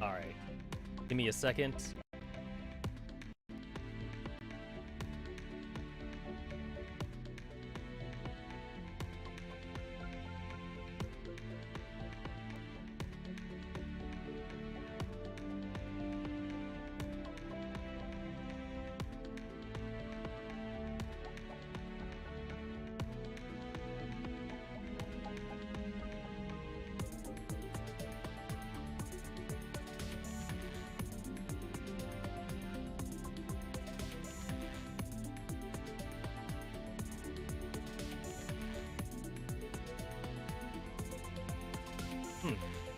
Alright. Give me a second.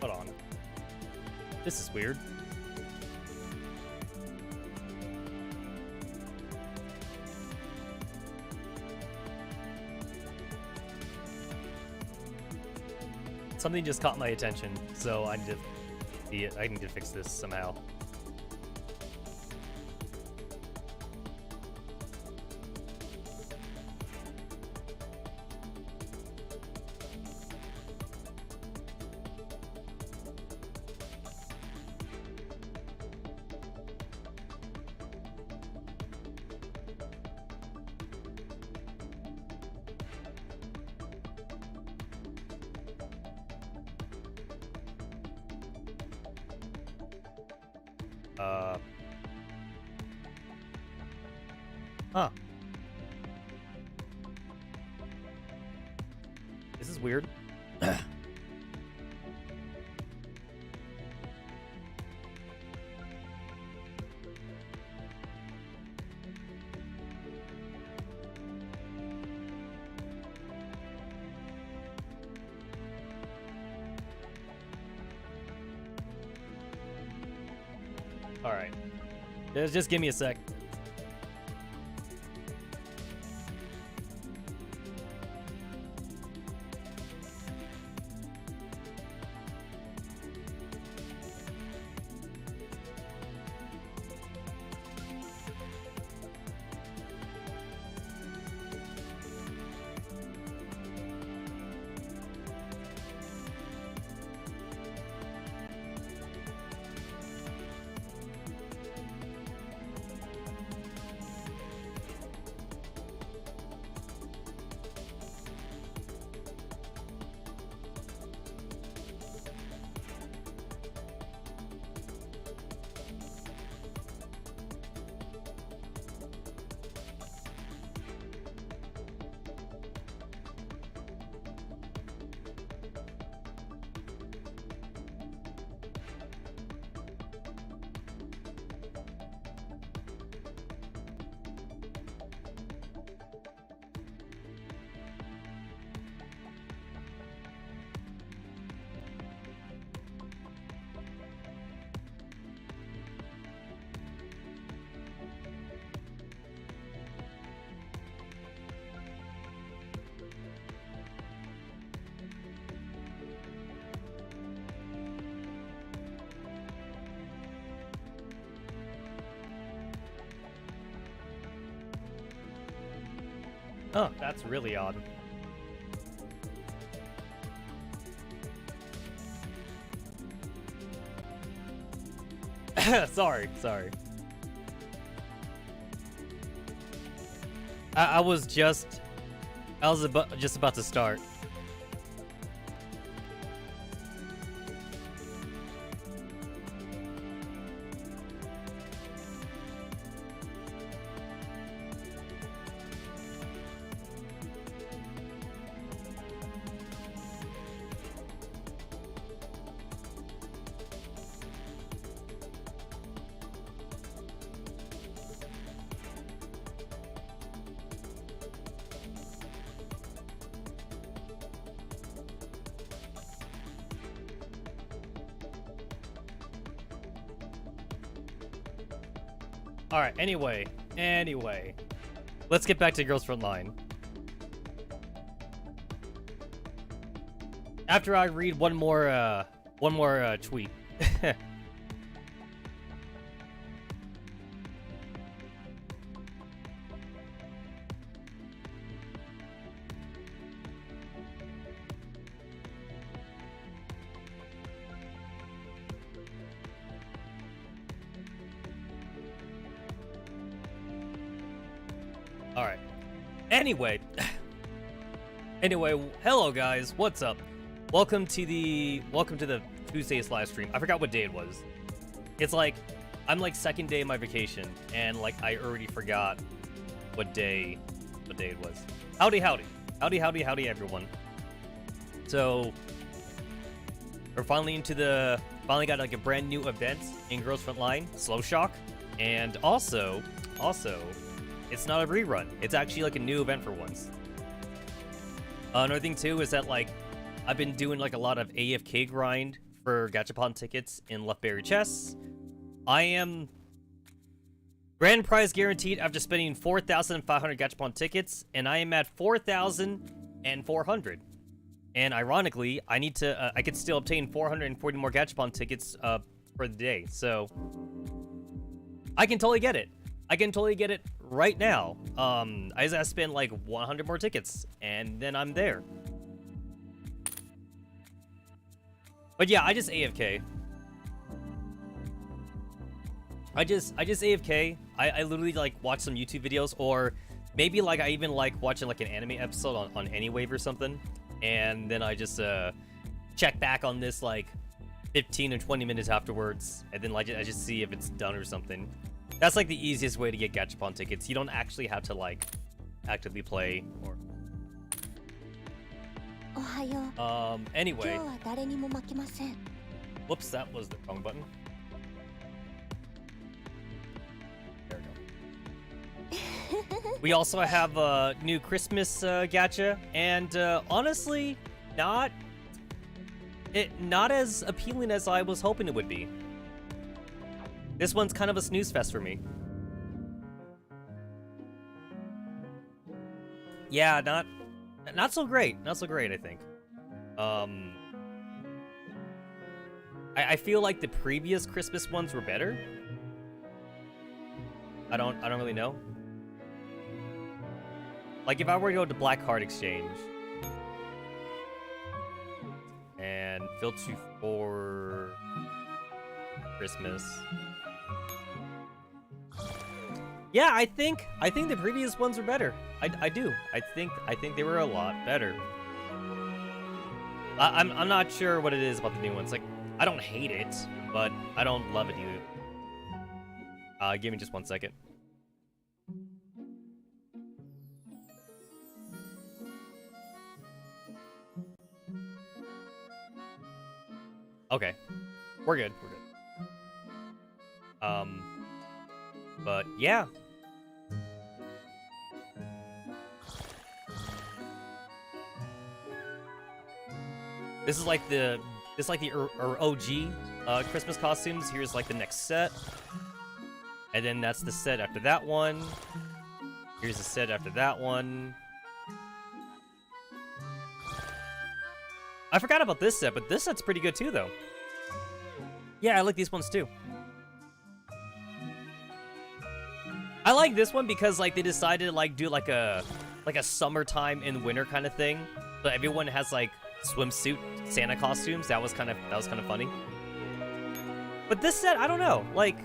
Hold on. This is weird. Something just caught my attention, so I need to fix this somehow. Huh. This is weird. All right. Just give me a sec. Oh, that's really odd. Sorry. I was just about to start. All right. Anyway, let's get back to Girls Frontline. After I read one more tweet. All right. Anyway, hello guys, what's up? Welcome to the Tuesday's live stream. I forgot what day it was. It's like I'm like second day of my vacation, and like I already forgot what day it was. Howdy, everyone. So we're finally got like a brand new event in Girls Frontline, Slow Shock, and also it's not a rerun. It's actually like a new event for once. Another thing too is that like I've been doing like a lot of AFK grind for gachapon tickets in left berry chests. I am grand prize guaranteed after spending 4,500 gachapon tickets, and I am at 4,400. And ironically, I could still obtain 440 more gachapon tickets for the day. So I can totally get it. I can totally get it right now. I just have to spend like 100 more tickets, and then I'm there. But yeah, I just AFK. I just AFK. I literally like watch some YouTube videos, or maybe like I even like watching like an anime episode on Anywave or something, and then I just check back on this like 15 or 20 minutes afterwards, and then like I just see if it's done or something. That's like the easiest way to get gachapon tickets. You don't actually have to like actively play or. Anyway. Whoops, that was the wrong button. There we go. We also have a new Christmas gacha, and honestly, not as appealing as I was hoping it would be. This one's kind of a snooze fest for me. Yeah, not so great. Not so great, I think. I feel like the previous Christmas ones were better. I don't really know. Like if I were to go to Black Card Exchange and filter for Christmas. Yeah, I think the previous ones were better. I do. I think they were a lot better. I'm not sure what it is about the new ones. Like, I don't hate it, but I don't love it either. Give me just 1 second. Okay, we're good. But yeah. This is like the OG Christmas costumes. Here's like the next set, and then that's the set after that one. Here's the set after that one. I forgot about this set, but this set's pretty good too, though. Yeah, I like these ones too. I like this one because like they decided to like do like a summertime in winter kind of thing. So everyone has like swimsuit Santa costumes. That was kind of funny. But this set, I don't know. Like,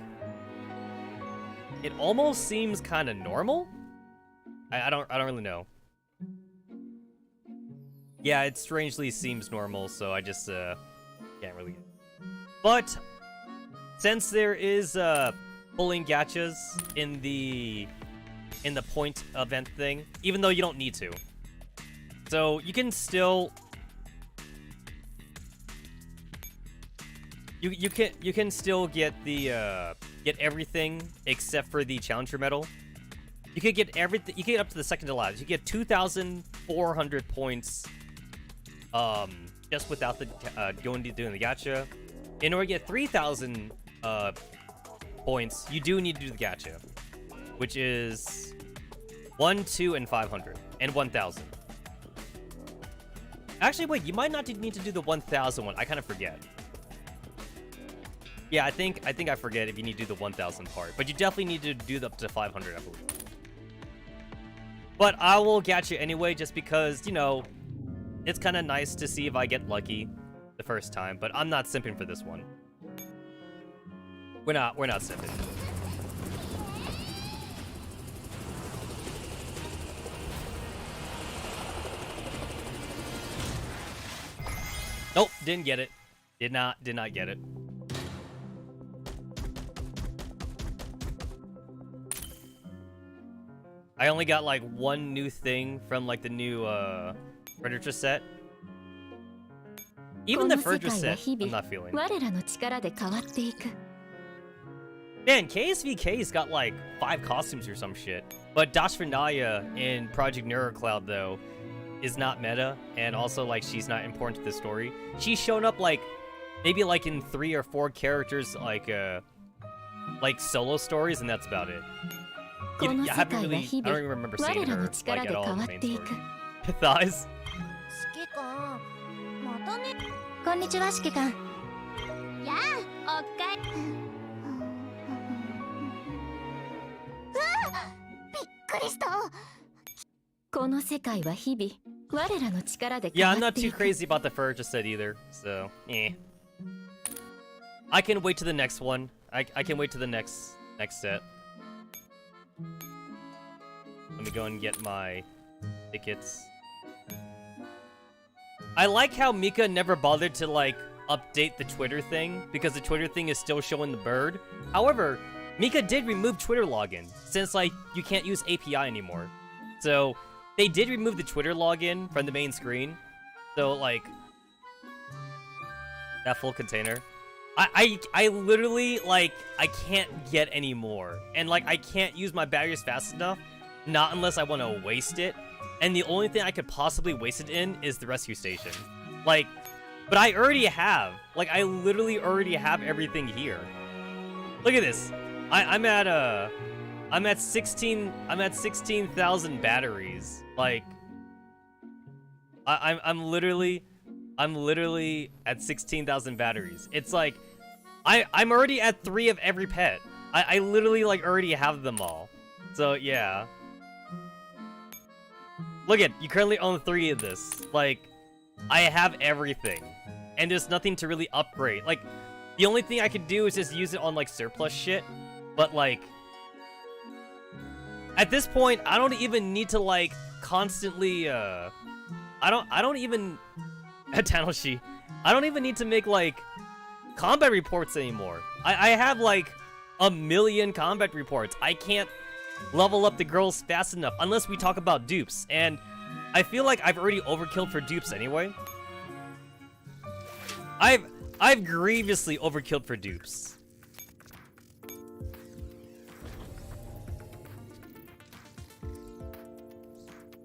it almost seems kind of normal. I don't really know. Yeah, it strangely seems normal, so I just can't really get it. But since there is pulling gachas in the point event thing, even though you don't need to. So you can still you can still get the get everything except for the challenger medal. You could get everything. You can get up to the second to last. You get 2,400 points just without the doing the gacha. In order to get 3,000 points, you do need to do the gacha, which is 1, 2, and 500, and 1,000. Actually, wait, you might not need to do the 1,000 one. I kind of forget. Yeah, I think I forget if you need to do the 1,000 part, but you definitely need to do up to 500, I believe. But I will gacha anyway, just because, you know, it's kind of nice to see if I get lucky the first time. But I'm not simping for this one. We're not simping. Nope, didn't get it. Did not get it. I only got like one new thing from like the new furniture set. Even the furniture set, I'm not feeling. Man, KSVK's got like 5 costumes or some shit. But Dashvinaya in Project Neurocloud though is not meta, and also like she's not important to the story. She's shown up like maybe like in 3 or 4 characters like solo stories, and that's about it. I don't even remember seeing her like at all in the main story. Thighs. こんにちは、指揮官。やあ、おっかい。びっくりした。この世界は日々、我らの力で変 Yeah, わ I'm って not い too く。 crazy about the furniture set either, so I can wait to the next one. I can wait to the next set. Let me go and get my tickets. I like how Mika never bothered to like update the Twitter thing because the Twitter thing is still showing the bird. However, Mika did remove Twitter login since like you can't use API anymore. So they did remove the Twitter login from the main screen. So like that full container. I literally like I can't get any more. And like I can't use my batteries fast enough, not unless I want to waste it. And the only thing I could possibly waste it in is the rescue station. Like, but I already have. Like, I literally already have everything here. Look at this. I'm at 16,000 batteries. Like, I'm literally at 16,000 batteries. It's like, I'm already at 3 of every pet. I literally like already have them all. So yeah. Look at, you currently own 3 of this. Like, I have everything. And there's nothing to really upgrade. Like, the only thing I could do is just use it on, like, surplus shit. But, like, at this point, I don't even need to, like, constantly, I don't even... Tanoshi. I don't even need to make, like, combat reports anymore. I have, like, 1,000,000 combat reports. I can't level up the girls fast enough unless we talk about dupes, and I feel like I've already overkilled for dupes anyway. I've grievously overkilled for dupes.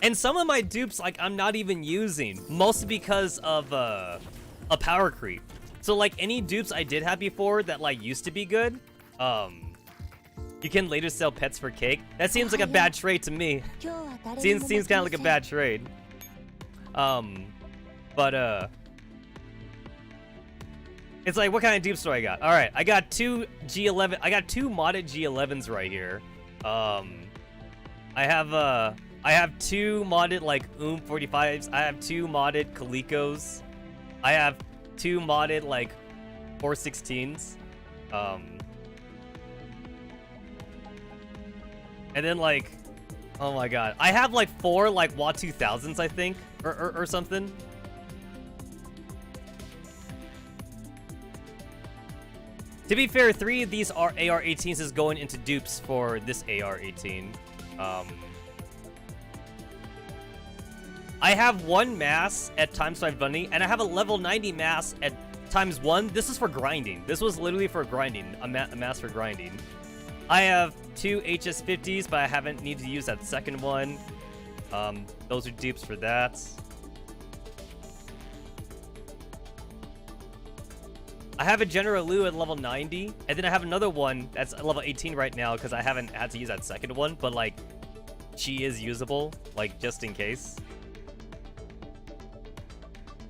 And some of my dupes like I'm not even using, mostly because of a power creep. So like any dupes I did have before that like used to be good, you can later sell pets for cake. That seems like a bad trade to me. Seems kind of like a bad trade. It's like, what kind of dupes do I got? All right, I got 2 G11. I got 2 modded G11s right here. I have 2 modded like 45s. I have 2 modded Colecos. I have 2 modded like 416s. And then like, oh my god, I have like 4 like WA 2000s, I think, or something. To be fair, 3 of these are AR-18s is going into dupes for this AR-18. I have 1 mass at ×5 bunny, and I have a level 90 mass at ×1. This is for grinding. This was literally for grinding, a mass for grinding. I have 2 HS50s, but I haven't needed to use that second one. Those are dupes for that. I have a General Lu at level 90, and then I have another one that's at level 18 right now because I haven't had to use that second one, but like, she is usable, like just in case.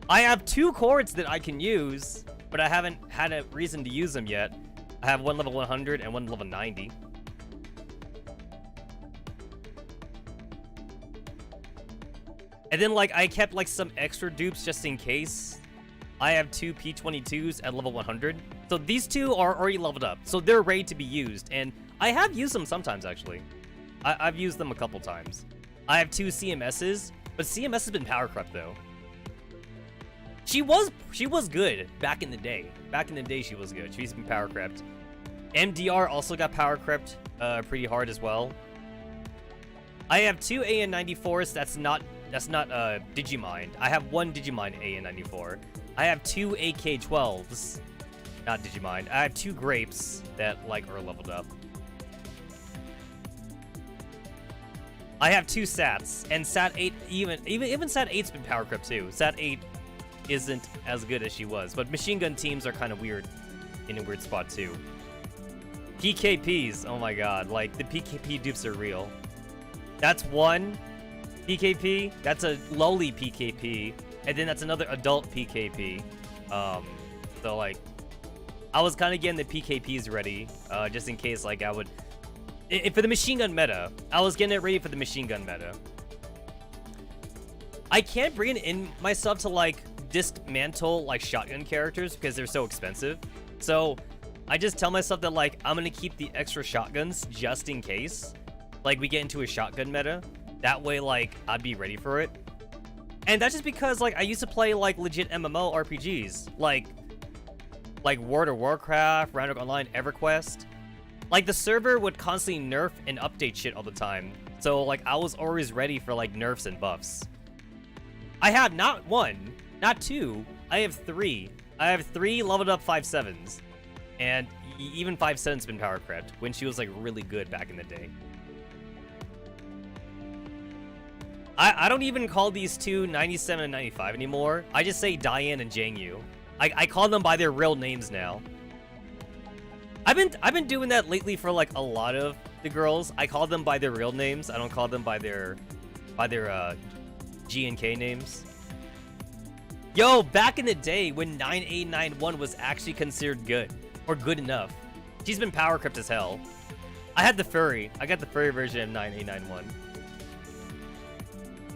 I have 2 cords that I can use, but I haven't had a reason to use them yet. I have 1 level 100 and 1 level 90. And then like, I kept like some extra dupes just in case. I have 2 P22s at level 100. So these 2 are already leveled up. So they're ready to be used. And I have used them sometimes, actually. I've used them a couple times. I have 2 CMSs. But CMS has been power crept, though. she was good back in the day. Back in the day, she was good. She's been power crept. MDR also got power crept pretty hard as well. I have 2 AN94s. That's not Digimind. I have 1 Digimind AN94. I have 2 AK12s. Not Digimind. I have 2 grapes that like are leveled up. I have 2 Sats, and Sat 8 even Sat 8's been power crept too. Sat 8 isn't as good as she was, but machine gun teams are kind of weird in a weird spot too. PKPs, oh my god, like the PKP dupes are real. That's 1 PKP, that's a lowly PKP, and then that's another adult PKP. So like, I was kind of getting the PKPs ready, just in case like I would, for the machine gun meta, I was getting it ready for the machine gun meta. I can't bring in myself to like dismantle like shotgun characters because they're so expensive. So I just tell myself that like I'm gonna keep the extra shotguns just in case like we get into a shotgun meta. That way like I'd be ready for it. And that's just because like I used to play like legit MMO RPGs like World of Warcraft, Round Online, EverQuest. Like the server would constantly nerf and update shit all the time. So like I was always ready for like nerfs and buffs. I have not 1, not 2, I have 3. I have 3 leveled up 5/7s. And even 5/7's been power crept when she was like really good back in the day. I don't even call these two 97 and 95 anymore. I just say Diane and Jangyu. I call them by their real names now. I've been doing that lately for like a lot of the girls. I call them by their real names. I don't call them by their G and K names. Yo, back in the day when 9891 was actually considered good or good enough. She's been power crept as hell. I had the furry. I got the furry version of 9891.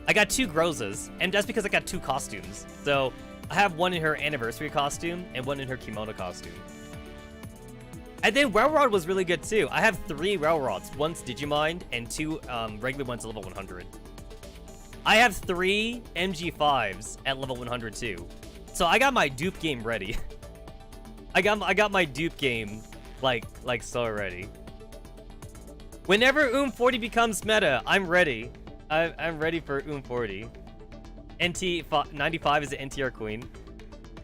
I got 2 Grozas, and that's because I got 2 costumes. So I have 1 in her anniversary costume and 1 in her kimono costume. And then Railrod was really good too. I have 3 Railrods. One's Digimind and 2 regular ones at level 100. I have 3 MG5s at level 100 too. So I got my dupe game ready. I got my dupe game like so ready. Whenever 40 becomes meta, I'm ready. I'm ready for 40. NT95 is the NTR queen.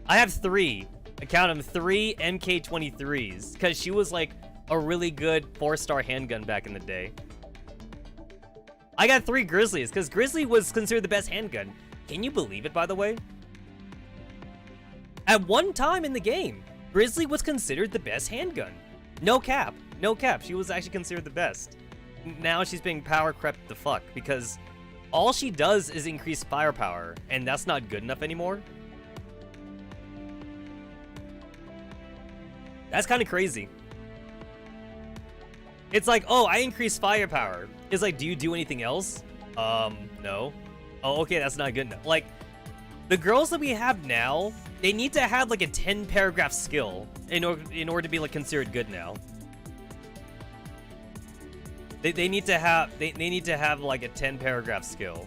I have 3. I count them 3 MK23s because she was like a really good 4-star handgun back in the day. I got 3 Grizzlies because Grizzly was considered the best handgun. Can you believe it, by the way? At one time in the game, Grizzly was considered the best handgun. No cap. No cap. She was actually considered the best. Now she's being power crept the fuck because all she does is increase firepower, and that's not good enough anymore. That's kind of crazy. It's like, oh, I increase firepower. It's like, do you do anything else? No. Oh, okay, that's not good enough. Like, the girls that we have now, they need to have like a 10-paragraph skill in order to be like considered good now. They need to have like a 10-paragraph skill.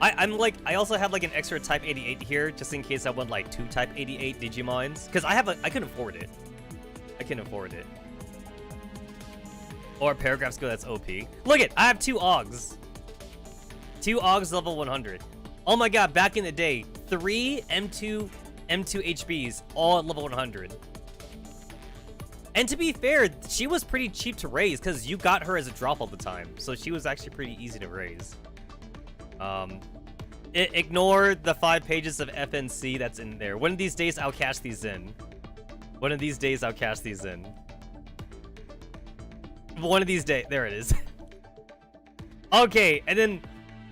I also have like an extra Type 88 here just in case I want like 2 Type 88 Digiminds because I can afford it. I can afford it. Or a paragraph skill that's OP. Look it, I have 2 Augs. 2 Augs level 100. Oh my god, back in the day, 3 M2 HBs all at level 100. And to be fair, she was pretty cheap to raise because you got her as a drop all the time. So she was actually pretty easy to raise. Ignore the 5 pages of FNC that's in there. One of these days, I'll cash these in. One of these days, I'll cash these in. One of these days, there it is. Okay, and then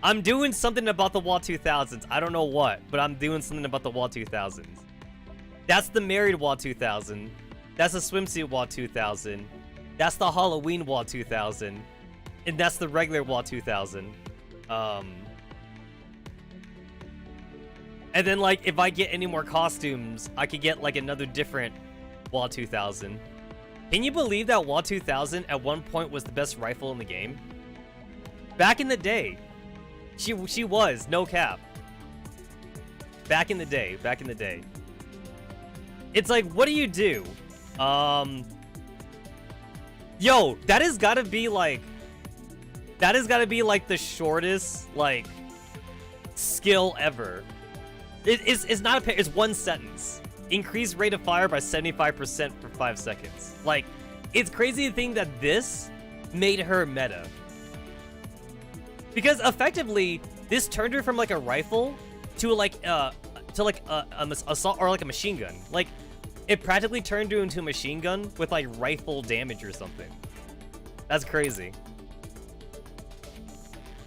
I'm doing something about the WA 2000s. I don't know what, but I'm doing something about the WA 2000s. That's the married WA 2000. That's the swimsuit WA 2000. That's the Halloween WA 2000. And that's the regular WA 2000. And then, like, if I get any more costumes, I could get, like, another different WA 2000. Can you believe that WA 2000 at one point was the best rifle in the game? Back in the day. She was, no cap. Back in the day. It's like, what do you do? Yo, that has gotta be like the shortest, like, skill ever. It's not a, it's one sentence. Increase rate of fire by 75% for 5 seconds. Like, it's crazy to think that this made her meta. Because effectively, this turned her from like a rifle to like assault or like a machine gun. Like, it practically turned her into a machine gun with like rifle damage or something. That's crazy.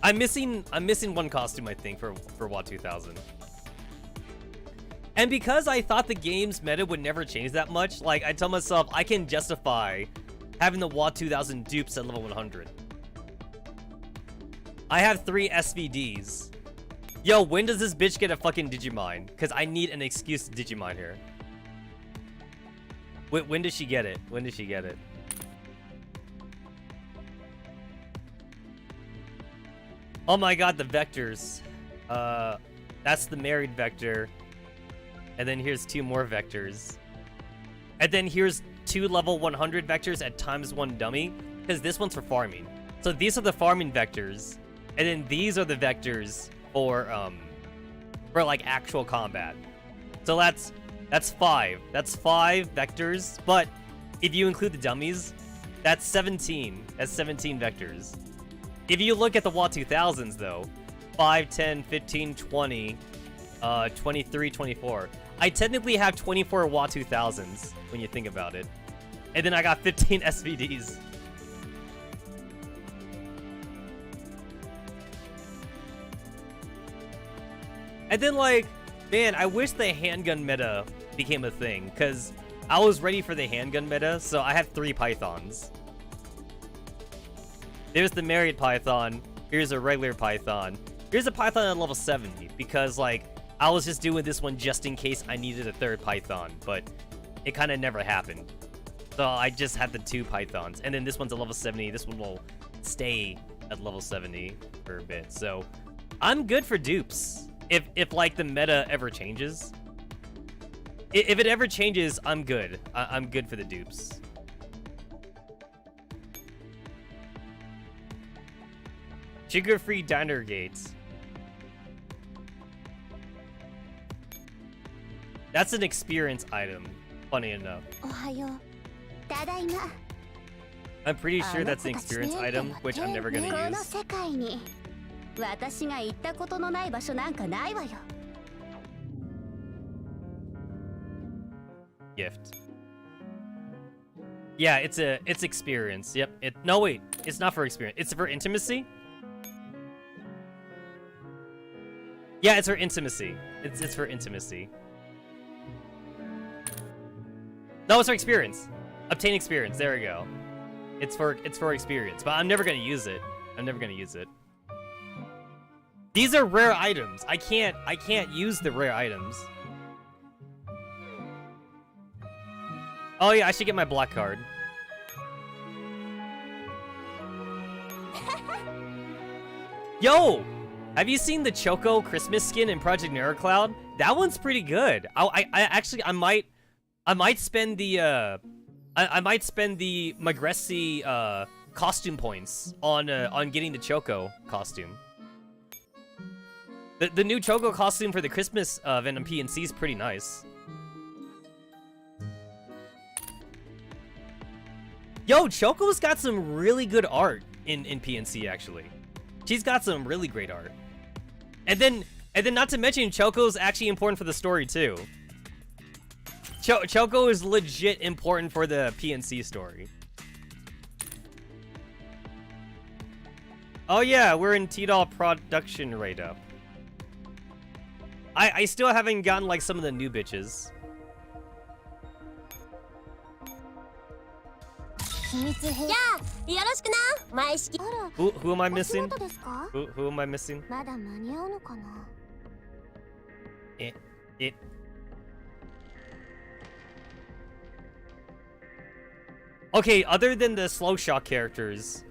I'm missing one costume, I think, for WoT 2000. And because I thought the game's meta would never change that much, like, I tell myself I can justify having the WoT 2000 dupes at level 100. I have 3 SVDs. Yo, when does this bitch get a fucking Digimind? Because I need an excuse to Digimind here. When does she get it? When does she get it? Oh my god, the vectors. That's the married vector. And then here's 2 more vectors. And then here's 2 level 100 vectors at ×1 dummy. Because this one's for farming. So these are the farming vectors. And then these are the vectors for like actual combat. So that's 5. That's 5 vectors. But if you include the dummies, that's 17. That's 17 vectors. If you look at the WoT 2000s though, 5, 10, 15, 20, 23, 24. I technically have 24 WoT 2000s when you think about it. And then I got 15 SVDs. And then, like, man, I wish the handgun meta became a thing, because I was ready for the handgun meta, so I have 3 pythons. There's the married python, here's a regular python, here's a python at level 70, because, like, I was just doing this one just in case I needed a 3rd python, but it kind of never happened. So I just had the 2 pythons, and then this one's at level 70, this one will stay at level 70 for a bit, so I'm good for dupes. If like the meta ever changes, if it ever changes, I'm good. I'm good for the dupes. Sugar-free diner gates. That's an experience item, funny enough. I'm pretty sure that's an experience item, which I'm never gonna use. Gift. Yeah, it's experience. Yep. No wait, it's not for experience. It's for intimacy. Yeah, it's for intimacy. It's for intimacy. No, it's for experience. Obtain experience. There we go. It's for experience, but I'm never gonna use it. I'm never gonna use it. These are rare items. I can't use the rare items. Oh yeah, I should get my black card. Yo! Have you seen the Choco Christmas skin in Project Neurocloud? That one's pretty good. I actually might spend the I might spend the Magressi costume points on getting the Choco costume. The new Choco costume for the Christmas event on PNC is pretty nice. Yo, Choco's got some really good art in PNC, actually. She's got some really great art. And then not to mention, Choco's actually important for the story, too. Choco is legit important for the PNC story. Oh yeah, we're in T-Doll production rate up. I still haven't gotten, like, some of the new bitches. Who am I missing? Who am I missing? It. Okay, other than the slow shock characters,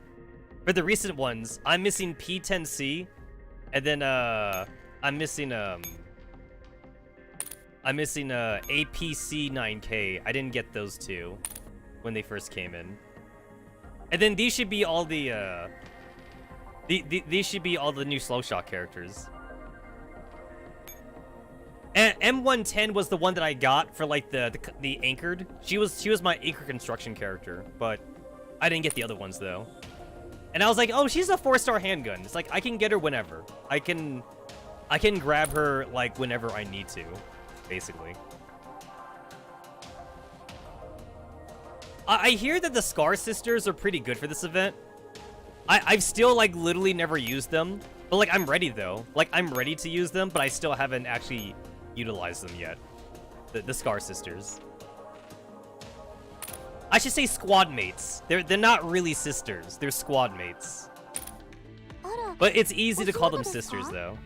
For the recent ones, I'm missing P10C, and then I'm missing APC 9K. I didn't get those two when they first came in. And then these should be all the these should be all the new slow shot characters. And M110 was the one that I got for like the anchored. She was my anchor construction character, but I didn't get the other ones though. And I was like, oh, she's a 4-star handgun. It's like I can get her whenever. I can grab her like whenever I need to, basically. I hear that the Scar Sisters are pretty good for this event. I've still like literally never used them, but like I'm ready though. Like I'm ready to use them, but I still haven't actually utilized them yet. The Scar Sisters. I should say squad mates. They're not really sisters. They're squad mates. But it's easy to call them sisters though.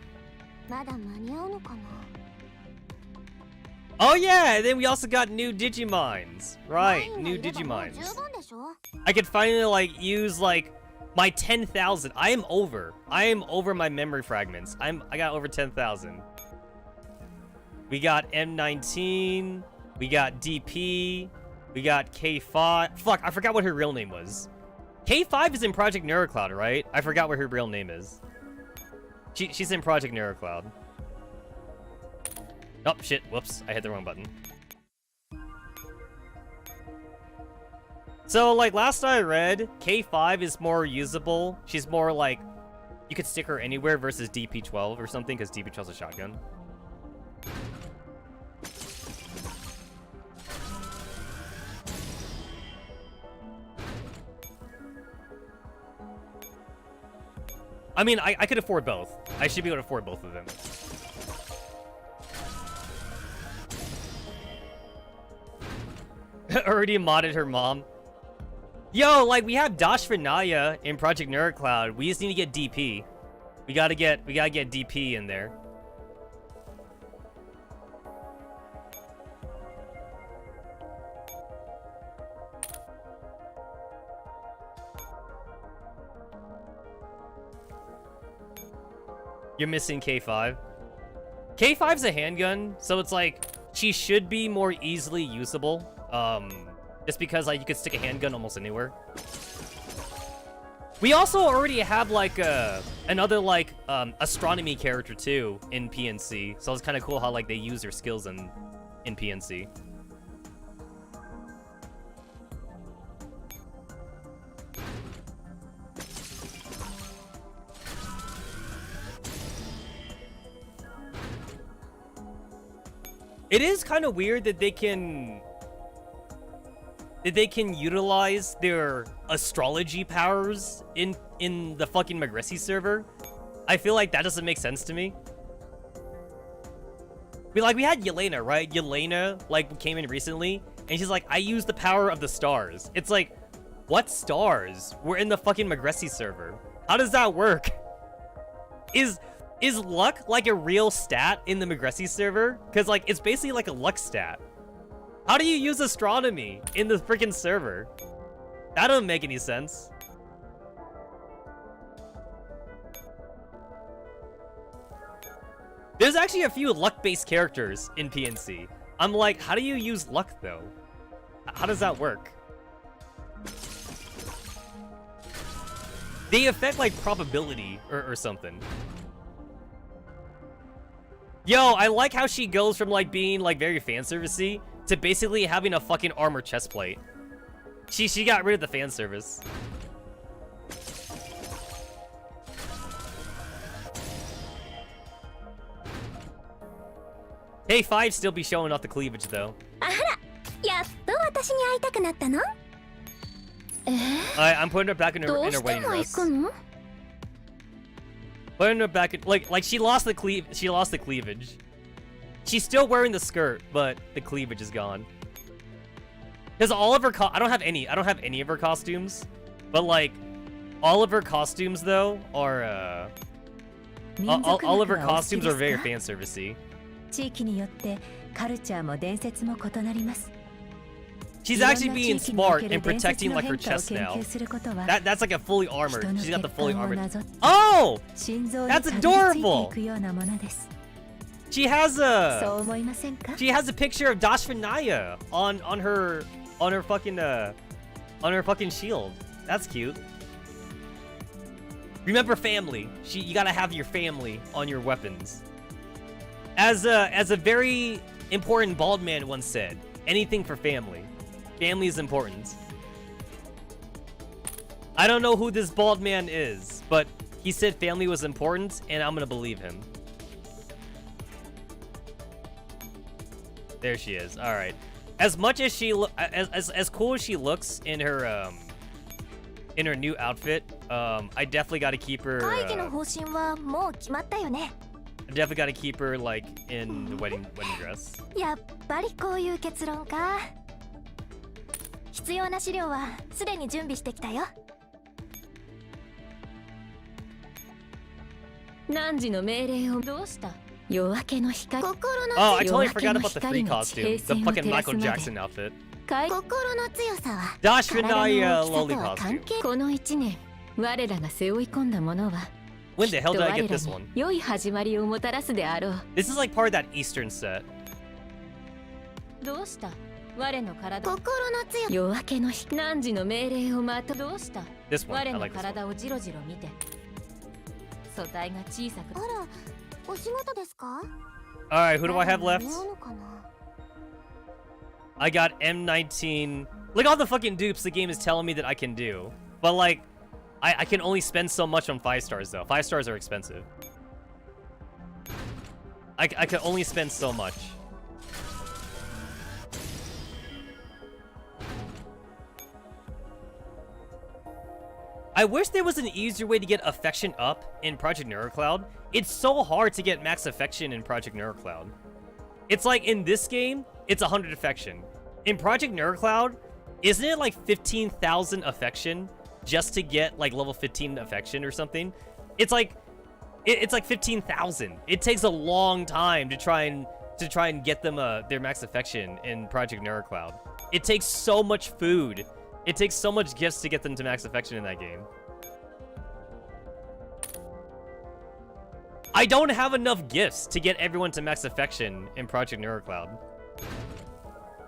Oh yeah, and then we also got new Digiminds. Right, new Digiminds. I could finally like use like my 10,000. I am over my memory fragments. I got over 10,000. We got M19, we got DP, we got K5. Fuck, I forgot what her real name was. K5 is in Project Neurocloud, right? I forgot what her real name is. She's in Project Neurocloud. Oh, shit. Whoops. I hit the wrong button. So, like, last I read, K5 is more usable. She's more, like, you could stick her anywhere versus DP12 or something, because DP12 is a shotgun. I mean, I could afford both. I should be able to afford both of them. Already modded her mom. Yo, like, we have Dash for Naya in Project Neurocloud. We just need to get DP. We gotta get DP in there. You're missing K5. K5's a handgun, so it's like she should be more easily usable. Just because like you could stick a handgun almost anywhere. We also already have like another like astronomy character too in PNC, so it's kind of cool how like they use their skills in PNC. It is kind of weird that they can utilize their astrology powers in the fucking Magresi server. I feel like that doesn't make sense to me. We had Yelena, right? Yelena like came in recently and she's like, I use the power of the stars. It's like, what stars? We're in the fucking Magresi server. How does that work? Is luck like a real stat in the Magresi server? Because like it's basically like a luck stat. How do you use astronomy in the freaking server? That doesn't make any sense. There's actually a few luck-based characters in PNC. I'm like, how do you use luck though? How does that work? They affect like probability or something. Yo, I like how she goes from like being like very fan servicey to basically having a fucking armor chest plate. She got rid of the fan service. Hey, 5 still be showing off the cleavage though. I'm putting her back in her wedding dress. Putting her back in, like she lost the cleavage. She's still wearing the skirt, but the cleavage is gone. Because all of her I don't have any of her costumes, but like all of her costumes though are all of her costumes are very fan servicey. She's actually being smart and protecting like her chest now. That's like a fully armored. She's got the fully armored. Oh! That's adorable! She has a picture of Dashvinaya on her fucking shield. That's cute. Remember family. You gotta have your family on your weapons. As a very important bald man once said, anything for family. Family is important. I don't know who this bald man is, but he said family was important, and I'm gonna believe him. There she is. All right. As much as she as cool as she looks in her new outfit, I definitely got to keep her. I definitely got to keep her like in the wedding dress. やっぱりこういう結論か。必要な資料はすでに準備してきたよ。汝の命令をどうした？夜明けの光。Oh, I totally forgot about the free costume. The fucking Michael Jackson outfit. 心の強さは Dashvinaya lolly costume. この1年、我らが背負い込んだものは When the hell did I get this one? 良い始まりをもたらすであろう。This is like part of that Eastern set. どうした？我の体。心の強さ。夜明けの光。汝の命令をまと。どうした？ This one. I 我の like this 体 one. をじろじろ見て。素体が小さく。あら、お仕事ですか？ Alright, who do I have left? I got M19. Look at all the fucking dupes the game is telling me that I can do. But like, I can only spend so much on 5 stars though. 5 stars are expensive. I can only spend so much. I wish there was an easier way to get affection up in Project Neurocloud. It's so hard to get max affection in Project Neurocloud. It's like in this game, it's 100 affection. In Project Neurocloud, isn't it like 15,000 affection just to get like level 15 affection or something? It's like it's like 15,000. It takes a long time to try and get them their max affection in Project Neurocloud. It takes so much food. It takes so much gifts to get them to max affection in that game. I don't have enough gifts to get everyone to max affection in Project Neurocloud.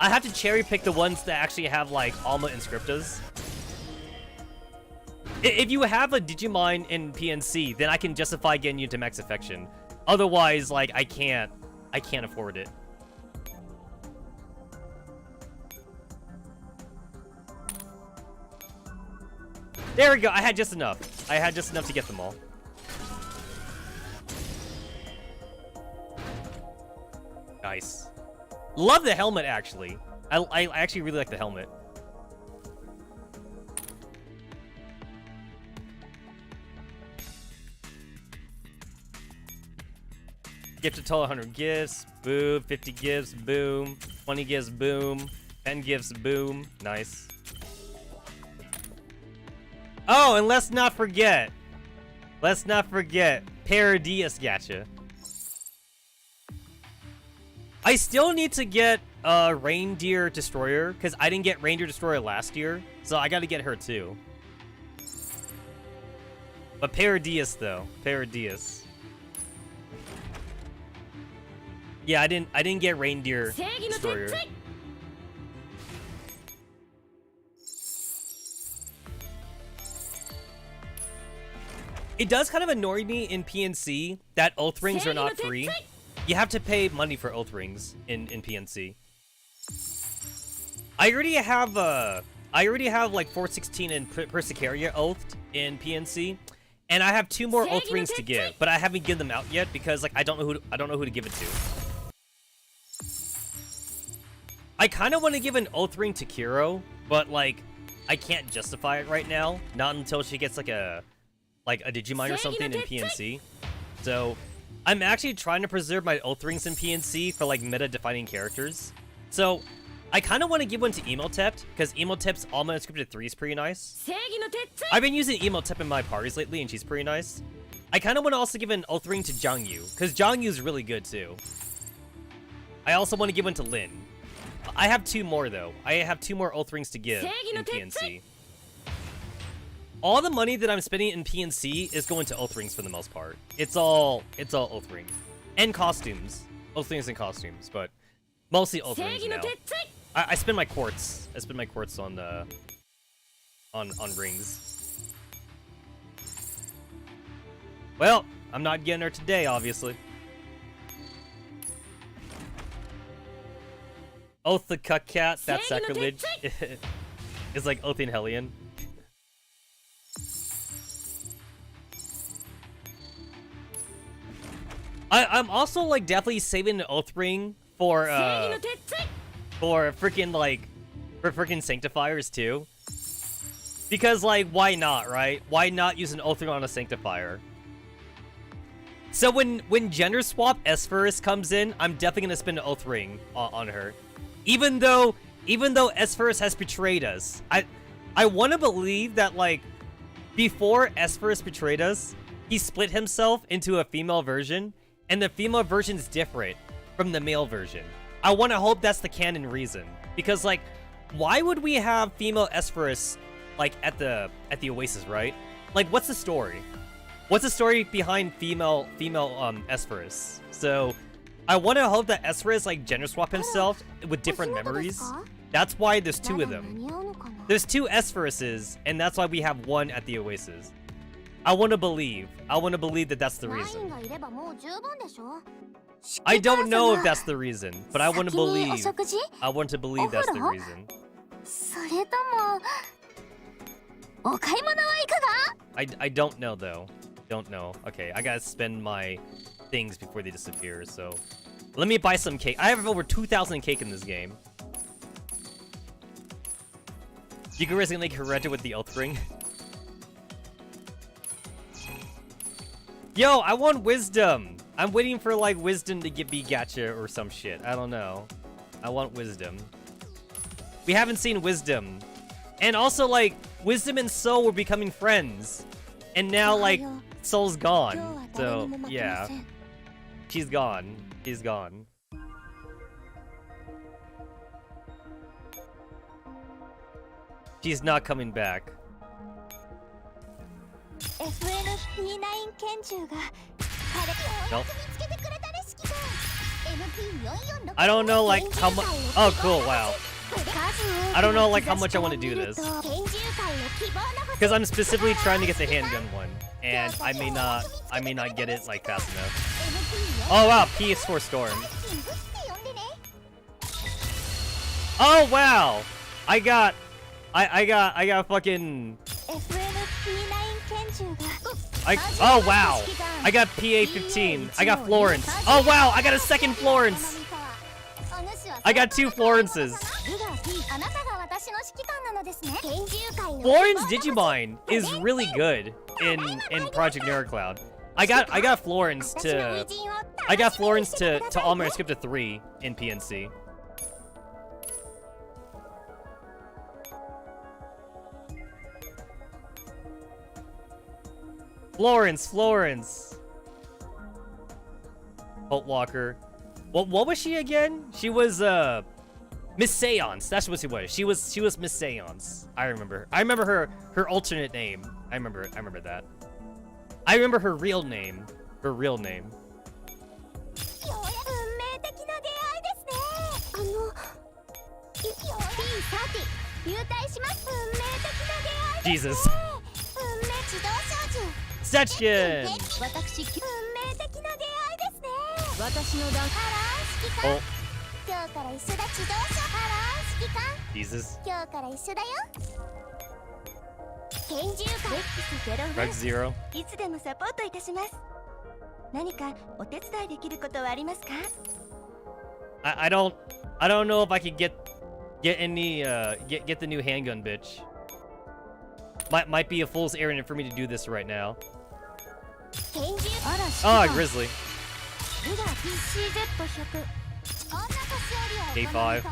I have to cherry pick the ones that actually have like Alma and Scriptas. If you have a Digimind in PNC, then I can justify getting you to max affection. Otherwise, like I can't afford it. There we go. I had just enough. I had just enough to get them all. Nice. Love the helmet, actually. I actually really like the helmet. Gift a total 100 gifts. Boom. 50 gifts. Boom. 20 gifts. Boom. 10 gifts. Boom. Nice. Oh, and let's not forget. Paradius Gacha. I still need to get Reindeer Destroyer, because I didn't get Reindeer Destroyer last year, so I gotta get her too. But Paradius though. Paradius. Yeah, I didn't get Reindeer Destroyer. It does kind of annoy me in PNC that oath rings are not free. You have to pay money for oath rings in PNC. I already have like 416 and Persicaria oathed in PNC, and I have 2 more oath rings to give, but I haven't given them out yet because like I don't know who to give it to. I kind of want to give an oath ring to Kiro, but like I can't justify it right now. Not until she gets like a Digimind or something in PNC. So I'm actually trying to preserve my oath rings in PNC for like meta-defining characters. So I kind of want to give one to Emotep, because Emotep's Alma Unscripted 3 is pretty nice. I've been using Emotep in my parties lately, and she's pretty nice. I kind of want to also give an oath ring to Jiangyu, because Jiangyu is really good too. I also want to give one to Lin. I have 2 more though. I have 2 more oath rings to give in PNC. All the money that I'm spending in PNC is going to oath rings for the most part. It's all oath rings and costumes, oath rings and costumes, but mostly oath rings now. I spend my quartz. I spend my quartz on rings. Well, I'm not getting her today, obviously. Oath the cuck cat, that's sacrilege. It's like Oathing Hellion. I'm also like definitely saving an oath ring for freaking like for freaking sanctifiers too. Because like why not, right? Why not use an oath ring on a sanctifier? So when gender swap Esferus comes in, I'm definitely gonna spend an oath ring on her. Even though Esferus has betrayed us. I wanna believe that like before Esferus betrayed us, he split himself into a female version. And the female version is different from the male version. I want to hope that's the canon reason. Because, like, why would we have female Esferus, like, at the Oasis, right? Like, what's the story? What's the story behind female Esferus? So, I want to hope that Esferus, like, gender swap himself with different memories. That's why there's 2 of them. There's 2 Esferuses, and that's why we have 1 at the Oasis. I want to believe that that's the reason. I don't know if that's the reason, but I want to believe that's the reason. I don't know though. Don't know. Okay, I gotta spend my things before they disappear, so let me buy some cake. I have over 2,000 cake in this game. You can risk like Heredra with the oath ring. Yo, I want wisdom. I'm waiting for like wisdom to be gacha or some shit. I don't know. I want wisdom. We haven't seen wisdom. And also like wisdom and Soul were becoming friends. And now like Soul's gone. So yeah. She's gone. She's gone. She's not coming back. Nope. I don't know like how much. Oh, cool! Wow. I don't know like how much I want to do this because I'm specifically trying to get the handgun one, and I may not get it like fast enough. Oh wow, PS4 Storm. Oh wow, I got fucking. Oh wow! I got PA-15. I got Florence. Oh wow! I got a second Florence. I got 2 Florences. Florence Digimind is really good in Project Neurocloud. I got Florence to Almar Scripta 3 in PNC. Florence. Holt Walker. What was she again? She was Miss Seance. That's what she was. She was Miss Seance. I remember her alternate name. I remember that. I remember her real name. Jesus. Section! Oh. Jesus. Reg Zero. I don't know if I could get any get the new handgun, bitch. Might be a fool's errand for me to do this right now. Oh, Grizzly. K5.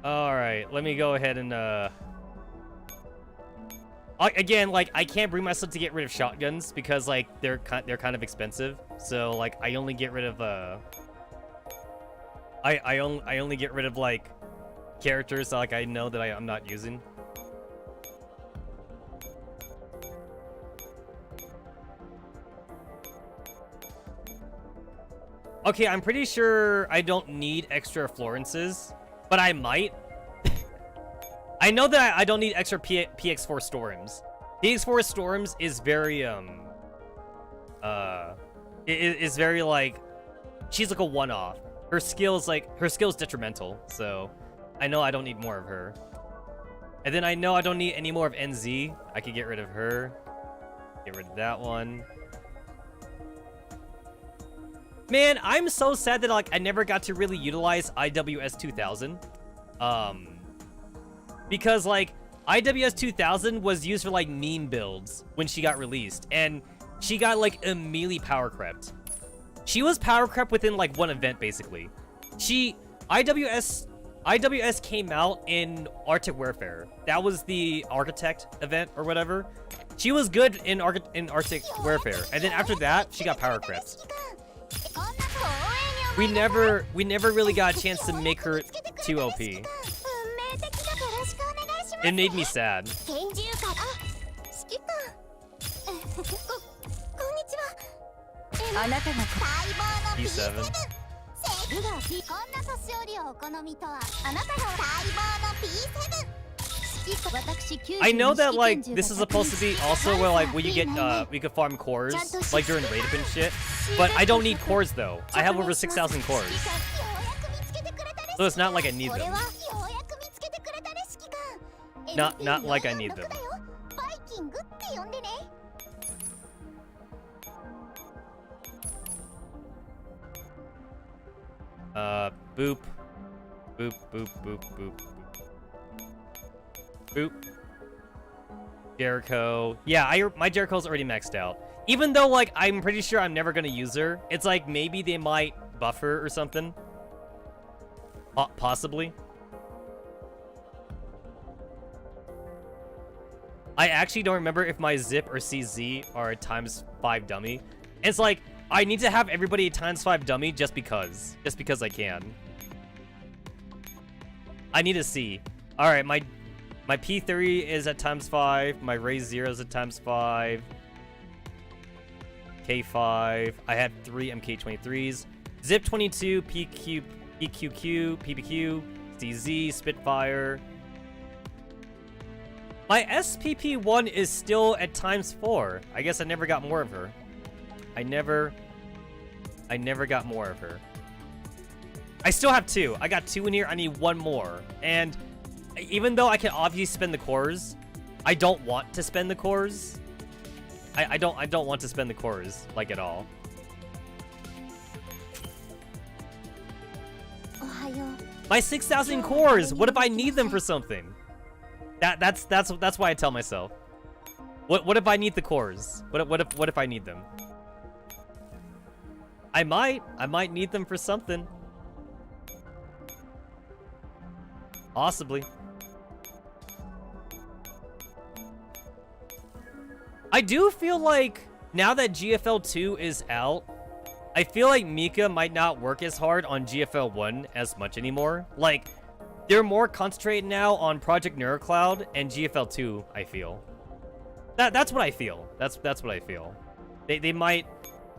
Alright, let me go ahead and Again, like, I can't bring myself to get rid of shotguns because, like, they're kind of expensive. So, like, I only get rid of I only get rid of, like, characters that, like, I know that I'm not using. Okay, I'm pretty sure I don't need extra Florences, but I might. I know that I don't need extra PX4 Storms. PX4 Storms is very, is very, like, she's like a one-off. Her skill's detrimental, so I know I don't need more of her. And then I know I don't need any more of NZ. I could get rid of her. Get rid of that one. Man, I'm so sad that, like, I never got to really utilize IWS 2000. Because, like, IWS 2000 was used for, like, meme builds when she got released. And she got, like, immediately power crept. She was power crept within, like, one event, basically. IWS came out in Arctic Warfare. That was the Architect event or whatever. She was good in Arctic Warfare. And then after that, she got power crept. We never really got a chance to make her too OP. It made me sad. P7. I know that, like, this is supposed to be also where, like, when you get, we could farm cores, like, during raid up and shit. But I don't need cores, though. I have over 6,000 cores. So it's not like I need them. Not like I need them. Boop. Boop, boop, boop, boop. Boop. Jericho. Yeah, my Jericho's already maxed out. Even though, like, I'm pretty sure I'm never gonna use her. It's like, maybe they might buff her or something. Possibly. I actually don't remember if my Zip or CZ are a ×5 dummy. It's like, I need to have everybody a ×5 dummy just because. Just because I can. I need to see. Alright, my P3 is at ×5. My Raze 0 is at ×5. K5. I have 3 MK23s. Zip 22, PQQ, PPQ, CZ, Spitfire. My SPP1 is still at ×4. I guess I never got more of her. I never got more of her. I still have 2. I got 2 in here. I need 1 more. And even though I can obviously spend the cores, I don't want to spend the cores. I don't want to spend the cores, like, at all. My 6,000 cores. What if I need them for something? That's why I tell myself. What if I need the cores? What if I need them? I might need them for something. Possibly. I do feel like now that GFL 2 is out, I feel like Mika might not work as hard on GFL 1 as much anymore. Like, they're more concentrated now on Project NeuroCloud and GFL 2, I feel. That's what I feel. That's what I feel. They might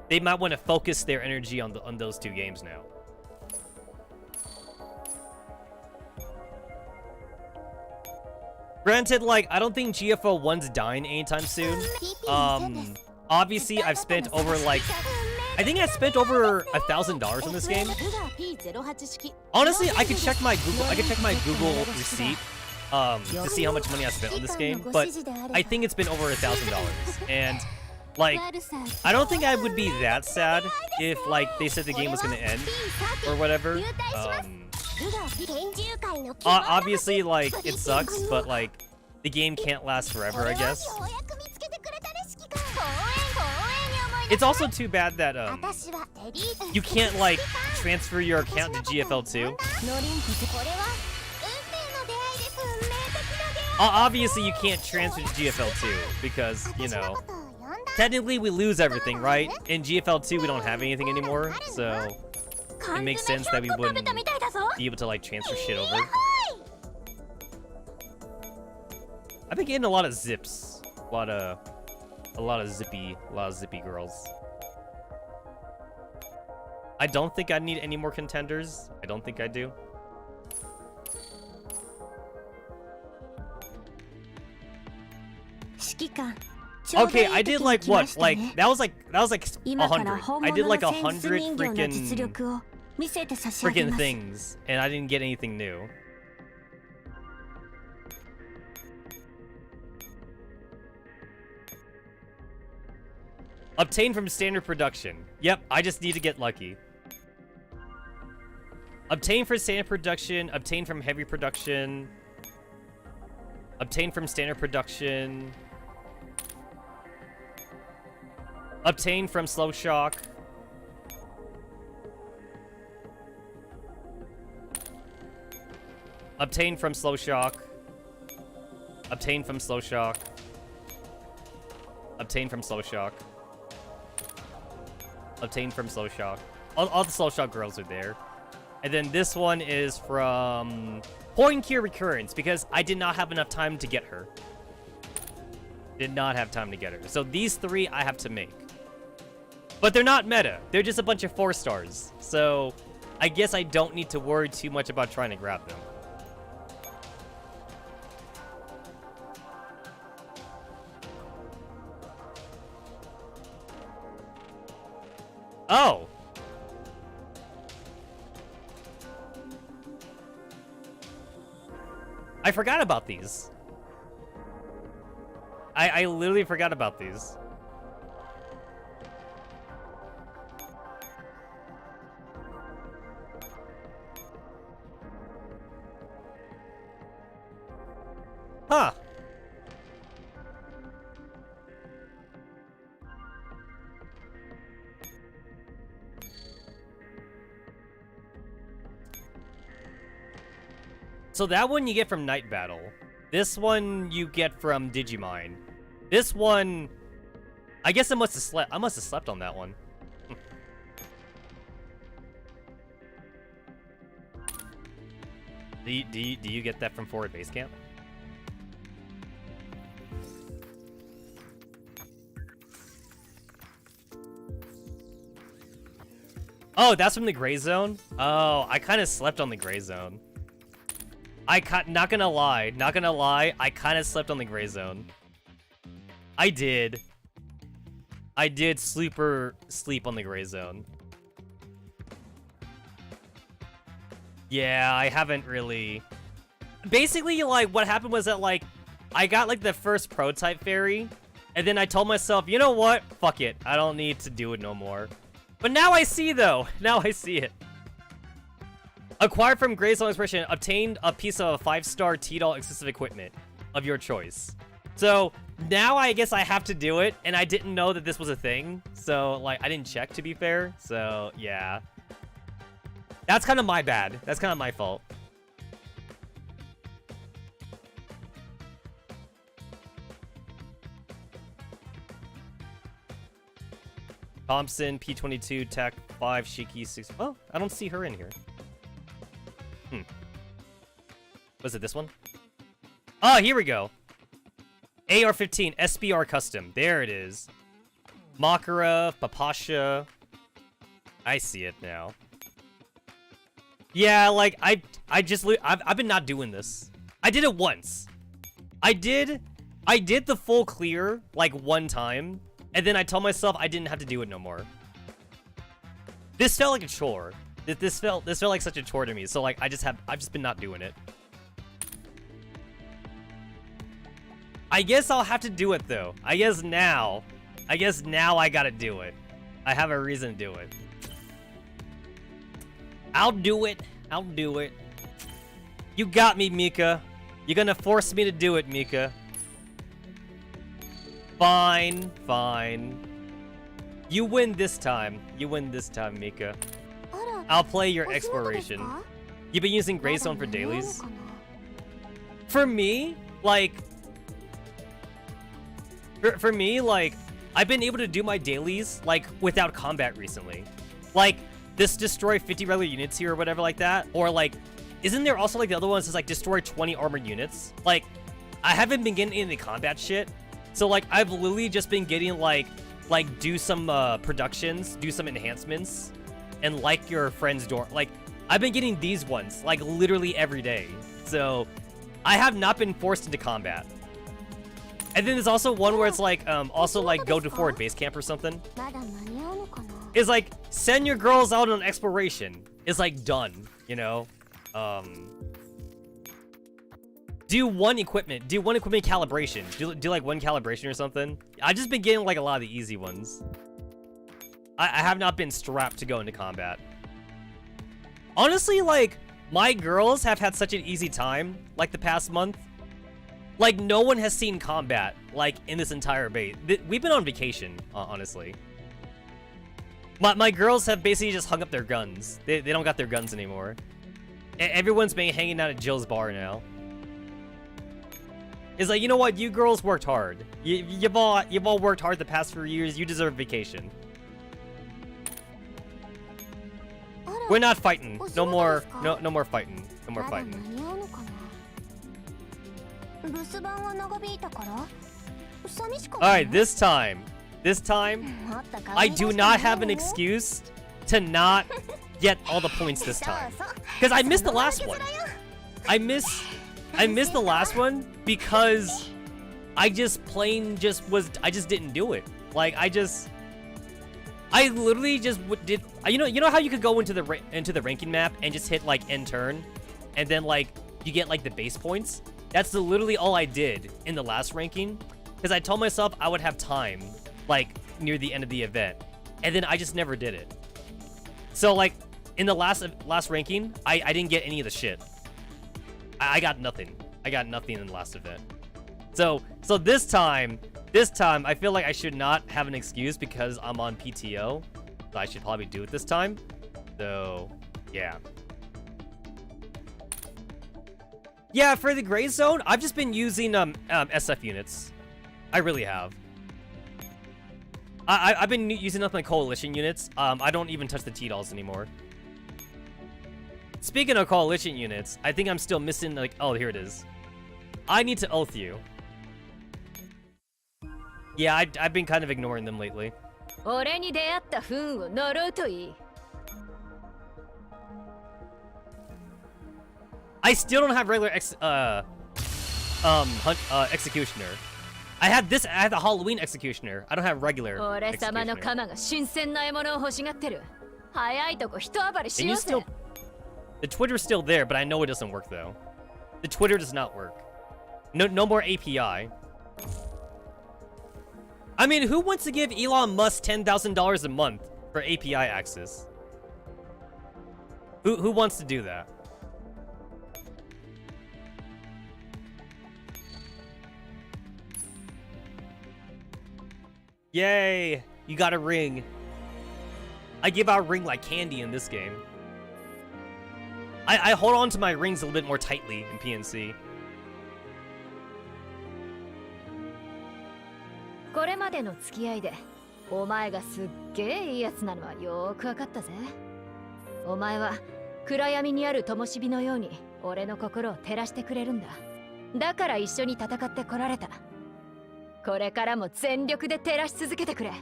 want to focus their energy on those 2 games now. Granted, like, I don't think GFL 1's dying anytime soon. Obviously, I've spent over, like, I think I spent over $1,000 on this game. Honestly, I could check my Google receipt to see how much money I spent on this game, but I think it's been over $1,000. And, like, I don't think I would be that sad if, like, they said the game was gonna end or whatever. Obviously, like, it sucks, but, like, the game can't last forever, I guess. It's also too bad that, you can't, like, transfer your account to GFL 2. Obviously, you can't transfer to GFL2 because, you know, technically we lose everything, right? In GFL2, we don't have anything anymore, so it makes sense that we wouldn't be able to, like, transfer shit over. I've been getting a lot of zips. A lot of zippy girls. I don't think I need any more contenders. I don't think I do. Okay, I did like what? Like that was like 100. I did like 100 freaking things, and I didn't get anything new. Obtain from standard production. Yep, I just need to get lucky. Obtain from standard production. Obtain from heavy production. Obtain from standard production. Obtain from slow shock. Obtain from slow shock. Obtain from slow shock. Obtain from slow shock. Obtain from slow shock. All the slow shock girls are there. And then this one is from Point Cure Recurrence because I did not have enough time to get her. Did not have time to get her. So these three I have to make. But they're not meta. They're just a bunch of 4 stars. So I guess I don't need to worry too much about trying to grab them. Oh! I forgot about these. I literally forgot about these. Huh. So that one you get from Night Battle. This one you get from Digimind. This one, I guess I must have slept. I must have slept on that one. Do you get that from Forward Base Camp? Oh, that's from the Gray Zone? Oh, I kind of slept on the Gray Zone. Not gonna lie, I kind of slept on the Gray Zone. I did sleep on the Gray Zone. Yeah, I haven't really... Basically, like, what happened was that, like, I got, like, the first prototype fairy, and then I told myself, you know what? Fuck it. I don't need to do it no more. But now I see, though. Now I see it. Acquired from Gray's Long Expression, obtained a piece of a 5-star T-Doll exclusive equipment of your choice. So, now I guess I have to do it, and I didn't know that this was a thing. So, like, I didn't check, to be fair. So, yeah. That's kind of my bad. That's kind of my fault. Thompson, P22, Tech 5, Shiki 6. Oh, I don't see her in here. Was it this one? Oh, here we go. AR-15, SBR Custom. There it is. Makara, Papasha. I see it now. Yeah, like, I've been not doing this. I did it once. I did the full clear, like, one time. And then I told myself I didn't have to do it no more. This felt like a chore. This felt like such a chore to me. So like I've just been not doing it. I guess I'll have to do it though. I guess now I gotta do it. I have a reason to do it. I'll do it. I'll do it. You got me, Mika. You're gonna force me to do it, Mika. Fine, fine. You win this time. You win this time, Mika. I'll play your exploration. You've been using Gray Zone for dailies? For me, Like, for me, like, I've been able to do my dailies, like, without combat recently. Like, this destroy 50 regular units here or whatever like that. Or, like, isn't there also, like, the other ones that's, like, destroy 20 armored units? Like, I haven't been getting into combat shit. So, like, I've literally just been getting, like do some, productions, do some enhancements, and like your friend's door. Like, I've been getting these ones, like, literally every day. So, I have not been forced into combat. And then there's also one where it's like, also like go to forward base camp or something. It's like, send your girls out on exploration. It's like done, you know? Do one equipment calibration. Do like one calibration or something. I've just been getting like a lot of the easy ones. I have not been strapped to go into combat. Honestly, like, my girls have had such an easy time, like, the past month. Like, no one has seen combat, like, in this entire base. We've been on vacation, honestly. My girls have basically just hung up their guns. They don't got their guns anymore. Everyone's been hanging out at Jill's bar now. It's like, you know what? You girls worked hard. You've all worked hard the past few years. You deserve vacation. We're not fighting. No more fighting. No more fighting. Alright, this time, I do not have an excuse to not get all the points this time. Because I missed the last one. I missed the last one because I just didn't do it. Like, I literally just did. You know how you could go into the ranking map and just hit like end turn, and then like you get like the base points. That's literally all I did in the last ranking, because I told myself I would have time like near the end of the event, and then I just never did it. So like in the last ranking, I didn't get any of the shit. I got nothing. I got nothing in the last event. So this time, I feel like I should not have an excuse because I'm on PTO. So I should probably do it this time. So, yeah. Yeah, for the gray zone, I've just been using SF units. I really have. I've been using up my coalition units. I don't even touch the T-dolls anymore. Speaking of coalition units, I think I'm still missing, like, oh, here it is. I need to oath you. Yeah, I've been kind of ignoring them lately. I still don't have regular executioner. I have the Halloween executioner. I don't have regular executioner. And you still... The Twitter's still there, but I know it doesn't work though. The Twitter does not work. No more API. I mean, who wants to give Elon Musk $10,000 a month for API access? Who wants to do that? Yay! You got a ring. I give out ring like candy in this game. I hold on to my rings a little bit more tightly in PNC. これまでの付き合いでお前がすっげえいいやつなのはよーくわかったぜ。お前は暗闇にある灯火のように俺の心を照らしてくれるんだ。だから一緒に戦ってこられた。これからも全力で照らし続けてくれ。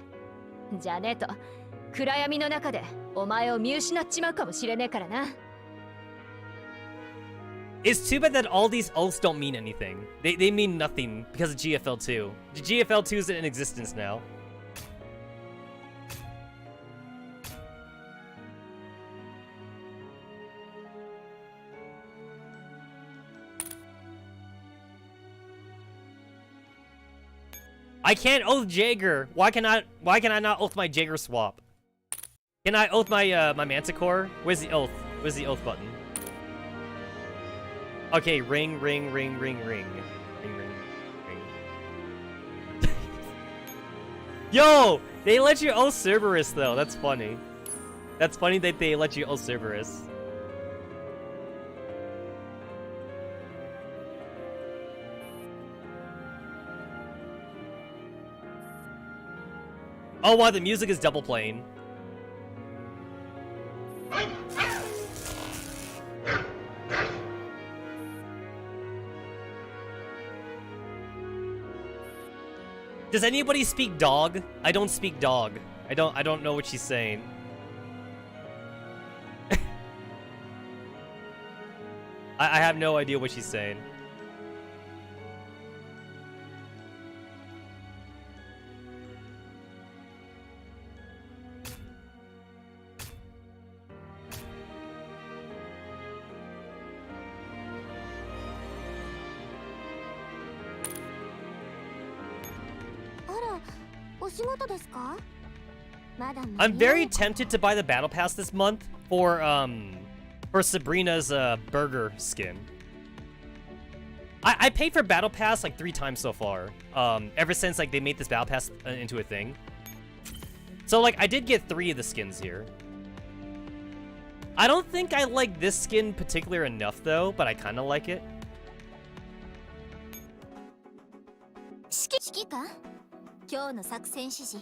じゃねえと暗闇の中でお前を見失っちまうかもしれねえからな。 It's too bad that all these oaths don't mean anything. They mean nothing because of GFL2. The GFL2 is in existence now. I can't oath Jaeger. Why can I not oath my Jaeger swap? Can I oath my my Manticore? Where's the oath? Where's the oath button? Okay, ring. Yo! They let you oath Cerberus, though. That's funny. That's funny that they let you oath Cerberus. Oh, wow, the music is double playing. Does anybody speak dog? I don't speak dog. I don't know what she's saying. I have no idea what she's saying. I'm very tempted to buy the battle pass this month for Sabrina's burger skin. I paid for battle pass like 3 times so far. Ever since like they made this battle pass into a thing. So like I did get 3 of the skins here. I don't think I like this skin particular enough though, but I kind of like it.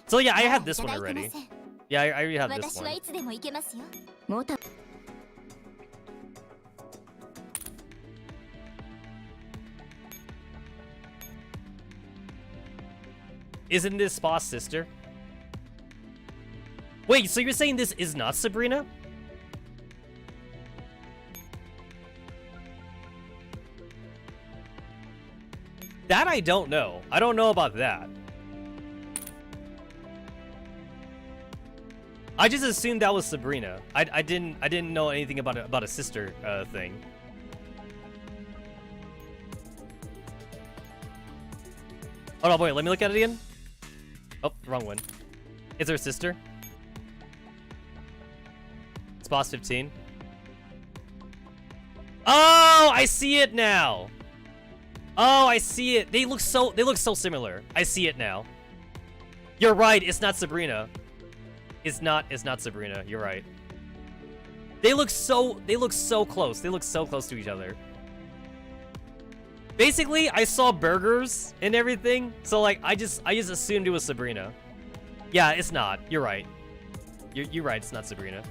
So yeah, I have this one already. Yeah, I already have this one. Isn't this Spa's sister? Wait, so you're saying this is not Sabrina? That I don't know. I don't know about that. I just assumed that was Sabrina. I didn't know anything about a sister thing. Oh no, wait, let me look at it again. Oh, wrong one. Is her sister? It's boss 15. Oh, I see it now. Oh, I see it. They look so similar. I see it now. You're right, it's not Sabrina. It's not Sabrina. You're right. They look so close. They look so close to each other. Basically, I saw burgers and everything, so like I just assumed it was Sabrina. Yeah, it's not. You're right. You're right. It's not Sabrina.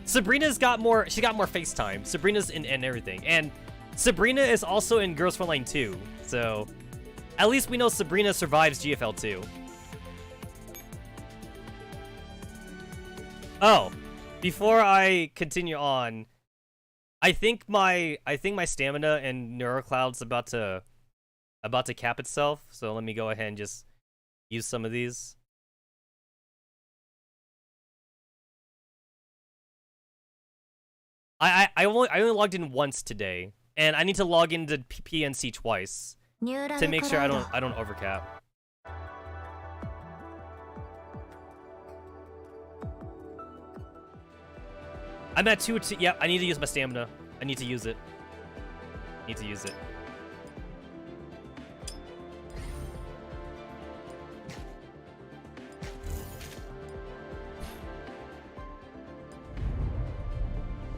Sabrina's got more. She got more FaceTime. Sabrina's in everything, and Sabrina is also in Girls Frontline 2. So at least we know Sabrina survives GFL 2. Oh, before I continue on, I think my stamina and NeuroCloud's about to cap itself. So let me go ahead and just use some of these. I only logged in once today, and I need to log into PNC twice to make sure I don't overcap. I'm at 2. Yeah, I need to use my stamina. I need to use it. Need to use it.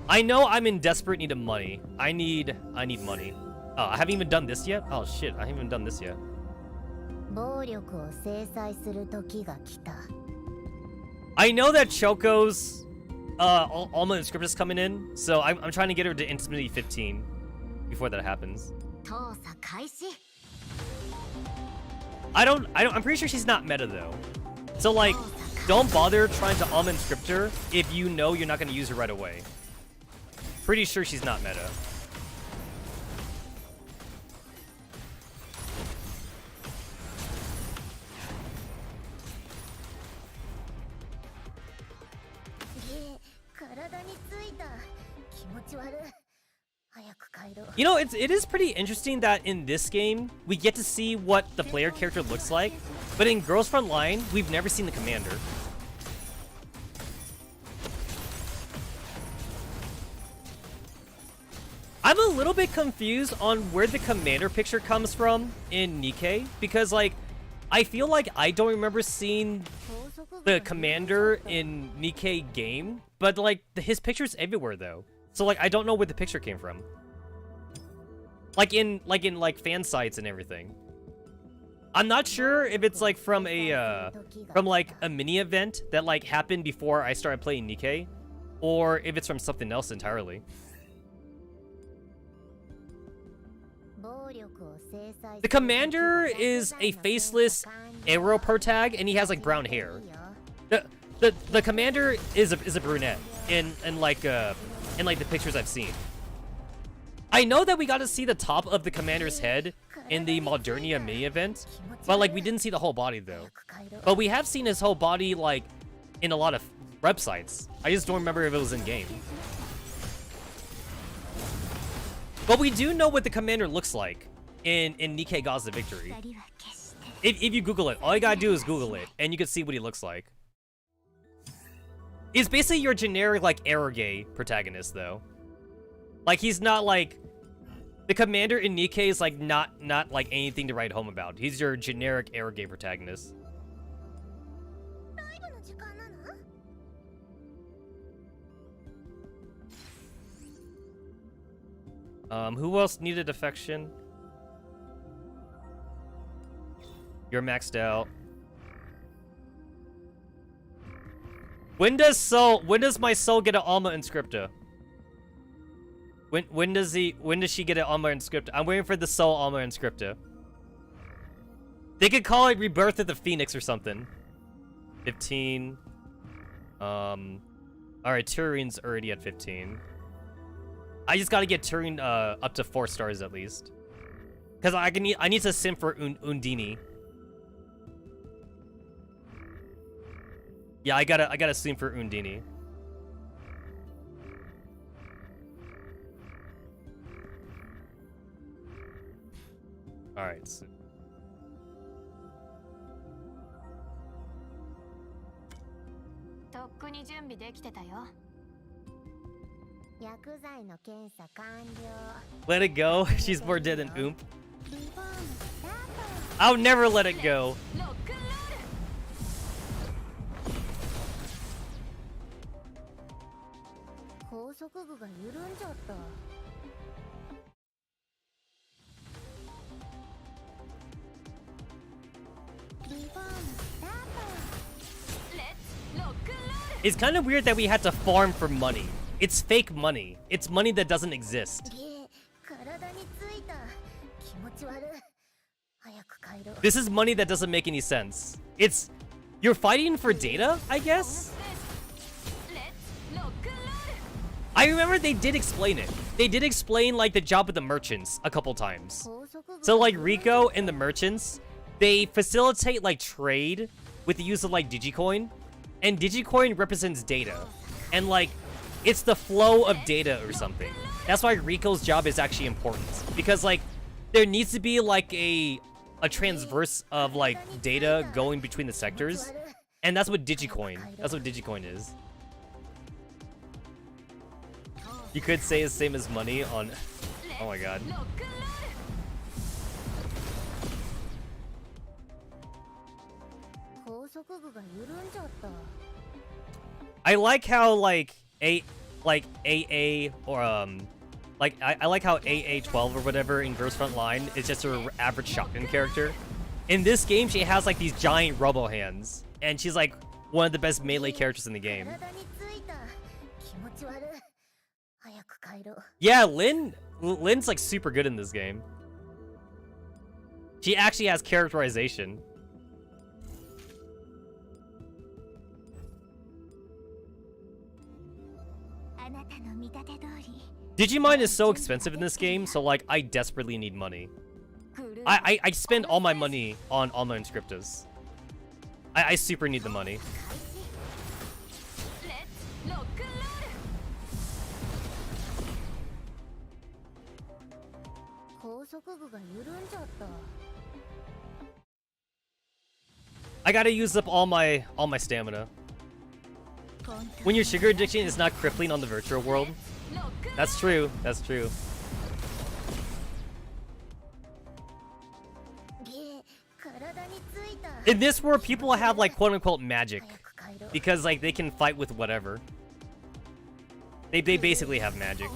I know I'm in desperate need of money. I need money. Oh, I haven't even done this yet? Oh shit, I haven't even done this yet. I know that Choco's all my script is coming in, so I'm trying to get her to Intimacy 15 before that happens. I'm pretty sure she's not meta though. So like, don't bother trying to almond script her if you know you're not gonna use her right away. Pretty sure she's not meta. You know, it is pretty interesting that in this game, we get to see what the player character looks like, but in Girls Frontline, we've never seen the commander. I'm a little bit confused on where the commander picture comes from in Nikkei, because like, I feel like I don't remember seeing the commander in Nikkei game, but like, his picture's everywhere though. So like, I don't know where the picture came from. Like in fan sites and everything. I'm not sure if it's like from like a mini event that like happened before I started playing Nikkei, or if it's from something else entirely. The commander is a faceless aero protag, and he has like brown hair. The commander is a brunette in like the pictures I've seen. I know that we got to see the top of the commander's head in the Modernia mini event, but like we didn't see the whole body though. But we have seen his whole body like in a lot of websites. I just don't remember if it was in game. But we do know what the commander looks like in Nikkei Gaza Victory. If you Google it, all you gotta do is Google it, and you can see what he looks like. He's basically your generic like eroge protagonist though. Like he's not like the commander in Nikkei is like not like anything to write home about. He's your generic eroge protagonist. Who else needed affection? You're maxed out. When does my soul get an Alma Inscripta? When does she get an Alma Inscripta? I'm waiting for the soul Alma Inscripta. They could call it Rebirth of the Phoenix or something. 15. Alright, Turin's already at 15. I just gotta get Turin up to 4 stars at least. Cause I need to sim for Undini. Yeah, I gotta sim for Undini. Alright, so let it go. She's more dead than Oomp. I'll never let it go. It's kind of weird that we had to farm for money. It's fake money. It's money that doesn't exist. This is money that doesn't make any sense. You're fighting for data, I guess? I remember they did explain it. They did explain like the job of the merchants a couple times. So like Rico and the merchants, they facilitate like trade with the use of like Digicoin. And Digicoin represents data. And like, it's the flow of data or something. That's why Rico's job is actually important. Because like, there needs to be like a transverse of like data going between the sectors. And that's what Digicoin is. You could say it's the same as money on... Oh my god. I like how like AA or I like how AA12 or whatever in Girls Frontline is just an average shotgun character. In this game, she has like these giant robo hands, and she's like one of the best melee characters in the game. Yeah, Lynn's like super good in this game. She actually has characterization. Digimind is so expensive in this game, so like I desperately need money. I spend all my money on Alma Inscriptas. I super need the money. I gotta use up all my stamina. When your sugar addiction is not crippling on the virtual world. That's true. That's true. In this world, people have like quote-unquote magic because like they can fight with whatever. They basically have magic.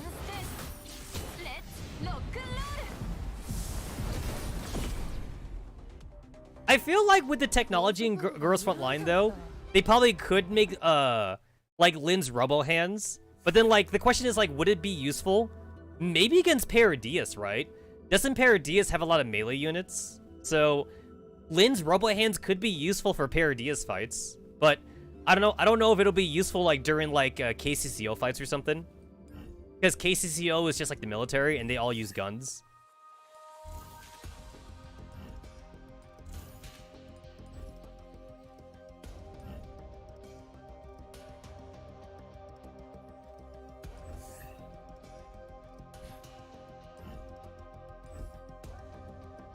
I feel like with the technology in Girls Frontline though, they probably could make like Lynn's Robo Hands, but then like the question is like, would it be useful? Maybe against Paradius, right? Doesn't Paradius have a lot of melee units? So Lynn's Robo Hands could be useful for Paradius fights, but I don't know. I don't know if it'll be useful like during like KCCO fights or something, because KCCO is just like the military and they all use guns.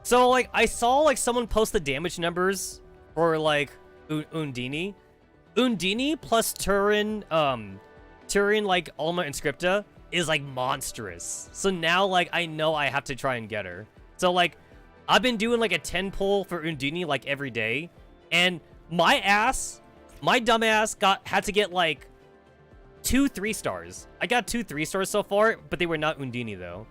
So, like, I saw, like, someone post the damage numbers for, like, Undini. Undini plus Turin, like, Alma and Scripta is, like, monstrous. So now, like, I know I have to try and get her. So, like, I've been doing, like, a 10 pull for Undini, like, every day. And my dumb ass had to get, like, 2 3-stars. I got 2 3-stars so far, but they were not Undini, though.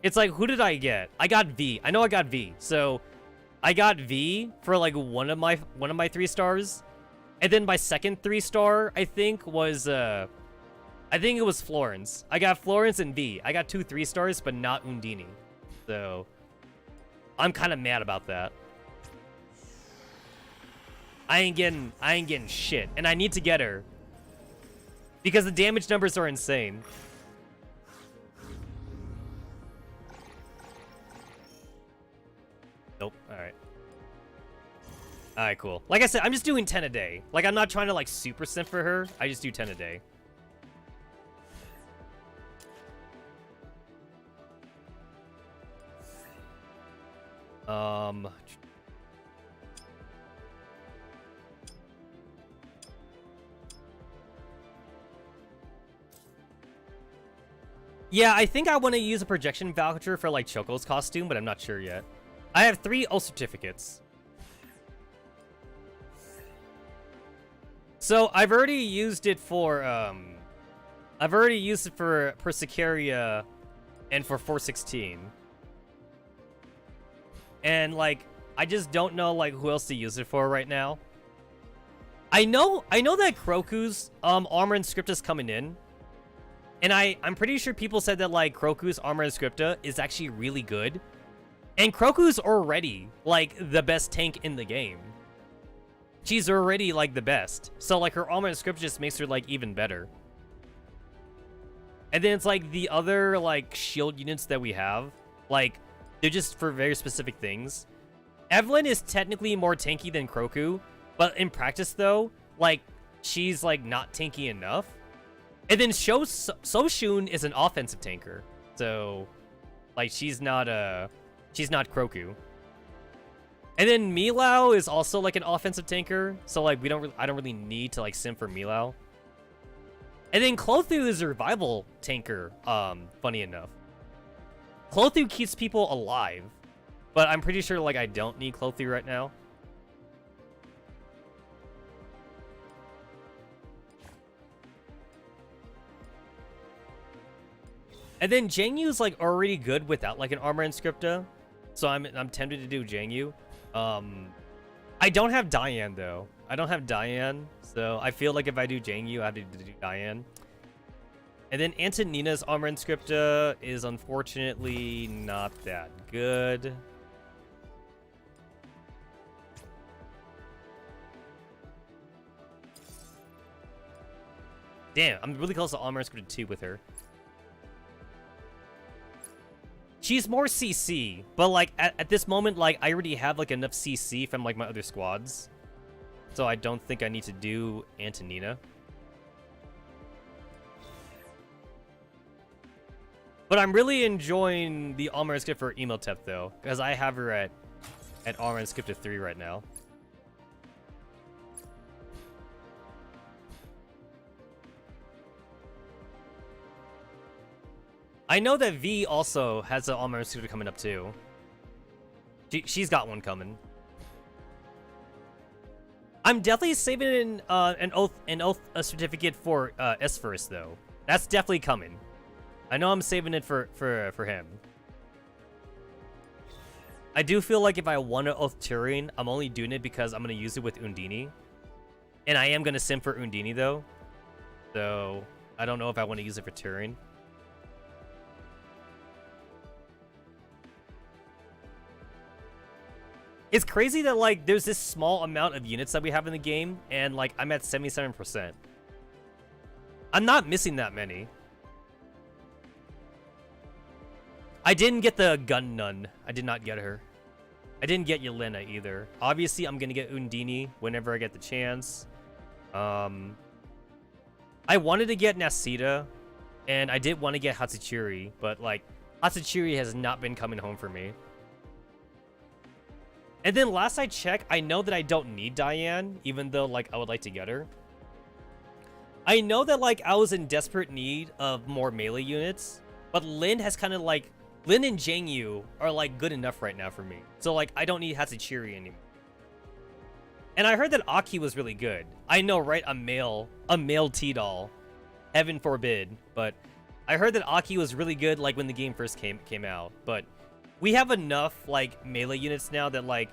It's like, who did I get? I got V. I know I got V. So I got V for like one of my 3-stars. And then my second 3-star, I think, was I think it was Florence. I got Florence and V. I got 2 3-stars, but not Undini. So I'm kind of mad about that. I ain't getting shit. And I need to get her, because the damage numbers are insane. Nope. Alright. Alright, cool. Like I said, I'm just doing 10 a day. Like, I'm not trying to, like, super simp for her. I just do 10 a day. Yeah, I think I want to use a projection voucher for, like, Choco's costume, but I'm not sure yet. I have 3 O certificates. So I've already used it for Persicaria and for 416. And like, I just don't know like who else to use it for right now. I know that Kroku's armor and script is coming in. And I'm pretty sure people said that like Kroku's armor and scripta is actually really good. And Kroku's already, like, the best tank in the game. She's already, like, the best. So, like, her armor and script just makes her, like, even better. And then it's, like, the other, like, shield units that we have. Like, they're just for very specific things. Evelyn is technically more tanky than Kroku. But in practice, though, like, she's, like, not tanky enough. And then Soshun is an offensive tanker. So, like, she's not Kroku. And then Milao is also like an offensive tanker, so like I don't really need to like sim for Milao. And then Clothu is a revival tanker, funny enough. Clothu keeps people alive, but I'm pretty sure like I don't need Clothu right now. And then Jangyu like already good without like an armor and scripta. So I'm tempted to do Jangyu. I don't have Diane though. I don't have Diane, so I feel like if I do Jangyu, I have to do Diane. And then Antonina's armor and scripta is unfortunately not that good. Damn, I'm really close to armor and scripta 2 with her. She's more CC, but like at this moment, like I already have like enough CC from like my other squads, so I don't think I need to do Antonina. But I'm really enjoying the armor and script for Emotep though, because I have her at armor and script 3 right now. I know that V also has an armor and script coming up too. She's got one coming. I'm definitely saving an oath certificate for S first though. That's definitely coming. I know I'm saving it for him. I do feel like if I want to oath Turing, I'm only doing it because I'm going to use it with Undini. And I am going to sim for Undini, though. So, I don't know if I want to use it for Turing. It's crazy that, like, there's this small amount of units that we have in the game, and, like, I'm at 77%. I'm not missing that many. I didn't get the gun nun. I did not get her. I didn't get Yelena either. Obviously, I'm gonna get Undini whenever I get the chance. I wanted to get Nasita, and I did want to get Hatsuchiri, but, like, Hatsuchiri has not been coming home for me. And then last I checked, I know that I don't need Diane, even though, like, I would like to get her. I know that, like, I was in desperate need of more melee units, but Lin has kind of, like, Lin and Jangyu are, like, good enough right now for me. So, like, I don't need Hatsuchiri anymore. And I heard that Aki was really good. I know, right? A male T-doll. Heaven forbid. But I heard that Aki was really good, like, when the game first came out. But we have enough, like, melee units now that, like,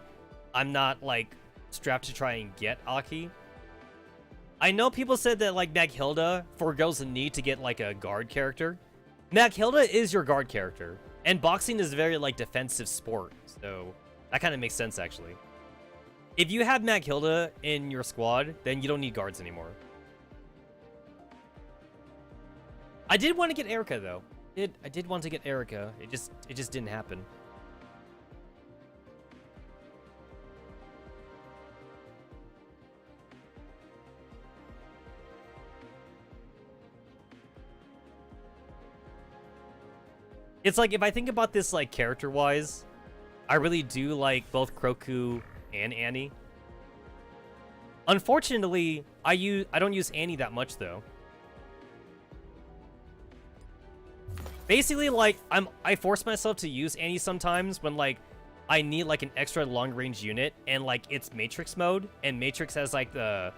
I'm not, like, strapped to try and get Aki. I know people said that, like, Maghilda forgoes the need to get, like, a guard character. Maghilda is your guard character. And boxing is a very, like, defensive sport. So that kind of makes sense, actually. If you have Maghilda in your squad, then you don't need guards anymore. I did want to get Erica, though. I did want to get Erica. It just didn't happen. It's like, if I think about this, like, character-wise, I really do like both Kroku and Annie. Unfortunately, I don't use Annie that much, though. Basically, like, I force myself to use Annie sometimes when, like, I need, like, an extra long-range unit, and, like, it's Matrix mode, and Matrix has, like, a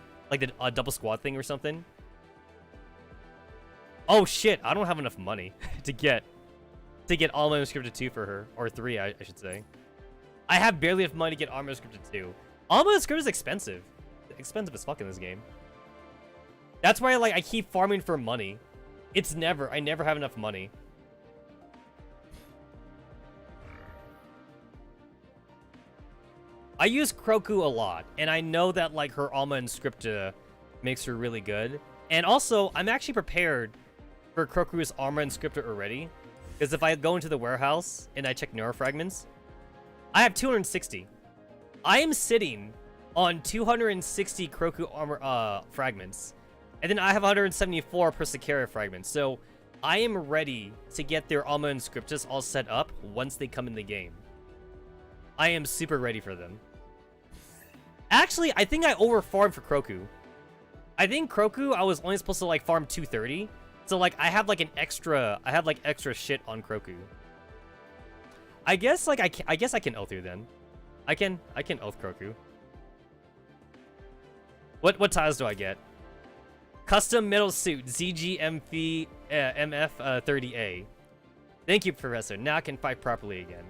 double squad thing or something. Oh, shit, I don't have enough money to get Alma Unscripted 2 for her. Or 3, I should say. I have barely enough money to get Alma Unscripted 2. Alma Unscripted is expensive. Expensive as fuck in this game. That's why, like, I keep farming for money. I never have enough money. I use Kroku a lot, and I know that, like, her Alma Unscripted makes her really good. And also, I'm actually prepared for Kroku's Armor Unscripted already. Because if I go into the warehouse and I check neurofragments, I have 260. I am sitting on 260 Kroku armor fragments. And then I have 174 Persicaria fragments. So I am ready to get their Alma Unscriptus all set up once they come in the game. I am super ready for them. Actually, I think I over-farmed for Kroku. I think Kroku, I was only supposed to, like, farm 230. So, like, I have extra shit on Kroku. I guess, like, I guess I can oath you then. I can oath Kroku. What tiles do I get? Custom metal suit, ZGMF MF 30A. Thank you, Professor. Now I can fight properly again.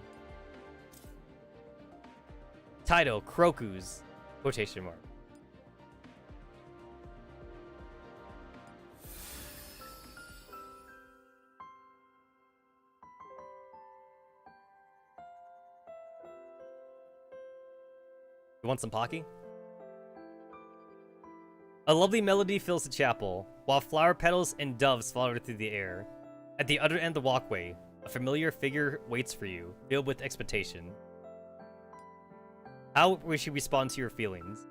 Title, Kroku's, quotation mark. You want some Pocky? A lovely melody fills the chapel, while flower petals and doves flutter through the air. At the other end of the walkway, a familiar figure waits for you, filled with expectation. How would she respond to your feelings?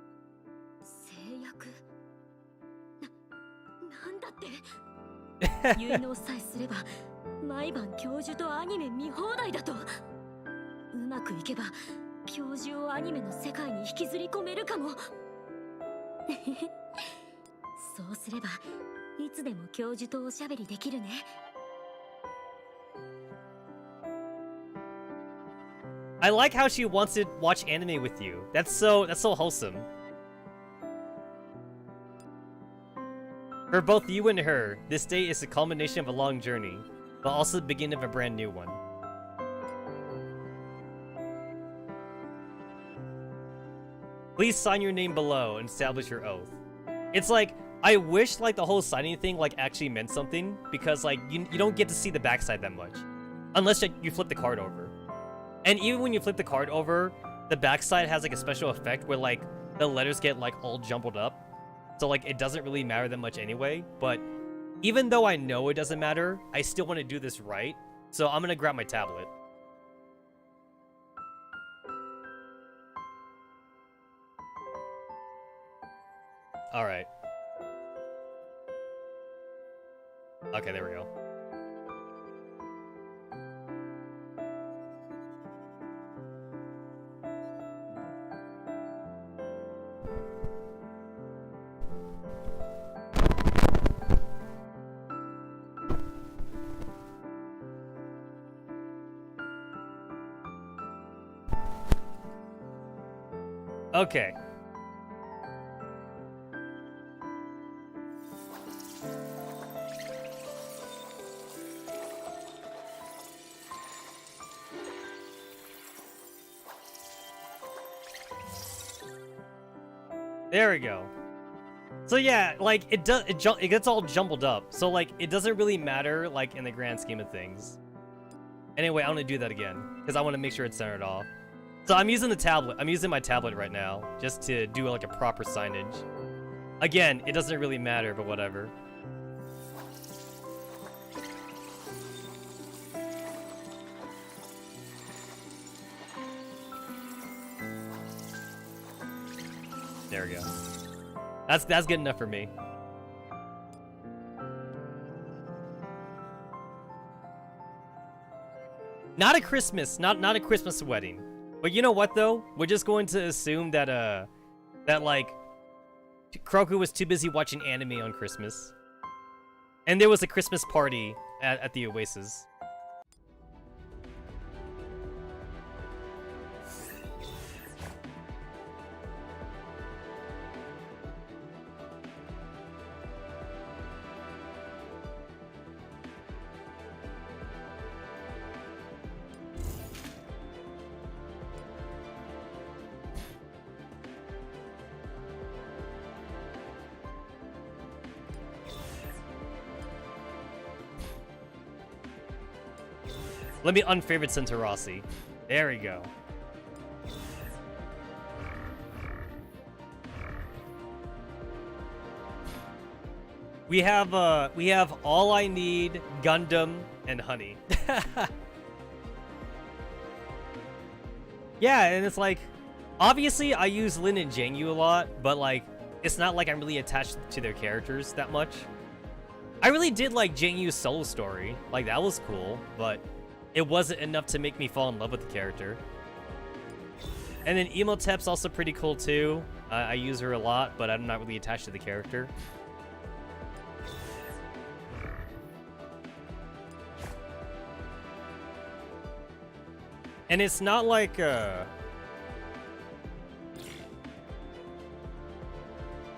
結納さえすれば毎晩教授とアニメ見放題だと。うまくいけば教授をアニメの世界に引きずり込めるかも。そうすればいつでも教授とおしゃべりできるね。I like how she wants to watch anime with you. That's so wholesome. For both you and her, this day is the culmination of a long journey, but also the beginning of a brand new one. Please sign your name below and establish your oath. It's like, I wish like the whole signing thing like actually meant something, because like you don't get to see the backside that much. Unless you flip the card over. And even when you flip the card over, the backside has like a special effect where like the letters get like all jumbled up. So like it doesn't really matter that much anyway. But even though I know it doesn't matter, I still want to do this right. So I'm gonna grab my tablet. Alright. Okay, there we go. Okay. There we go. So yeah, like it gets all jumbled up. So like it doesn't really matter like in the grand scheme of things. Anyway, I'm gonna do that again because I want to make sure it's centered off. So I'm using the tablet. I'm using my tablet right now just to do like a proper signage. Again, it doesn't really matter, but whatever. There we go. That's good enough for me. Not a Christmas wedding. But you know what though? We're just going to assume that that like Kroku was too busy watching anime on Christmas. And there was a Christmas party at the Oasis. Let me unfavorite Centerossi. There we go. We have all I need, Gundam, and honey. Yeah, and it's like, obviously I use Lin and Jangyu a lot, but like, it's not like I'm really attached to their characters that much. I really did like Jangyu's solo story. Like, that was cool, but it wasn't enough to make me fall in love with the character. And then Emotep's also pretty cool too. I use her a lot, but I'm not really attached to the character. And it's not like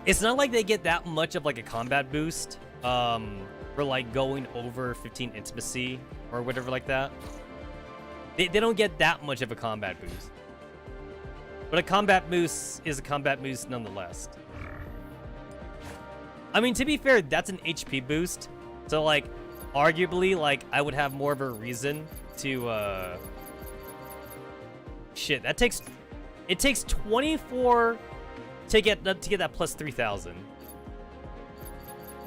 it's not like they get that much of like a combat boost for like going over 15 intimacy or whatever like that. They don't get that much of a combat boost. But a combat boost is a combat boost nonetheless. I mean, to be fair, that's an HP boost. So like, arguably, like, I would have more of a reason to shit, it takes 24 to get that plus 3,000.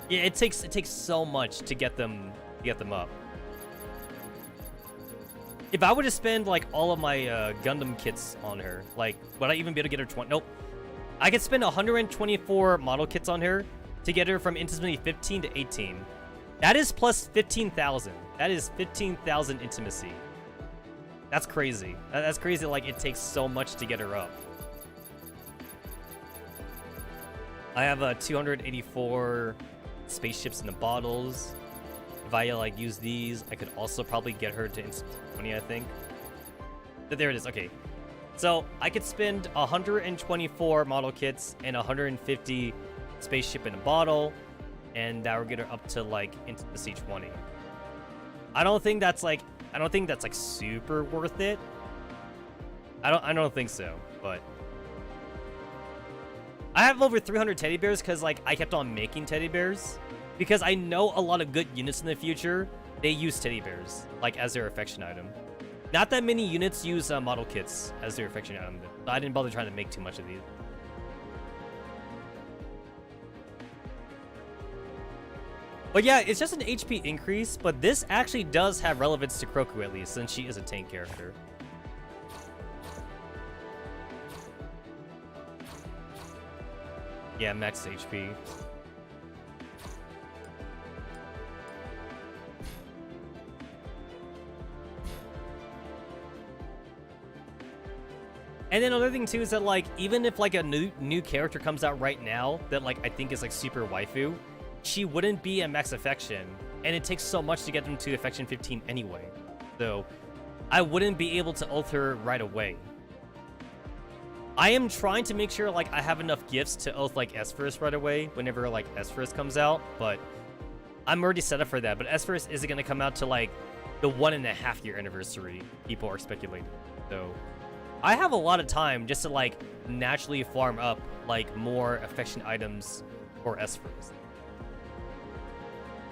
Yeah, it takes so much to get them up. If I were to spend like all of my Gundam kits on her, like, would I even be able to get her 20? Nope. I could spend 124 model kits on her to get her from intimacy 15 to 18. That is plus 15,000. That is 15,000 intimacy. That's crazy. That's crazy. Like, it takes so much to get her up. I have 284 spaceships in the bottles. If I like use these, I could also probably get her to 20, I think. But there it is. Okay. So I could spend 124 model kits and 150 spaceship in a bottle, and that would get her up to like intimacy 20. I don't think that's like super worth it. I don't think so, but I have over 300 teddy bears because like I kept on making teddy bears because I know a lot of good units in the future, they use teddy bears like as their affection item. Not that many units use model kits as their affection item, so I didn't bother trying to make too much of these. But yeah, it's just an HP increase, but this actually does have relevance to Kroku at least, since she is a tank character. Yeah, max HP. And then another thing too is that like, even if like a new character comes out right now that like I think is like super waifu, she wouldn't be a max affection, and it takes so much to get them to affection 15 anyway. So I wouldn't be able to ult her right away. I am trying to make sure like I have enough gifts to ult like S-First right away whenever like S-First comes out, but I'm already set up for that. But S-First isn't gonna come out to like the 1.5 year anniversary people are speculating. So I have a lot of time just to like naturally farm up like more affection items for S-First.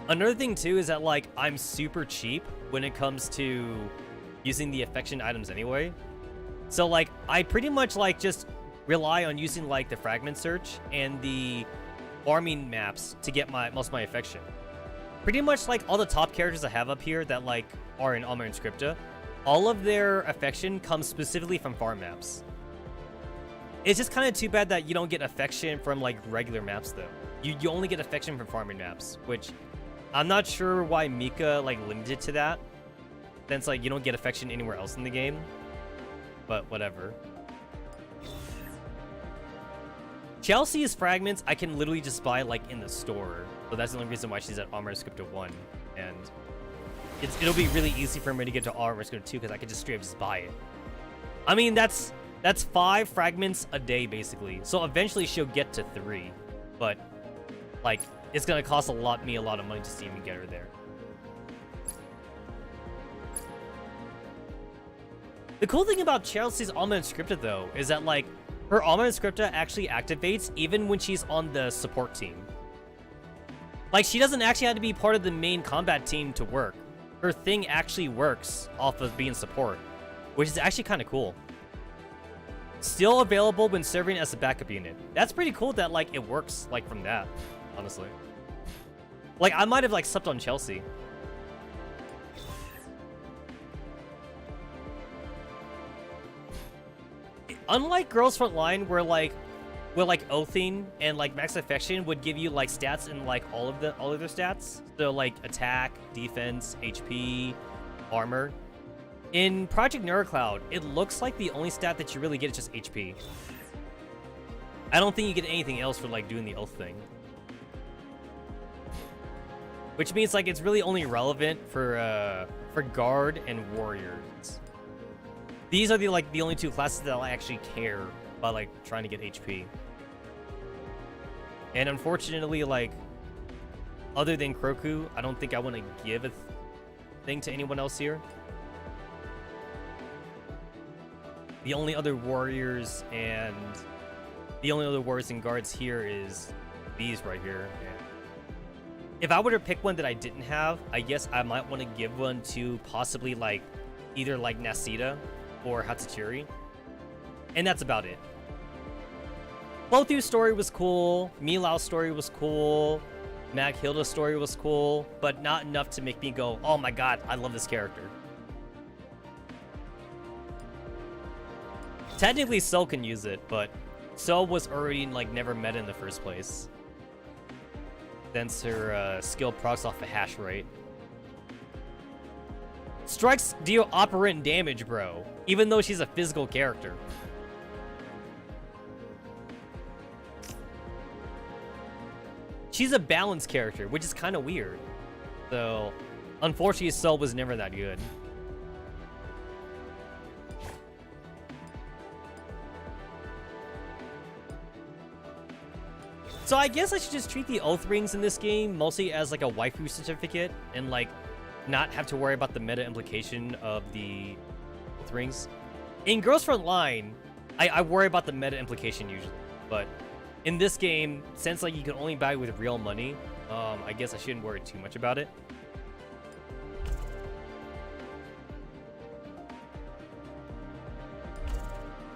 Another thing too is that like I'm super cheap when it comes to using the affection items anyway. So like I pretty much like just rely on using like the fragment search and the farming maps to get most of my affection. Pretty much like all the top characters I have up here that like are in Alma and Scripta, all of their affection comes specifically from farm maps. It's just kind of too bad that you don't get affection from like regular maps though. You only get affection from farming maps, which I'm not sure why Mika like limited to that, since like you don't get affection anywhere else in the game, but whatever. Chelsea's fragments I can literally just buy like in the store, so that's the only reason why she's at Armor Scripta 1, and it'll be really easy for me to get to Armor Scripta 2 because I can just straight up just buy it. I mean that's 5 fragments a day basically, so eventually she'll get to 3, but like it's gonna cost me a lot of money to even get her there. The cool thing about Chelsea's Alma and Scripta though is that like her Alma and Scripta actually activates even when she's on the support team. Like she doesn't actually have to be part of the main combat team to work. Her thing actually works off of being support, which is actually kind of cool. Still available when serving as a backup unit. That's pretty cool that like it works like from that. Honestly, like I might have like slept on Chelsea. Unlike Girls Frontline, where like oathing and like max affection would give you like stats in like all of their stats, so like attack, defense, HP, armor. In Project Neurocloud, it looks like the only stat that you really get is just HP. I don't think you get anything else for like doing the oath thing. Which means like it's really only relevant for guard and warriors. These are the only 2 classes that I actually care about like trying to get HP. And unfortunately, like other than Kroku, I don't think I want to give a thing to anyone else here. The only other warriors and guards here is these right here. If I were to pick one that I didn't have, I guess I might want to give one to possibly like either like Nasita or Hatsukiri. And that's about it. Clothu's story was cool, Milau's story was cool, Maghilda's story was cool, but not enough to make me go, oh my god, I love this character. Technically Sol can use it, but Sol was already like never meta in the first place. Since her skill procs off the hash rate. Strikes deal operant damage, bro, even though she's a physical character. She's a balanced character, which is kind of weird. So, unfortunately, Sol was never that good. So I guess I should just treat the oath rings in this game mostly as like a waifu certificate and like not have to worry about the meta implication of the oath rings. In Girls Frontline, I worry about the meta implication usually, but in this game, since like you can only buy with real money, I guess I shouldn't worry too much about it.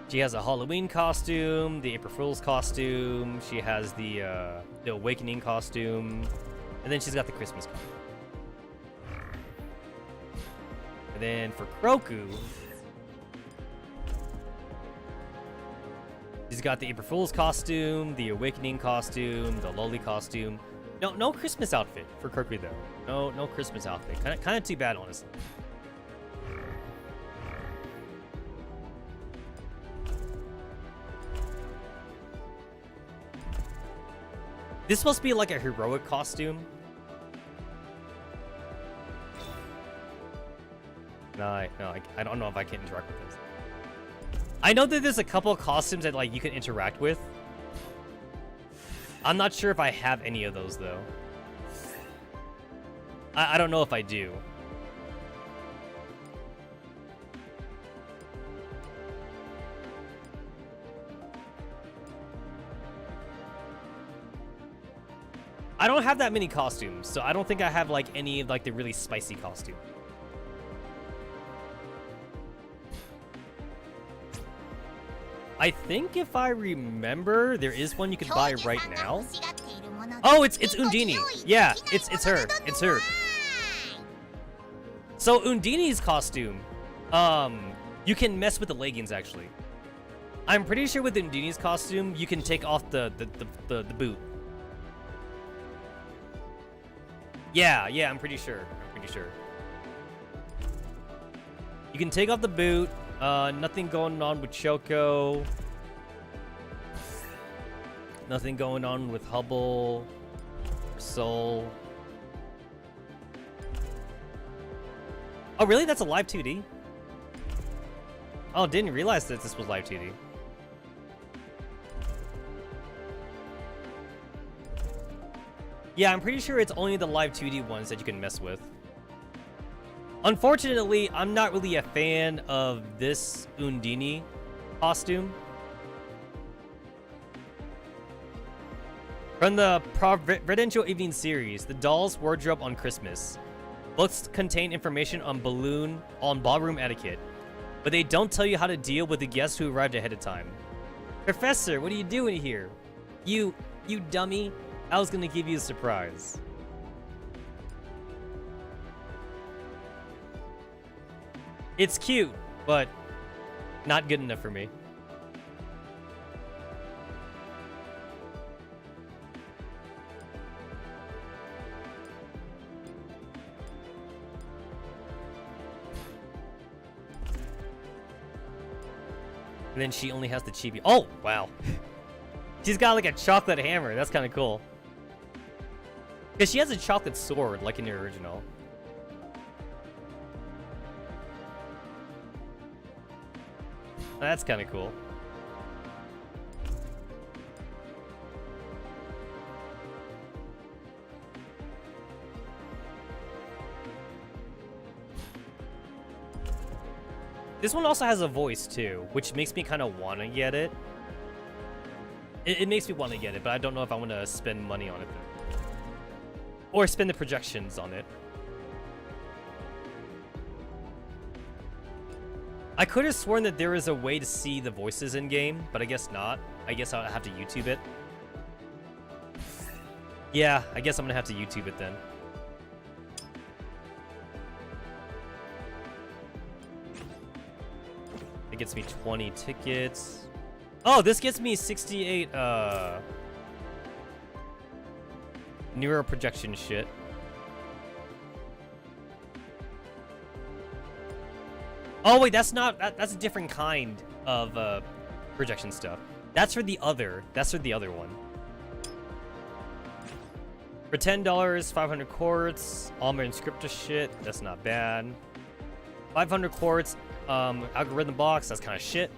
She has a Halloween costume, the April Fool's costume. She has the Awakening costume, and then she's got the Christmas costume. And then for Kroku, she's got the April Fool's costume, the Awakening costume, the Loli costume. No Christmas outfit for Kroku though. No Christmas outfit. Kind of too bad, honestly. This must be like a heroic costume. No, I don't know if I can interact with this. I know that there's a couple of costumes that like you can interact with. I'm not sure if I have any of those though. I don't know if I do. I don't have that many costumes, so I don't think I have like any of like the really spicy costume. I think if I remember, there is one you can buy right now. Oh, it's Undini. Yeah, it's her. It's her. So Undini's costume, you can mess with the leggings actually. I'm pretty sure with Undini's costume, you can take off the boot. Yeah, I'm pretty sure. You can take off the boot. Nothing going on with Choco. Nothing going on with Hubble. Soul. Oh, really? That's a live 2D? Oh, didn't realize that this was live 2D. Yeah, I'm pretty sure it's only the live 2D ones that you can mess with. Unfortunately, I'm not really a fan of this Undini costume. From the Providential Evening series, the doll's wardrobe on Christmas. Books contain information on ballroom etiquette, but they don't tell you how to deal with the guests who arrived ahead of time. Professor, what are you doing here? You dummy. I was gonna give you a surprise. It's cute, but not good enough for me. And then she only has the chibi. Oh, wow. She's got like a chocolate hammer. That's kind of cool. Because she has a chocolate sword, like in the original. That's kind of cool. This one also has a voice too, which makes me kind of want to get it. It makes me want to get it, but I don't know if I want to spend money on it though. Or spend the projections on it. I could have sworn that there is a way to see the voices in game, but I guess not. I guess I'll have to YouTube it. Yeah, I guess I'm gonna have to YouTube it then. It gets me 20 tickets. Oh, this gets me 68 neuro projection shit. Oh wait, that's not that's a different kind of projection stuff. That's for the other one. For $10, 500 quartz, Almer and Scripta shit, that's not bad. 500 quartz, algorithm box, that's kind of shit.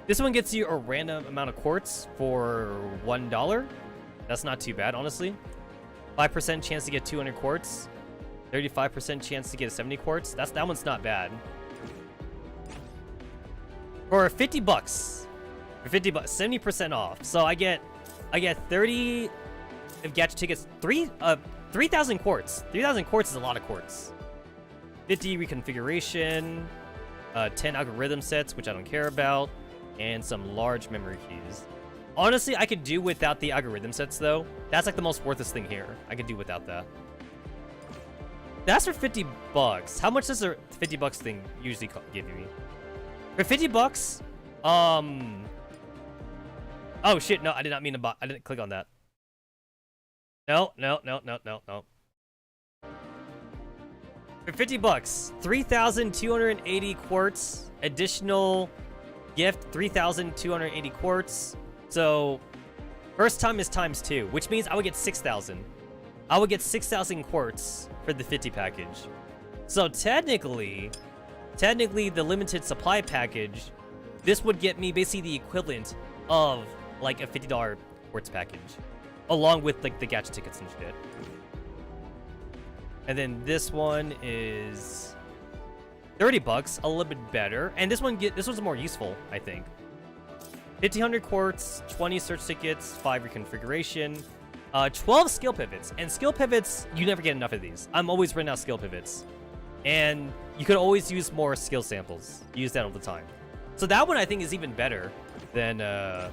This one gets you a random amount of quartz for $1. That's not too bad, honestly. 5% chance to get 200 quartz. 35% chance to get 70 quartz. That one's not bad. For 50 bucks. For 50 bucks, 70% off. So I get 30 of gacha tickets, 3,000 quartz. 3,000 quartz is a lot of quartz. 50 reconfiguration, 10 algorithm sets, which I don't care about, and some large memory keys. Honestly, I could do without the algorithm sets, though. That's like the most worthless thing here. I could do without that. That's for 50 bucks. How much does a 50 bucks thing usually give me? For 50 bucks, oh shit, no, I did not mean to buy. I didn't click on that. No. For 50 bucks, 3,280 quartz, additional gift, 3,280 quartz. So, first time is times 2, which means I would get 6,000. I would get 6,000 quartz for the 50 package. So technically, the limited supply package, this would get me basically the equivalent of like a $50 quartz package, along with like the gacha tickets and shit. And then this one is 30 bucks, a little bit better. And this one's more useful, I think. 1,500 quartz, 20 search tickets, 5 reconfiguration, 12 skill pivots. And skill pivots, you never get enough of these. I'm always running out skill pivots. And you could always use more skill samples. Use that all the time. So that one I think is even better than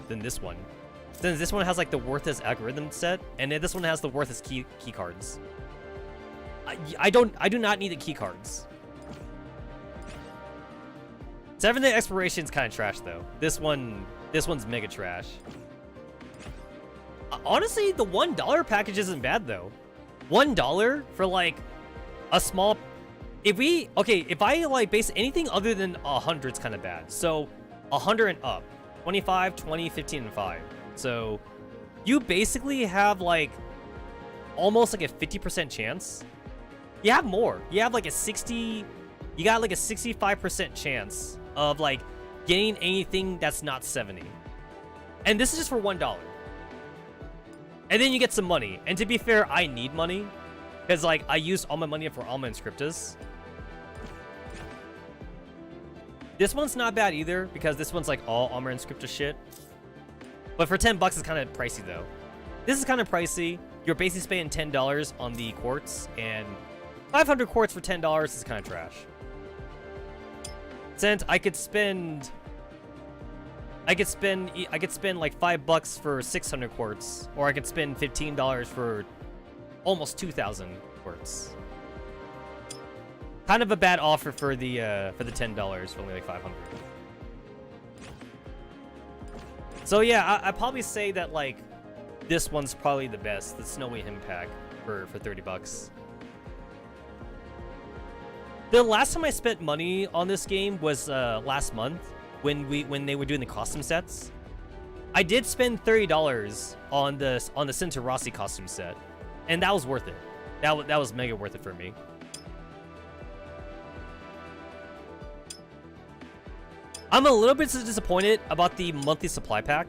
this one. Since this one has like the worthless algorithm set, and then this one has the worthless key cards. I do not need the key cards. 7-day exploration is kind of trash though. This one's mega trash. Honestly, the $1 package isn't bad though. $1 for like a small. If I like base anything other than 100 is kind of bad. So 100 and up, 25, 20, 15, and 5. So you basically have like almost like a 50% chance. You have more. You have like a 60. You got like a 65% chance of like getting anything that's not 70. And this is just for $1. And then you get some money. And to be fair, I need money because like I used all my money for all my inscriptus. This one's not bad either because this one's like all armor inscriptus shit. But for 10 bucks, it's kind of pricey though. This is kind of pricey. You're basically spending $10 on the quartz, and 500 quartz for $10 is kind of trash. Since I could spend like $5 for 600 quartz, or I could spend $15 for almost 2,000 quartz. Kind of a bad offer for the $10 for only like 500. So yeah, I'd probably say that like this one's probably the best, the Snowy Hymn Pack for 30 bucks. The last time I spent money on this game was last month when they were doing the costume sets. I did spend $30 on the Cinturossi costume set, and that was worth it. That was mega worth it for me. I'm a little bit disappointed about the monthly supply pack.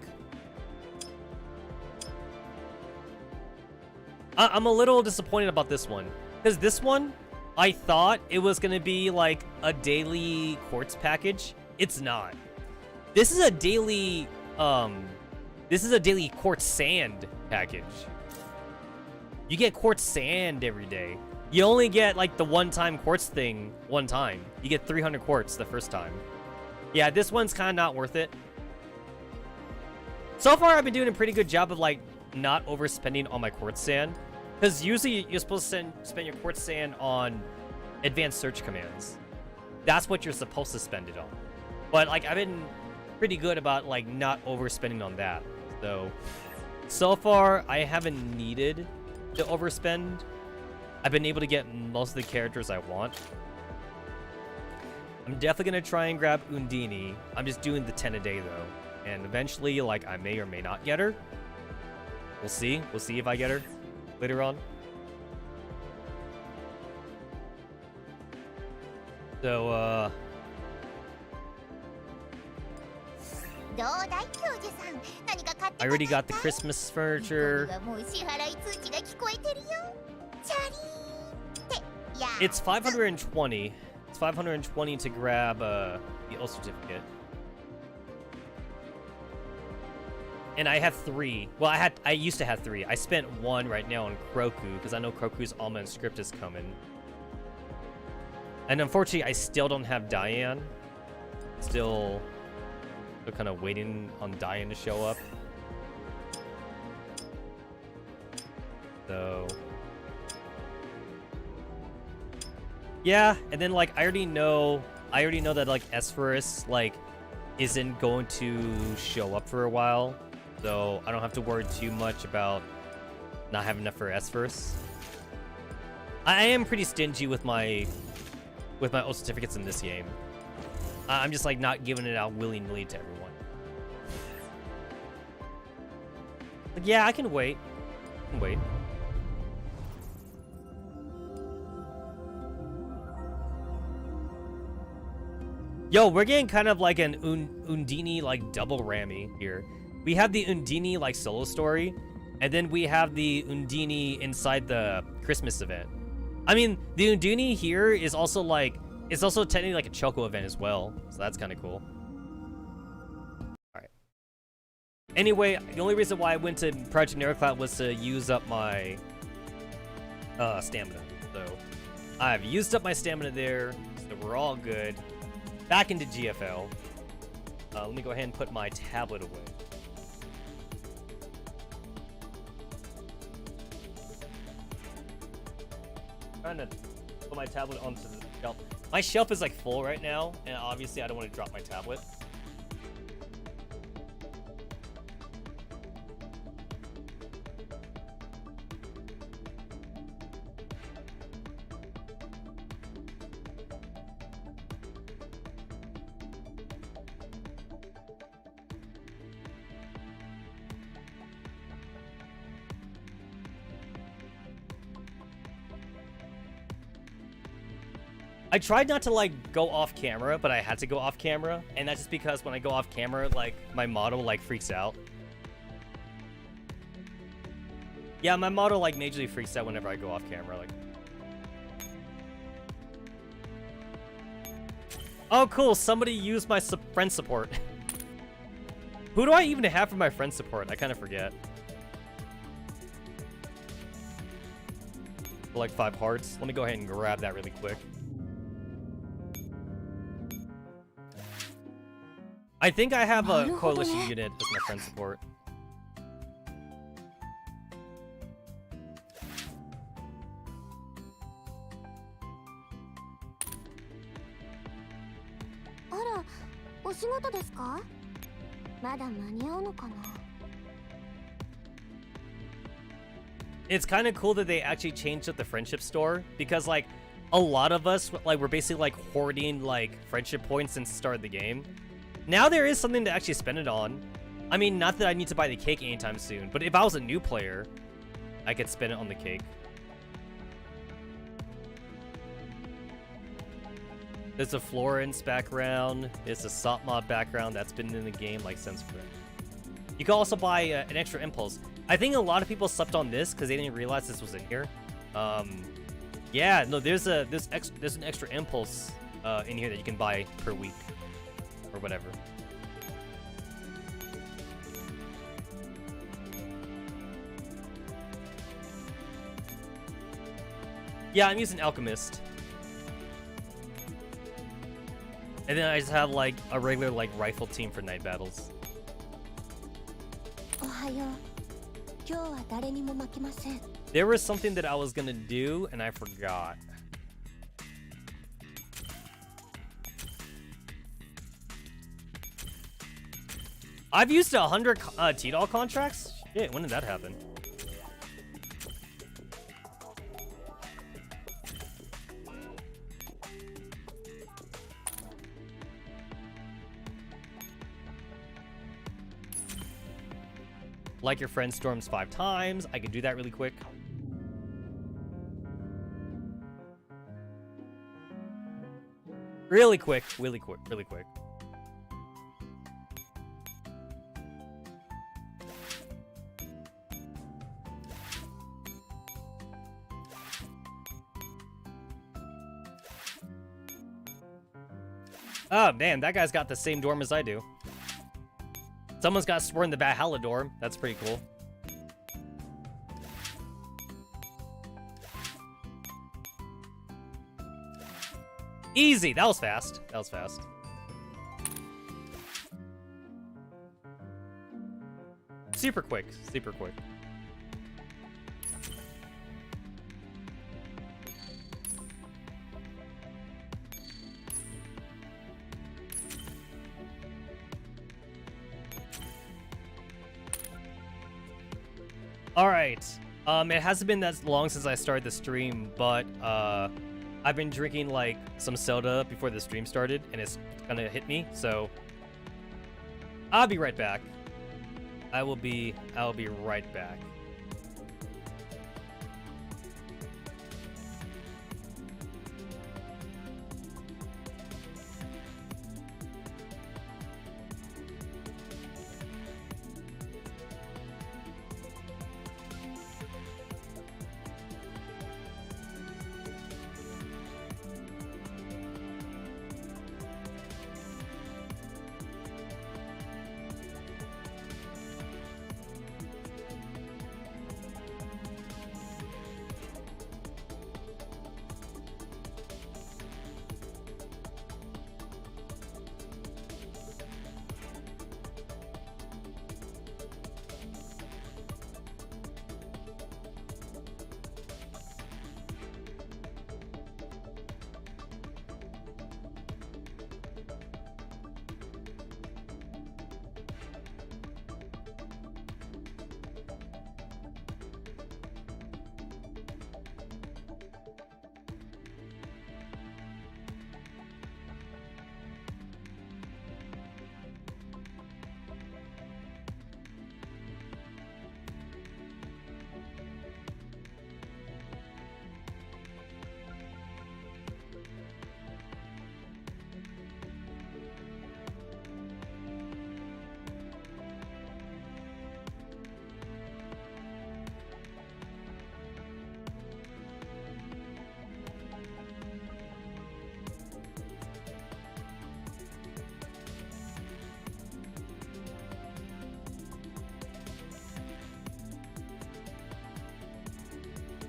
I'm a little disappointed about this one. Because this one, I thought it was going to be like a daily quartz package. It's not. This is a daily quartz sand package. You get quartz sand every day. You only get like the one-time quartz thing one time. You get 300 quartz the first time. Yeah, this one's kind of not worth it. So far, I've been doing a pretty good job of like not overspending on my quartz sand. Because usually you're supposed to spend your quartz sand on advanced search commands. That's what you're supposed to spend it on. But like I've been pretty good about like not overspending on that. So far, I haven't needed to overspend. I've been able to get most of the characters I want. I'm definitely going to try and grab Undini. I'm just doing the 10 a day, though. And eventually, like, I may or may not get her. We'll see. We'll see if I get her later on. So, I already got the Christmas furniture. It's 520. It's 520 to grab the O certificate. And I have 3. Well, I used to have 3. I spent 1 right now on Kroku because I know Kroku's Almond script is coming. And unfortunately, I still don't have Diane. Still kind of waiting on Diane to show up. So yeah, and then like I already know that like Esphorus like isn't going to show up for a while, so I don't have to worry too much about not having enough for Esphorus. I am pretty stingy with my old certificates in this game. I'm just like not giving it out willy-nilly to everyone. Like, yeah, I can wait. I can wait. Yo, we're getting kind of like an Undini like double Rammy here. We have the Undini like solo story, and then we have the Undini inside the Christmas event. I mean, the Undini here is also like, it's also technically like a Choco event as well, so that's kind of cool. Alright. Anyway, the only reason why I went to Project Neurocloud was to use up my stamina. So, I've used up my stamina there, so we're all good. Back into GFL. Let me go ahead and put my tablet away. Trying to put my tablet onto the shelf. My shelf is like full right now, and obviously I don't want to drop my tablet. I tried not to like go off camera, but I had to go off camera, and that's just because when I go off camera, like my model like freaks out. Yeah, my model like majorly freaks out whenever I go off camera. Like, oh cool, somebody used my friend support. Who do I even have for my friend support? I kind of forget. Like 5 hearts. Let me go ahead and grab that really quick. I think I have a coalition unit with my friend support. It's kind of cool that they actually changed up the friendship store, because like a lot of us like we're basically like hoarding like friendship points since the start of the game. Now there is something to actually spend it on. I mean, not that I need to buy the cake anytime soon, but if I was a new player, I could spend it on the cake. There's a Florence background. There's a Satma background that's been in the game like since forever. You can also buy an extra impulse. I think a lot of people slept on this because they didn't realize this was in here. Yeah, no, there's an extra impulse in here that you can buy per week. Or whatever. Yeah, I'm using Alchemist. And then I just have like a regular like rifle team for night battles. There was something that I was gonna do and I forgot. I've used 100 T-Doll contracts? Shit, when did that happen? Like your friend storms 5 times. I can do that really quick. Really quick, really quick, really quick. Oh, man, that guy's got the same dorm as I do. Someone's got sworn the Valhalla door. That's pretty cool. Easy. That was fast. That was fast. Super quick. Super quick. All right. It hasn't been that long since I started the stream, but I've been drinking like some soda before the stream started, and it's gonna hit me. So I'll be right back. I'll be right back.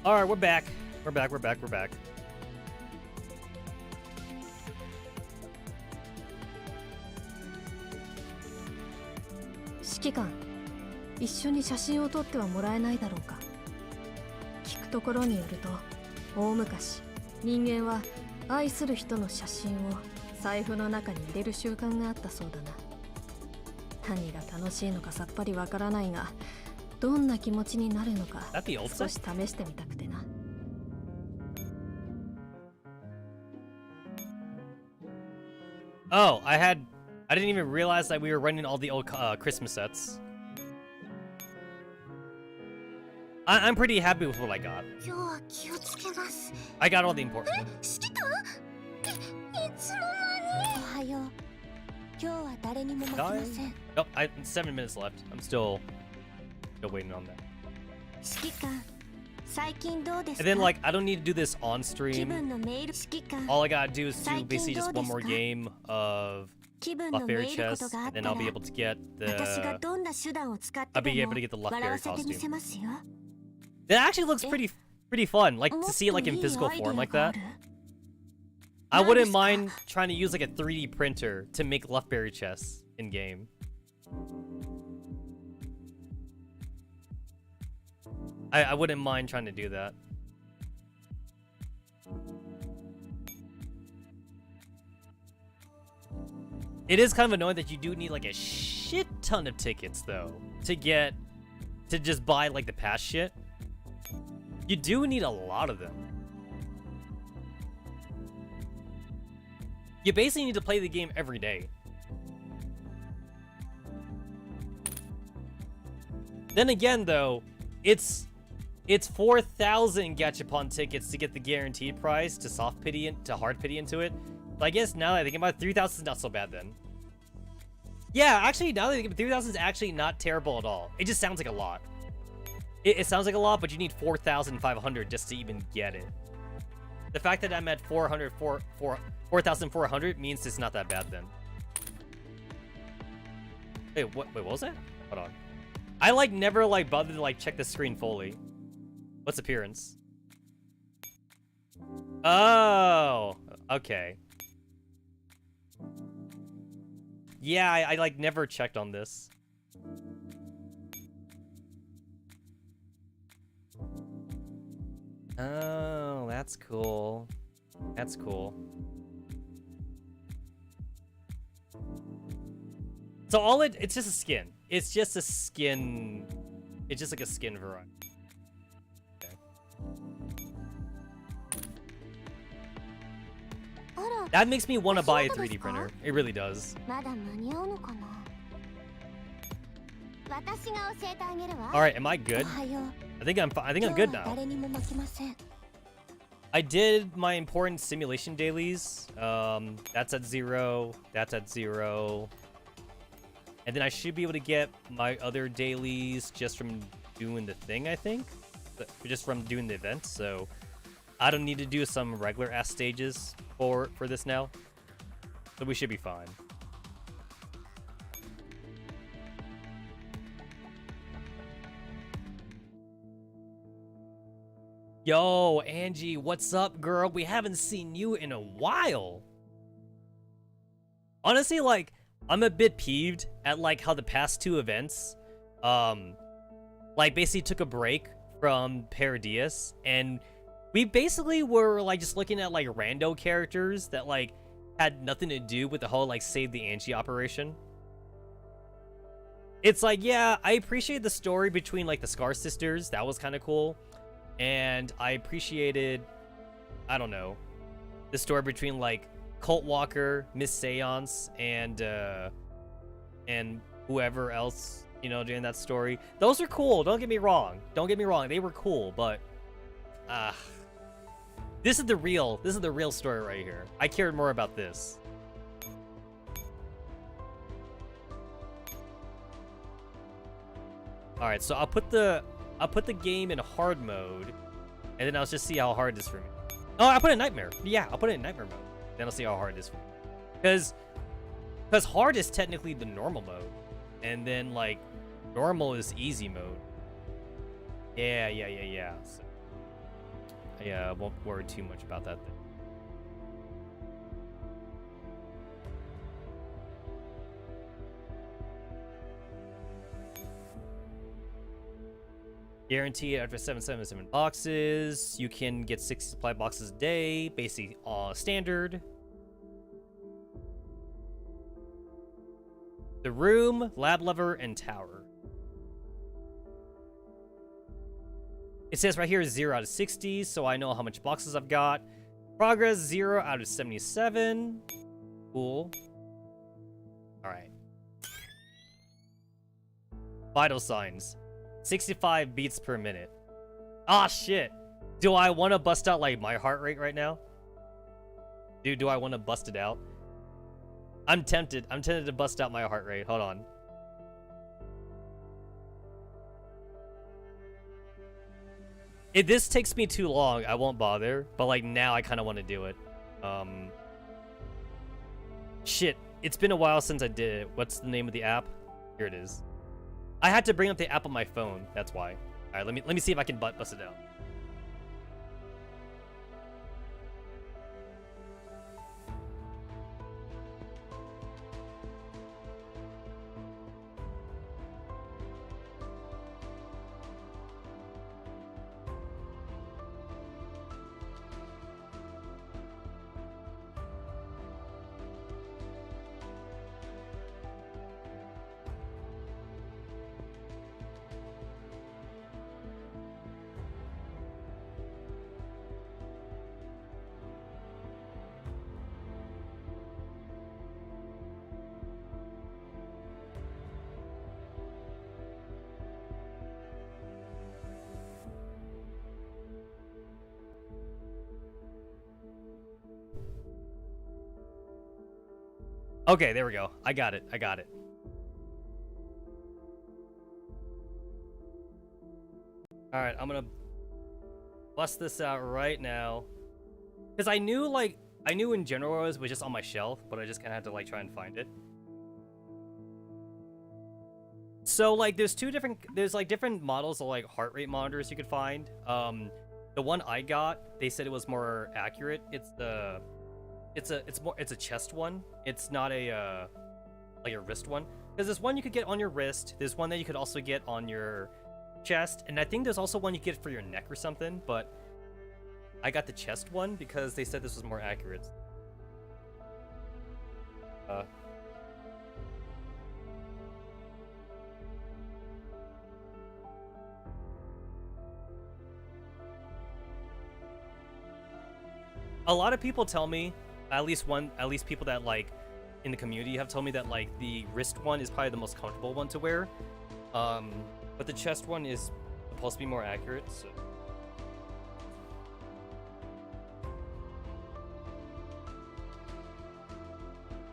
All right, we're back. We're back.指揮官、一緒に写真を撮ってはもらえないだろうか。聞くところによると、大昔人間は愛する人の写真を財布の中に入れる習慣があったそうだな。何が楽しいのかさっぱりわからないが、どんな気持ちになるのか少し試してみたくてな。Oh, I didn't even realize that we were running all the old Christmas sets. I'm pretty happy with what I got. I got all the important ones. Nope, 7 minutes left. I'm still waiting on that. And then, like, I don't need to do this on stream. All I gotta do is do basically just one more game of Luckberry chest, and then I'll be able to get the Luckberry costume. That actually looks pretty fun. Like, to see it like in physical form like that. I wouldn't mind trying to use like a 3D printer to make Luckberry chests in game. I wouldn't mind trying to do that. It is kind of annoying that you do need like a shit ton of tickets though to just buy like the pass shit. You do need a lot of them. You basically need to play the game every day. Then again though, it's 4,000 Gachapon tickets to get the guaranteed price to soft pity and to hard pity into it. But I guess now that I think about it, 3,000 is not so bad then. Yeah, actually, now that I think about it, 3,000 is actually not terrible at all. It just sounds like a lot. It sounds like a lot, but you need 4,500 just to even get it. The fact that I'm at 4,400 means it's not that bad then. Wait, what was that? Hold on. I like never like bothered to like check the screen fully. What's appearance? Oh, okay. Yeah, I like never checked on this. Oh, that's cool. That's cool. So all it's just a skin. It's just a skin. It's just like a skin variety. Okay. That makes me want to buy a 3D printer. It really does. All right, am I good? I think I'm good now. I did my important simulation dailies. That's at 0. That's at 0. And then I should be able to get my other dailies just from doing the thing, I think. Just from doing the event, so I don't need to do some regular ass stages for this now. So we should be fine. Yo, Angie, what's up, girl? We haven't seen you in a while. Honestly, like, I'm a bit peeved at like how the past two events, like basically took a break from Paradias, and we basically were like just looking at like rando characters that like had nothing to do with the whole like save the Angie operation. It's like, yeah, I appreciate the story between like the Scar sisters. That was kind of cool. And I appreciated, I don't know, the story between like Cult Walker, Miss Seance, and whoever else, you know, during that story. Those are cool. Don't get me wrong. Don't get me wrong. They were cool, but this is the real story right here. I cared more about this. All right, so I'll put the game in hard mode, and then I'll just see how hard it is for me. Oh, I put it in nightmare. Yeah, I'll put it in nightmare mode. Then I'll see how hard it is for me. Because hard is technically the normal mode, and then like normal is easy mode. Yeah. So, yeah, I won't worry too much about that thing. Guarantee after 777 boxes, you can get 60 supply boxes a day, basically standard. The room, lab lever, and tower. It says right here 0 out of 60, so I know how much boxes I've got. Progress 0 out of 77. Cool. All right. Vital signs. 65 beats per minute. Ah, shit. Do I want to bust out, like, my heart rate right now? Dude, do I want to bust it out? I'm tempted. I'm tempted to bust out my heart rate. Hold on. If this takes me too long, I won't bother. But, like, now I kind of want to do it. Shit. It's been a while since I did it. What's the name of the app? Here it is. I had to bring up the app on my phone. That's why. All right, let me see if I can bust it out. Okay, there we go. I got it. All right, I'm gonna bust this out right now. Because I knew in general it was just on my shelf, but I just kind of had to like try and find it. So like there's like different models of like heart rate monitors you could find. The one I got, they said it was more accurate. It's a chest one. It's not a like a wrist one. Because there's one you could get on your wrist. There's one that you could also get on your chest, and I think there's also one you get for your neck or something. But I got the chest one because they said this was more accurate. A lot of people tell me, at least people that like in the community have told me that like the wrist one is probably the most comfortable one to wear, but the chest one is supposed to be more accurate. So.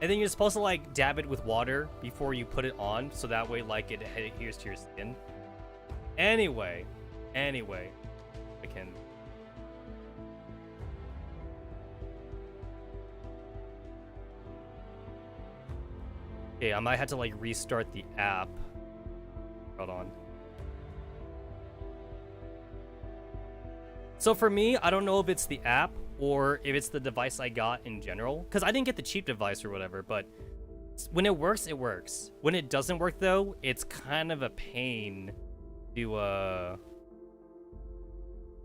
And then you're supposed to like dab it with water before you put it on, so that way like it adheres to your skin. Anyway, I can. Okay, I might have to like restart the app. Hold on. So for me, I don't know if it's the app or if it's the device I got in general, because I didn't get the cheap device or whatever, but when it works, it works. When it doesn't work though, it's kind of a pain to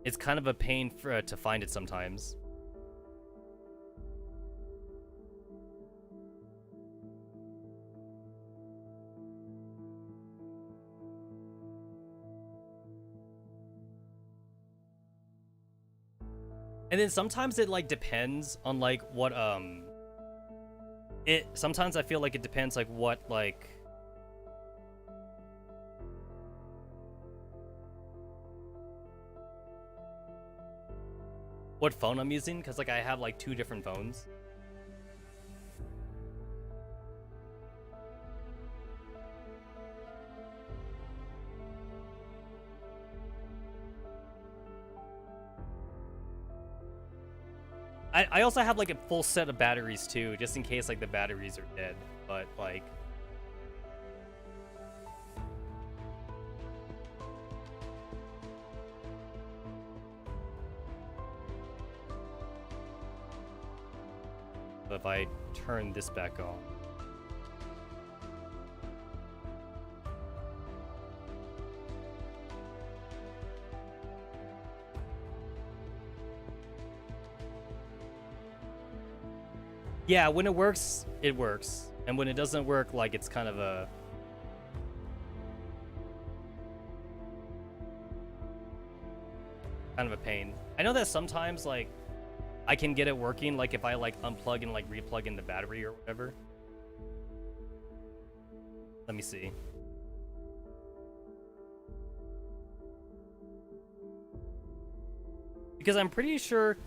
it's kind of a pain for to find it sometimes. And then sometimes it like depends on like what sometimes I feel like it depends like what like what phone I'm using, because like I have like 2 different phones. I also have like a full set of batteries too, just in case like the batteries are dead, but like if I turn this back on. Yeah, when it works, it works. And when it doesn't work, like, it's kind of a... kind of a pain. I know that sometimes, like, I can get it working, like, if I, like, unplug and, like, replug in the battery or whatever. Let me see. Because I'm pretty sure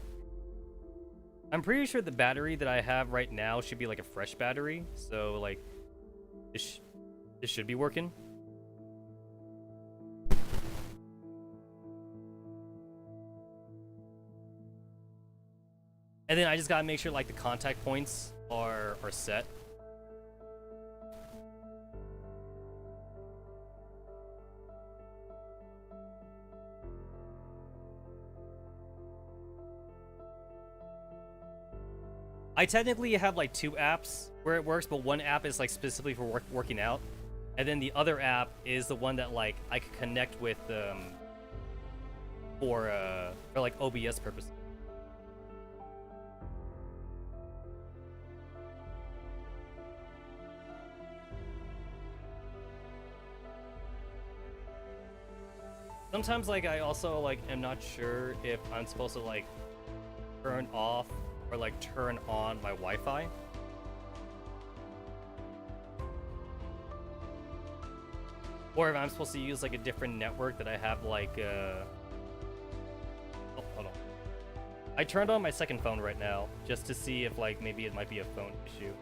the battery that I have right now should be like a fresh battery, so like this should be working. And then I just gotta make sure like the contact points are set. I technically have like 2 apps where it works, but one app is like specifically for working out, and then the other app is the one that like I can connect with for like OBS purposes. Sometimes like I also like am not sure if I'm supposed to like turn off or like turn on my Wi-Fi. Or if I'm supposed to use like a different network that I have like oh, hold on. I turned on my second phone right now just to see if like maybe it might be a phone issue.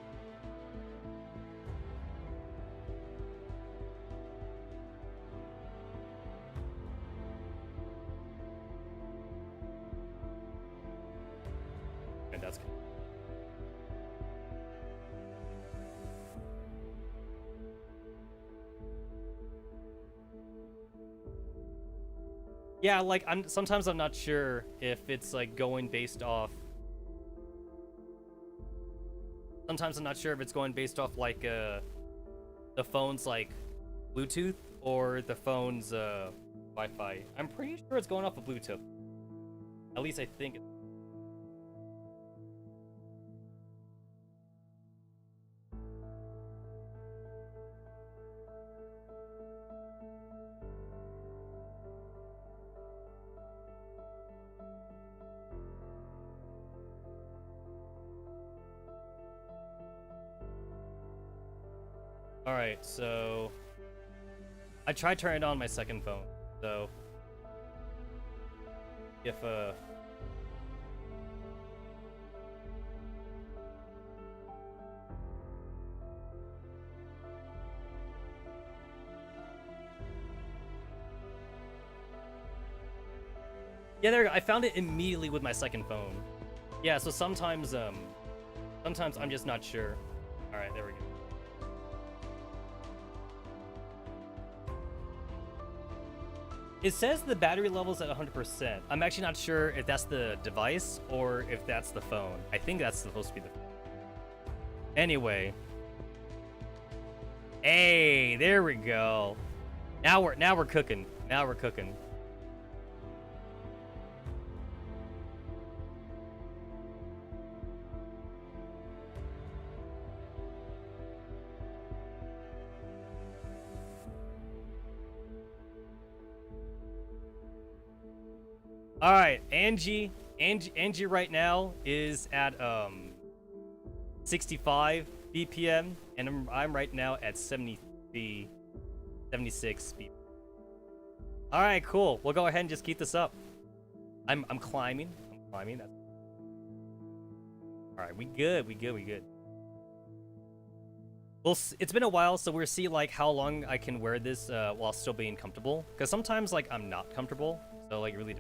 That's good. Yeah, like sometimes I'm not sure if it's like going based off. Sometimes I'm not sure if it's going based off like the phone's like Bluetooth or the phone's Wi-Fi. I'm pretty sure it's going off of Bluetooth. At least I think it. Alright, so I tried turning it on my second phone, so if yeah, there we go. I found it immediately with my second phone. Yeah, so sometimes sometimes I'm just not sure. Alright, there we go. It says the battery level's at 100%. I'm actually not sure if that's the device or if that's the phone. I think that's supposed to be the phone. Anyway. Hey, there we go. Now we're cooking. Now we're cooking. All right, Angie right now is at 65 BPM, and I'm right now at 73, 76 BPM. All right, cool. We'll go ahead and just keep this up. I'm climbing. I'm climbing. That's... All right, we good. Well, it's been a while, so we'll see like how long I can wear this while still being comfortable. Because sometimes like I'm not comfortable, so like it really.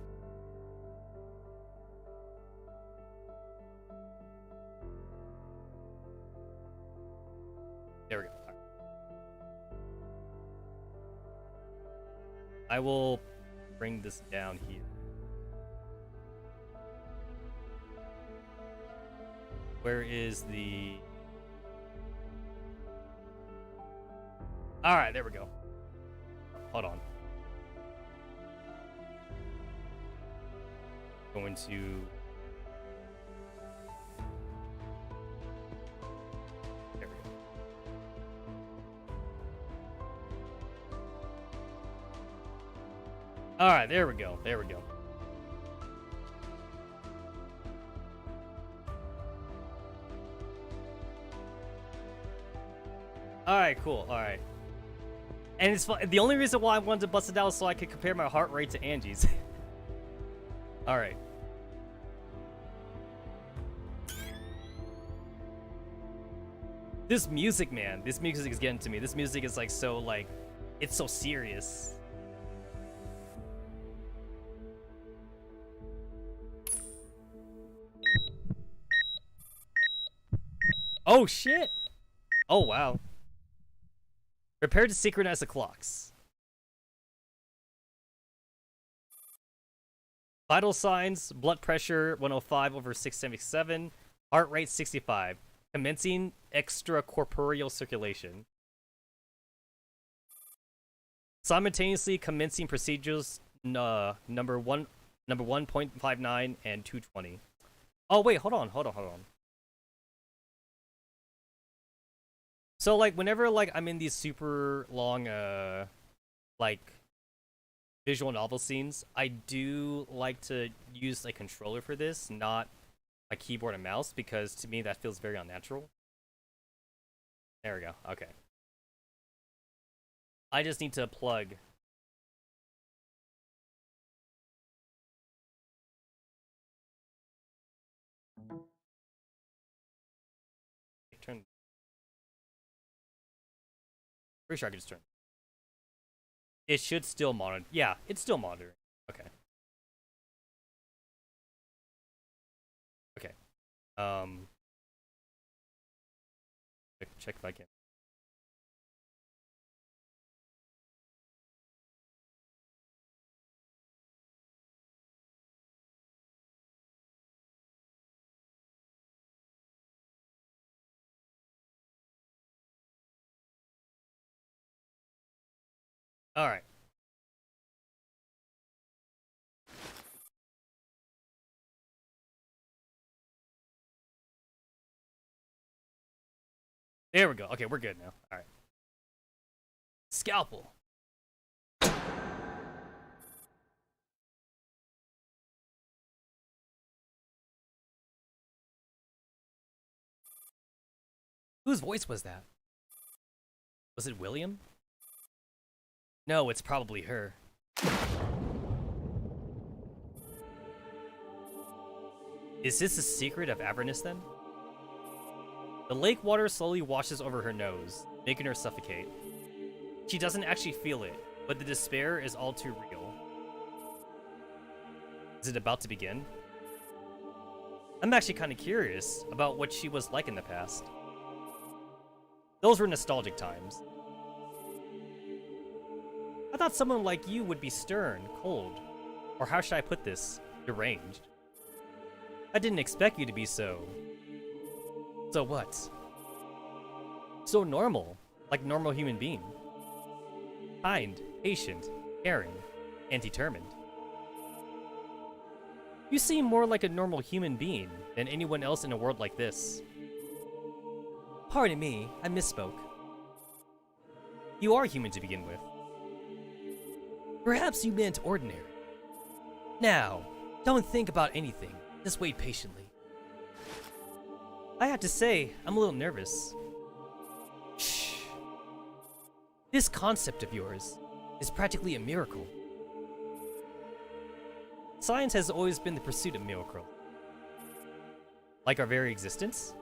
There we go. Right. I will bring this down here. Where is the... Alright, there we go. Hold on. Going to... Alright, there we go. There we go. Alright, cool. Alright. And it's fun. The only reason why I wanted to bust it out is so I could compare my heart rate to Angie's. Alright. This music, man. This music is getting to me. This music is like so, like, it's so serious. Oh shit! Oh wow. Prepare to synchronize the clocks. Vital signs, blood pressure 105/677, heart rate 65, commencing extracorporeal circulation. Simultaneously commencing procedures number 1.59 and 220. Oh wait, hold on. So like whenever like I'm in these super long like visual novel scenes, I do like to use a controller for this, not a keyboard and mouse, because to me that feels very unnatural. There we go. Okay. I just need to plug. Turn. Pretty sure I can just turn. It should still monitor. Yeah, it's still monitoring. Okay. Okay. Check if I can. Alright. There we go. Okay, we're good now. Alright. Scalpel. Whose voice was that? Was it William? No, it's probably her. Is this the secret of Avernus then? The lake water slowly washes over her nose, making her suffocate. She doesn't actually feel it, but the despair is all too real. Is it about to begin? I'm actually kind of curious about what she was like in the past. Those were nostalgic times. I thought someone like you would be stern, cold, or how should I put this, deranged. I didn't expect you to be so... So what? So normal, like normal human being. Kind, patient, caring, and determined. You seem more like a normal human being than anyone else in a world like this. Pardon me, I misspoke. You are human to begin with. Perhaps you meant ordinary. Now, don't think about anything. Just wait patiently. I have to say, I'm a little nervous. Shh. This concept of yours is practically a miracle. Science has always been the pursuit of miracles. Like our very existence?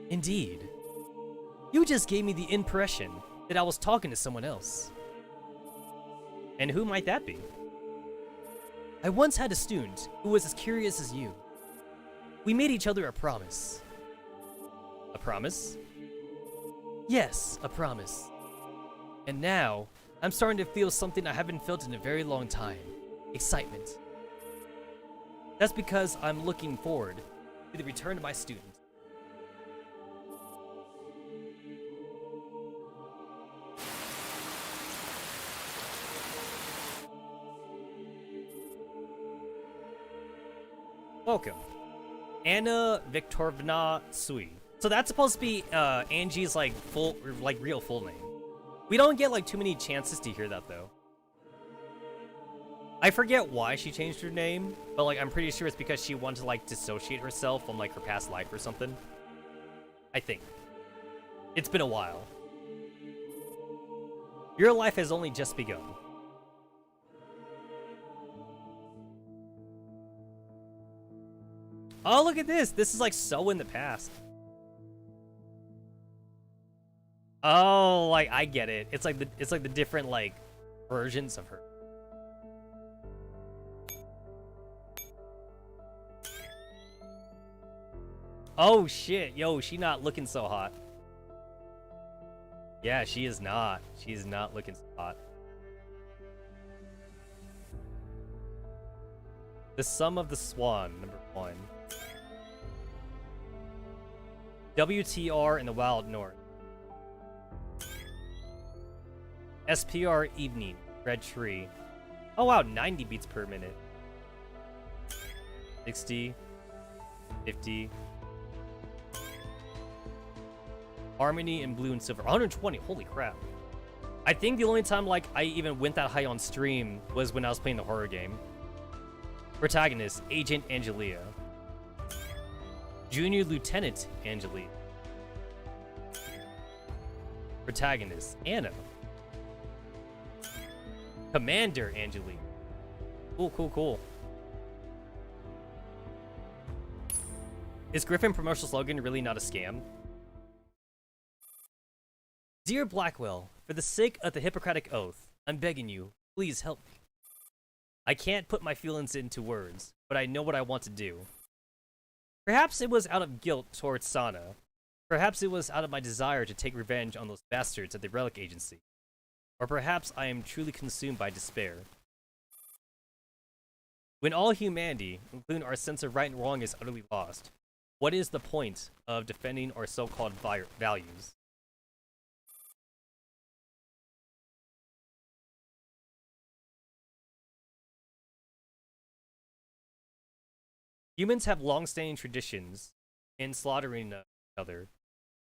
Indeed. You just gave me the impression that I was talking to someone else. And who might that be? I once had a student who was as curious as you. We made each other a promise. A promise? Yes, a promise. And now, I'm starting to feel something I haven't felt in a very long time. Excitement. That's because I'm looking forward to the return of my student. Welcome. Anna Viktorovna Sui. So that's supposed to be Angie's like real full name. We don't get like too many chances to hear that though. I forget why she changed her name, but like I'm pretty sure it's because she wanted to like dissociate herself from like her past life or something. I think. It's been a while. Your life has only just begun. Oh, look at this. This is like so in the past. Oh, like I get it. It's like the different like versions of her. Oh shit. Yo, she not looking so hot. Yeah, she is not. She's not looking so hot. The Sum of the Swan, number 1. WTR in the Wild North. SPR Evening, Red Tree. Oh wow, 90 beats per minute. 60, 50. Harmony in Blue and Silver, 120, holy crap. I think the only time like I even went that high on stream was when I was playing the horror game. Protagonist, Agent Angelia. Junior Lieutenant Angelia. Protagonist, Anna. Commander Angelia. Cool, cool, cool. Is Griffin promotional slogan really not a scam? Dear Blackwell, for the sake of the Hippocratic Oath, I'm begging you, please help me. I can't put my feelings into words, but I know what I want to do. Perhaps it was out of guilt towards Sana. Perhaps it was out of my desire to take revenge on those bastards at the Relic Agency. Or perhaps I am truly consumed by despair. When all humanity, including our sense of right and wrong, is utterly lost, what is the point of defending our so-called values? Humans have long-standing traditions in slaughtering each other.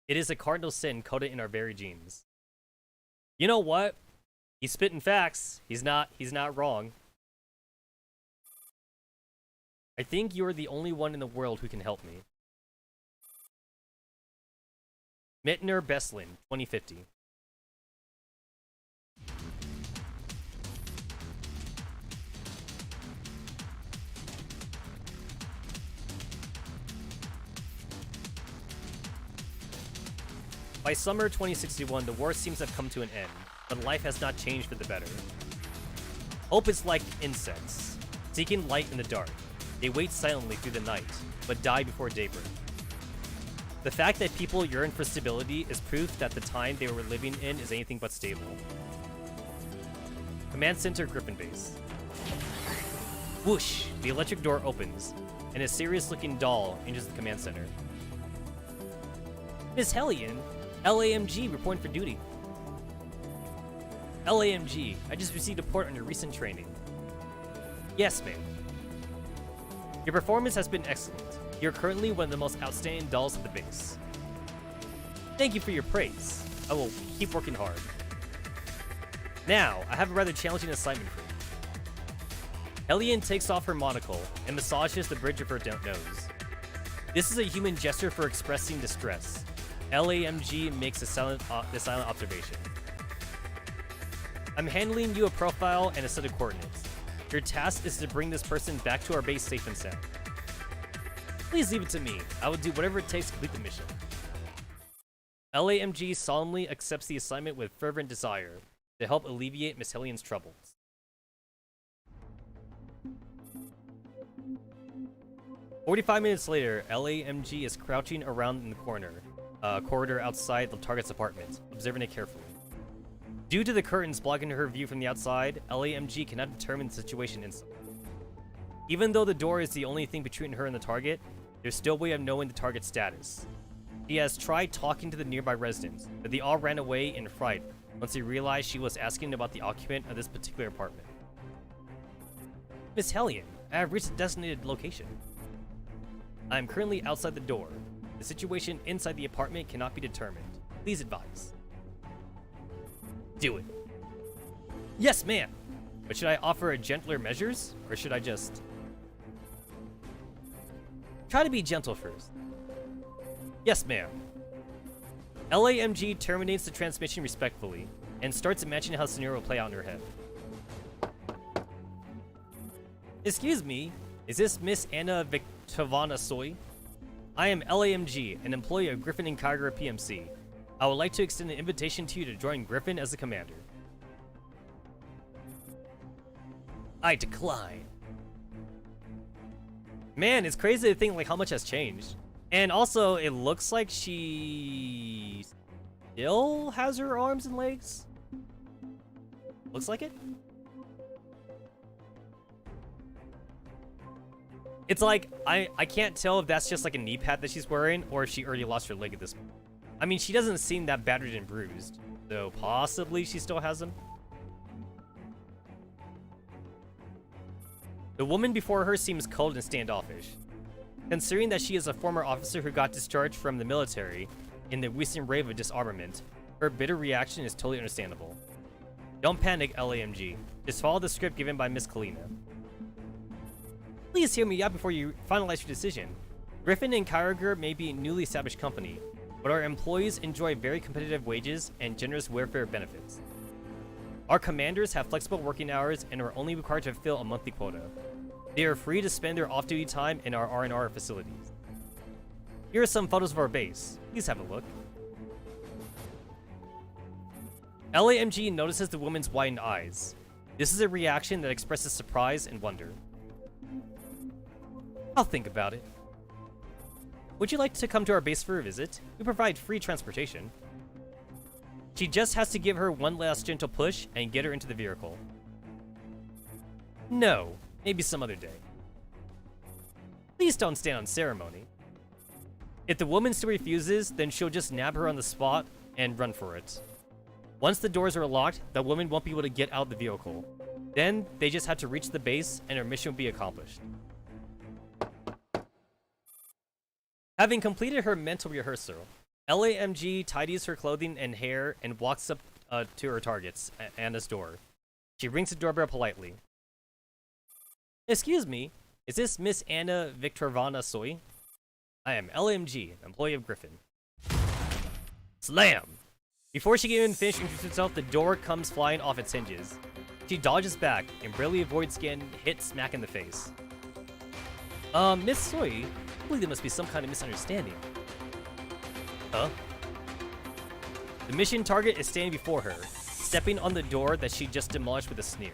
It is a cardinal sin coded in our very genes. You know what? He's spitting facts. He's not wrong. I think you're the only one in the world who can help me. Mittner Beslin, 2050. By summer 2061, the war seems to have come to an end, but life has not changed for the better. Hope is like insects, seeking light in the dark. They wait silently through the night, but die before daybreak. The fact that people yearn for stability is proof that the time they were living in is anything but stable. Command Center Griffin Base. Whoosh! The electric door opens, and a serious-looking doll enters the command center. Miss Hellion, LAMG reporting for duty. LAMG, I just received a report on your recent training. Yes, ma'am. Your performance has been excellent. You're currently one of the most outstanding dolls at the base. Thank you for your praise. I will keep working hard. Now, I have a rather challenging assignment for you. Hellion takes off her monocle and massages the bridge of her nose. This is a human gesture for expressing distress. LAMG makes a silent observation. I'm handling you a profile and a set of coordinates. Your task is to bring this person back to our base safe and sound. Please leave it to me. I will do whatever it takes to complete the mission. LAMG solemnly accepts the assignment with fervent desire to help alleviate Miss Hellion's troubles. "45 minutes later, LAMG is crouching around in the corridor outside the target's apartment, observing it carefully. Due to the curtains blocking her view from the outside, LAMG cannot determine the situation instantly. Even though the door is the only thing between her and the target, there's still a way of knowing the target's status. She has tried talking to the nearby residents, but they all ran away in fright once they realized she was asking about the occupant of this particular apartment. Miss Hellion, I have reached a designated location. I am currently outside the door. The situation inside the apartment cannot be determined. Please advise." Do it. Yes, ma'am. But should I offer a gentler measures, or should I just try to be gentle first? Yes, ma'am. LAMG terminates the transmission respectfully and starts imagining how the scenario will play out in her head. Excuse me, is this Miss Anna Victovana Soy? I am LAMG, an employee of Griffin and Kagura PMC. I would like to extend an invitation to you to join Griffin as the commander. I decline. Man, it's crazy to think like how much has changed. And also, it looks like she still has her arms and legs. Looks like it. It's like, I can't tell if that's just like a knee pad that she's wearing or if she already lost her leg at this point. I mean, she doesn't seem that battered and bruised, so possibly she still has them. The woman before her seems cold and standoffish. Considering that she is a former officer who got discharged from the military in the recent wave of disarmament, her bitter reaction is totally understandable. Don't panic, LAMG. Just follow the script given by Miss Kalina. Please hear me out before you finalize your decision. Griffin and Kyogre may be a newly established company, but our employees enjoy very competitive wages and generous welfare benefits. Our commanders have flexible working hours and are only required to fulfill a monthly quota. They are free to spend their off-duty time in our R&R facilities. Here are some photos of our base. Please have a look. LAMG notices the woman's widened eyes. This is a reaction that expresses surprise and wonder. I'll think about it. Would you like to come to our base for a visit? We provide free transportation. She just has to give her one last gentle push and get her into the vehicle. No, maybe some other day. Please don't stand on ceremony. If the woman still refuses, then she'll just nab her on the spot and run for it. Once the doors are locked, the woman won't be able to get out of the vehicle. Then they just have to reach the base and her mission will be accomplished. Having completed her mental rehearsal, LAMG tidies her clothing and hair and walks up to her targets, Anna's door. She rings the doorbell politely. Excuse me, is this Miss Anna Viktorovna Soy? I am LAMG, employee of Griffin. Slam! Before she can even finish introducing herself, the door comes flying off its hinges. She dodges back and barely avoids getting hit smack in the face. Miss Soy, I believe there must be some kind of misunderstanding. Huh? The mission target is standing before her, stepping on the door that she just demolished with a sneer.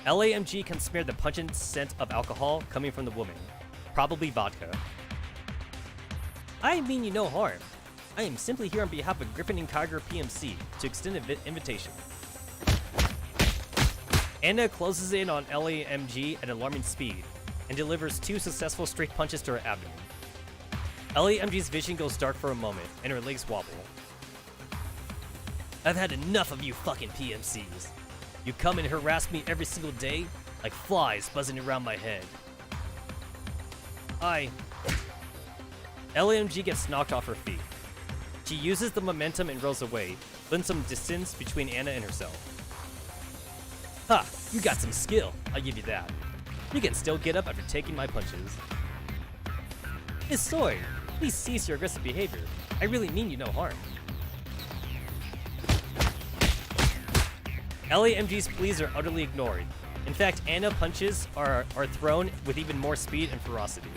LAMG can smell the pungent scent of alcohol coming from the woman, probably vodka. I mean you no harm. I am simply here on behalf of Griffin and Kyger PMC to extend an invitation. Anna closes in on LAMG at alarming speed and delivers 2 successful straight punches to her abdomen. LAMG's vision goes dark for a moment and her legs wobble. I've had enough of you fucking PMCs. You come and harass me every single day like flies buzzing around my head. LAMG gets knocked off her feet. She uses the momentum and rolls away, leaving some distance between Anna and herself. Ha! You got some skill, I'll give you that. You can still get up after taking my punches. Miss Soy, please cease your aggressive behavior. I really mean you no harm. LAMG's pleas are utterly ignored. In fact, Anna punches are thrown with even more speed and ferocity.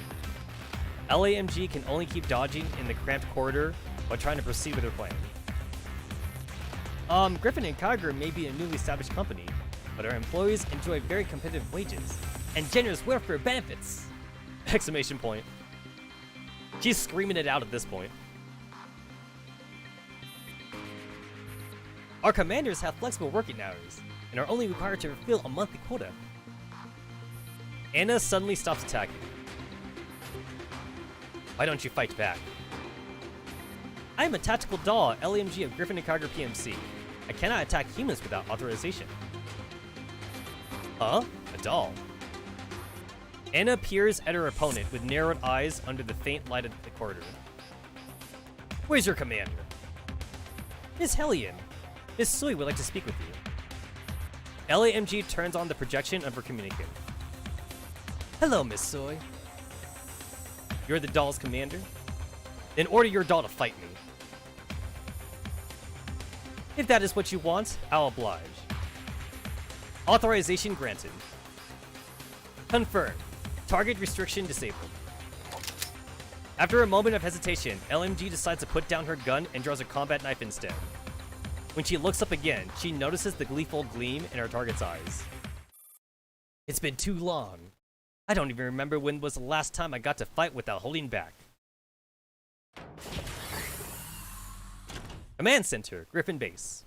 LAMG can only keep dodging in the cramped corridor while trying to proceed with her plan. Griffin and Kyger may be a newly established company, but our employees enjoy very competitive wages and generous welfare benefits! Exclamation point. She's screaming it out at this point. Our commanders have flexible working hours and are only required to fulfill a monthly quota. Anna suddenly stops attacking. Why don't you fight back? I am a tactical doll, LAMG of Griffin and Kyger PMC. I cannot attack humans without authorization. Huh? A doll? Anna peers at her opponent with narrowed eyes under the faint light of the corridor. Where's your commander? Miss Hellion. Miss Soy would like to speak with you. LAMG turns on the projection of her communicator. Hello, Miss Soy. You're the doll's commander? Then order your doll to fight me. If that is what you want, I'll oblige. Authorization granted. Confirmed. Target restriction disabled. After a moment of hesitation, LMG decides to put down her gun and draws a combat knife instead. When she looks up again, she notices the gleeful gleam in her target's eyes. It's been too long. I don't even remember when was the last time I got to fight without holding back. Command Center, Griffin Base.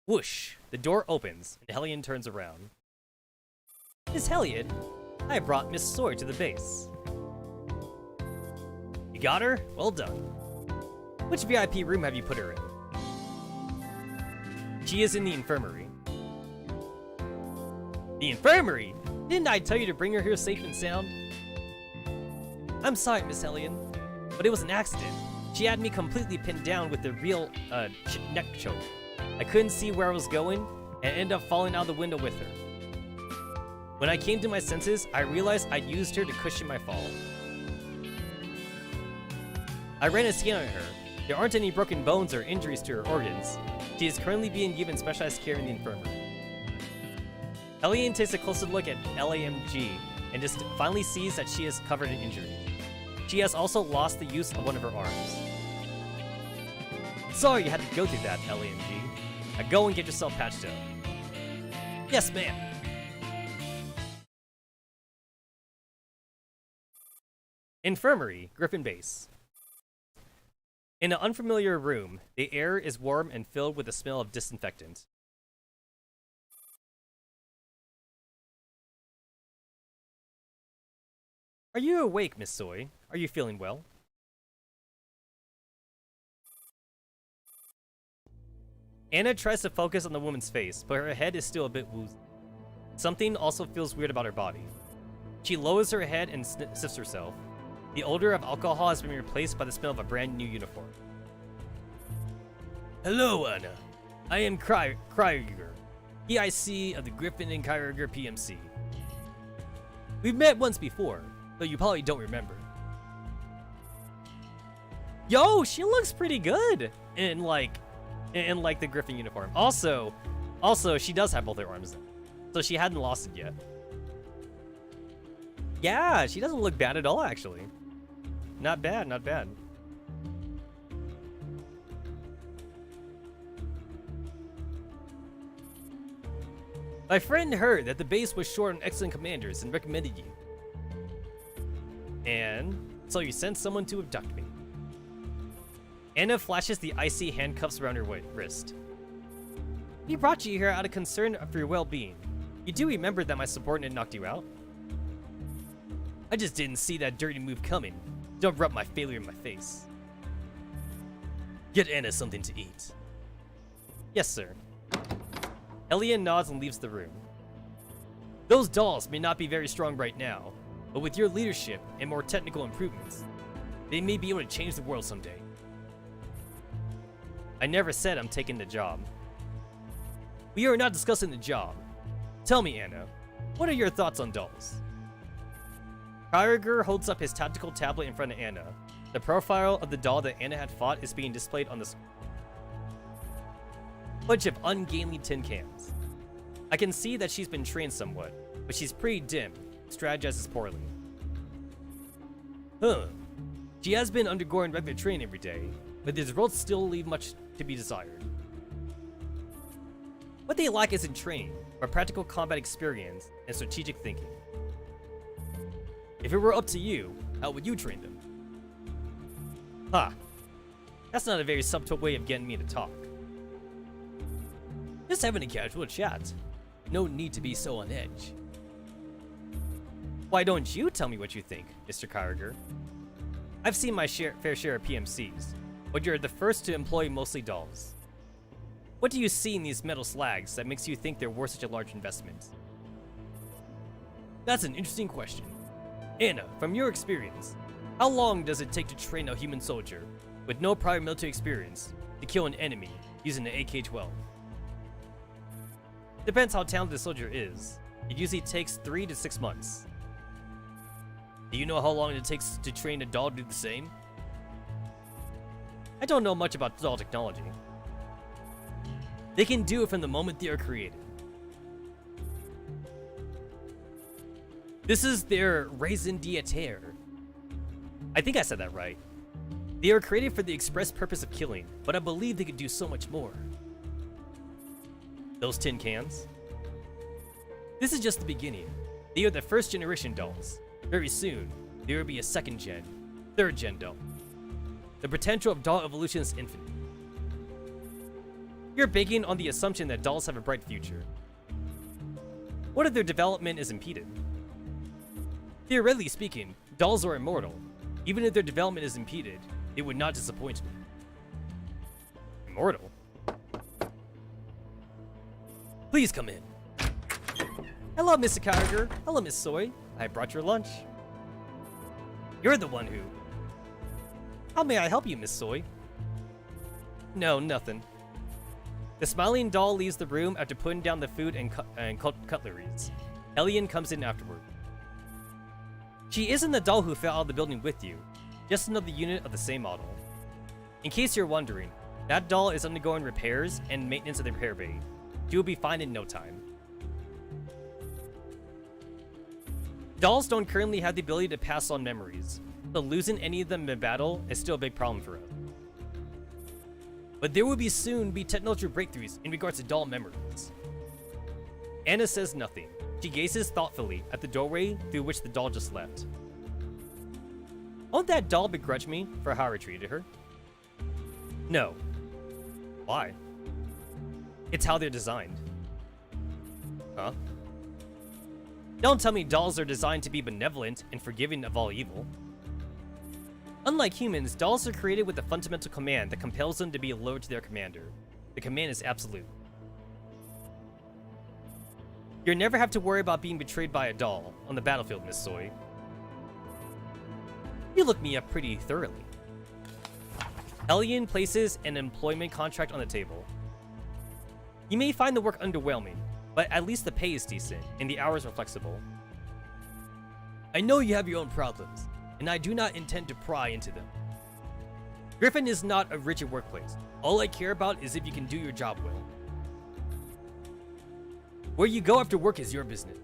Whoosh, the door opens, and Hellion turns around. Miss Hellion, I brought Miss Soy to the base. You got her? Well done. Which VIP room have you put her in? She is in the infirmary. The infirmary? Didn't I tell you to bring her here safe and sound? I'm sorry, Miss Hellion, but it was an accident. She had me completely pinned down with the real neck choke. I couldn't see where I was going and ended up falling out the window with her. When I came to my senses, I realized I'd used her to cushion my fall. I ran a scan on her. There aren't any broken bones or injuries to her organs. She is currently being given specialized care in the infirmary. Hellion takes a closer look at LAMG and just finally sees that she is covered in injury. She has also lost the use of one of her arms. Sorry you had to go through that, LAMG. Now go and get yourself patched up. Yes, ma'am. Infirmary, Griffin Base. In an unfamiliar room, the air is warm and filled with the smell of disinfectant. Are you awake, Miss Soy? Are you feeling well? Anna tries to focus on the woman's face, but her head is still a bit woozy. Something also feels weird about her body. She lowers her head and sniffs herself. The odor of alcohol has been replaced by the smell of a brand new uniform. Hello, Anna. I am Krieger, PIC of the Griffin and Krieger PMC. We've met once before, though you probably don't remember. Yo, she looks pretty good in like the Griffin uniform. Also, she does have both her arms, so she hadn't lost it yet. Yeah, she doesn't look bad at all, actually. Not bad, not bad. My friend heard that the base was short on excellent commanders and recommended you. And so you sent someone to abduct me. Anna flashes the icy handcuffs around her wrist. We brought you here out of concern for your well-being. You do remember that my subordinate knocked you out? I just didn't see that dirty move coming. Don't rub my failure in my face. Get Anna something to eat. Yes, sir. Elian nods and leaves the room. Those dolls may not be very strong right now, but with your leadership and more technical improvements, they may be able to change the world someday. I never said I'm taking the job. We are not discussing the job. Tell me, Anna, what are your thoughts on dolls? Krieger holds up his tactical tablet in front of Anna. The profile of the doll that Anna had fought is being displayed on the screen. Bunch of ungainly tin cans. I can see that she's been trained somewhat, but she's pretty dim, strategizes poorly. Huh. She has been undergoing regular training every day, but the results still leave much to be desired. What they lack isn't training, but practical combat experience and strategic thinking. If it were up to you, how would you train them? Ha! That's not a very subtle way of getting me to talk. Just having a casual chat. No need to be so on edge. Why don't you tell me what you think, Mr. Krieger? I've seen my fair share of PMCs, but you're the first to employ mostly dolls. What do you see in these metal slags that makes you think they're worth such a large investment? That's an interesting question. Anna, from your experience, how long does it take to train a human soldier with no prior military experience to kill an enemy using an AK-12? Depends how talented the soldier is. It usually takes 3 to 6 months. Do you know how long it takes to train a doll to do the same? I don't know much about doll technology. They can do it from the moment they are created. This is their raison d'etre. I think I said that right. They are created for the express purpose of killing, but I believe they could do so much more. Those tin cans? This is just the beginning. They are the first generation dolls. Very soon, there will be a second gen, third gen doll. The potential of doll evolution is infinite. You're banking on the assumption that dolls have a bright future. What if their development is impeded? Theoretically speaking, dolls are immortal. Even if their development is impeded, it would not disappoint me. Immortal? Please come in. Hello, Mr. Krieger. Hello, Miss Soy. I brought your lunch. You're the one who... How may I help you, Miss Soy? No, nothing. The smiling doll leaves the room after putting down the food and cutleries. Elian comes in afterward. She isn't the doll who fell out of the building with you, just another unit of the same model. In case you're wondering, that doll is undergoing repairs and maintenance of the repair bay. She will be fine in no time. Dolls don't currently have the ability to pass on memories, so losing any of them in battle is still a big problem for us. But there will soon be technological breakthroughs in regards to doll memories. Anna says nothing. She gazes thoughtfully at the doorway through which the doll just left. Won't that doll begrudge me for how I treated her? No. Why? It's how they're designed. Huh? Don't tell me dolls are designed to be benevolent and forgiving of all evil. Unlike humans, dolls are created with a fundamental command that compels them to be loyal to their commander. The command is absolute. You'll never have to worry about being betrayed by a doll on the battlefield, Miss Soy. You looked me up pretty thoroughly. Hellion places an employment contract on the table. You may find the work underwhelming, but at least the pay is decent, and the hours are flexible. I know you have your own problems, and I do not intend to pry into them. Griffin is not a rigid workplace. All I care about is if you can do your job well. Where you go after work is your business.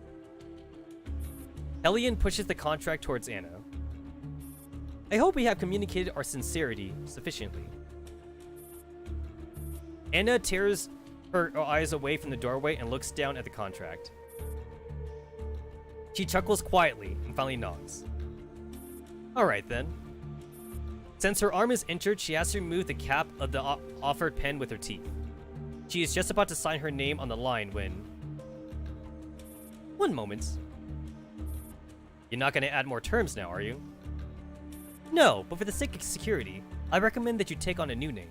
Hellion pushes the contract towards Anna. I hope we have communicated our sincerity sufficiently. Anna tears her eyes away from the doorway and looks down at the contract. She chuckles quietly and finally nods. Alright then. Since her arm is injured, she has to remove the cap of the offered pen with her teeth. She is just about to sign her name on the line when... One moment. You're not going to add more terms now, are you? No, but for the sake of security, I recommend that you take on a new name.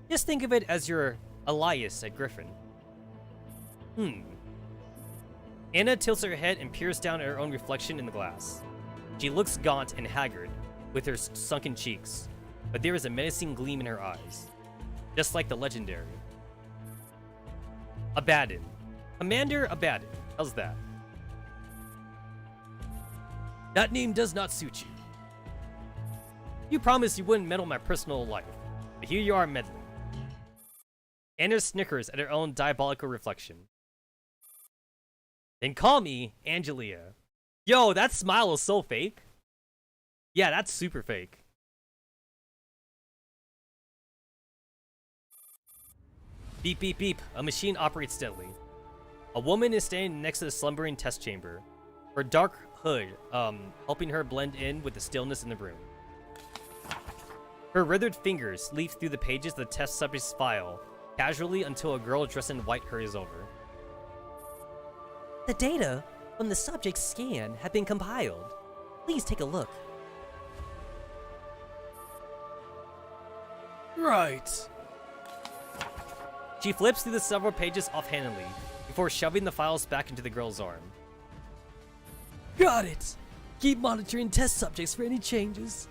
Just think of it as your alias at Griffin. Anna tilts her head and peers down at her own reflection in the glass. She looks gaunt and haggard, with her sunken cheeks, but there is a menacing gleam in her eyes, just like the legendary. Abaddon. Commander Abaddon. How's that? That name does not suit you. You promised you wouldn't meddle in my personal life, but here you are meddling. Anna snickers at her own diabolical reflection. Then call me Angelia. Yo, that smile is so fake. Yeah, that's super fake. Beep, beep, beep. A machine operates steadily. A woman is standing next to the slumbering test chamber, her dark hood helping her blend in with the stillness in the room. Her withered fingers leaf through the pages of the test subject's file, casually until a girl dressed in white hurries over. The data from the subject's scan have been compiled. Please take a look. Right. She flips through the several pages offhandedly before shoving the files back into the girl's arm. Got it. Keep monitoring test subjects for any changes.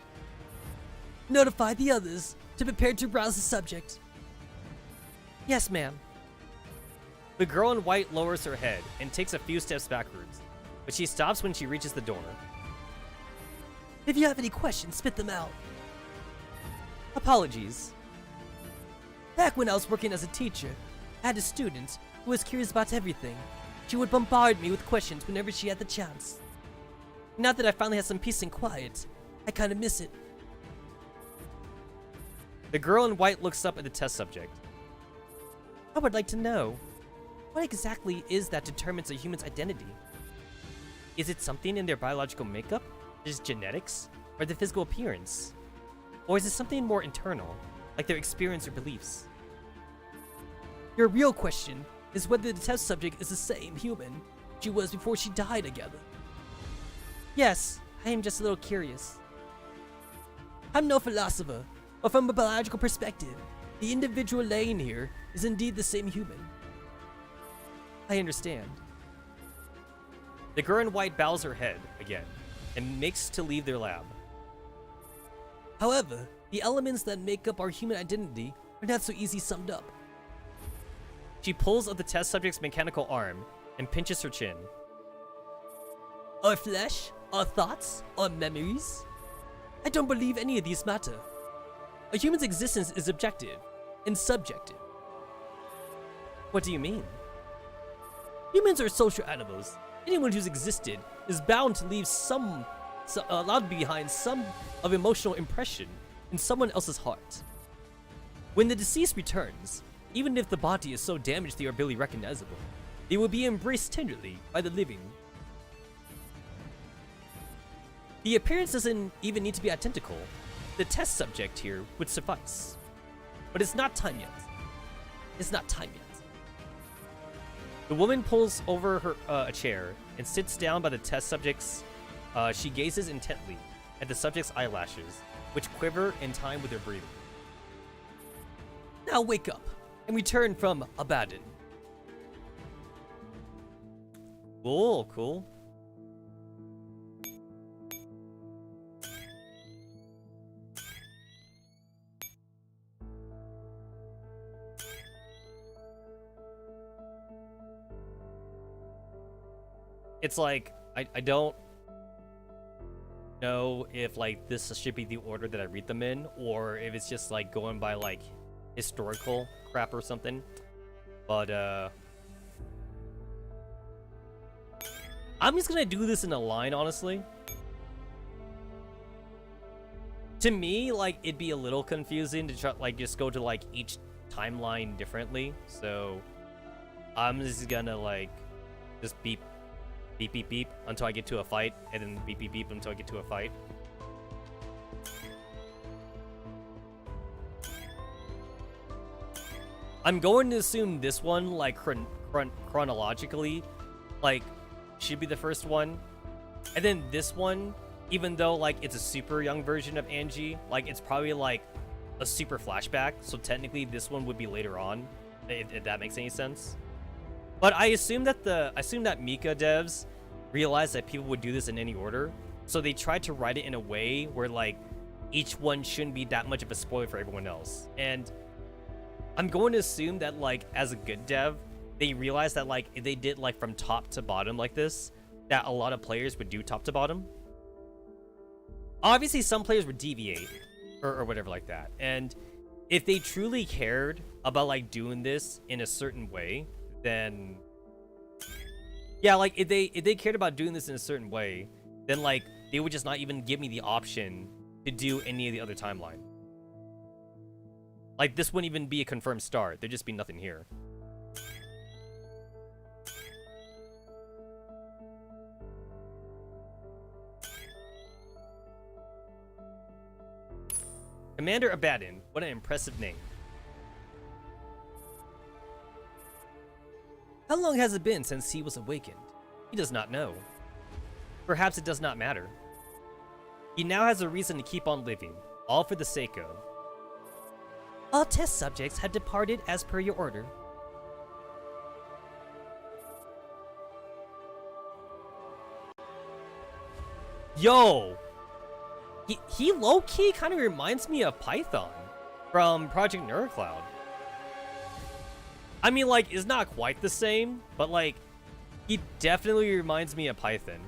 Notify the others to prepare to browse the subject. Yes, ma'am. The girl in white lowers her head and takes a few steps backwards, but she stops when she reaches the door. If you have any questions, spit them out. Apologies. Back when I was working as a teacher, I had a student who was curious about everything. She would bombard me with questions whenever she had the chance. Now that I finally have some peace and quiet, I kind of miss it. The girl in white looks up at the test subject. I would like to know, what exactly is that determines a human's identity? Is it something in their biological makeup, just genetics, or the physical appearance? Or is it something more internal, like their experience or beliefs? Your real question is whether the test subject is the same human she was before she died together. Yes, I am just a little curious. I'm no philosopher, but from a biological perspective, the individual laying here is indeed the same human. I understand. The girl in white bows her head again and makes to leave their lab. However, the elements that make up our human identity are not so easy summed up. She pulls up the test subject's mechanical arm and pinches her chin. Our flesh, our thoughts, our memories? I don't believe any of these matter. A human's existence is objective and subjective. What do you mean? Humans are social animals. Anyone who's existed is bound to leave allowed behind some of emotional impression in someone else's heart. When the deceased returns, even if the body is so damaged they are barely recognizable, they will be embraced tenderly by the living. The appearance doesn't even need to be identical. The test subject here would suffice. But it's not time yet. It's not time yet. The woman pulls over her a chair and sits down by the test subject's. She gazes intently at the subject's eyelashes, which quiver in time with her breathing. Now wake up and return from Abaddon. Cool, cool. it's like I don't know if like this should be the order that I read them in, or if it's just like going by like historical crap or something. But I'm just gonna do this in a line, honestly. To me, like, it'd be a little confusing to try, like, just go to, like, each timeline differently. So, I'm just gonna, like, just beep, beep, beep, beep until I get to a fight, and then beep, beep, beep until I get to a fight. I'm going to assume this one, like, chronologically, like, should be the first one. And then this one, even though, like, it's a super young version of Angie, like, it's probably, like, a super flashback. So technically, this one would be later on, if that makes any sense. But I assume that Mika devs realized that people would do this in any order. So they tried to write it in a way where, like, each one shouldn't be that much of a spoiler for everyone else. And I'm going to assume that, like, as a good dev, they realized that, like, if they did, like, from top to bottom like this, that a lot of players would do top to bottom. Obviously, some players would deviate, or whatever like that. And if they truly cared about, like, doing this in a certain way, then... yeah, like, if they cared about doing this in a certain way, then, like, they would just not even give me the option to do any of the other timeline. Like, this wouldn't even be a confirmed start. There'd just be nothing here. Commander Abaddon, what an impressive name. How long has it been since he was awakened? He does not know. Perhaps it does not matter. He now has a reason to keep on living, all for the sake of... all test subjects have departed as per your order. Yo! He low-key kind of reminds me of Python from Project Neurocloud. I mean, like, it's not quite the same, but, like, he definitely reminds me of Python.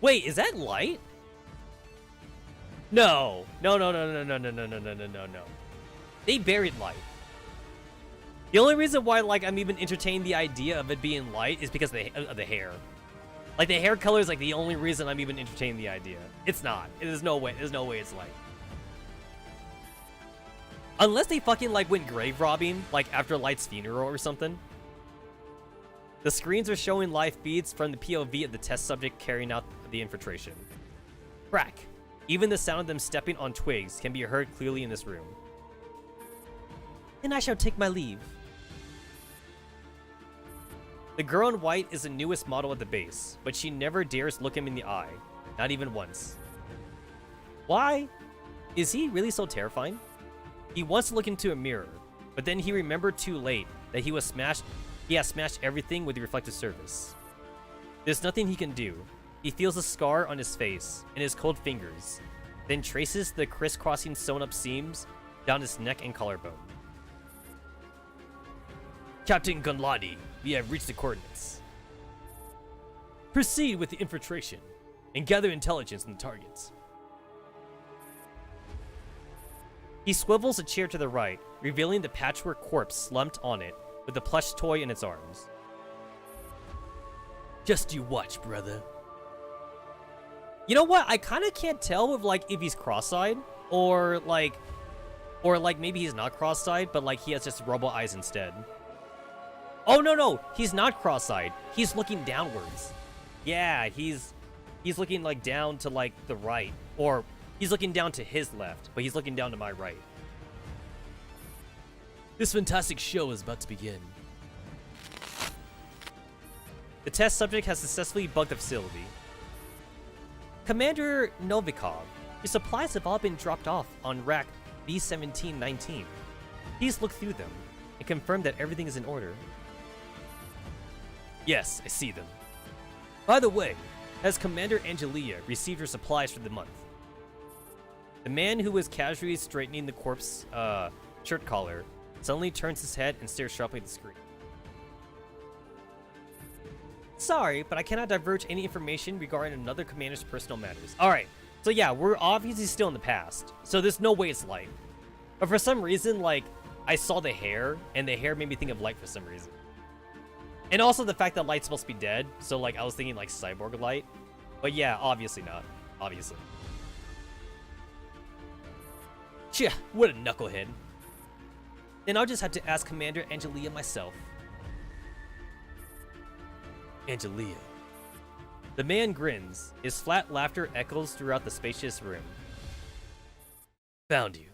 Wait, is that Light? No. No. They buried Light. The only reason why, like, I'm even entertaining the idea of it being Light is because of the hair. Like, the hair color is, like, the only reason I'm even entertaining the idea. It's not. There's no way it's Light. Unless they fucking, like, went grave robbing, like, after Light's funeral or something. The screens are showing live feeds from the POV of the test subject carrying out the infiltration. Crack. Even the sound of them stepping on twigs can be heard clearly in this room. Then I shall take my leave. The girl in white is the newest model at the base, but she never dares look him in the eye. Not even once. Why? Is he really so terrifying? He wants to look into a mirror, but then he remembered too late that he has smashed everything with the reflective surface. There's nothing he can do. He feels a scar on his face and his cold fingers, then traces the crisscrossing sewn-up seams down his neck and collarbone. Captain Gunladi, we have reached the coordinates. Proceed with the infiltration and gather intelligence on the targets. He swivels a chair to the right, revealing the patchwork corpse slumped on it with a plush toy in its arms. Just you watch, brother. You know what? I kind of can't tell if he's cross-eyed or maybe he's not cross-eyed, but like he has just robot eyes instead. Oh no, he's not cross-eyed. He's looking downwards. Yeah, he's looking like down to like the right, or he's looking down to his left, but he's looking down to my right. This fantastic show is about to begin. The test subject has successfully bugged the facility. Commander Novikov, your supplies have all been dropped off on rack B1719. Please look through them and confirm that everything is in order. Yes, I see them. By the way, has Commander Angelia received her supplies for the month? The man who was casually straightening the corpse shirt collar suddenly turns his head and stares sharply at the screen. Sorry, but I cannot divulge any information regarding another commander's personal matters. Alright, so yeah, we're obviously still in the past. So there's no way it's light. But for some reason, like, I saw the hair, and the hair made me think of light for some reason. And also the fact that light's supposed to be dead, so like, I was thinking like cyborg light. But yeah, obviously not. Obviously. Tch, what a knucklehead. Then I'll just have to ask Commander Angelia myself. Angelia. The man grins. His flat laughter echoes throughout the spacious room. Found you.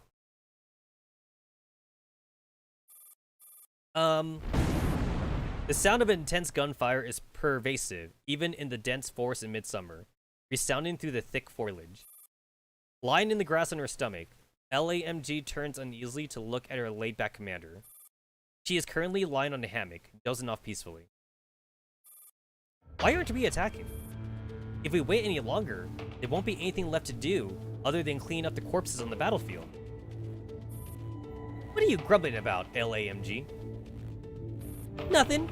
The sound of intense gunfire is pervasive, even in the dense forest in midsummer, resounding through the thick foliage. Lying in the grass on her stomach, LAMG turns uneasily to look at her laid-back commander. She is currently lying on a hammock, dozing off peacefully. Why aren't we attacking? If we wait any longer, there won't be anything left to do other than clean up the corpses on the battlefield. What are you grumbling about, LAMG? Nothing.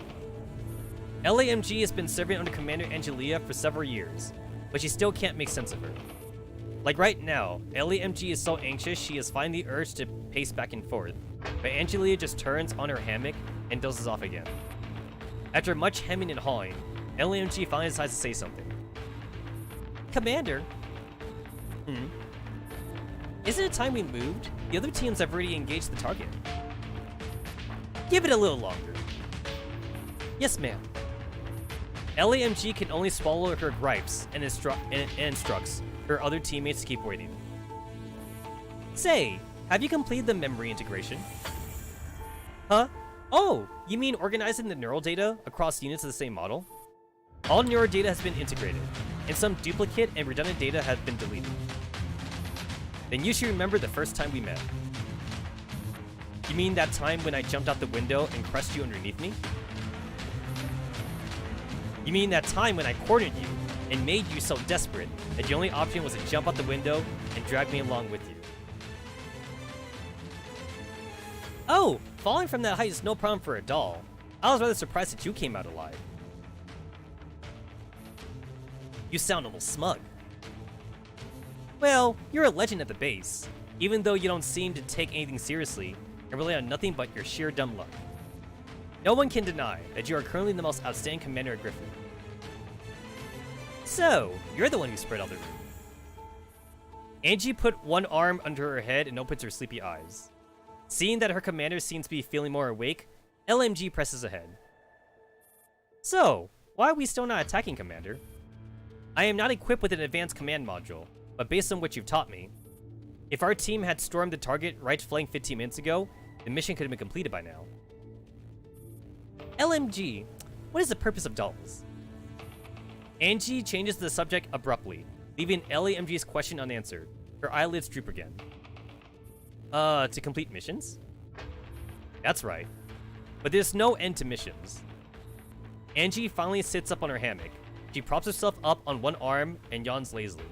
LAMG has been serving under Commander Angelia for several years, but she still can't make sense of her. Like right now, LAMG is so anxious she is finding the urge to pace back and forth, but Angelia just turns on her hammock and dozes off again. After much hemming and hawing, LAMG finally decides to say something. Commander? Isn't it time we moved? The other teams have already engaged the target. Give it a little longer. Yes, ma'am. LAMG can only swallow her gripes and instructs her other teammates to keep waiting. Say, have you completed the memory integration? Huh? Oh, you mean organizing the neural data across units of the same model? All neural data has been integrated, and some duplicate and redundant data have been deleted. Then you should remember the first time we met. You mean that time when I jumped out the window and crushed you underneath me? You mean that time when I cornered you and made you so desperate that the only option was to jump out the window and drag me along with you? Oh, falling from that height is no problem for a doll. I was rather surprised that you came out alive. You sound almost smug. Well, you're a legend at the base, even though you don't seem to take anything seriously and rely on nothing but your sheer dumb luck. No one can deny that you are currently the most outstanding commander at Griffin. So, you're the one who spread all the rumor. Angie put one arm under her head and opens her sleepy eyes. Seeing that her commander seems to be feeling more awake, LMG presses ahead. So, why are we still not attacking, Commander? I am not equipped with an advanced command module, but based on what you've taught me, if our team had stormed the target right flank 15 minutes ago, the mission could have been completed by now. LMG, what is the purpose of dolls? Angie changes the subject abruptly, leaving LAMG's question unanswered. Her eyelids droop again. To complete missions? That's right. But there's no end to missions. Angie finally sits up on her hammock. She props herself up on one arm and yawns lazily.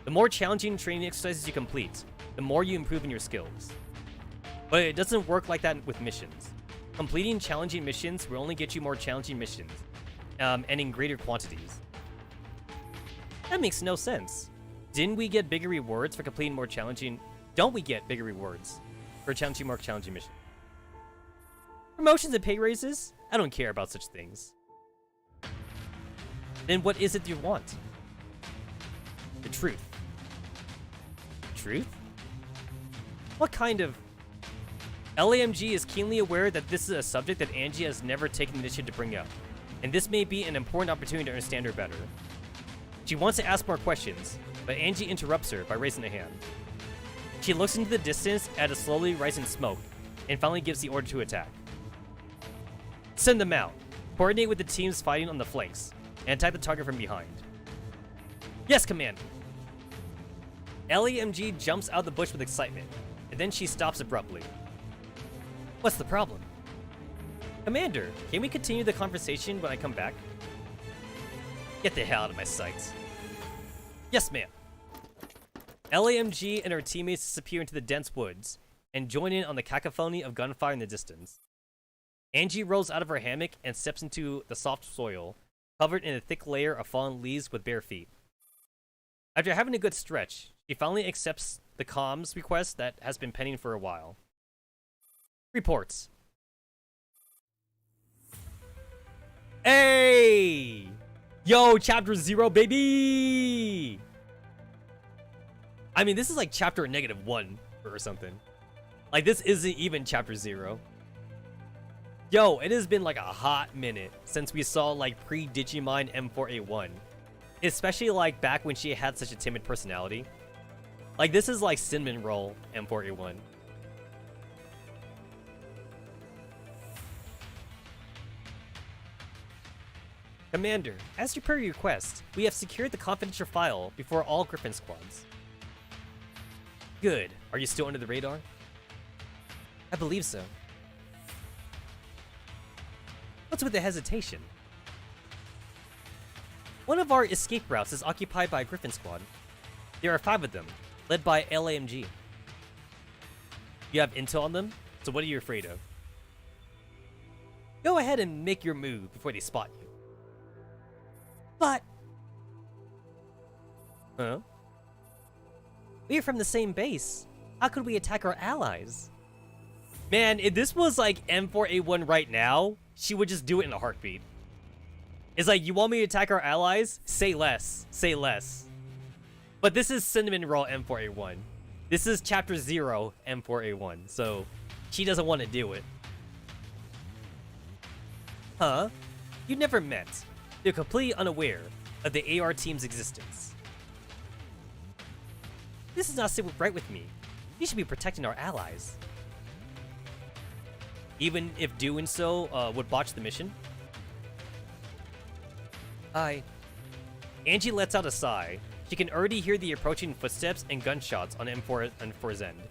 The more challenging training exercises you complete, the more you improve in your skills. But it doesn't work like that with missions. Completing challenging missions will only get you more challenging missions, and in greater quantities. That makes no sense. Didn't we get bigger rewards for completing more challenging... Don't we get bigger rewards for challenging more challenging missions? Promotions and pay raises? I don't care about such things. Then what is it you want? The truth. Truth? What kind of... LAMG is keenly aware that this is a subject that Angie has never taken the initiative to bring up, and this may be an important opportunity to understand her better. She wants to ask more questions, but Angie interrupts her by raising a hand. She looks into the distance at a slowly rising smoke, and finally gives the order to attack. Send them out. Coordinate with the teams fighting on the flanks, and attack the target from behind. Yes, Commander! LAMG jumps out of the bush with excitement, and then she stops abruptly. What's the problem? Commander, can we continue the conversation when I come back? Get the hell out of my sight. Yes, ma'am. LAMG and her teammates disappear into the dense woods and join in on the cacophony of gunfire in the distance. Angie rolls out of her hammock and steps into the soft soil, covered in a thick layer of fallen leaves with bare feet. After having a good stretch, she finally accepts the comms request that has been pending for a while. Reports. Hey! Yo, chapter 0, baby! I mean, this is like chapter -1 or something. Like, this isn't even chapter 0. Yo, it has been like a hot minute since we saw like pre-Digimind M4A1. Especially like back when she had such a timid personality. Like, this is like cinnamon roll M4A1. Commander, as per your request, we have secured the confidential file before all Griffin squads. Good. Are you still under the radar? I believe so. What's with the hesitation? One of our escape routes is occupied by a Griffin squad. There are 5 of them, led by LAMG. You have intel on them, so what are you afraid of? Go ahead and make your move before they spot you. But... Huh? We are from the same base. How could we attack our allies? Man, if this was like M4A1 right now, she would just do it in a heartbeat. It's like, you want me to attack our allies? Say less. Say less. But this is Cinnamon Roll M4A1. This is Chapter 0 M4A1, so she doesn't want to do it. Huh? You never met. They're completely unaware of the AR team's existence. This does not sit right with me. We should be protecting our allies. Even if doing so would botch the mission? Angie lets out a sigh. She can already hear the approaching footsteps and gunshots on M4's end.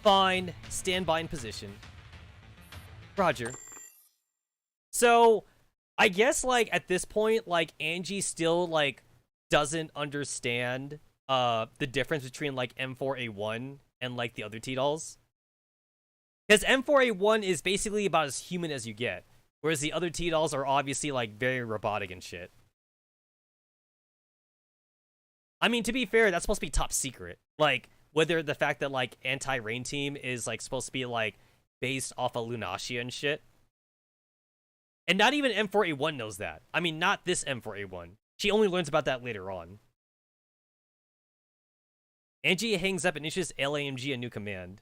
Fine. Stand by in position. Roger. So, I guess, like, at this point, like, Angie still, like, doesn't understand the difference between, like, M4A1 and, like, the other T-Dolls. Because M4A1 is basically about as human as you get, whereas the other T-Dolls are obviously, like, very robotic and shit. I mean, to be fair, that's supposed to be top secret. Like, whether the fact that, like, Anti-Rain Team is, like, supposed to be, like, based off of Lunacia and shit. And not even M4A1 knows that. I mean, not this M4A1. She only learns about that later on. Angie hangs up and issues LAMG a new command.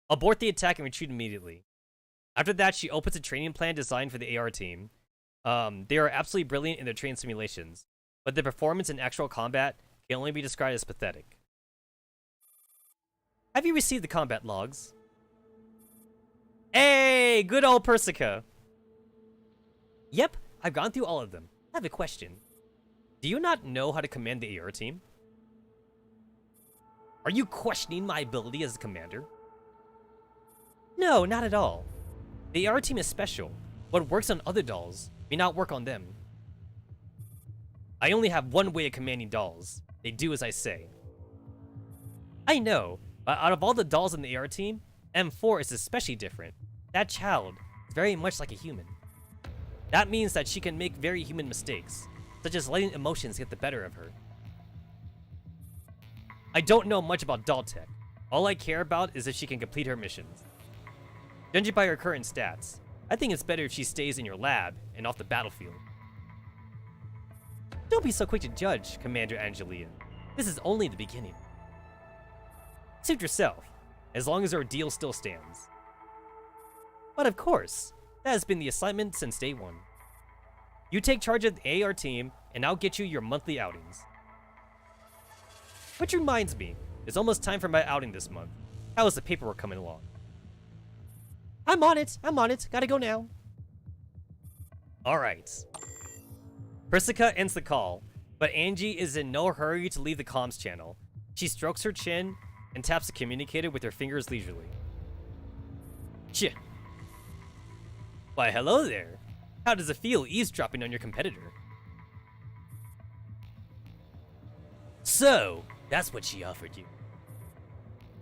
Abort the attack and retreat immediately. After that, she opens a training plan designed for the AR team. They are absolutely brilliant in their training simulations, but their performance in actual combat can only be described as pathetic. Have you received the combat logs? Hey, good old Persica. Yep, I've gone through all of them. I have a question. Do you not know how to command the AR team? Are you questioning my ability as a commander? No, not at all. The AR team is special. What works on other dolls may not work on them. I only have one way of commanding dolls. They do as I say. I know, but out of all the dolls in the AR team, M4 is especially different. That child is very much like a human. That means that she can make very human mistakes, such as letting emotions get the better of her. I don't know much about doll tech. All I care about is if she can complete her missions. Judging by her current stats, I think it's better if she stays in your lab and off the battlefield. Don't be so quick to judge, Commander Angelia. This is only the beginning. Suit yourself, as long as our deal still stands. But of course, that has been the assignment since day 1. You take charge of the AR team, and I'll get you your monthly outings. Which reminds me, it's almost time for my outing this month. How is the paperwork coming along? I'm on it. Gotta go now. Alright. Persica ends the call, but Angie is in no hurry to leave the comms channel. She strokes her chin and taps the communicator with her fingers leisurely. Tch. Why, hello there. How does it feel eavesdropping on your competitor? So, that's what she offered you.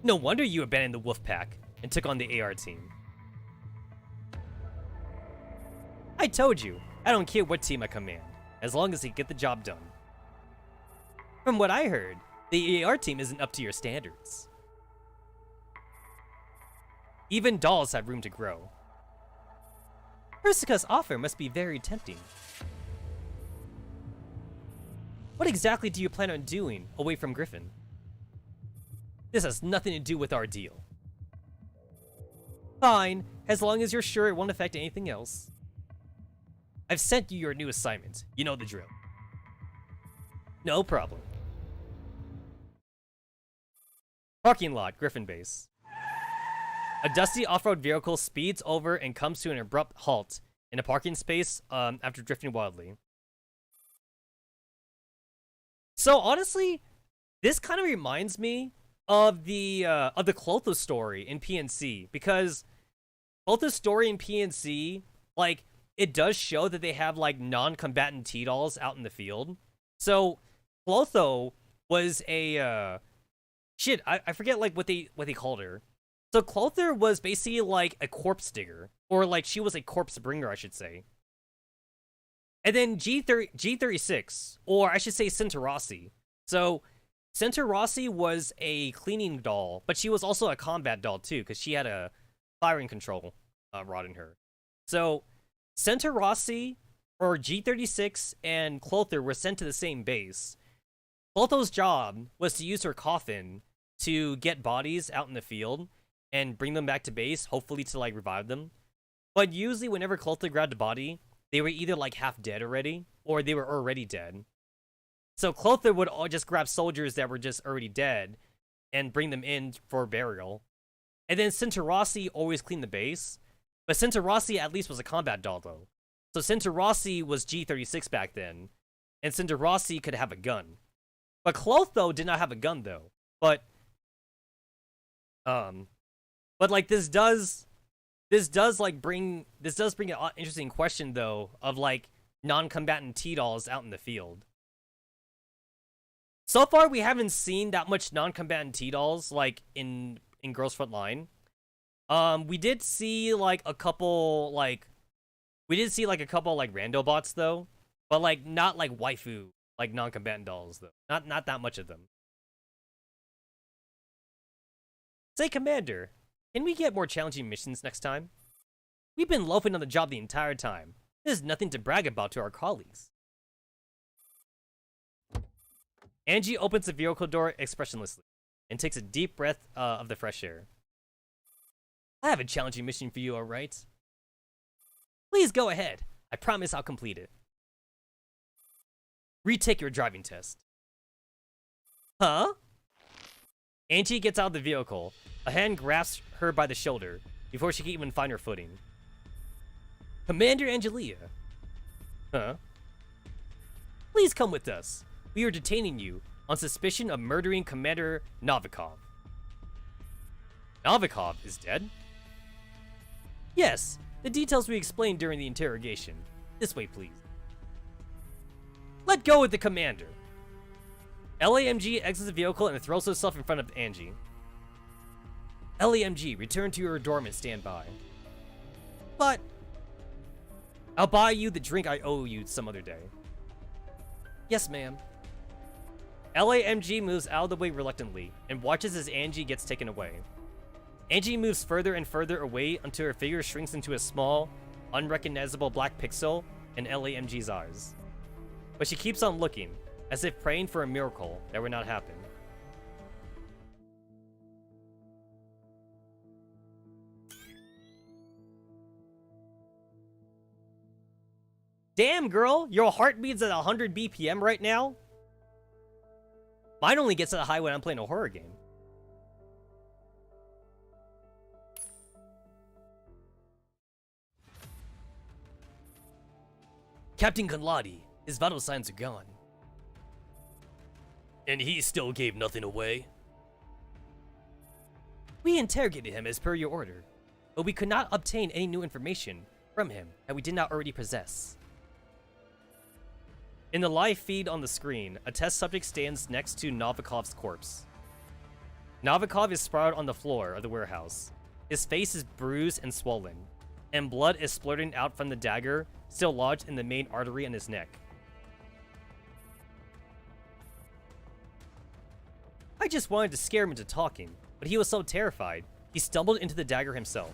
No wonder you abandoned the wolf pack and took on the AR team. I told you, I don't care what team I command, as long as they get the job done. From what I heard, the EAR team isn't up to your standards. Even dolls have room to grow. Persica's offer must be very tempting. What exactly do you plan on doing away from Griffin? This has nothing to do with our deal. Fine, as long as you're sure it won't affect anything else. I've sent you your new assignment. You know the drill. No problem. Parking lot, Griffin Base. A dusty off-road vehicle speeds over and comes to an abrupt halt in a parking space after drifting wildly. So honestly, this kind of reminds me of the Clotho story in PNC, because Clotho's story in PNC, like, it does show that they have like non-combatant T-dolls out in the field. So Clotho was a shit, I forget like what they called her. So Clotho was basically like a corpse digger, or like she was a corpse bringer, I should say. And then G36, or I should say Centerossi. So Centerossi was a cleaning doll, but she was also a combat doll too, because she had a firing control rod in her. So Centerossi, or G36, and Clotho were sent to the same base. Clotho's job was to use her coffin to get bodies out in the field and bring them back to base, hopefully to like revive them. But usually whenever Clotho grabbed a body, they were either like half dead already, or they were already dead. So Clotho would just grab soldiers that were just already dead and bring them in for burial. And then Centerossi always cleaned the base, but Centerossi at least was a combat doll though. So Centerossi was G36 back then, and Centerossi could have a gun. But Clotho did not have a gun though. But like this does bring an interesting question though of like non-combatant T-dolls out in the field. So far we haven't seen that much non-combatant T-dolls like in Girls Frontline. We did see like a couple like rando bots though, but like not like waifu like non-combatant dolls though. Not that much of them. Say, Commander, can we get more challenging missions next time? We've been loafing on the job the entire time. There's nothing to brag about to our colleagues. Angie opens the vehicle door expressionlessly and takes a deep breath of the fresh air. I have a challenging mission for you, alright? Please go ahead. I promise I'll complete it. Retake your driving test. Huh? Angie gets out of the vehicle. A hand grasps her by the shoulder before she can even find her footing. Commander Angelia. Huh? Please come with us. We are detaining you on suspicion of murdering Commander Novikov. Novikov is dead? Yes, the details we explained during the interrogation. This way, please. Let go of the commander. LAMG exits the vehicle and throws herself in front of Angie. LAMG, return to your dorm and stand by. But I'll buy you the drink I owe you some other day. Yes, ma'am. LAMG moves out of the way reluctantly and watches as Angie gets taken away. Angie moves further and further away until her figure shrinks into a small, unrecognizable black pixel in LAMG's eyes. But she keeps on looking, as if praying for a miracle that would not happen. Damn, girl, your heart beats at 100 BPM right now? Mine only gets that high when I'm playing a horror game. Captain Conladi, his vital signs are gone. And he still gave nothing away? We interrogated him as per your order, but we could not obtain any new information from him that we did not already possess. In the live feed on the screen, a test subject stands next to Novikov's corpse. Novikov is sprawled on the floor of the warehouse. His face is bruised and swollen, and blood is splurting out from the dagger, still lodged in the main artery in his neck. I just wanted to scare him into talking, but he was so terrified, he stumbled into the dagger himself.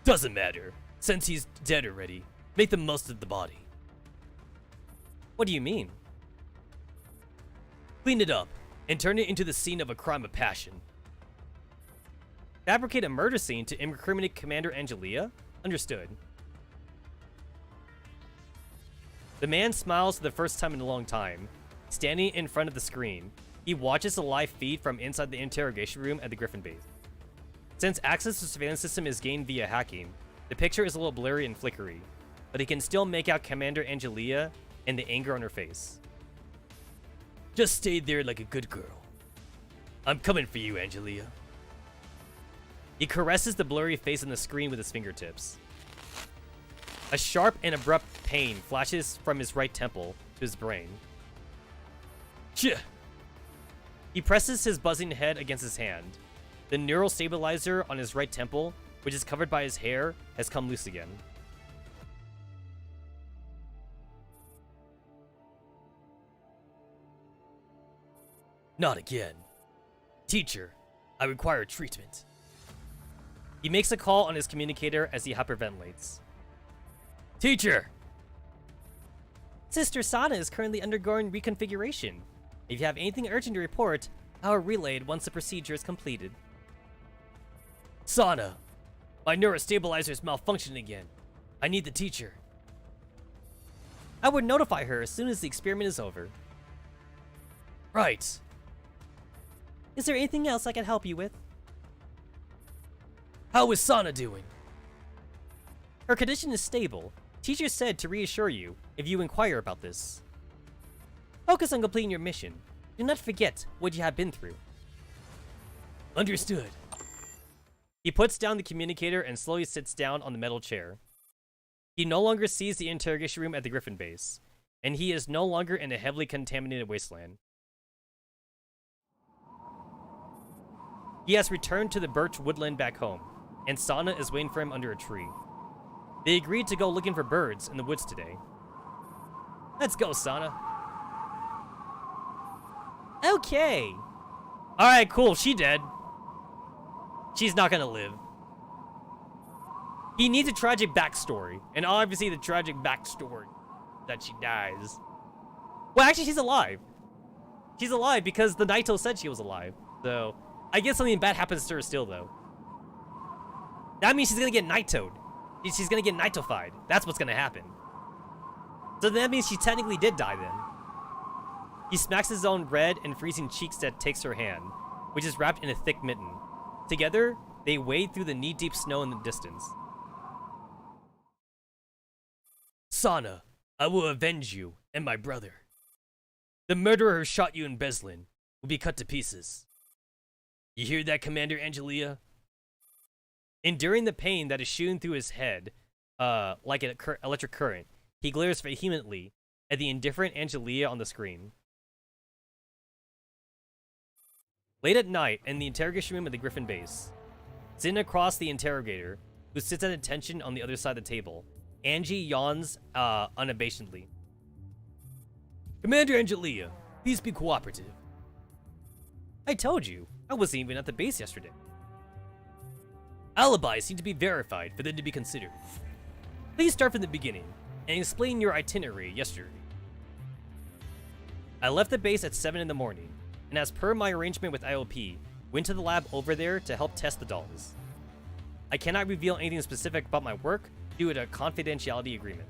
Doesn't matter. Since he's dead already, make the most of the body. What do you mean? Clean it up, and turn it into the scene of a crime of passion. Fabricate a murder scene to incriminate Commander Angelia? Understood. The man smiles for the first time in a long time. Standing in front of the screen, he watches the live feed from inside the interrogation room at the Griffin base. Since access to the surveillance system is gained via hacking, the picture is a little blurry and flickery, but he can still make out Commander Angelia and the anger on her face. Just stay there like a good girl. I'm coming for you, Angelia. He caresses the blurry face on the screen with his fingertips. A sharp and abrupt pain flashes from his right temple to his brain. Tch! He presses his buzzing head against his hand. The neural stabilizer on his right temple, which is covered by his hair, has come loose again. Not again. Teacher, I require treatment. He makes a call on his communicator as he hyperventilates. Teacher! Sister Sana is currently undergoing reconfiguration. If you have anything urgent to report, I'll relay it once the procedure is completed. Sana, my neurostabilizer is malfunctioning again. I need the teacher. I would notify her as soon as the experiment is over. Right. Is there anything else I can help you with? How is Sana doing? Her condition is stable. Teacher said to reassure you if you inquire about this. Focus on completing your mission. Do not forget what you have been through. Understood. He puts down the communicator and slowly sits down on the metal chair. He no longer sees the interrogation room at the Griffin base, and he is no longer in a heavily contaminated wasteland. He has returned to the birch woodland back home, and Sana is waiting for him under a tree. They agreed to go looking for birds in the woods today. Let's go, Sana. Okay. Alright, cool. She dead. She's not gonna live. He needs a tragic backstory, and obviously the tragic backstory that she dies. Well, actually, she's alive. She's alive because the Naito said she was alive. So, I guess something bad happens to her still, though. That means she's gonna get Naito'd. She's gonna get Naitofied. That's what's gonna happen. So that means she technically did die then. He smacks his own red and freezing cheeks that takes her hand, which is wrapped in a thick mitten. Together, they wade through the knee-deep snow in the distance. Sana, I will avenge you and my brother. The murderer who shot you in Beslin will be cut to pieces. You hear that, Commander Angelia? Enduring the pain that is shooting through his head, like an electric current, he glares vehemently at the indifferent Angelia on the screen. Late at night, in the interrogation room at the Griffin base, sitting across the interrogator, who sits at attention on the other side of the table, Angie yawns unabashedly. Commander Angelia, please be cooperative. I told you, I wasn't even at the base yesterday. Alibis seem to be verified for them to be considered. Please start from the beginning and explain your itinerary yesterday. I left the base at 7 in the morning, and as per my arrangement with IOP, went to the lab over there to help test the dolls. I cannot reveal anything specific about my work due to a confidentiality agreement.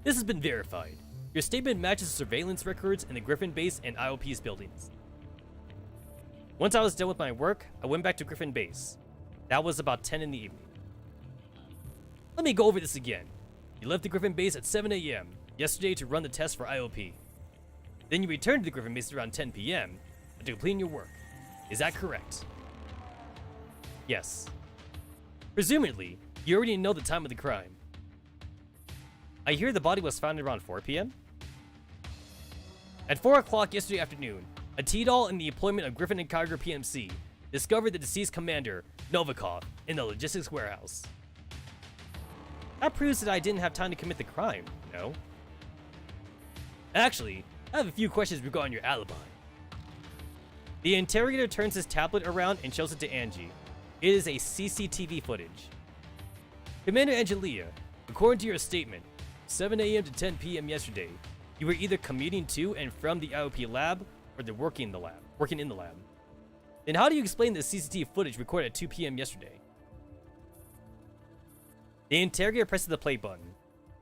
This has been verified. Your statement matches surveillance records in the Griffin base and IOP's buildings. Once I was done with my work, I went back to Griffin base. That was about 10 in the evening. Let me go over this again. You left the Griffin base at 7 a.m. yesterday to run the test for IOP. Then you returned to the Griffin base around 10 p.m. to complete your work. Is that correct? Yes. Presumably, you already know the time of the crime. I hear the body was found around 4 p.m. At 4 o'clock yesterday afternoon, a T-Doll in the employment of Griffin and Kyger PMC discovered the deceased commander, Novikov, in the logistics warehouse. That proves that I didn't have time to commit the crime, no? Actually, I have a few questions regarding your alibi. The interrogator turns his tablet around and shows it to Angie. It is a CCTV footage. Commander Angelia, according to your statement, 7 a.m. to 10 p.m. yesterday, you were either commuting to and from the IOP lab or working in the lab. Then how do you explain the CCTV footage recorded at 2 p.m. yesterday? The interrogator presses the play button.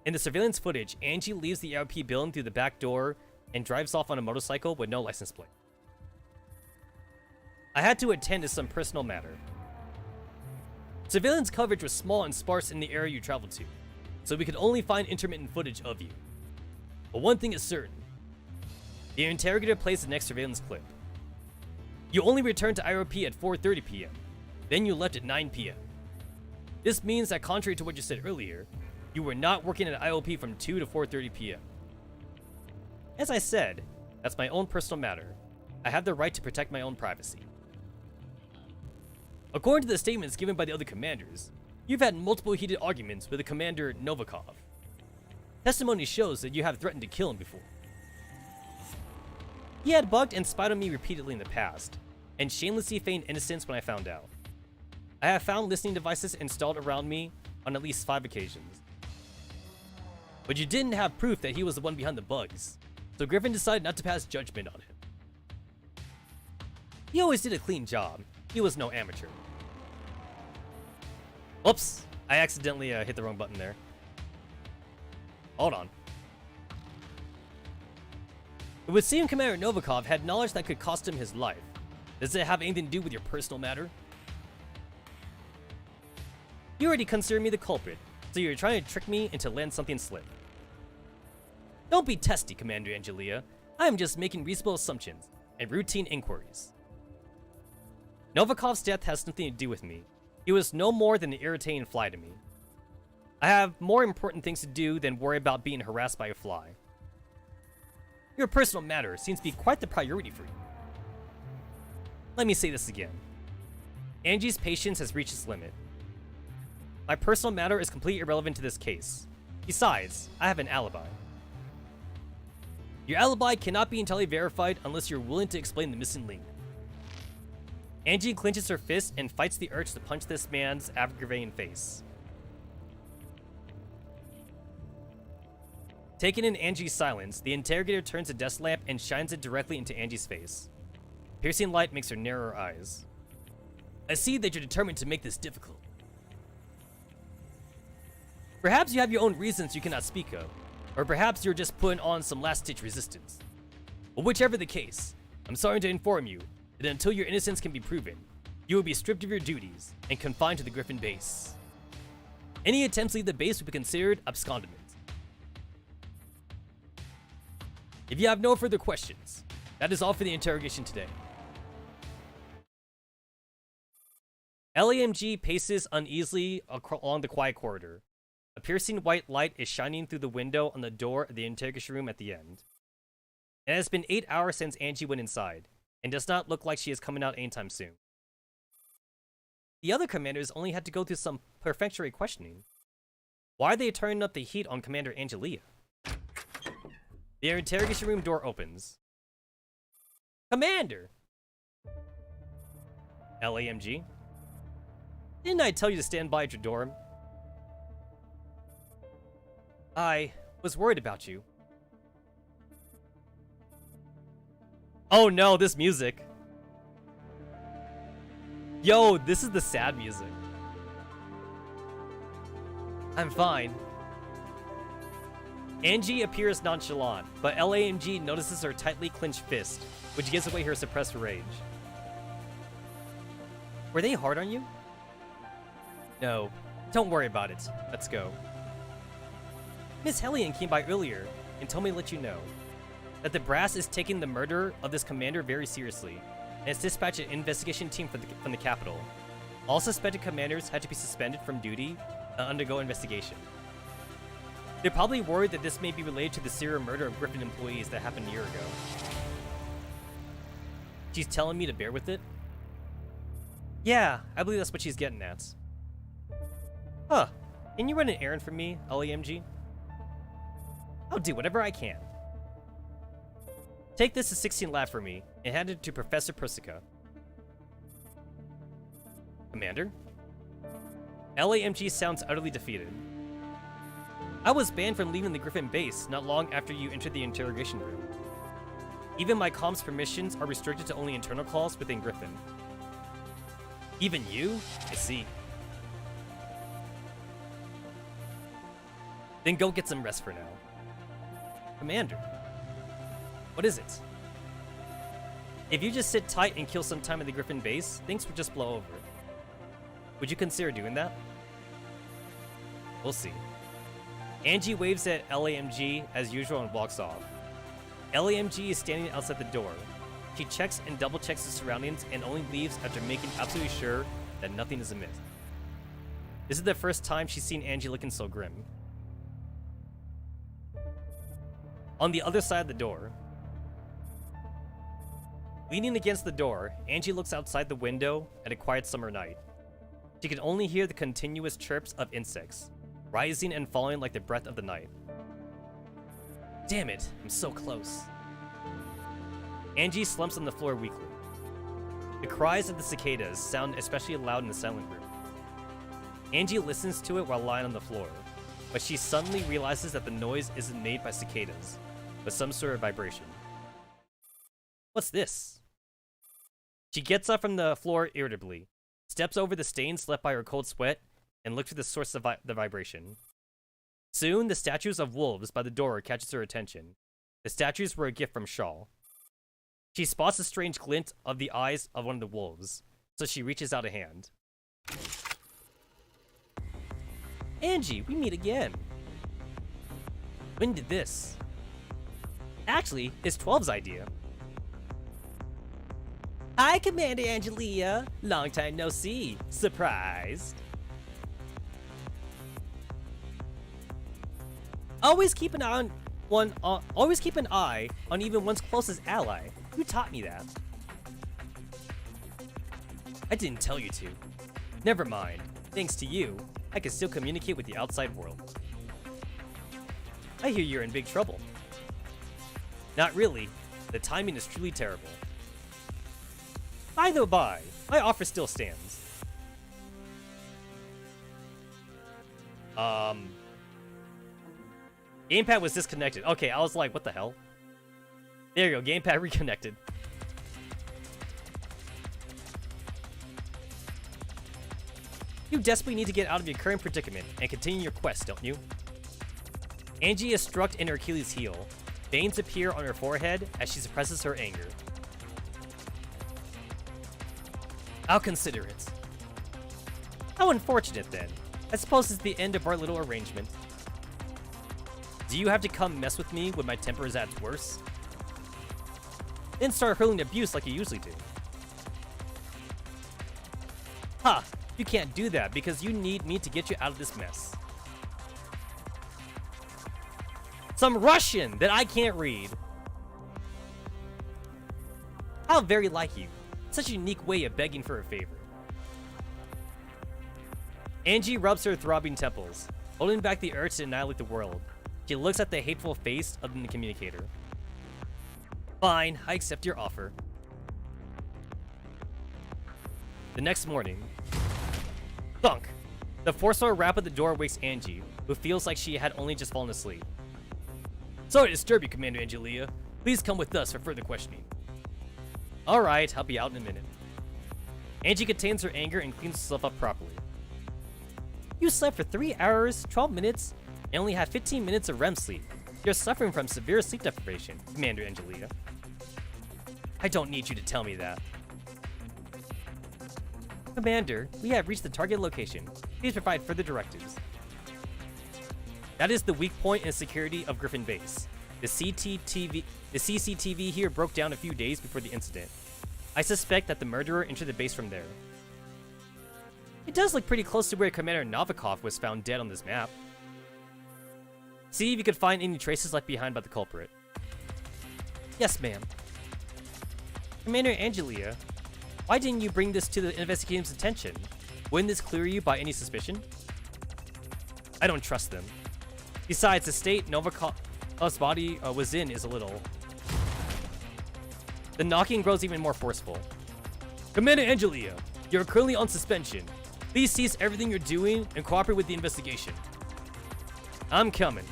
In the surveillance footage, Angie leaves the IOP building through the back door and drives off on a motorcycle with no license plate. I had to attend to some personal matter. Surveillance coverage was small and sparse in the area you traveled to, so we could only find intermittent footage of you. But one thing is certain. The interrogator plays the next surveillance clip. You only returned to IOP at 4:30 p.m. Then you left at 9 p.m. This means that contrary to what you said earlier, you were not working at IOP from 2 to 4:30 p.m. As I said, that's my own personal matter. I have the right to protect my own privacy. According to the statements given by the other commanders, you've had multiple heated arguments with the commander Novikov. Testimony shows that you have threatened to kill him before. He had bugged and spied on me repeatedly in the past, and shamelessly feigned innocence when I found out. I have found listening devices installed around me on at least 5 occasions. But you didn't have proof that he was the one behind the bugs, so Griffin decided not to pass judgment on him. He always did a clean job. He was no amateur. Oops, I accidentally hit the wrong button there. Hold on. It would seem Commander Novikov had knowledge that could cost him his life. Does it have anything to do with your personal matter? You already consider me the culprit, so you're trying to trick me into letting something slip. Don't be testy, Commander Angelia. I am just making reasonable assumptions and routine inquiries. Novikov's death has nothing to do with me. He was no more than an irritating fly to me. I have more important things to do than worry about being harassed by a fly. Your personal matter seems to be quite the priority for you. Let me say this again. Angie's patience has reached its limit. My personal matter is completely irrelevant to this case. Besides, I have an alibi. Your alibi cannot be entirely verified unless you're willing to explain the missing link. Angie clenches her fist and fights the urge to punch this man's aggravating face. Taken in Angie's silence, the interrogator turns a desk lamp and shines it directly into Angie's face. Piercing light makes her narrow her eyes. I see that you're determined to make this difficult. Perhaps you have your own reasons you cannot speak of, or perhaps you're just putting on some last-ditch resistance. But whichever the case, I'm sorry to inform you that until your innocence can be proven, you will be stripped of your duties and confined to the Griffin base. Any attempts to leave the base will be considered abscondment. If you have no further questions, that is all for the interrogation today. LAMG paces uneasily along the quiet corridor. A piercing white light is shining through the window on the door of the interrogation room at the end. It has been 8 hours since Angie went inside, and does not look like she is coming out anytime soon. The other commanders only had to go through some perfunctory questioning. Why are they turning up the heat on Commander Angelia? The interrogation room door opens. Commander! LAMG? Didn't I tell you to stand by at your dorm? I was worried about you. Oh no, this music. Yo, this is the sad music. I'm fine. Angie appears nonchalant, but LAMG notices her tightly clenched fist, which gives away her suppressed rage. Were they hard on you? No, don't worry about it. Let's go. Miss Hellion came by earlier and told me to let you know that the brass is taking the murder of this commander very seriously and has dispatched an investigation team from the capital. All suspected commanders had to be suspended from duty and undergo investigation. They're probably worried that this may be related to the serial murder of Griffin employees that happened a year ago. She's telling me to bear with it? Yeah, I believe that's what she's getting at. Huh. Can you run an errand for me, LAMG? I'll do whatever I can. Take this to 16 lab for me and hand it to Professor Persica. Commander? LAMG sounds utterly defeated. I was banned from leaving the Griffin base not long after you entered the interrogation room. Even my comms permissions are restricted to only internal calls within Griffin. Even you? I see. Then go get some rest for now. Commander, what is it? If you just sit tight and kill some time in the Griffin base, things would just blow over. Would you consider doing that? We'll see. Angie waves at LAMG as usual and walks off. LAMG is standing outside the door. She checks and double checks the surroundings and only leaves after making absolutely sure that nothing is amiss. This is the first time she's seen Angie looking so grim. On the other side of the door, leaning against the door, Angie looks outside the window at a quiet summer night. She can only hear the continuous chirps of insects, rising and falling like the breath of the night. Damn it, I'm so close. Angie slumps on the floor weakly. The cries of the cicadas sound especially loud in the silent room. Angie listens to it while lying on the floor, but she suddenly realizes that the noise isn't made by cicadas, but some sort of vibration. What's this? She gets up from the floor irritably, steps over the stains left by her cold sweat, and looks for the source of the vibration. Soon, the statues of wolves by the door catches her attention. The statues were a gift from Shaw. She spots a strange glint of the eyes of one of the wolves, so she reaches out a hand. Angie, we meet again. When did this? Actually, it's 12's idea. Hi, Commander Angelia. Long time no see. Surprised. Always keep an eye on even one's closest ally. Who taught me that? I didn't tell you to. Never mind. Thanks to you, I can still communicate with the outside world. I hear you're in big trouble. Not really. The timing is truly terrible. By the by, my offer still stands. Gamepad was disconnected. Okay, I was like, what the hell? There you go, gamepad reconnected. You desperately need to get out of your current predicament and continue your quest, don't you? Angie is struck in her Achilles heel. Veins appear on her forehead as she suppresses her anger. I'll consider it. How unfortunate, then. I suppose it's the end of our little arrangement. Do you have to come mess with me when my temper is at its worst? Then start hurling abuse like you usually do. Ha! You can't do that because you need me to get you out of this mess. Some Russian that I can't read. How very like you. Such a unique way of begging for a favor. Angie rubs her throbbing temples, holding back the urge to annihilate the world. She looks at the hateful face of the communicator. Fine, I accept your offer. The next morning. Thunk! The forceful rap at the door wakes Angie, who feels like she had only just fallen asleep. Sorry to disturb you, Commander Angelia. Please come with us for further questioning. Alright, I'll be out in a minute. Angie contains her anger and cleans herself up properly. You slept for 3 hours, 12 minutes, and only had 15 minutes of REM sleep. You're suffering from severe sleep deprivation, Commander Angelia. I don't need you to tell me that. Commander, we have reached the target location. Please provide further directives. That is the weak point in security of Griffin Base. The CCTV here broke down a few days before the incident. I suspect that the murderer entered the base from there. It does look pretty close to where Commander Novikov was found dead on this map. See if you could find any traces left behind by the culprit. Yes, ma'am. Commander Angelia, why didn't you bring this to the investigation's attention? Wouldn't this clear you by any suspicion? I don't trust them. Besides, the state Novakov's body was in is a little. The knocking grows even more forceful. Commander Angelia, you're currently on suspension. Please cease everything you're doing and cooperate with the investigation. I'm coming.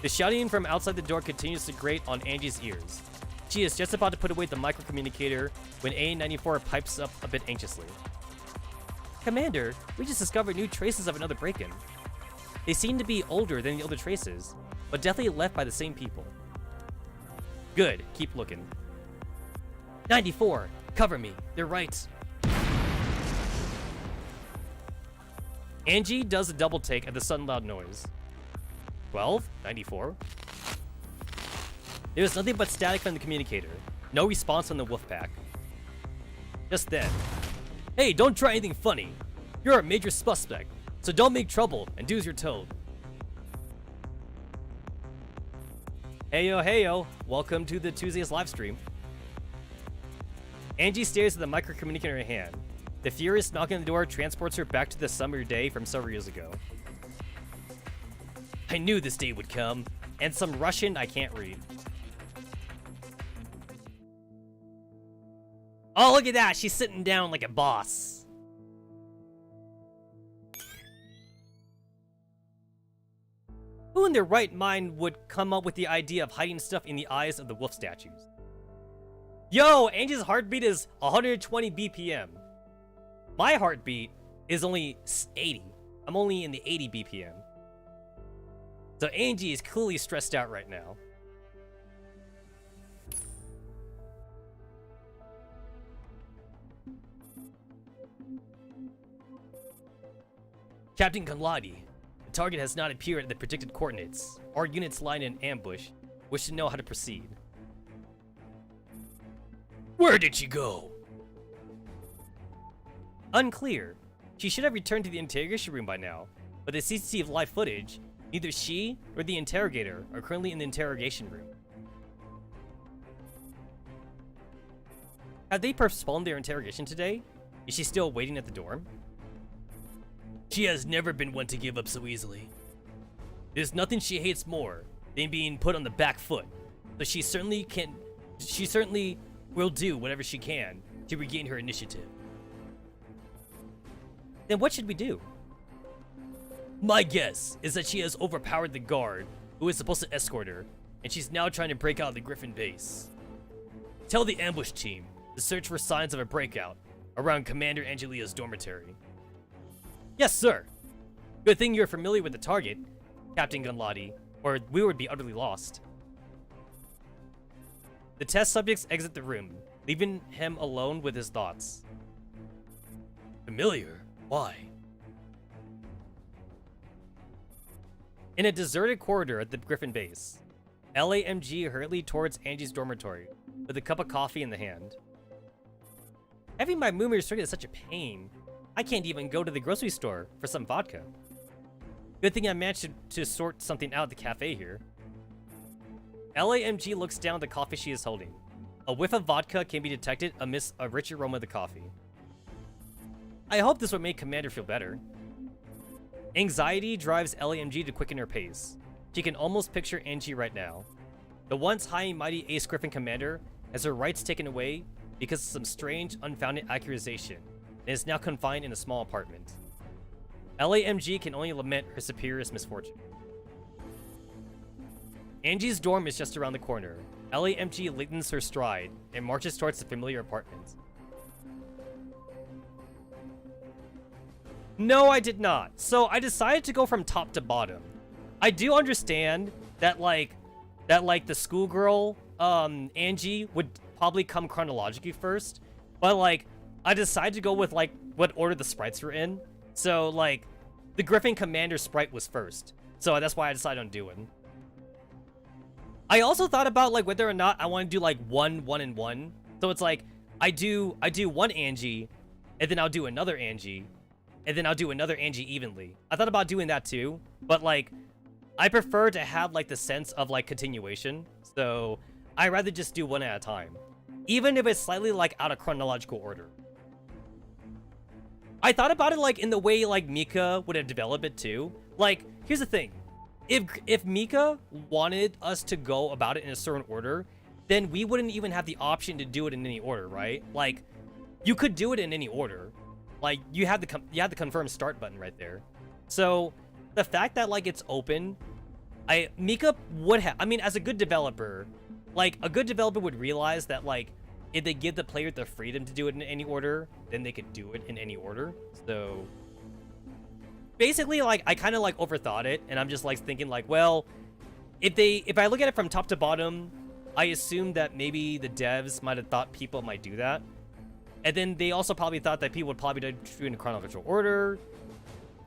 The shouting from outside the door continues to grate on Angie's ears. She is just about to put away the microcommunicator when A94 pipes up a bit anxiously. Commander, we just discovered new traces of another break-in. They seem to be older than the other traces, but definitely left by the same people. Good, keep looking. 94, cover me, they're right. Angie does a double take at the sudden loud noise. 12, 94. There was nothing but static from the communicator. No response from the wolf pack. Just then. Hey, don't try anything funny. You're a major suspect, so don't make trouble and do as you're told. Heyo, heyo. Welcome to the Tuesday's live stream. Angie stares at the microcommunicator in her hand. The furious knock on the door transports her back to the summer day from several years ago. I knew this day would come, and some Russian I can't read. Oh, look at that! She's sitting down like a boss. Who in their right mind would come up with the idea of hiding stuff in the eyes of the wolf statues? Yo, Angie's heartbeat is 120 BPM. My heartbeat is only 80. I'm only in the 80 BPM. So Angie is clearly stressed out right now. Captain Conladi, the target has not appeared at the predicted coordinates. Our units lying in ambush wish to know how to proceed. Where did she go? Unclear. She should have returned to the interrogation room by now, but the CCTV live footage, neither she or the interrogator are currently in the interrogation room. Have they postponed their interrogation today? Is she still waiting at the dorm? She has never been one to give up so easily. There's nothing she hates more than being put on the back foot, so she certainly will do whatever she can to regain her initiative. Then what should we do? My guess is that she has overpowered the guard who is supposed to escort her, and she's now trying to break out of the Griffin base. Tell the ambush team to search for signs of a breakout around Commander Angelia's dormitory. Yes, sir. Good thing you're familiar with the target, Captain Gunladi, or we would be utterly lost. The test subjects exit the room, leaving him alone with his thoughts. Familiar? Why? In a deserted corridor at the Griffin base, LAMG hurriedly towards Angie's dormitory with a cup of coffee in the hand. Having my movement restricted is such a pain. I can't even go to the grocery store for some vodka. Good thing I managed to sort something out at the cafe here. LAMG looks down at the coffee she is holding. A whiff of vodka can be detected amidst a rich aroma of the coffee. I hope this will make Commander feel better. Anxiety drives LAMG to quicken her pace. She can almost picture Angie right now. The once high and mighty Ace Griffin commander has her rights taken away because of some strange, unfounded accusation, and is now confined in a small apartment. LAMG can only lament her superior's misfortune. Angie's dorm is just around the corner. LAMG lengthens her stride and marches towards the familiar apartment. No, I did not. So I decided to go from top to bottom. I do understand that the schoolgirl, Angie, would probably come chronologically first, but I decided to go with what order the sprites were in. So the Griffin Commander sprite was first, so that's why I decided on doing. I also thought about whether or not I want to do 1, 1, and 1. So it's I do one Angie, and then I'll do another Angie, and then I'll do another Angie evenly. I thought about doing that too, but I prefer to have the sense of continuation, so I'd rather just do one at a time, even if it's slightly out of chronological order. I thought about it like in the way like Mika would have developed it too. Like, here's the thing. If Mika wanted us to go about it in a certain order, then we wouldn't even have the option to do it in any order, right? Like, you could do it in any order. Like, you had the confirm start button right there. So, the fact that like it's open, Mika would have, I mean, as a good developer, like a good developer would realize that like if they give the player the freedom to do it in any order, then they could do it in any order. So basically, like, I kind of like overthought it, and I'm just like thinking like, well, if I look at it from top to bottom, I assume that maybe the devs might have thought people might do that. And then they also probably thought that people would probably do it in chronological order.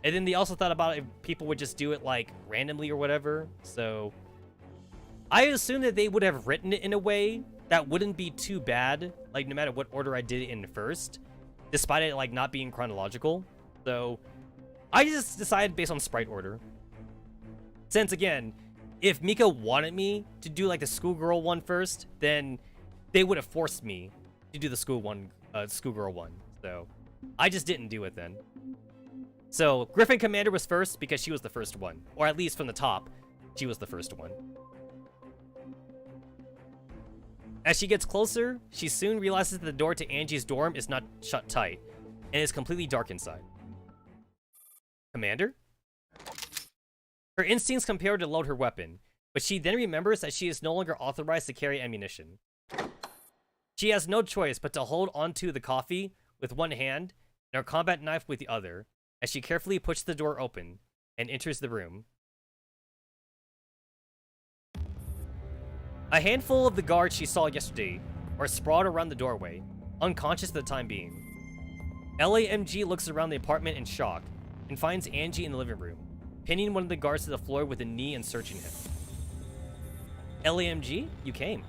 And then they also thought about if people would just do it like randomly or whatever. So I assume that they would have written it in a way that wouldn't be too bad, like no matter what order I did it in first, despite it like not being chronological. So I just decided based on sprite order. Since again, if Mika wanted me to do like the schoolgirl one first, then they would have forced me to do the schoolgirl one. So I just didn't do it then. So Griffin Commander was first because she was the first one, or at least from the top, she was the first one. As she gets closer, she soon realizes that the door to Angie's dorm is not shut tight, and is completely dark inside. Commander? Her instincts compel her to load her weapon, but she then remembers that she is no longer authorized to carry ammunition. She has no choice but to hold onto the coffee with one hand and her combat knife with the other, as she carefully pushes the door open and enters the room. A handful of the guards she saw yesterday are sprawled around the doorway, unconscious for the time being. LAMG looks around the apartment in shock and finds Angie in the living room, pinning one of the guards to the floor with a knee and searching him. LAMG, you came.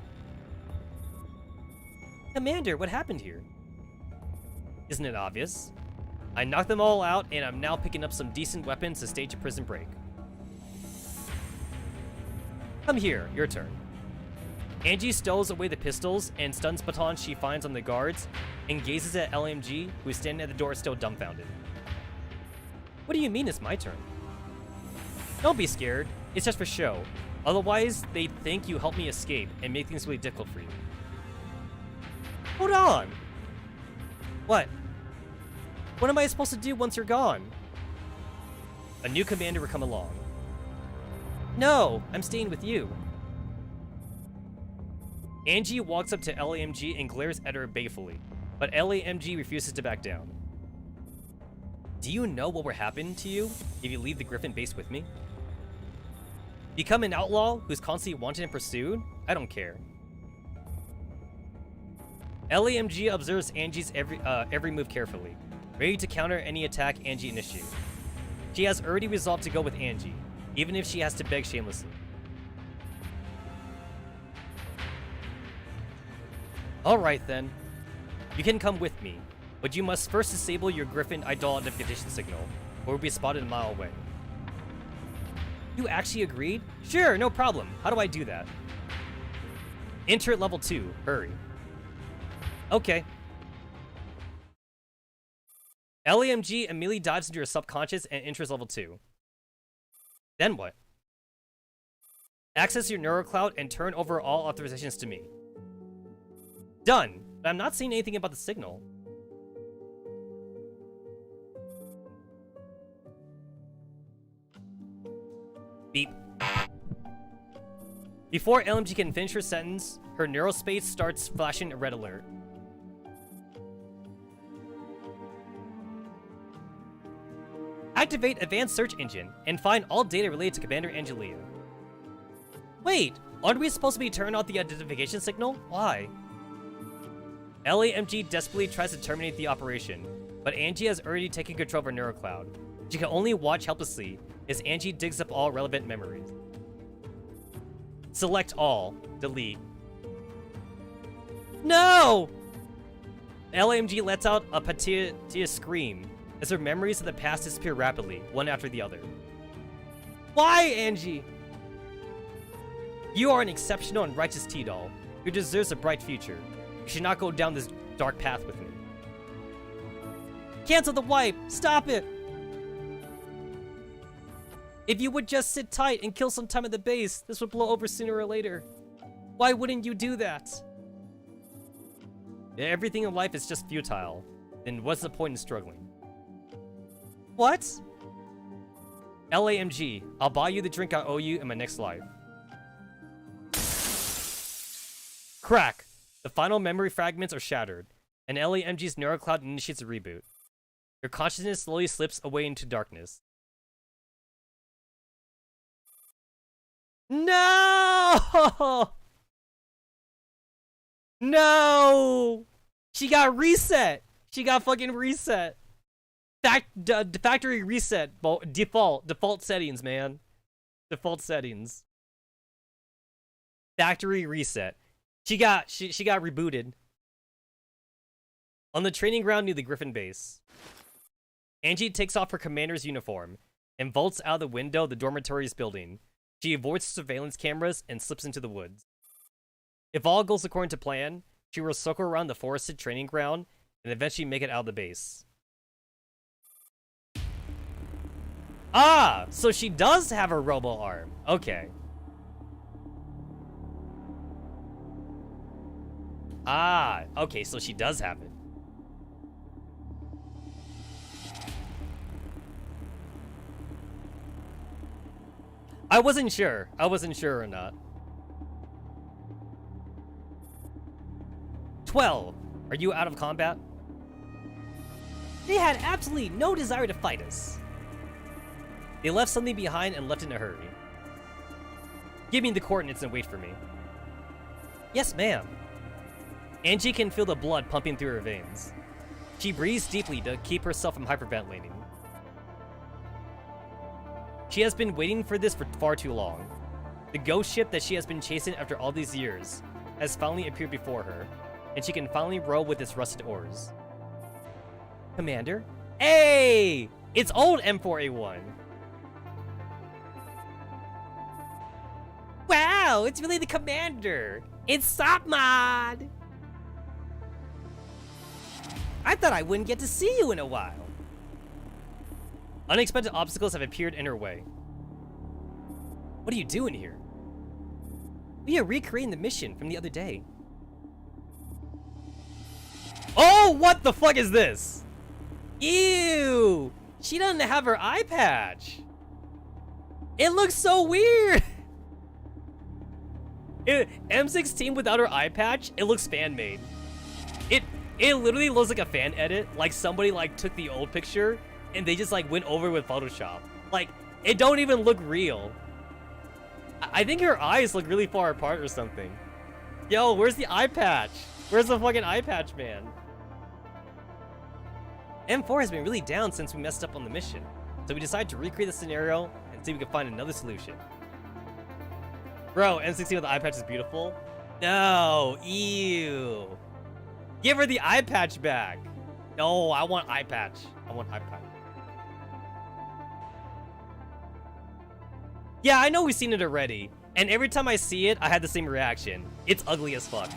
Commander, what happened here? Isn't it obvious? I knocked them all out, and I'm now picking up some decent weapons to stage a prison break. Come here, your turn. Angie stows away the pistols and stuns batons she finds on the guards and gazes at LMG, who is standing at the door still dumbfounded. What do you mean it's my turn? Don't be scared, it's just for show. Otherwise, they'd think you helped me escape and make things really difficult for you. Hold on! What? What am I supposed to do once you're gone? A new commander will come along. No, I'm staying with you. Angie walks up to LAMG and glares at her balefully, but LAMG refuses to back down. Do you know what will happen to you if you leave the Griffin base with me? Become an outlaw who's constantly wanted and pursued? I don't care. LAMG observes Angie's every move carefully, ready to counter any attack Angie initiates. She has already resolved to go with Angie, even if she has to beg shamelessly. Alright then. You can come with me, but you must first disable your Griffin idol identification signal, or we'll be spotted a mile away. You actually agreed? Sure, no problem. How do I do that? Enter at level 2. Hurry. Okay. LAMG immediately dives into your subconscious and enters level 2. Then what? Access your neurocloud and turn over all authorizations to me. Done, but I'm not seeing anything about the signal. Beep. Before LMG can finish her sentence, her neurospace starts flashing a red alert. Activate Advanced Search Engine and find all data related to Commander Angelia. Wait, aren't we supposed to be turning off the identification signal? Why? LAMG desperately tries to terminate the operation, but Angie has already taken control of her neurocloud. She can only watch helplessly as Angie digs up all relevant memories. Select all. Delete. No! LAMG lets out a piteous scream as her memories of the past disappear rapidly, one after the other. Why, Angie? You are an exceptional and righteous T-Doll who deserves a bright future. You should not go down this dark path with me. Cancel the wipe! Stop it! If you would just sit tight and kill some time at the base, this would blow over sooner or later. Why wouldn't you do that? Everything in life is just futile. Then what's the point in struggling? What? LAMG, I'll buy you the drink I owe you in my next life. Crack! The final memory fragments are shattered, and LAMG's neurocloud initiates a reboot. Your consciousness slowly slips away into darkness. No! No! She got reset! She got fucking reset! Factory reset. Default settings, man. Default settings. Factory reset. She got rebooted. On the training ground near the Griffin base, Angie takes off her commander's uniform and vaults out the window of the dormitory's building. She avoids surveillance cameras and slips into the woods. If all goes according to plan, she will circle around the forested training ground and eventually make it out of the base. Ah, so she does have a robo arm. Okay. Ah, okay, so she does have it. I wasn't sure or not. 12. Are you out of combat? They had absolutely no desire to fight us. They left something behind and left in a hurry. Give me the coordinates and wait for me. Yes, ma'am. Angie can feel the blood pumping through her veins. She breathes deeply to keep herself from hyperventilating. She has been waiting for this for far too long. The ghost ship that she has been chasing after all these years has finally appeared before her, and she can finally row with its rusted oars. Commander? Hey! It's old M4A1! Wow, it's really the commander! It's Sopmod! I thought I wouldn't get to see you in a while. Unexpected obstacles have appeared in her way. What are you doing here? We are recreating the mission from the other day. Oh, what the fuck is this? Ew! She doesn't have her eye patch. It looks so weird. M16 without her eye patch, it looks fan-made. It literally looks like a fan edit, like somebody like took the old picture and they just like went over with Photoshop. Like, it don't even look real. I think her eyes look really far apart or something. Yo, where's the eye patch? Where's the fucking eye patch, man? M4 has been really down since we messed up on the mission, so we decided to recreate the scenario and see if we can find another solution. Bro, M16 with the eye patch is beautiful. No, ew. Give her the eye patch back. No, I want eye patch. I want eye patch. Yeah, I know we've seen it already, and every time I see it, I had the same reaction. It's ugly as fuck.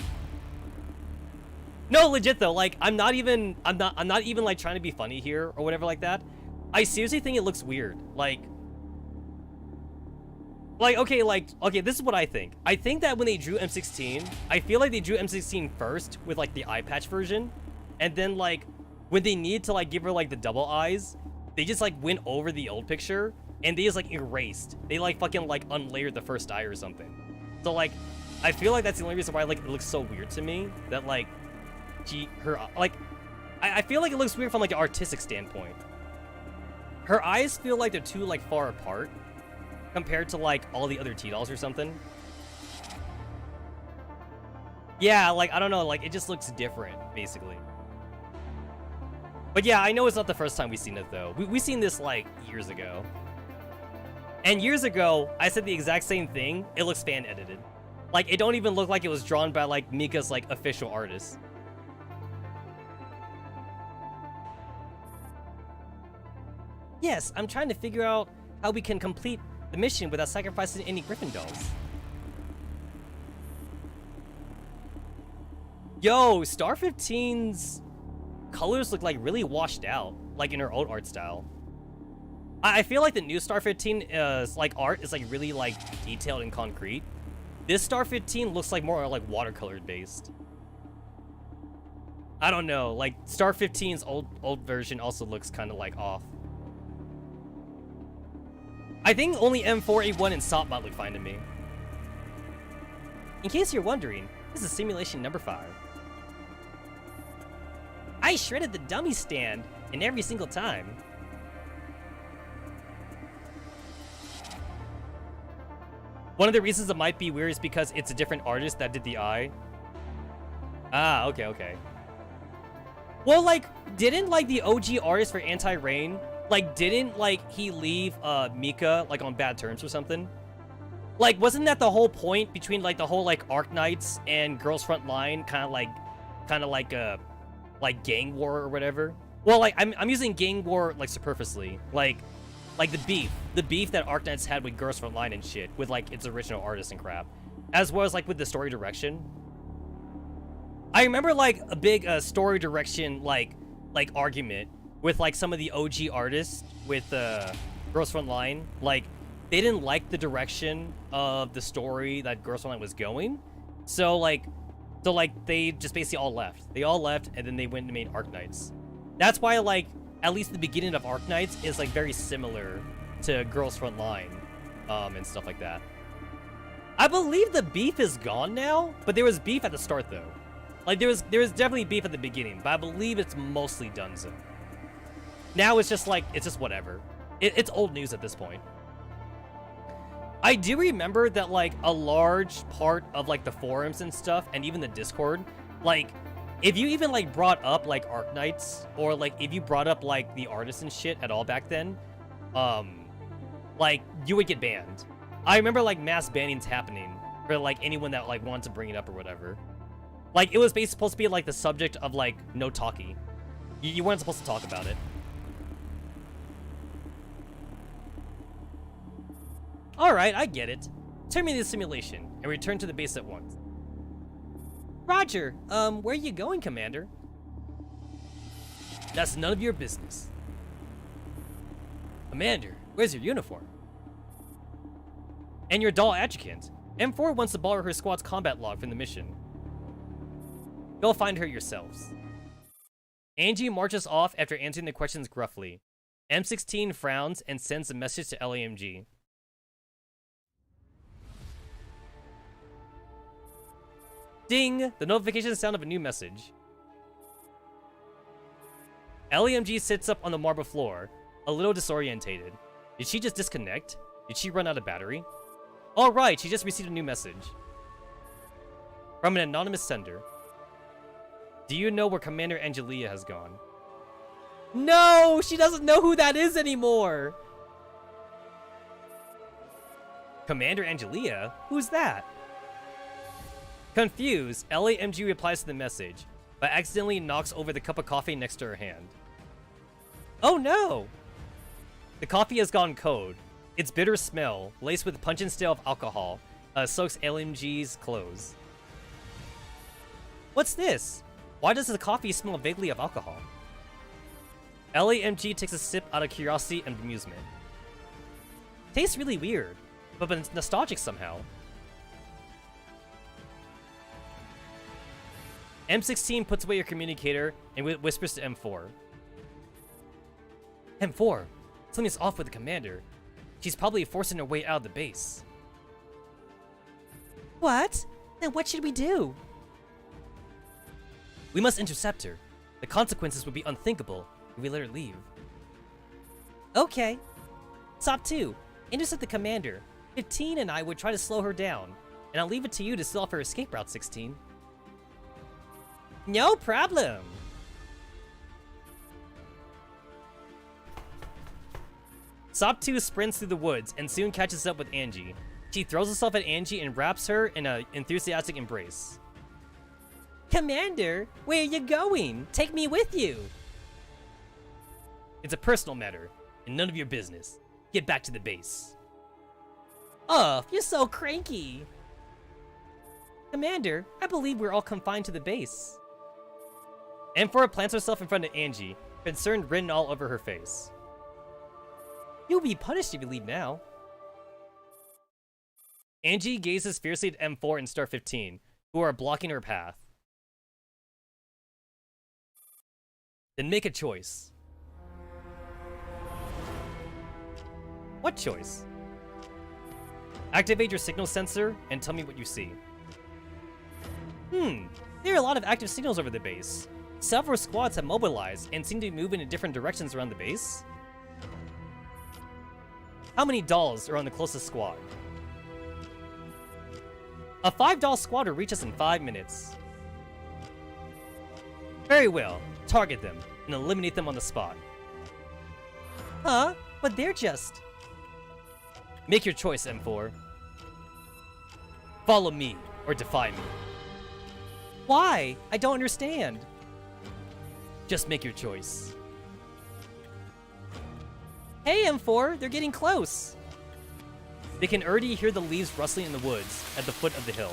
No, legit though, like I'm not even like trying to be funny here or whatever like that. I seriously think it looks weird. Like okay, this is what I think. I think that when they drew M16, I feel like they drew M16 first with like the eye patch version, and then like when they need to like give her like the double eyes, they just like went over the old picture and they just like erased. They like fucking like unlayered the first eye or something. So like I feel like that's the only reason why like it looks so weird to me that like I feel like it looks weird from like an artistic standpoint. Her eyes feel like they're too like far apart compared to like all the other T-dolls or something. Yeah, like I don't know, like it just looks different basically. But yeah, I know it's not the first time we've seen it though. We seen this like years ago. And years ago, I said the exact same thing. It looks fan edited. Like it don't even look like it was drawn by like Mika's like official artist. Yes, I'm trying to figure out how we can complete the mission without sacrificing any Griffin dolls. Yo, Star 15's colors look like really washed out, like in her old art style. I feel like the new Star 15 is like art is like really like detailed and concrete. This Star 15 looks like more like watercolor based. I don't know, like Star 15's old version also looks kind of like off. I think only M4A1 and Sopbot look fine to me. In case you're wondering, this is simulation number 5. I shredded the dummy stand, and every single time. One of the reasons it might be weird is because it's a different artist that did the eye. Ah, okay. Well, like, didn't, like, the OG artist for Anti-Rain, like, didn't, like, he leave, Mika, like, on bad terms or something? Like, wasn't that the whole point between, like, the whole, like, Arknights and Girls Frontline kind of like, gang war or whatever? Well, like, I'm using gang war, like, superfluously. Like the beef that Arknights had with Girls Frontline and shit, with, like, its original artists and crap. As well as, like, with the story direction. I remember, like, a big, story direction, like, argument with, like, some of the OG artists with, Girls Frontline. Like, they didn't like the direction of the story that Girls Frontline was going. So, they just basically all left. They all left, and then they went and made Arknights. That's why, like, at least the beginning of Arknights is, like, very similar to Girls Frontline, and stuff like that. I believe the beef is gone now, but there was beef at the start, though. Like, there was definitely beef at the beginning, but I believe it's mostly done so. Now it's just, like, it's just whatever. It's old news at this point. I do remember that, like, a large part of, like, the forums and stuff, and even the Discord, like, if you even, like, brought up, like, Arknights, or, like, if you brought up, like, the artists and shit at all back then, like, you would get banned. I remember, like, mass bannings happening for, like, anyone that, like, wanted to bring it up or whatever. Like, it was basically supposed to be, like, the subject of, like, no talkie. You weren't supposed to talk about it. Alright, I get it. Terminate the simulation, and return to the base at once. Roger, where are you going, Commander? That's none of your business. Commander, where's your uniform? And your doll adjutant. M4 wants to borrow her squad's combat log from the mission. Go find her yourselves. Angie marches off after answering the questions gruffly. M16 frowns and sends a message to LAMG. Ding! The notification sound of a new message. LAMG sits up on the marble floor, a little disorientated. Did she just disconnect? Did she run out of battery? Alright, she just received a new message. From an anonymous sender. Do you know where Commander Angelia has gone? No! She doesn't know who that is anymore! Commander Angelia? Who's that? Confused, LAMG replies to the message, but accidentally knocks over the cup of coffee next to her hand. Oh no! The coffee has gone cold. Its bitter smell, laced with pungent stale of alcohol, soaks LMG's clothes. What's this? Why does the coffee smell vaguely of alcohol? LAMG takes a sip out of curiosity and amusement. Tastes really weird, but it's nostalgic somehow. M16 puts away your communicator and whispers to M4. M4, something's off with the commander. She's probably forcing her way out of the base. What? Then what should we do? We must intercept her. The consequences would be unthinkable if we let her leave. Okay. Top 2, intercept the commander. 15 and I would try to slow her down, and I'll leave it to you to seal off her escape route, 16. No problem. Sop 2 sprints through the woods and soon catches up with Angie. She throws herself at Angie and wraps her in an enthusiastic embrace. Commander, where are you going? Take me with you. It's a personal matter, and none of your business. Get back to the base. Oh, you're so cranky. Commander, I believe we're all confined to the base. M4 plants herself in front of Angie, concern written all over her face. You'll be punished if you leave now. Angie gazes fiercely at M4 and Star 15, who are blocking her path. Then make a choice. What choice? Activate your signal sensor and tell me what you see. There are a lot of active signals over the base. Several squads have mobilized and seem to be moving in different directions around the base. How many dolls are on the closest squad? A 5-doll squad will reach us in 5 minutes. Very well. Target them and eliminate them on the spot. Huh? But they're just... Make your choice, M4. Follow me or defy me. Why? I don't understand. Just make your choice. Hey, M4, they're getting close. They can already hear the leaves rustling in the woods at the foot of the hill.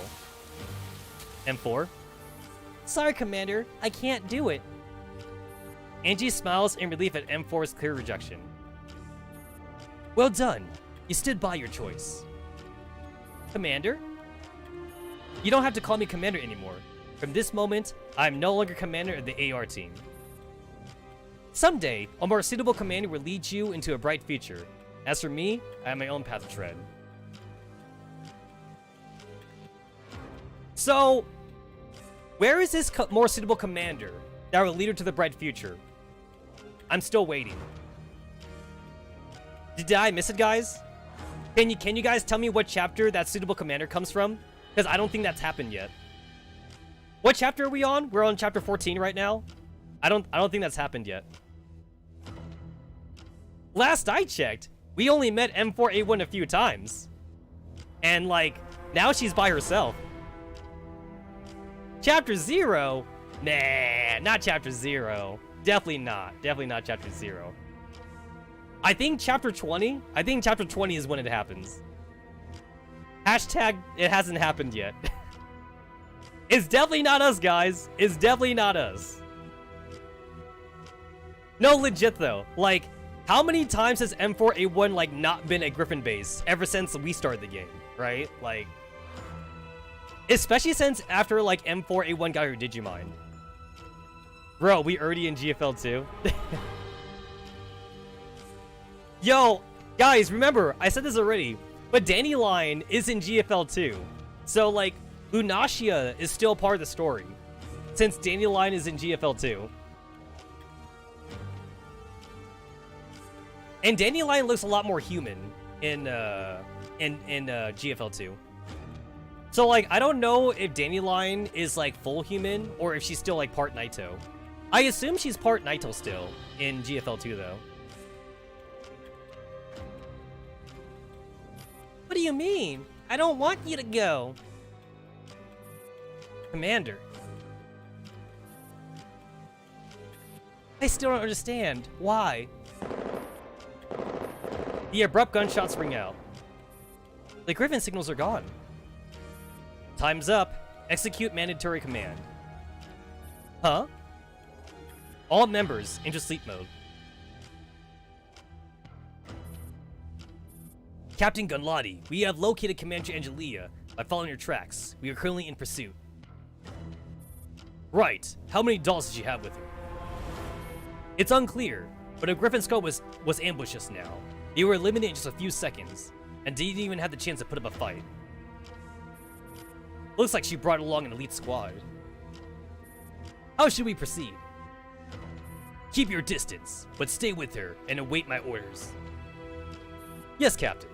M4. Sorry, Commander, I can't do it. Angie smiles in relief at M4's clear rejection. Well done. You stood by your choice. Commander? You don't have to call me Commander anymore. From this moment, I am no longer Commander of the AR team. Someday, a more suitable commander will lead you into a bright future. As for me, I have my own path to tread. So, where is this more suitable commander that will lead her to the bright future? I'm still waiting. Did I miss it, guys? Can you guys tell me what chapter that suitable commander comes from? Because I don't think that's happened yet. What chapter are we on? We're on chapter 14 right now. I don't think that's happened yet. Last I checked, we only met M4A1 a few times. And like, now she's by herself. Chapter 0? Nah, not chapter 0. Definitely not. Definitely not chapter 0. I think chapter 20? I think chapter 20 is when it happens. Hashtag, it hasn't happened yet. It's definitely not us, guys. It's definitely not us. No, legit though. Like, how many times has M4A1 like not been at Griffin base ever since we started the game, right? Like, especially since after like M4A1 got her Digimind. Bro, we already in GFL 2. Yo, guys, remember, I said this already, but Dandelion is in GFL 2. So like, Lunacia is still part of the story, since Dandelion is in GFL 2. And Dandelion looks a lot more human in GFL 2. So like, I don't know if Dandelion is like full human or if she's still like part Naito. I assume she's part Naito still in GFL 2 though. What do you mean? I don't want you to go. Commander. I still don't understand. Why? The abrupt gunshots ring out. The Griffin signals are gone. Time's up. Execute mandatory command. Huh? All members into sleep mode. Captain Gunladi, we have located Commander Angelia by following your tracks. We are currently in pursuit. Right. How many dolls did you have with her? It's unclear, but a Griffin skull was ambushed just now. They were eliminated in just a few seconds, and didn't even have the chance to put up a fight. Looks like she brought along an elite squad. How should we proceed? Keep your distance, but stay with her and await my orders. Yes, Captain.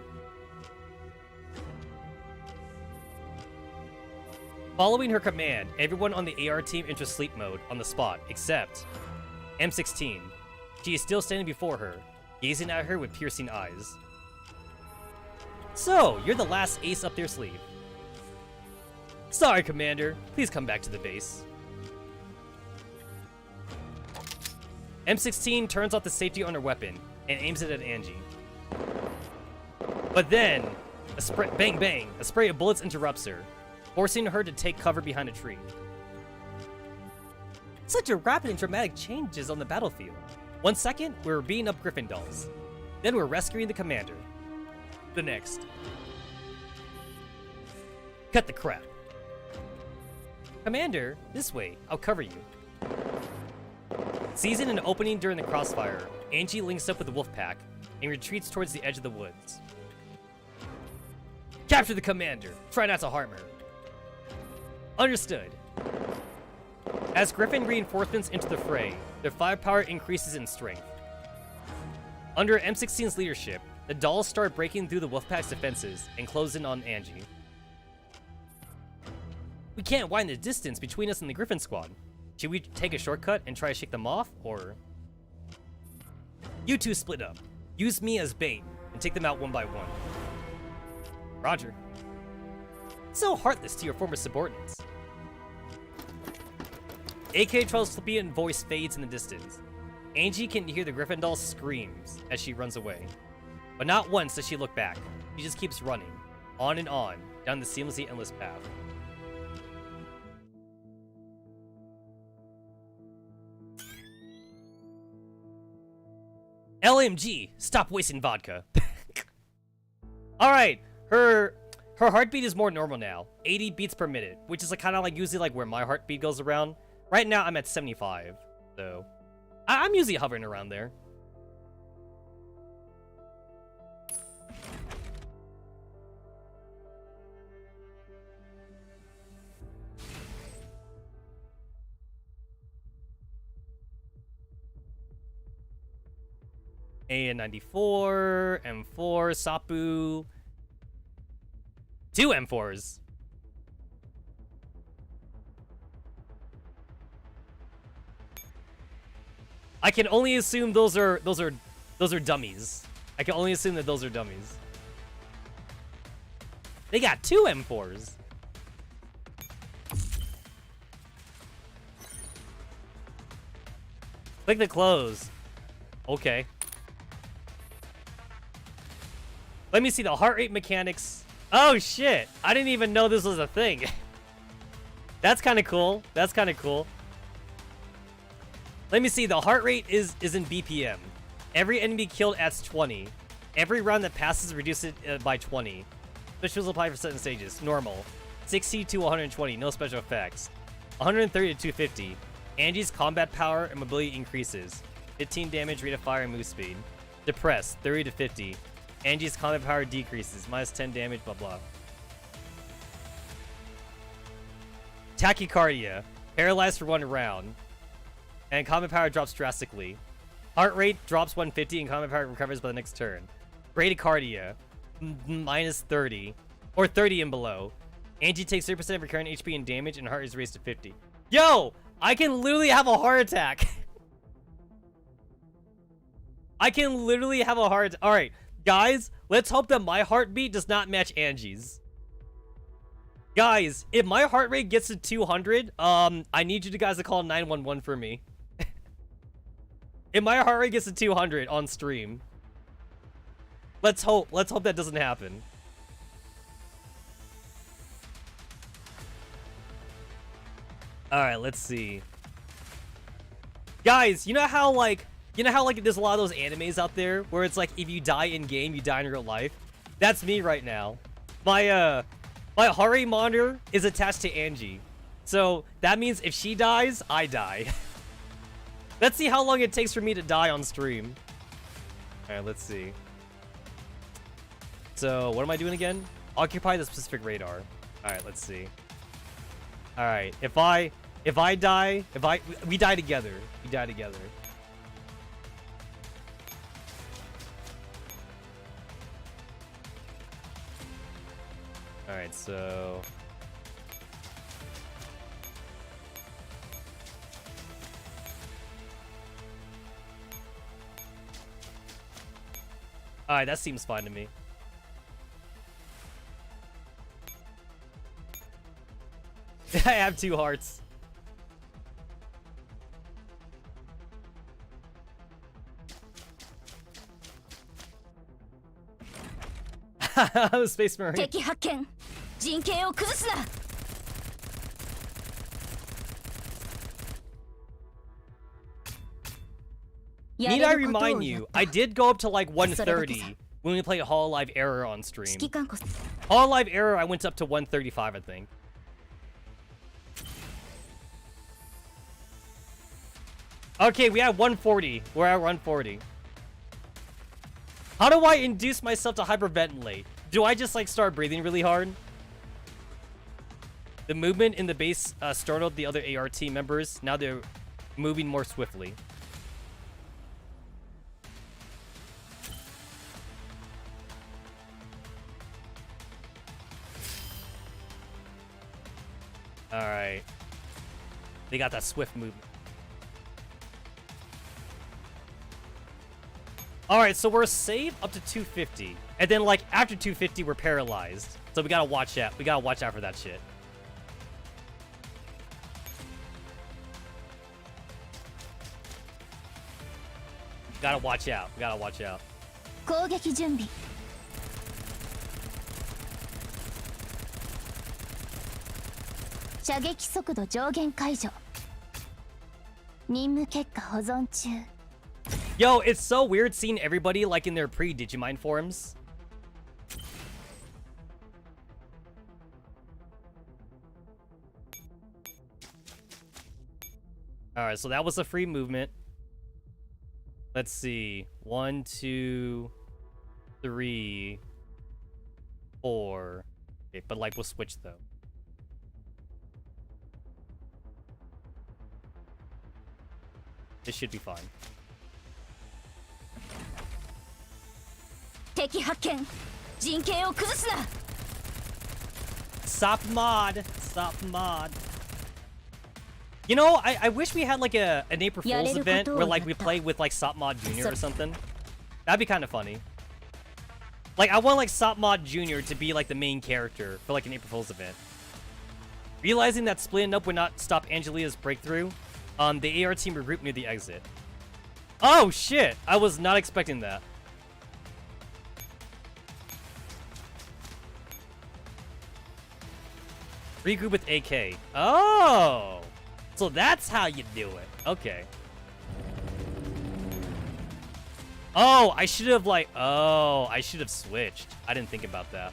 Following her command, everyone on the AR team enters sleep mode on the spot, except M16. She is still standing before her, gazing at her with piercing eyes. So, you're the last ace up their sleeve. Sorry, Commander. Please come back to the base. M16 turns off the safety on her weapon and aims it at Angie. But then, bang bang, a spray of bullets interrupts her, forcing her to take cover behind a tree. Such a rapid and dramatic changes on the battlefield. 1 second, we're beating up Griffin dolls. Then we're rescuing the commander. The next. Cut the crap. Commander, this way. I'll cover you. Seizing an opening during the crossfire, Angie links up with the wolf pack and retreats towards the edge of the woods. Capture the commander. Try not to harm her. Understood. As Griffin reinforcements enter the fray, their firepower increases in strength. Under M16's leadership, the dolls start breaking through the Wolfpack's defenses and close in on Angie. We can't widen the distance between us and the Griffin squad. Should we take a shortcut and try to shake them off, or... You two split up. Use me as bait and take them out one by one. Roger. So heartless to your former subordinates. AK-12's flippant voice fades in the distance. Angie can hear the Griffin doll screams as she runs away. But not once does she look back. She just keeps running, on and on, down the seamlessly endless path. LMG, stop wasting vodka. Alright, her heartbeat is more normal now. 80 beats per minute, which is kind of like usually like where my heartbeat goes around. Right now, I'm at 75, so I'm usually hovering around there. AN94, M4, Sapu. 2 M4s. I can only assume those are dummies. I can only assume that those are dummies. They got 2 M4s. Click the close. Okay. Let me see the heart rate mechanics. Oh shit! I didn't even know this was a thing. That's kind of cool. That's kind of cool. Let me see, the heart rate is in BPM. Every enemy killed adds 20. Every round that passes reduces it by 20. Specials apply for certain stages. Normal. 60 to 120, no special effects. 130 to 250. Angie's combat power and mobility increases. 15 damage, rate of fire, and move speed. Depressed, 30 to 50. Angie's combat power decreases, minus 10 damage, blah blah. Tachycardia, paralyzed for 1 round. And combat power drops drastically. Heart rate drops 150 and combat power recovers by the next turn. Bradycardia, minus 30. Or 30 and below. Angie takes 30% of her current HP and damage and heart is raised to 50. Yo! I can literally have a heart attack! I can literally have a heart attack. Alright, guys, let's hope that my heartbeat does not match Angie's. Guys, if my heart rate gets to 200, I need you guys to call 911 for me. If my heart rate gets to 200 on stream, let's hope that doesn't happen. All right, let's see. Guys, you know how like there's a lot of those animes out there where it's like if you die in game, you die in real life? That's me right now. My heart rate monitor is attached to Angie. So that means if she dies, I die. Let's see how long it takes for me to die on stream. Alright, let's see. So, what am I doing again? Occupy the specific radar. Alright, let's see. Alright, if I die, we die together. We die together. Alright, so... Alright, that seems fine to me. I have 2 hearts. Space Marine. 敵発見。陣形を崩すな。Need I remind you, I did go up to like 130 when we played Hololive Error on stream. Hololive Error, I went up to 135, I think. Okay, we have 140. We're at 140. How do I induce myself to hyperventilate? Do I just like start breathing really hard? The movement in the base startled the other AR team members. Now they're moving more swiftly. Alright. They got that swift movement. Alright, so we're safe up to 250. And then, like, after 250, we're paralyzed. So we gotta watch out. We gotta watch out for that shit. Gotta watch out. We gotta watch out. 攻撃準備 射撃速度上限解除 任務結果保存中 Yo, it's so weird seeing everybody like in their pre-Digimind forms. Alright, so that was a free movement. Let's see. 1, 2, 3, 4. Okay, but like we'll switch though. This should be fine. 敵発見人権を崩すな Stop mod. Stop mod. You know, I wish we had like an April Fool's event where like we play with like Sopmod Jr. or something. That'd be kind of funny. Like I want like Sopmod Jr. to be like the main character for like an April Fool's event. Realizing that splitting up would not stop Angelia's breakthrough, the AR team regrouped near the exit. Oh shit! I was not expecting that. Regroup with AK. Oh! So that's how you do it. Okay. Oh, I should have like... Oh, I should have switched. I didn't think about that.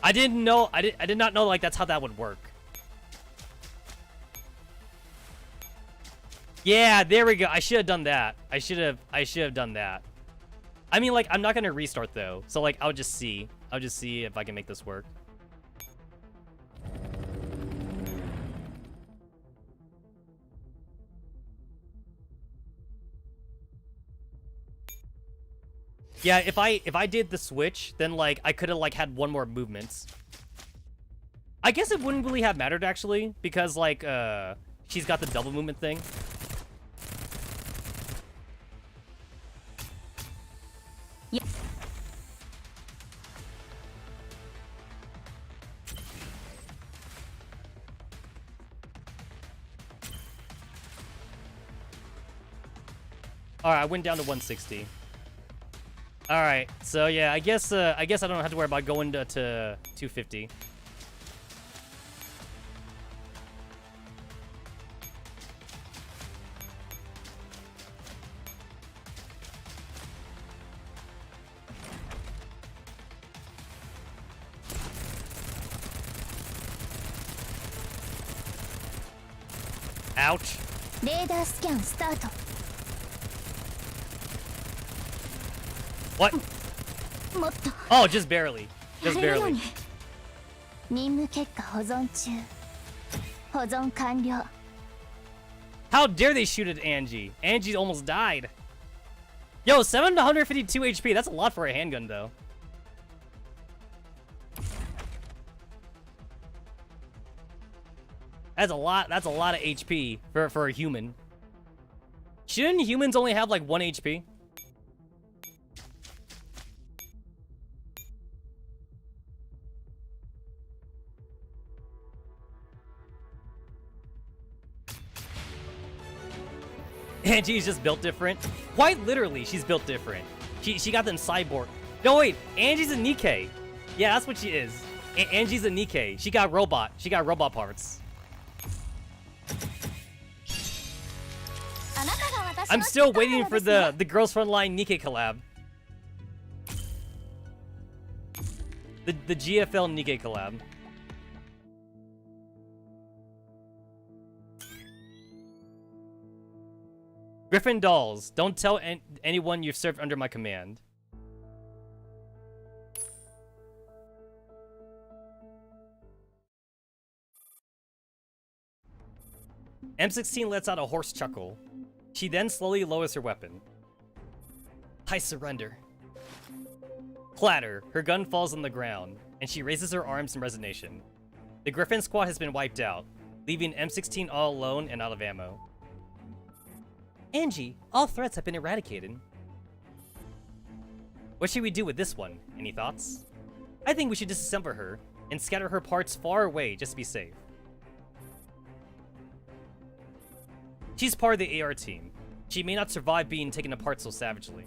I didn't know... I did not know like that's how that would work. Yeah, there we go. I should have done that. I should have done that. I mean, like, I'm not gonna restart though, so like, I'll just see if I can make this work. Yeah, if I did the switch, then like I could have like had one more movement. I guess it wouldn't really have mattered actually, because like she's got the double movement thing. Alright, I went down to 160. Alright, so yeah, I guess I don't have to worry about going to 250. Ouch. Radar scan start. What? Oh, just barely. Just barely. 任務結果保存中保存完了 How dare they shoot at Angie? Angie almost died. Yo, 752 HP. That's a lot for a handgun, though. That's a lot of HP for a human. Shouldn't humans only have like 1 HP? Angie's just built different. Quite literally, she's built different. She got them cyborg. No wait, Angie's a Nikkei. Yeah, that's what she is. Angie's a Nikkei. She got robot. She got robot parts. I'm still waiting for the Girls Frontline Nikkei collab. The GFL Nikkei collab. Griffin dolls, don't tell anyone you've served under my command. M16 lets out a hoarse chuckle. She then slowly lowers her weapon. I surrender. Clatter, her gun falls on the ground, and she raises her arms in resignation. The Griffin squad has been wiped out, leaving M16 all alone and out of ammo. Angie, all threats have been eradicated. What should we do with this one? Any thoughts? I think we should disassemble her and scatter her parts far away just to be safe. She's part of the AR team. She may not survive being taken apart so savagely.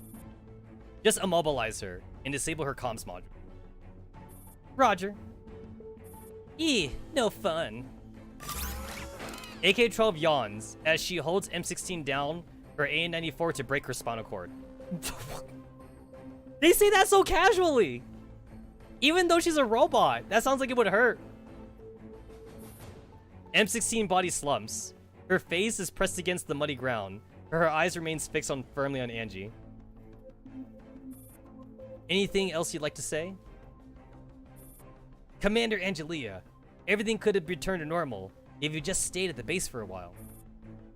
Just immobilize her and disable her comms module. Roger. No fun. AK-12 yawns as she holds M16 down her AN-94 to break her spinal cord. They say that so casually! Even though she's a robot, that sounds like it would hurt. M16 body slumps. Her face is pressed against the muddy ground, but her eyes remains fixed firmly on Angie. Anything else you'd like to say? Commander Angelia, everything could have returned to normal if you just stayed at the base for a while.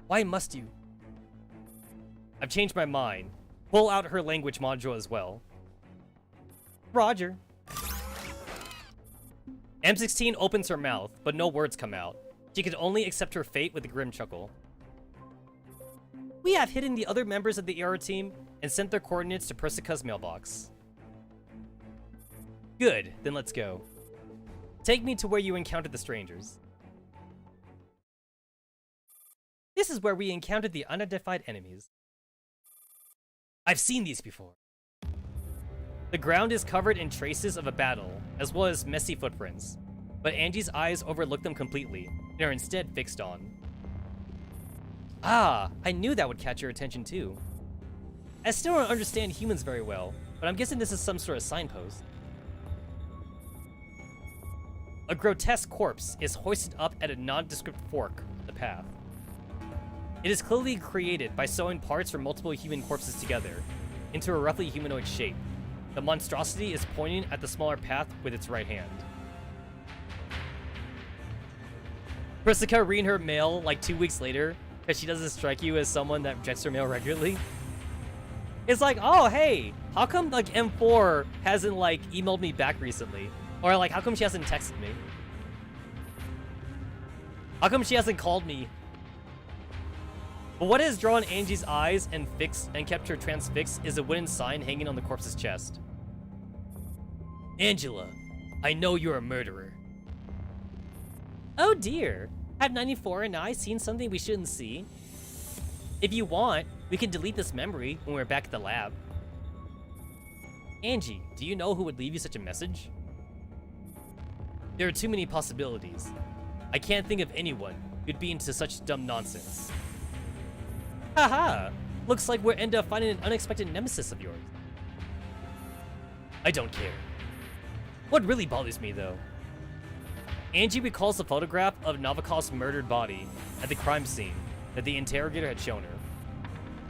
Why must you? I've changed my mind. Pull out her language module as well. Roger. M16 opens her mouth, but no words come out. She can only accept her fate with a grim chuckle. We have hidden the other members of the AR team and sent their coordinates to Persica's mailbox. Good, then let's go. Take me to where you encountered the strangers. This is where we encountered the unidentified enemies. I've seen these before. The ground is covered in traces of a battle, as well as messy footprints, but Angie's eyes overlook them completely, and are instead fixed on. Ah, I knew that would catch your attention too. I still don't understand humans very well, but I'm guessing this is some sort of signpost. A grotesque corpse is hoisted up at a nondescript fork of the path. It is clearly created by sewing parts from multiple human corpses together into a roughly humanoid shape. The monstrosity is pointing at the smaller path with its right hand. Persica reading her mail like 2 weeks later, because she doesn't strike you as someone that rejects her mail regularly. It's like, oh hey, how come like M4 hasn't like emailed me back recently? Or like, how come she hasn't texted me? How come she hasn't called me? But what has drawn Angie's eyes and kept her transfixed is a wooden sign hanging on the corpse's chest. Angela, I know you're a murderer. Oh dear, have 94 and I seen something we shouldn't see? If you want, we can delete this memory when we're back at the lab. Angie, do you know who would leave you such a message? There are too many possibilities. I can't think of anyone who'd be into such dumb nonsense. Haha! Looks like we'll end up finding an unexpected nemesis of yours. I don't care. What really bothers me, though? Angie recalls the photograph of Novikov's murdered body at the crime scene that the interrogator had shown her.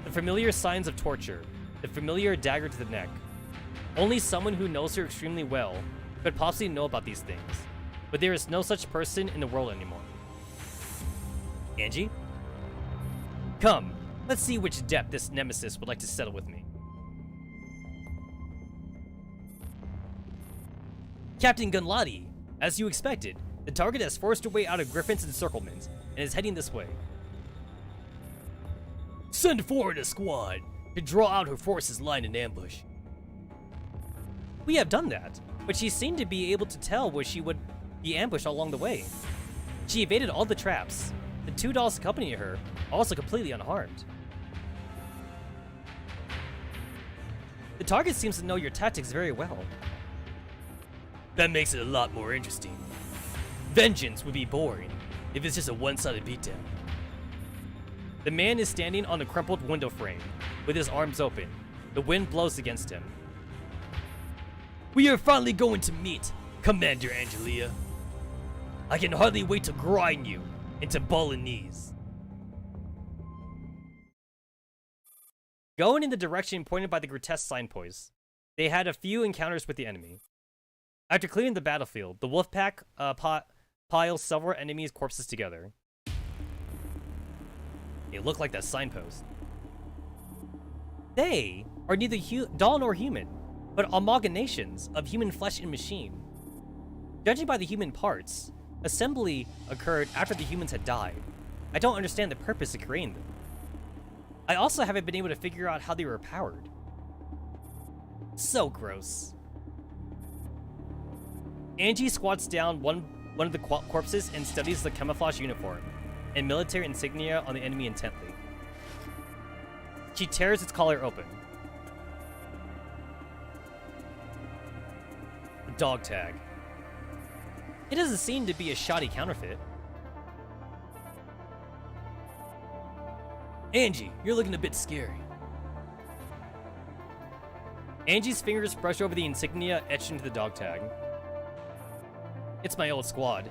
The familiar signs of torture, the familiar dagger to the neck. Only someone who knows her extremely well could possibly know about these things, but there is no such person in the world anymore. Angie? Come, let's see which depth this nemesis would like to settle with me. Captain Gunladi, as you expected, the target has forced her way out of Griffin's encirclement and is heading this way. Send forward a squad to draw out her forces lying in ambush. We have done that, but she seemed to be able to tell where she would be ambushed along the way. She evaded all the traps. The 2 dolls accompanying her are also completely unharmed. The target seems to know your tactics very well. That makes it a lot more interesting. Vengeance would be boring if it's just a one-sided beatdown. The man is standing on a crumpled window frame, with his arms open. The wind blows against him. We are finally going to meet, Commander Angelia. I can hardly wait to grind you into Bolognese. Going in the direction pointed by the grotesque signposts, they had a few encounters with the enemy. After clearing the battlefield, the Wolfpack piles several enemies' corpses together. They look like that signpost. They are neither doll nor human, but amalgamations of human flesh and machine. Judging by the human parts, assembly occurred after the humans had died. I don't understand the purpose of creating them. I also haven't been able to figure out how they were powered. So gross. Angie squats down one of the corpses and studies the camouflage uniform and military insignia on the enemy intently. She tears its collar open. A dog tag. It doesn't seem to be a shoddy counterfeit. Angie, you're looking a bit scary. Angie's fingers brush over the insignia etched into the dog tag. It's my old squad.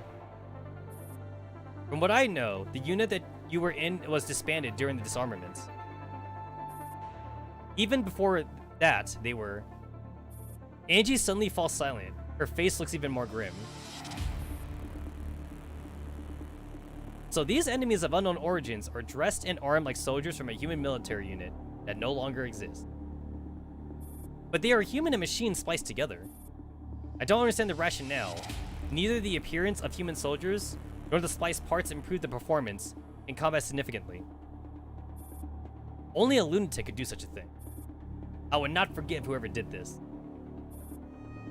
From what I know, the unit that you were in was disbanded during the disarmament. Even before that, they were. Angie suddenly falls silent. Her face looks even more grim. So these enemies of unknown origins are dressed and armed like soldiers from a human military unit that no longer exists. But they are human and machine spliced together. I don't understand the rationale. Neither the appearance of human soldiers nor the spliced parts improve the performance in combat significantly. Only a lunatic could do such a thing. I would not forgive whoever did this.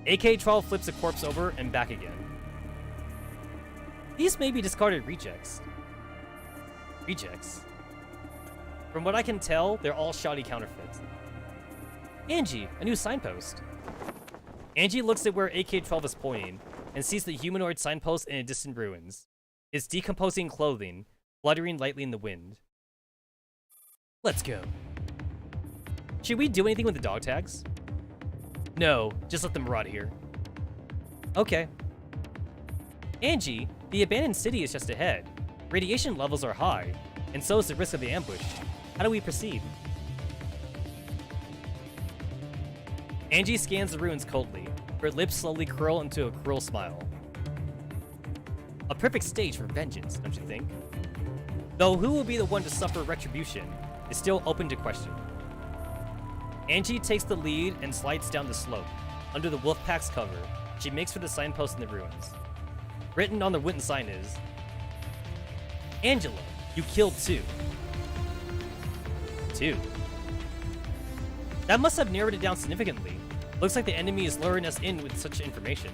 AK-12 flips a corpse over and back again. These may be discarded rejects. From what I can tell, they're all shoddy counterfeits. Angie, a new signpost. Angie looks at where AK-12 is pointing and sees the humanoid signpost in a distant ruins. Its decomposing clothing fluttering lightly in the wind. Let's go. Should we do anything with the dog tags? No, just let them rot here. Okay. Angie, the abandoned city is just ahead. Radiation levels are high, and so is the risk of the ambush. How do we proceed? Angie scans the ruins coldly. Her lips slowly curl into a cruel smile. A perfect stage for vengeance, don't you think? Though who will be the one to suffer retribution is still open to question. Angie takes the lead and slides down the slope. Under the Wolfpack's cover, she makes for the signpost in the ruins. Written on the wooden sign is, Angela, you killed 2. 2. That must have narrowed it down significantly. Looks like the enemy is luring us in with such information.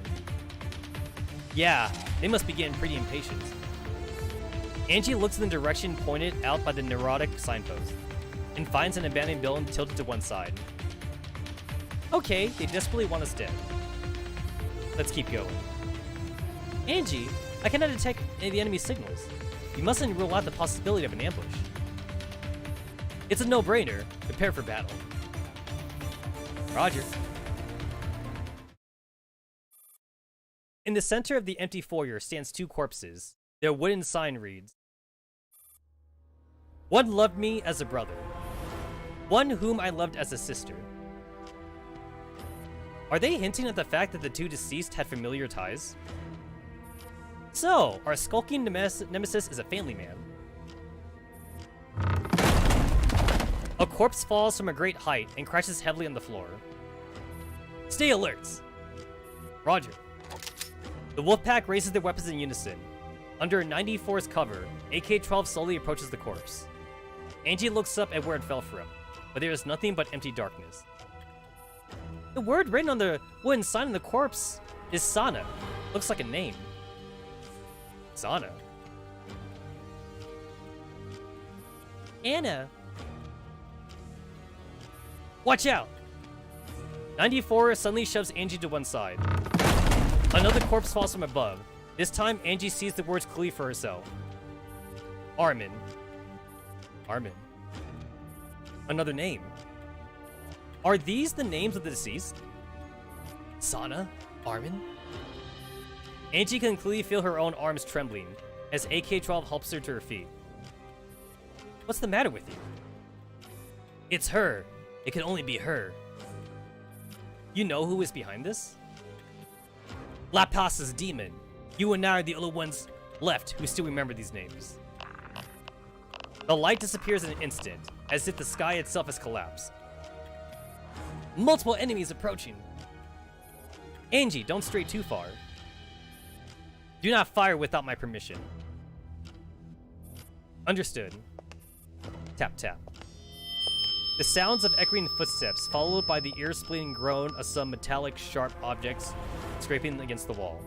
Yeah, they must be getting pretty impatient. Angie looks in the direction pointed out by the neurotic signpost and finds an abandoned building tilted to one side. Okay, they desperately want us dead. Let's keep going. Angie, I cannot detect any of the enemy's signals. You mustn't rule out the possibility of an ambush. It's a no-brainer. Prepare for battle. Roger. In the center of the empty foyer stands 2 corpses. Their wooden sign reads, One loved me as a brother. One whom I loved as a sister. Are they hinting at the fact that the 2 deceased had familiar ties? So, our skulking nemesis is a family man. A corpse falls from a great height and crashes heavily on the floor. Stay alert! Roger. The Wolfpack raises their weapons in unison. Under 94's cover, AK-12 slowly approaches the corpse. Angie looks up at where it fell from, but there is nothing but empty darkness. The word written on the wooden sign on the corpse is Sana. Looks like a name. Sana. Anna. Watch out! 94 suddenly shoves Angie to one side. Another corpse falls from above. This time, Angie sees the words clearly for herself. Armin. Armin. Another name. Are these the names of the deceased? Sana? Armin? Angie can clearly feel her own arms trembling as AK-12 helps her to her feet. What's the matter with you? It's her. It can only be her. You know who is behind this? La Paz's demon. You and I are the only ones left who still remember these names. The light disappears in an instant, as if the sky itself has collapsed. Multiple enemies approaching. Angie, don't stray too far. Do not fire without my permission. Understood. Tap tap. The sounds of echoing footsteps, followed by the ear-splitting groan of some metallic, sharp objects scraping against the wall.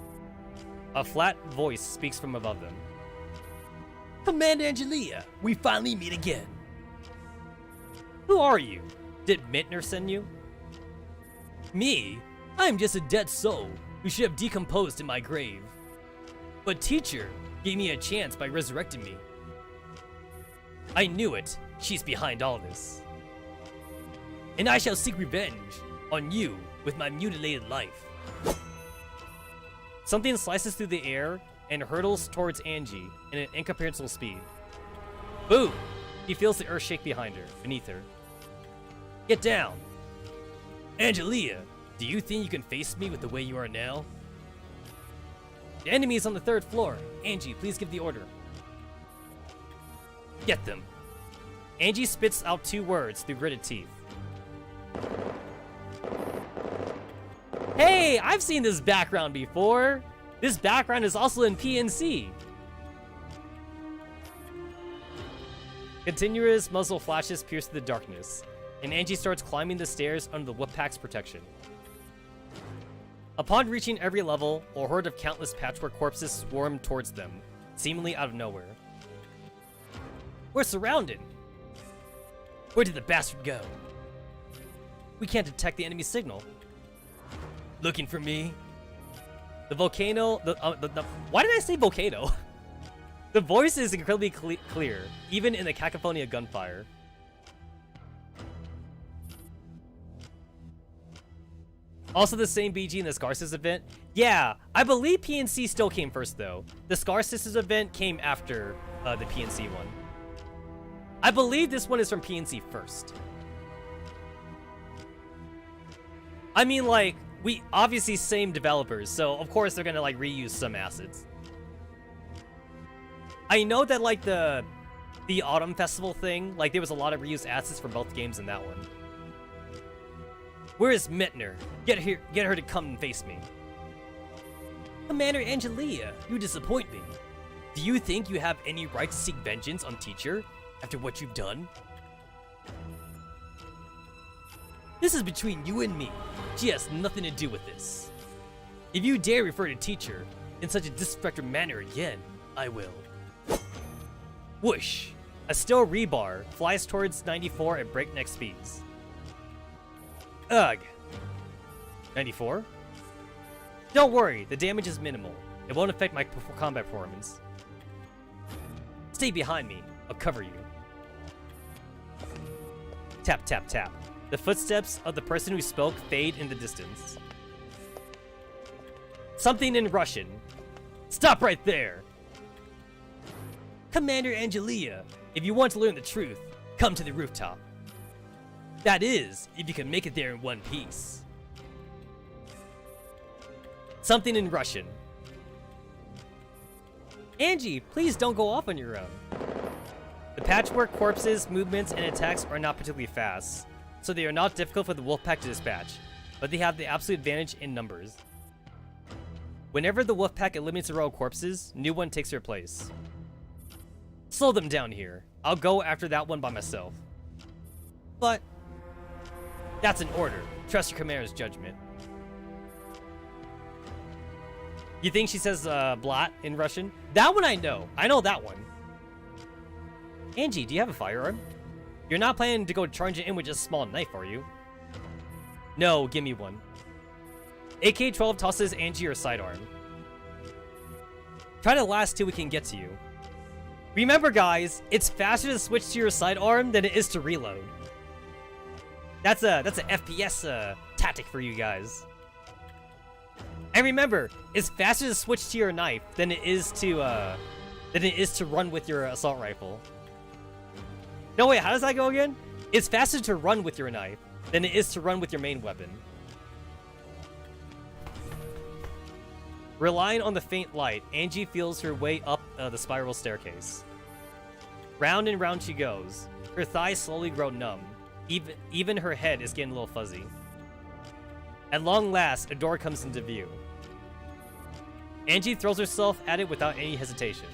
A flat voice speaks from above them. Commander Angelia, we finally meet again. Who are you? Did Mintner send you? Me? I'm just a dead soul who should have decomposed in my grave. But teacher gave me a chance by resurrecting me. I knew it. She's behind all this. And I shall seek revenge on you with my mutilated life. Something slices through the air and hurtles towards Angie in an incomprehensible speed. Boom! He feels the earth shake behind her, beneath her. Get down! Angelia, do you think you can face me with the way you are now? The enemy is on the 3rd floor. Angie, please give the order. Get them. Angie spits out 2 words through gritted teeth. Hey, I've seen this background before. This background is also in PNC. Continuous muzzle flashes pierce the darkness, and Angie starts climbing the stairs under the Wolfpack's protection. Upon reaching every level, a horde of countless patchwork corpses swarm towards them, seemingly out of nowhere. We're surrounded! Where did the bastard go? We can't detect the enemy signal. Looking for me? The volcano... why did I say volcano? The voice is incredibly clear, even in the cacophony of gunfire. Also the same BG in the Scar Sisters event. Yeah, I believe PNC still came first though. The Scar Sisters event came after the PNC one. I believe this one is from PNC first. I mean, like, we obviously same developers, so of course they're gonna like reuse some assets. I know that like the Autumn Festival thing, like there was a lot of reused assets for both games in that one. Where is Mintner? Get her to come and face me. Commander Angelia, you disappoint me. Do you think you have any right to seek vengeance on teacher after what you've done? This is between you and me. She has nothing to do with this. If you dare refer to teacher in such a disrespectful manner again, I will. Whoosh! A steel rebar flies towards 94 at breakneck speeds. Ugh. 94? Don't worry, the damage is minimal. It won't affect my combat performance. Stay behind me. I'll cover you. Tap, tap, tap. The footsteps of the person who spoke fade in the distance. Something in Russian. Stop right there! Commander Angelia, if you want to learn the truth, come to the rooftop. That is, if you can make it there in one piece. Something in Russian. Angie, please don't go off on your own. The patchwork corpses, movements, and attacks are not particularly fast, so they are not difficult for the Wolfpack to dispatch, but they have the absolute advantage in numbers. Whenever the Wolfpack eliminates a row of corpses, new one takes their place. Slow them down here. I'll go after that one by myself. But that's an order. Trust your commander's judgment. You think she says blat in Russian? That one I know. I know that one. Angie, do you have a firearm? You're not planning to go charging in with just a small knife, are you? No, give me one. AK-12 tosses Angie her sidearm. Try to last till we can get to you. Remember, guys, it's faster to switch to your sidearm than it is to reload. That's an FPS tactic for you guys. And remember, it's faster to switch to your knife than it is to run with your assault rifle. No, wait, how does that go again? It's faster to run with your knife than it is to run with your main weapon. Relying on the faint light, Angie feels her way up the spiral staircase. Round and round she goes. Her thighs slowly grow numb. Even her head is getting a little fuzzy. At long last, a door comes into view. Angie throws herself at it without any hesitation.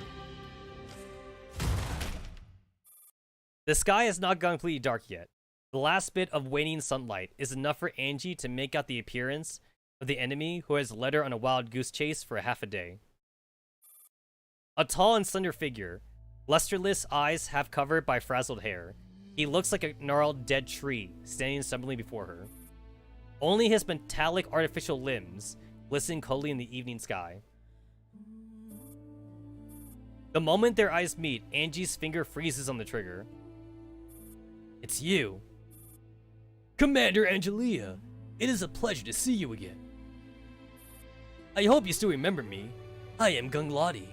The sky has not gone completely dark yet. The last bit of waning sunlight is enough for Angie to make out the appearance of the enemy who has led her on a wild goose chase for half a day. A tall and slender figure, lusterless eyes half covered by frazzled hair. He looks like a gnarled dead tree standing stubbornly before her. Only his metallic artificial limbs glisten coldly in the evening sky. The moment their eyes meet, Angie's finger freezes on the trigger. It's you. Commander Angelia, it is a pleasure to see you again. I hope you still remember me. I am Gungladi.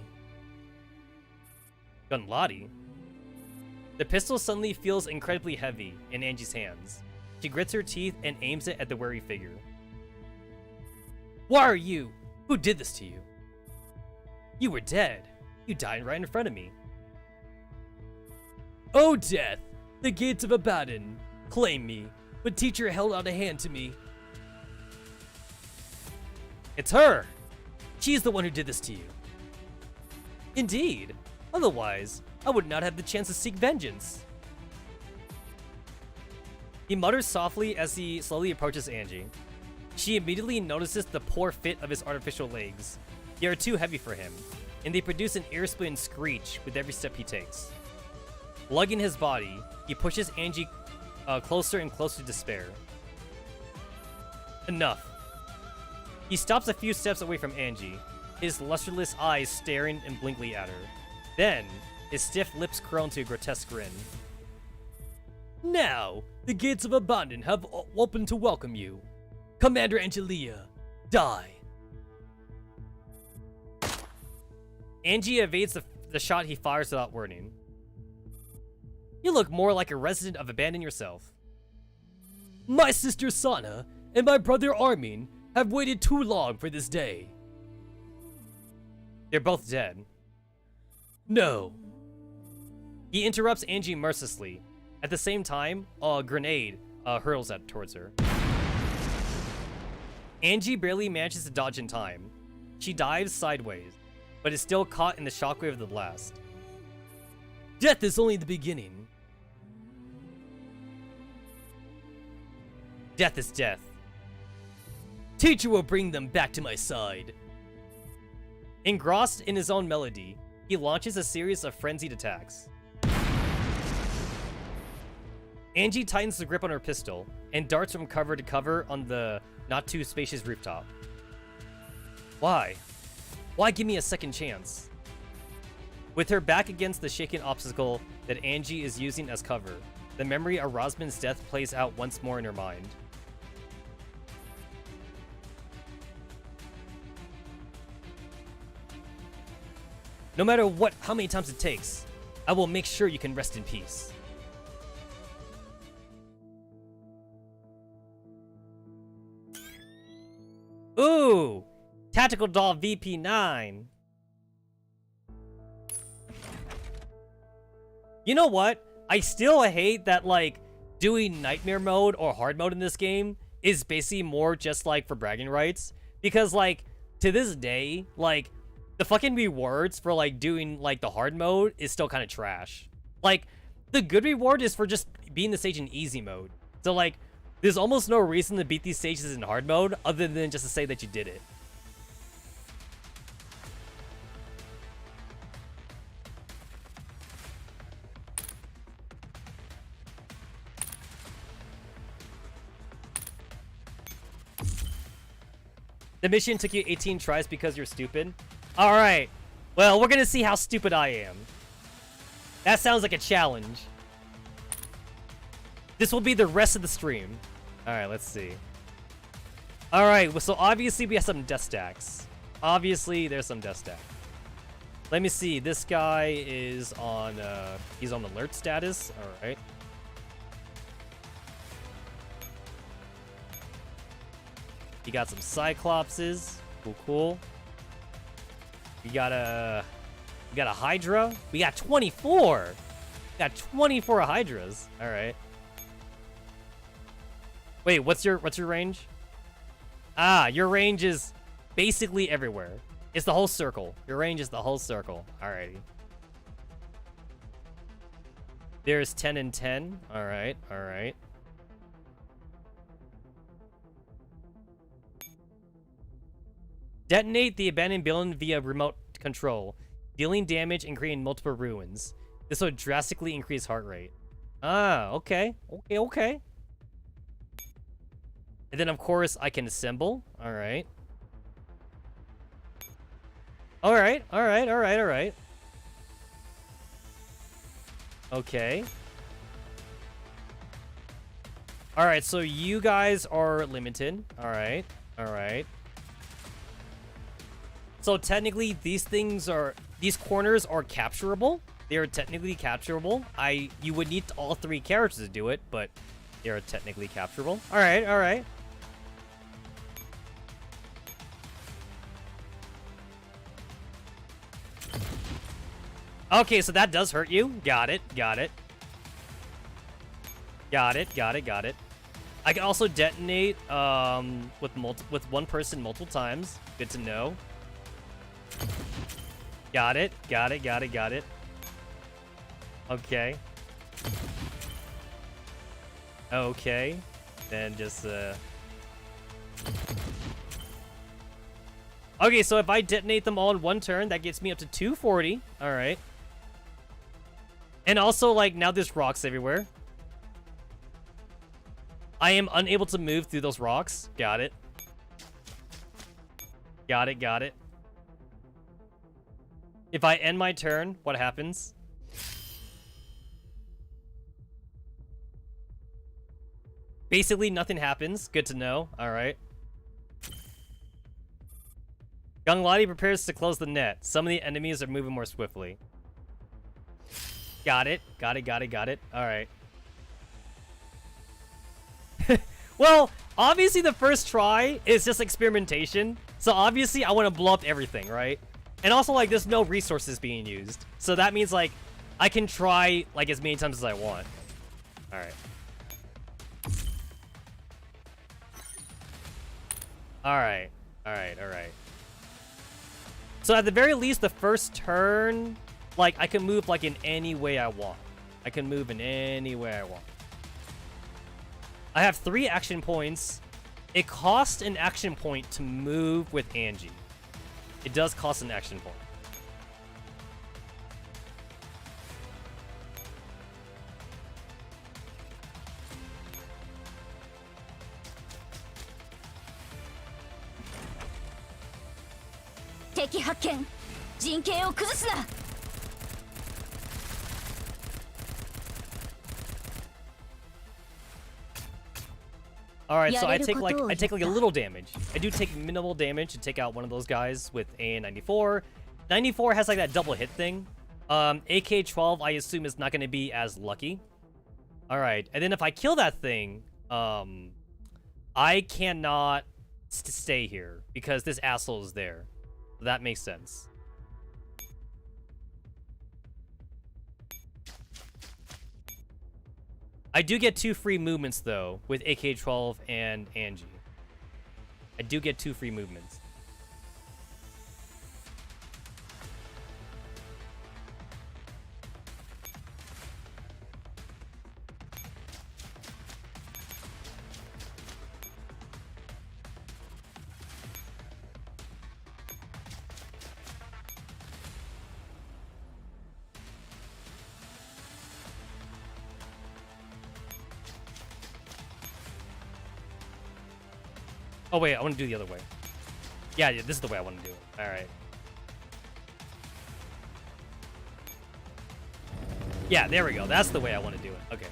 Gungladi? The pistol suddenly feels incredibly heavy in Angie's hands. She grits her teeth and aims it at the wary figure. Why are you? Who did this to you? You were dead. You died right in front of me. Oh, death! The gates of Abaddon! Claim me, but teacher held out a hand to me. It's her! She's the one who did this to you. Indeed. Otherwise, I would not have the chance to seek vengeance. He mutters softly as he slowly approaches Angie. She immediately notices the poor fit of his artificial legs. They are too heavy for him, and they produce an ear-splitting screech with every step he takes. Lugging his body, he pushes Angie closer and closer to despair. Enough. He stops a few steps away from Angie, his lusterless eyes staring and blinkly at her. Then, his stiff lips curl into a grotesque grin. Now, the gates of Abaddon have opened to welcome you. Commander Angelia, die. Angie evades the shot he fires without warning. You look more like a resident of Abandon yourself. My sister Sana and my brother Armin have waited too long for this day. They're both dead. No. He interrupts Angie mercilessly. At the same time, a grenade hurls towards her. Angie barely manages to dodge in time. She dives sideways, but is still caught in the shockwave of the blast. Death is only the beginning. Death is death. Teacher will bring them back to my side. Engrossed in his own melody, he launches a series of frenzied attacks. Angie tightens the grip on her pistol and darts from cover to cover on the not too spacious rooftop. Why? Why give me a second chance? With her back against the shaken obstacle that Angie is using as cover, the memory of Rosman's death plays out once more in her mind. No matter how many times it takes, I will make sure you can rest in peace. Ooh! Tactical Doll VP9. You know what? I still hate that, like, doing Nightmare Mode or Hard Mode in this game is basically more just, like, for bragging rights. Because, like, to this day, like, the fucking rewards for, like, doing, like, the Hard Mode is still kind of trash. Like, the good reward is for just beating the stage in Easy Mode. So, like, there's almost no reason to beat these stages in Hard Mode other than just to say that you did it. The mission took you 18 tries because you're stupid? Alright. Well, we're gonna see how stupid I am. That sounds like a challenge. This will be the rest of the stream. Alright, let's see. Alright, well, so obviously we have some death stacks. Obviously, there's some death stack. Let me see. This guy is on, he's on alert status. Alright. He got some Cyclopses. Cool, cool. We got a Hydra. We got 24. We got 24 Hydras. All right. Wait, what's your range? Ah, your range is basically everywhere. It's the whole circle. Your range is the whole circle. Alrighty. There's 10 and 10. All right, all right. Detonate the abandoned building via remote control, dealing damage and creating multiple ruins. This will drastically increase heart rate. Ah, okay. Okay, okay. And then, of course, I can assemble. All right. All right, all right, all right, all right. Okay. All right, so you guys are limited. All right, all right. So technically, these corners are capturable. They are technically capturable. You would need all 3 characters to do it, but they are technically capturable. All right, all right. Okay, so that does hurt you. Got it, got it. Got it, got it, got it. I can also detonate with one person multiple times. Good to know. Got it, got it, got it, got it. Okay. Okay. Then just, Okay, so if I detonate them all in one turn, that gets me up to 240. Alright. And also, like, now there's rocks everywhere. I am unable to move through those rocks. Got it. Got it, got it. If I end my turn, what happens? Basically, nothing happens. Good to know. Alright. Young Lottie prepares to close the net. Some of the enemies are moving more swiftly. Got it. Got it, got it, got it. Alright. Well, obviously the first try is just experimentation. So obviously I want to blow up everything, right? And also, like, there's no resources being used. So that means, like, I can try, like, as many times as I want. Alright. Alright. Alright, alright. So at the very least, the first turn, like, I can move, like, in any way I want. I can move in any way I want. I have 3 action points. It costs an action point to move with Angie. It does cost an action point. Alright, so I take like a little damage. I do take minimal damage to take out one of those guys with AN-94. 94 has like that double hit thing. AK-12 I assume is not gonna be as lucky. Alright, and then if I kill that thing, I cannot stay here because this asshole is there. That makes sense. I do get 2 free movements, though, with AK-12 and Angie. I do get 2 free movements. Oh, wait, I want to do the other way. Yeah, this is the way I want to do it. All right. Yeah, there we go. That's the way I want to do it. Okay.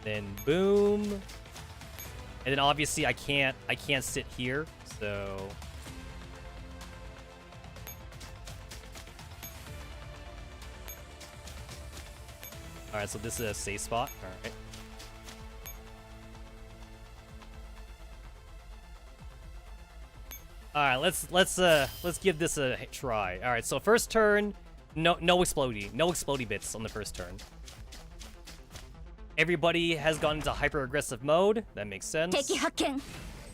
Then boom. And then obviously I can't sit here, so alright, so this is a safe spot. Alright. Alright, let's give this a try. Alright, so first turn, no explodey bits on the first turn. Everybody has gone into hyper aggressive mode. That makes sense. 敵発見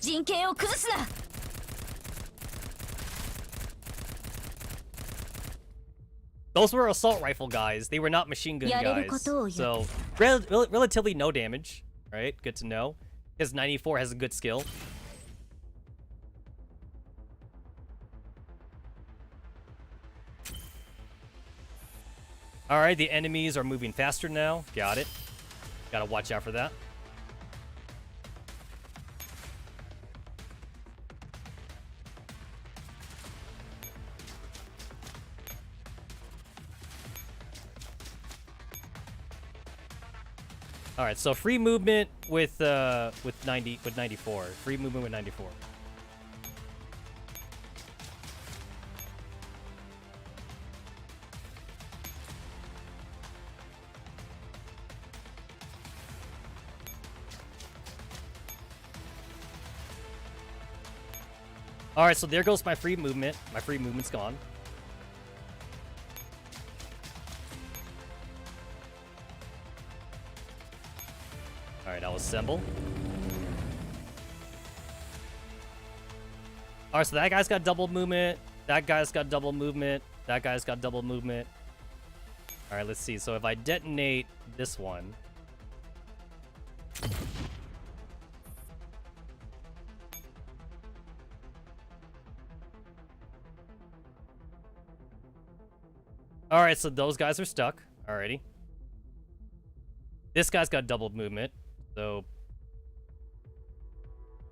陣形を崩すな Those were assault rifle guys. They were not machine gun guys. So relatively no damage. Right, good to know. His 94 has a good skill. Alright, the enemies are moving faster now. Got it. Gotta watch out for that. Alright, so free movement with 94. Free movement with 94. Alright, so there goes my free movement. My free movement's gone. Alright, I'll assemble. Alright, so that guy's got double movement. That guy's got double movement. That guy's got double movement. Alright, let's see. So if I detonate this one... Alright, so those guys are stuck. Alrighty. This guy's got double movement. So...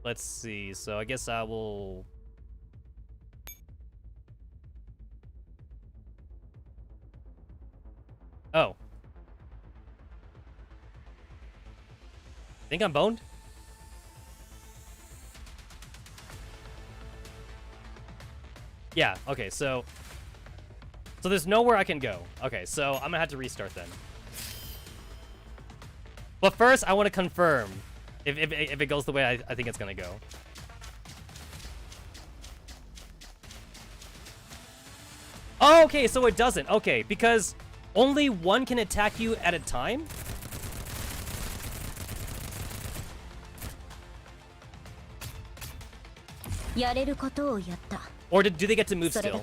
let's see. So I guess I will... oh. Think I'm boned? Yeah, okay, so there's nowhere I can go. Okay, so I'm gonna have to restart then. But first, I want to confirm if it goes the way I think it's gonna go. Oh, okay, so it doesn't. Okay, because only one can attack you at a time? Or do they get to move still?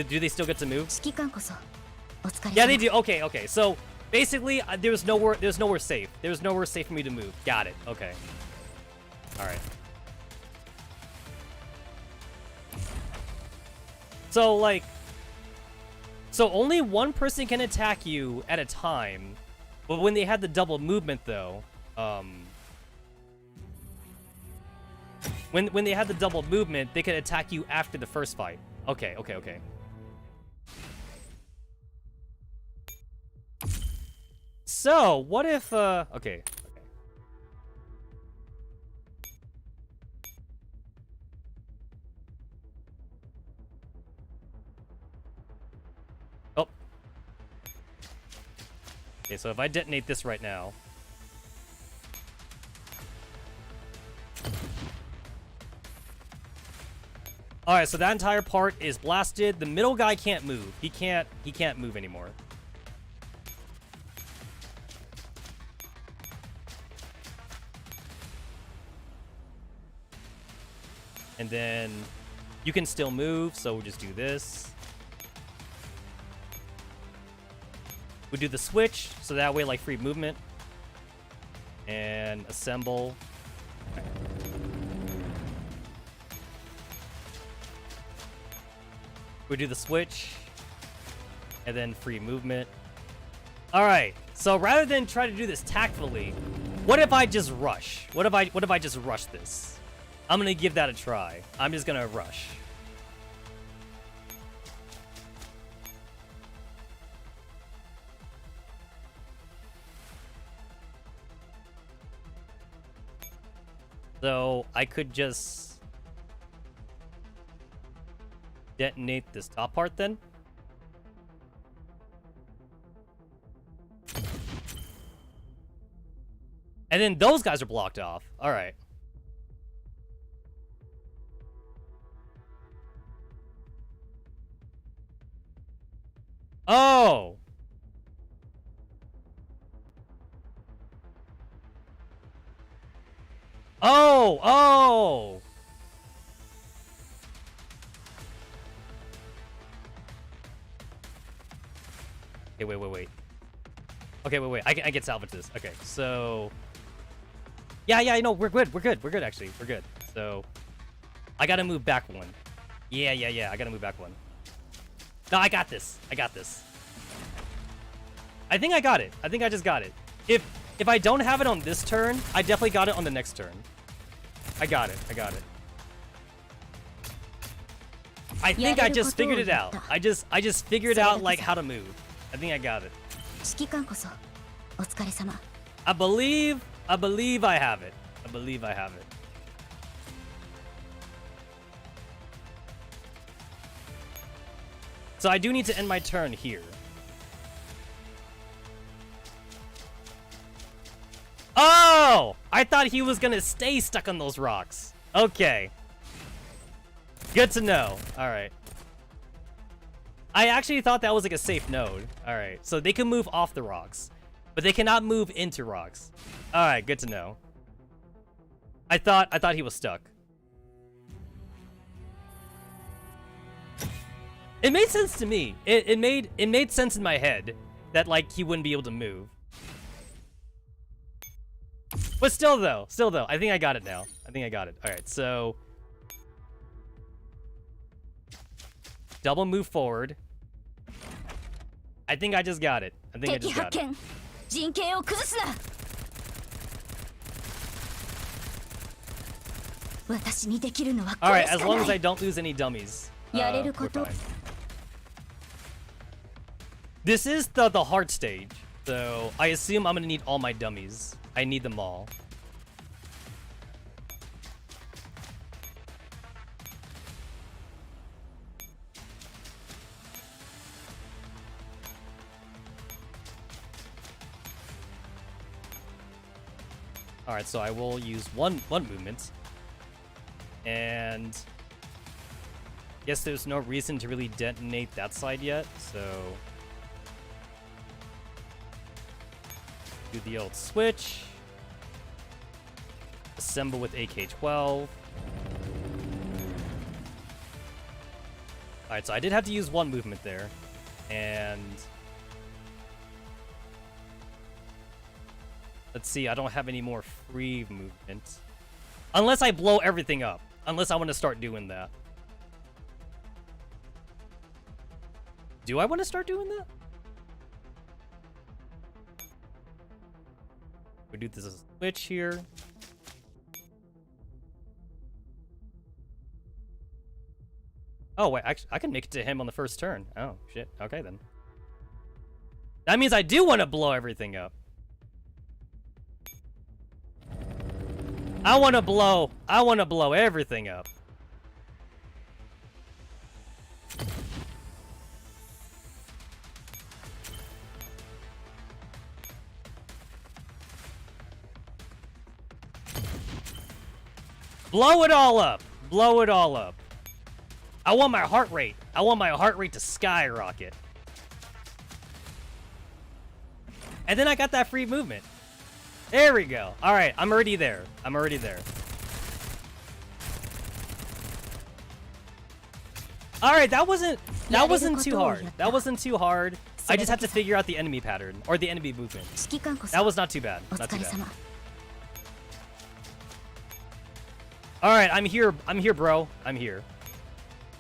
Do they still get to move? Yeah, they do. Okay, okay. So basically, there's nowhere safe. There's nowhere safe for me to move. Got it. Okay. All right. So like, so only one person can attack you at a time. But when they had the double movement, though, when they had the double movement, they could attack you after the first fight. Okay, okay, okay. So, what if, okay, okay. Oh. Okay, so if I detonate this right now. Alright, so that entire part is blasted. The middle guy can't move. He can't move anymore. And then you can still move, so we'll just do this. We do the switch, so that way, like, free movement. And assemble. Okay. We do the switch. And then free movement. Alright, so rather than try to do this tactfully, what if I just rush? What if I just rush this? I'm gonna give that a try. I'm just gonna rush. So I could just detonate this top part then. And then those guys are blocked off. All right. Oh. Oh, oh. Okay, wait. Okay, wait. I can salvage this. Okay, so... Yeah, I know. We're good, actually. We're good. So, I gotta move back one. Yeah. I gotta move back one. No, I got this. I think I got it. I think I just got it. If I don't have it on this turn, I definitely got it on the next turn. I got it. I think I just figured it out. I just figured out like how to move. I think I got it. I believe I have it. So I do need to end my turn here. Oh! I thought he was gonna stay stuck on those rocks. Okay. Good to know. Alright. I actually thought that was like a safe node. Alright, so they can move off the rocks. But they cannot move into rocks. Alright, good to know. I thought he was stuck. It made sense to me. It made sense in my head that like he wouldn't be able to move. But still though, I think I got it now. Alright, so double move forward. I think I just got it. Alright, as long as I don't lose any dummies. We're fine. This is the hard stage, so I assume I'm gonna need all my dummies. I need them all. Alright, so I will use one movement. And guess there's no reason to really detonate that side yet, so do the old switch. Assemble with AK-12. Alright, so I did have to use one movement there. And let's see, I don't have any more free movement. Unless I blow everything up. Unless I want to start doing that. Do I want to start doing that? We do this as a switch here. Oh, wait, I can make it to him on the first turn. Oh, shit. Okay, then. That means I do want to blow everything up. I want to blow everything up. Blow it all up. I want my heart rate. To skyrocket. And then I got that free movement. There we go. All right, I'm already there. All right, that wasn't too hard. I just had to figure out the enemy pattern or the enemy movement. That was not too bad. All right, I'm here, bro. I'm here.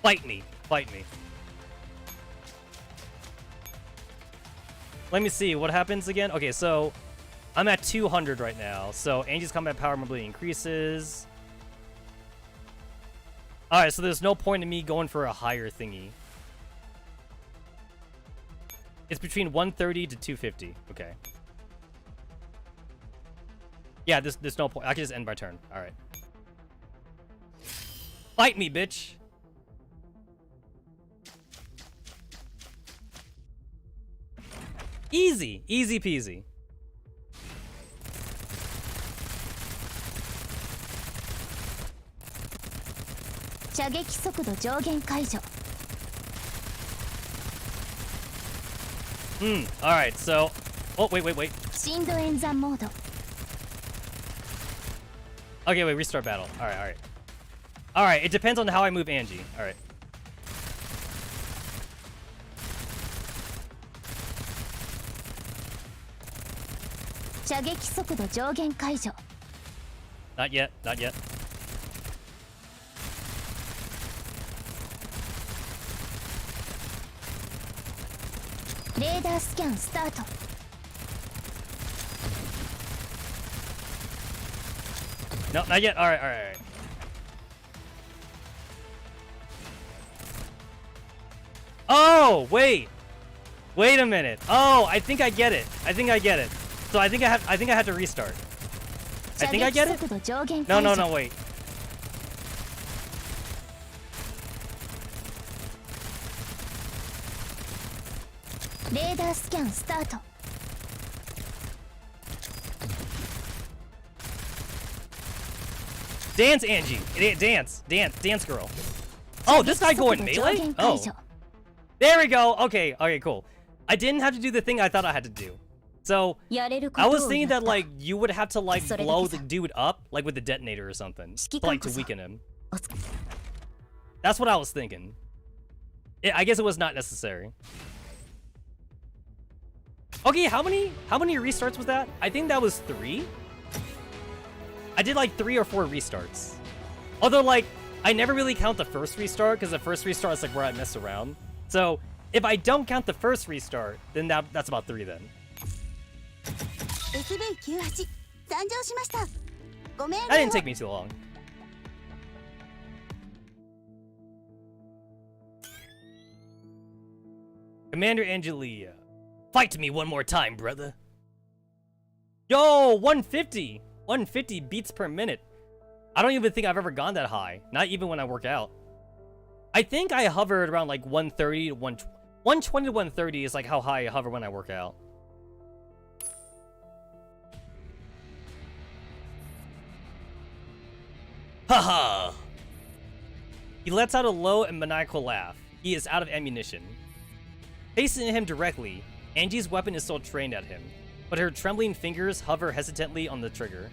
Fight me. Let me see what happens again. Okay, so I'm at 200 right now. So Angie's combat power mobility increases. All right, so there's no point in me going for a higher thingy. It's between 130 to 250. Okay. Yeah, there's no point. I can just end my turn. All right. Fight me, bitch. Easy. Easy peasy. Alright, so... Oh, wait. Okay, wait, restart battle. Alright. Alright, it depends on how I move Angie. Alright. Not yet. No, not yet. Alright. Oh, wait a minute. Oh, I think I get it. So I think I have to restart. I think I get it? No, wait. Dance, Angie. Dance, girl. Oh, this guy going melee? Oh. There we go. Okay, cool. I didn't have to do the thing I thought I had to do. So, I was thinking that, like, you would have to, like, blow the dude up, like, with the detonator or something. To weaken him. That's what I was thinking. I guess it was not necessary. Okay, how many restarts was that? I think that was 3. I did, like, 3 or 4 restarts. Although, like, I never really count the first restart, because the first restart is, like, where I mess around. So, if I don't count the first restart, then that's about 3 then. That didn't take me too long. Commander Angelia. Fight me one more time, brother. Yo, 150! 150 beats per minute. I don't even think I've ever gone that high. Not even when I work out. I think I hovered around like 130 to 120 to 130 is like how high I hover when I work out. Haha! He lets out a low and maniacal laugh. He is out of ammunition. Facing him directly, Angie's weapon is still trained at him, but her trembling fingers hover hesitantly on the trigger.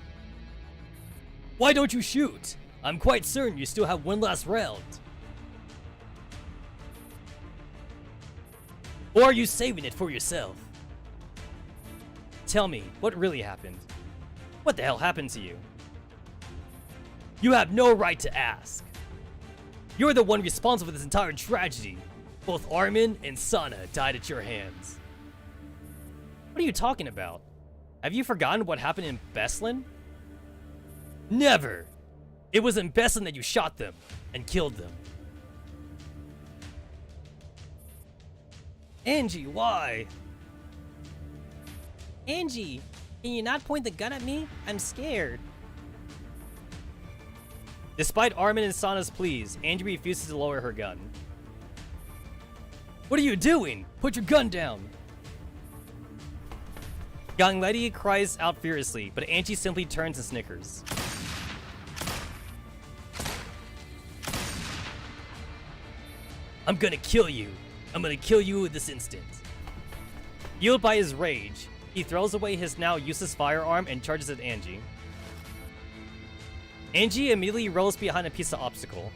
Why don't you shoot? I'm quite certain you still have one last round. Or are you saving it for yourself? Tell me, what really happened? What the hell happened to you? You have no right to ask. You're the one responsible for this entire tragedy. Both Armin and Sana died at your hands. What are you talking about? Have you forgotten what happened in Beslin? Never! It was in Beslin that you shot them and killed them. Angie, why? Angie, can you not point the gun at me? I'm scared. Despite Armin and Sana's pleas, Angie refuses to lower her gun. What are you doing? Put your gun down! Gangletty cries out furiously, but Angie simply turns and snickers. I'm gonna kill you. I'm gonna kill you this instant. Fueled by his rage, he throws away his now useless firearm and charges at Angie. Angie immediately rolls behind a piece of obstacle.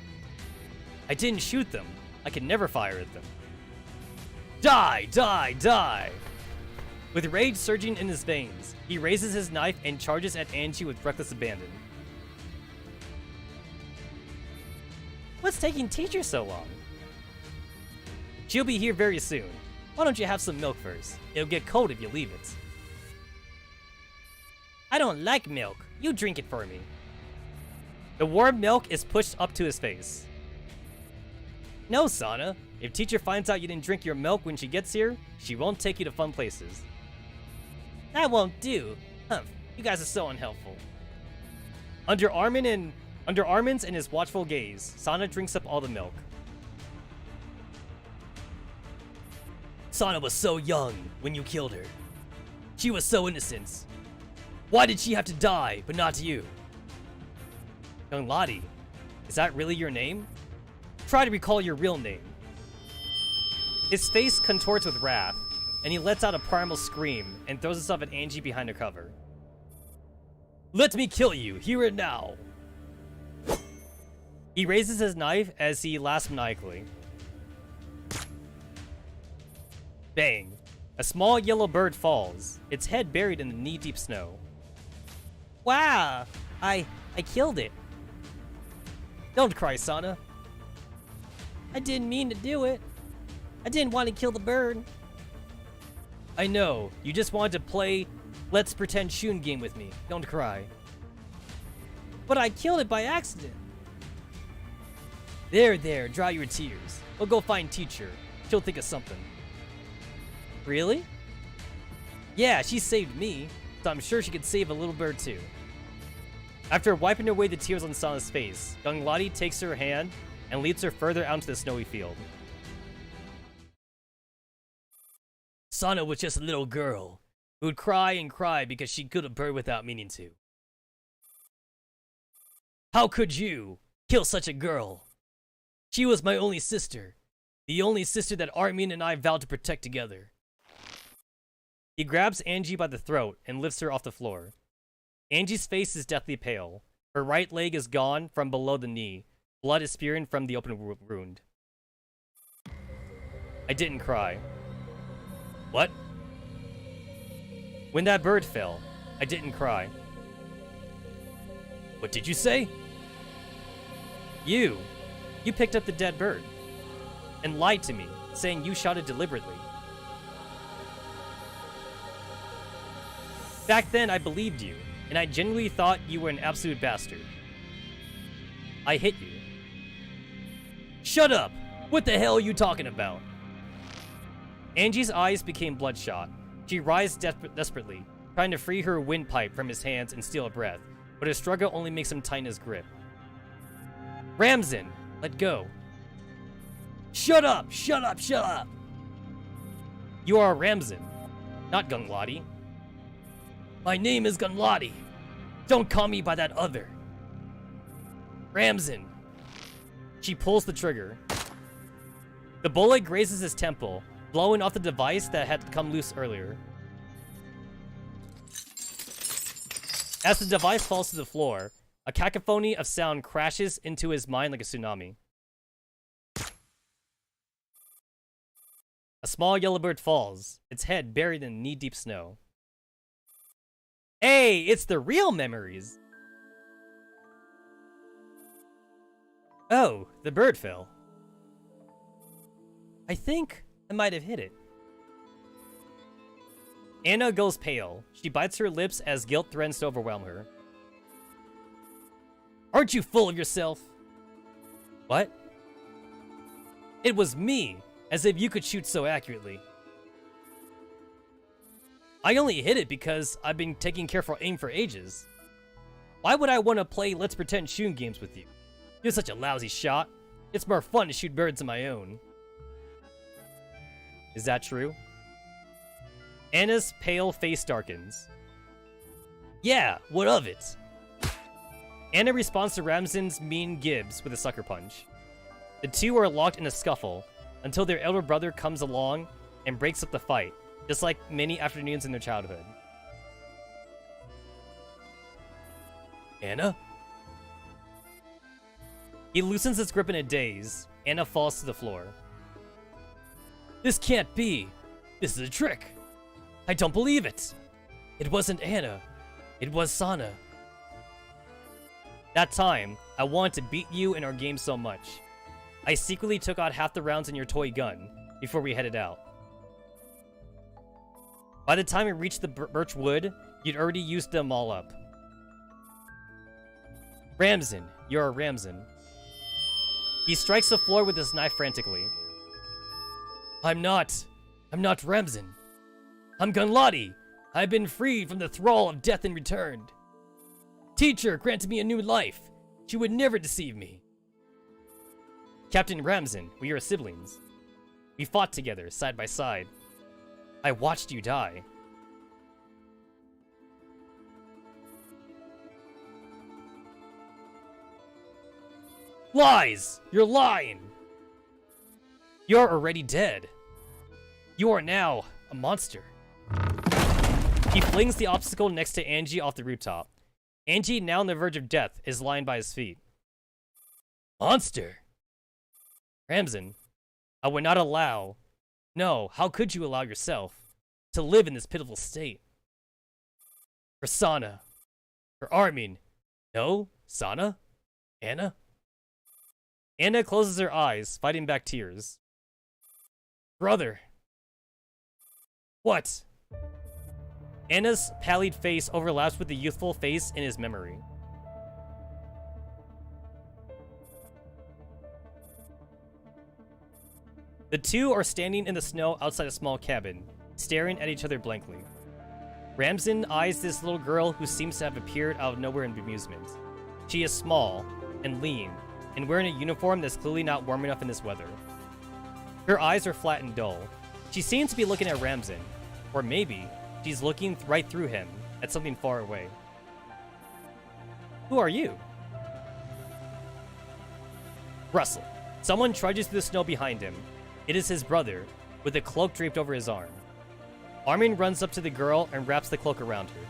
I didn't shoot them. I can never fire at them. Die! Die! Die! With rage surging in his veins, he raises his knife and charges at Angie with reckless abandon. What's taking teacher so long? She'll be here very soon. Why don't you have some milk first? It'll get cold if you leave it. I don't like milk. You drink it for me. The warm milk is pushed up to his face. No, Sana. If teacher finds out you didn't drink your milk when she gets here, she won't take you to fun places. That won't do. Humph, you guys are so unhelpful. Under Armin Under Armin's and his watchful gaze, Sana drinks up all the milk. Sana was so young when you killed her. She was so innocent. Why did she have to die, but not you? Young Lottie, is that really your name? Try to recall your real name. His face contorts with wrath, and he lets out a primal scream and throws himself at Angie behind her cover. Let me kill you, here and now. He raises his knife as he laughs maniacally. Bang. A small yellow bird falls, its head buried in the knee-deep snow. Wow! I killed it. Don't cry, Sana. I didn't mean to do it. I didn't want to kill the bird. I know, you just wanted to play Let's Pretend Shun game with me. Don't cry. But I killed it by accident. There, dry your tears. We'll go find teacher. She'll think of something. Really? Yeah, she saved me, so I'm sure she could save a little bird too. After wiping away the tears on Sana's face, young Lottie takes her hand and leads her further out into the snowy field. Sana was just a little girl who would cry and cry because she killed a bird without meaning to. How could you kill such a girl? She was my only sister, the only sister that Armin and I vowed to protect together. He grabs Angie by the throat and lifts her off the floor. Angie's face is deathly pale. Her right leg is gone from below the knee. Blood is spewing from the open wound. I didn't cry. What? When that bird fell, I didn't cry. What did you say? You picked up the dead bird and lied to me, saying you shot it deliberately. Back then, I believed you, and I genuinely thought you were an absolute bastard. I hit you. Shut up! What the hell are you talking about? Angie's eyes became bloodshot. She writhed desperately, trying to free her windpipe from his hands and steal a breath, but her struggle only makes him tighten his grip. Ramzan, let go. Shut up! Shut up! Shut up! You are Ramzan, not Gunladi. My name is Gunladi. Don't call me by that other. Ramzan. She pulls the trigger. The bullet grazes his temple, blowing off the device that had come loose earlier. As the device falls to the floor, a cacophony of sound crashes into his mind like a tsunami. A small yellow bird falls, its head buried in knee-deep snow. Hey, it's the real memories! Oh, the bird fell. I think I might have hit it. Anna goes pale. She bites her lips as guilt threatens to overwhelm her. Aren't you full of yourself? What? It was me, as if you could shoot so accurately. I only hit it because I've been taking careful aim for ages. Why would I want to play Let's Pretend Shun games with you? You're such a lousy shot. It's more fun to shoot birds of my own. Is that true? Anna's pale face darkens. Yeah, what of it? Anna responds to Ramzan's mean gibs with a sucker punch. The two are locked in a scuffle until their elder brother comes along and breaks up the fight, just like many afternoons in their childhood. Anna? He loosens his grip in a daze. Anna falls to the floor. This can't be. This is a trick. I don't believe it. It wasn't Anna. It was Sana. That time, I wanted to beat you in our game so much. I secretly took out half the rounds in your toy gun before we headed out. By the time we reached the birch wood, you'd already used them all up. Ramzan, you're a Ramzan. He strikes the floor with his knife frantically. I'm not Ramzan. I'm Gunladi. I've been freed from the thrall of death and returned. Teacher granted me a new life. She would never deceive me. Captain Ramsen, we are siblings. We fought together, side by side. I watched you die. Lies! You're lying! You're already dead. You are now a monster. He flings the obstacle next to Angie off the rooftop. Angie, now on the verge of death, is lying by his feet. Monster! Ramsen, I would not allow... No, how could you allow yourself to live in this pitiful state? For Sana. For Armin. No? Sana? Anna? Anna closes her eyes, fighting back tears. Brother. What? Anna's pallid face overlaps with the youthful face in his memory. The two are standing in the snow outside a small cabin, staring at each other blankly. Ramsen eyes this little girl who seems to have appeared out of nowhere in bemusement. She is small and lean, and wearing a uniform that's clearly not warm enough in this weather. Her eyes are flat and dull. She seems to be looking at Ramsen, or maybe she's looking right through him at something far away. Who are you? Rustle. Someone trudges through the snow behind him. It is his brother, with a cloak draped over his arm. Armin runs up to the girl and wraps the cloak around her.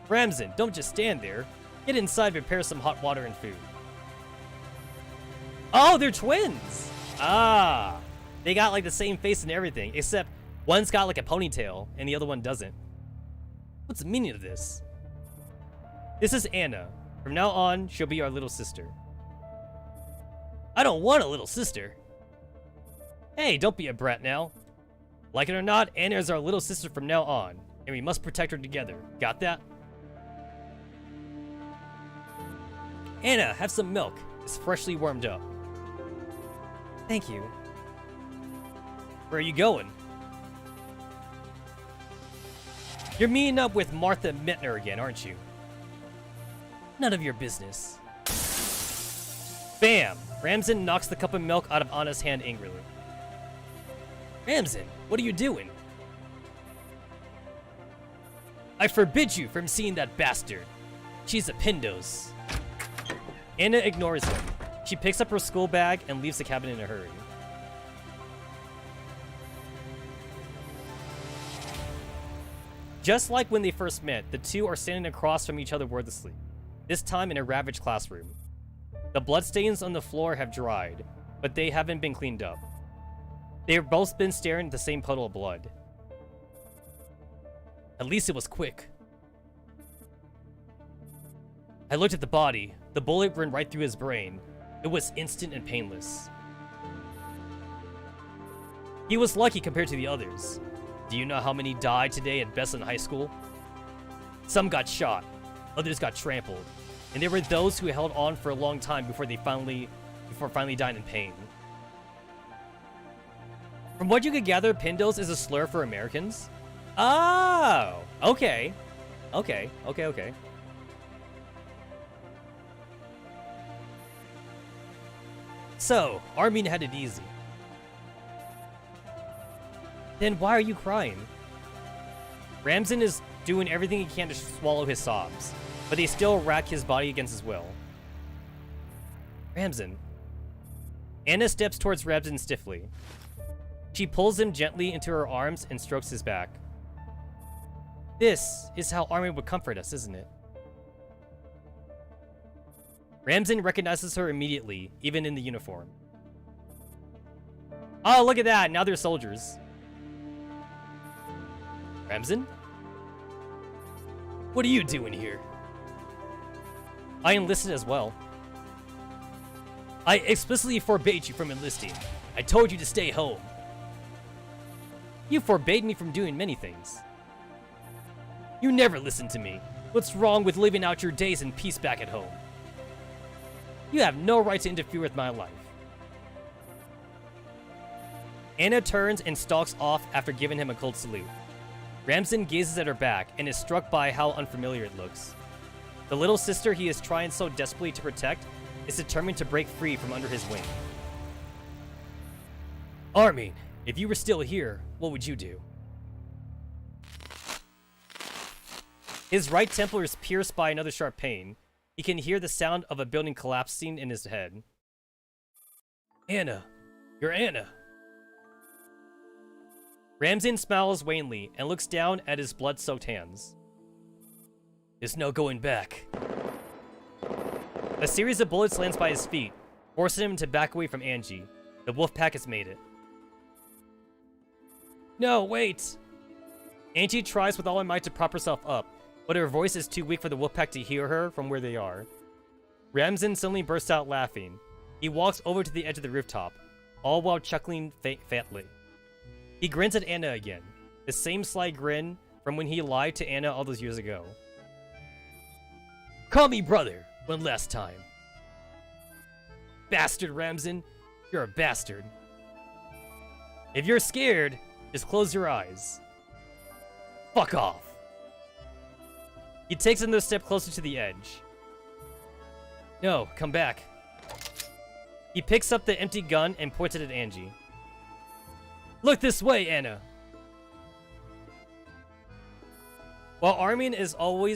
Ramsen, don't just stand there. Get inside and prepare some hot water and food. Oh, they're twins! Ah, they got like the same face and everything, except one's got like a ponytail and the other one doesn't. What's the meaning of this? This is Anna. From now on, she'll be our little sister. I don't want a little sister. Hey, don't be a brat now. Like it or not, Anna is our little sister from now on, and we must protect her together. Got that? Anna, have some milk. It's freshly warmed up. Thank you. Where are you going? You're meeting up with Martha Mittner again, aren't you? None of your business. Bam! Ramsen knocks the cup of milk out of Anna's hand angrily. Ramsen, what are you doing? I forbid you from seeing that bastard. She's a Pindos. Anna ignores him. She picks up her school bag and leaves the cabin in a hurry. Just like when they first met, the two are standing across from each other wordlessly, this time in a ravaged classroom. The bloodstains on the floor have dried, but they haven't been cleaned up. They have both been staring at the same puddle of blood. At least it was quick. I looked at the body. The bullet went right through his brain. It was instant and painless. He was lucky compared to the others. Do you know how many died today at Besson High School? Some got shot, others got trampled, and there were those who held on for a long time before finally dying in pain. From what you could gather, Pindos is a slur for Americans? Oh, okay. Okay. So, Armin had it easy. Then why are you crying? Ramsen is doing everything he can to swallow his sobs, but they still rack his body against his will. Ramsen. Anna steps towards Ramsen stiffly. She pulls him gently into her arms and strokes his back. This is how Armin would comfort us, isn't it? Ramsen recognizes her immediately, even in the uniform. Oh, look at that! Now they're soldiers. Ramsen? What are you doing here? I enlisted as well. I explicitly forbade you from enlisting. I told you to stay home. You forbade me from doing many things. You never listened to me. What's wrong with living out your days in peace back at home? You have no right to interfere with my life. Anna turns and stalks off after giving him a cold salute. Ramsen gazes at her back and is struck by how unfamiliar it looks. The little sister he is trying so desperately to protect is determined to break free from under his wing. Armin, if you were still here, what would you do? His right temple is pierced by another sharp pain. He can hear the sound of a building collapsing in his head. Anna. You're Anna. Ramsin smiles wanly and looks down at his blood-soaked hands. There's no going back. A series of bullets lands by his feet, forcing him to back away from Angie. The wolf pack has made it. No, wait! Angie tries with all her might to prop herself up, but her voice is too weak for the wolf pack to hear her from where they are. Ramsin suddenly bursts out laughing. He walks over to the edge of the rooftop, all while chuckling fatly. He grins at Anna again, the same sly grin from when he lied to Anna all those years ago. Call me brother, one last time. Bastard, Ramsin. You're a bastard. If you're scared, just close your eyes. Fuck off. He takes another step closer to the edge. No, come back. He picks up the empty gun and points it at Angie. Look this way, Anna. While Armin is away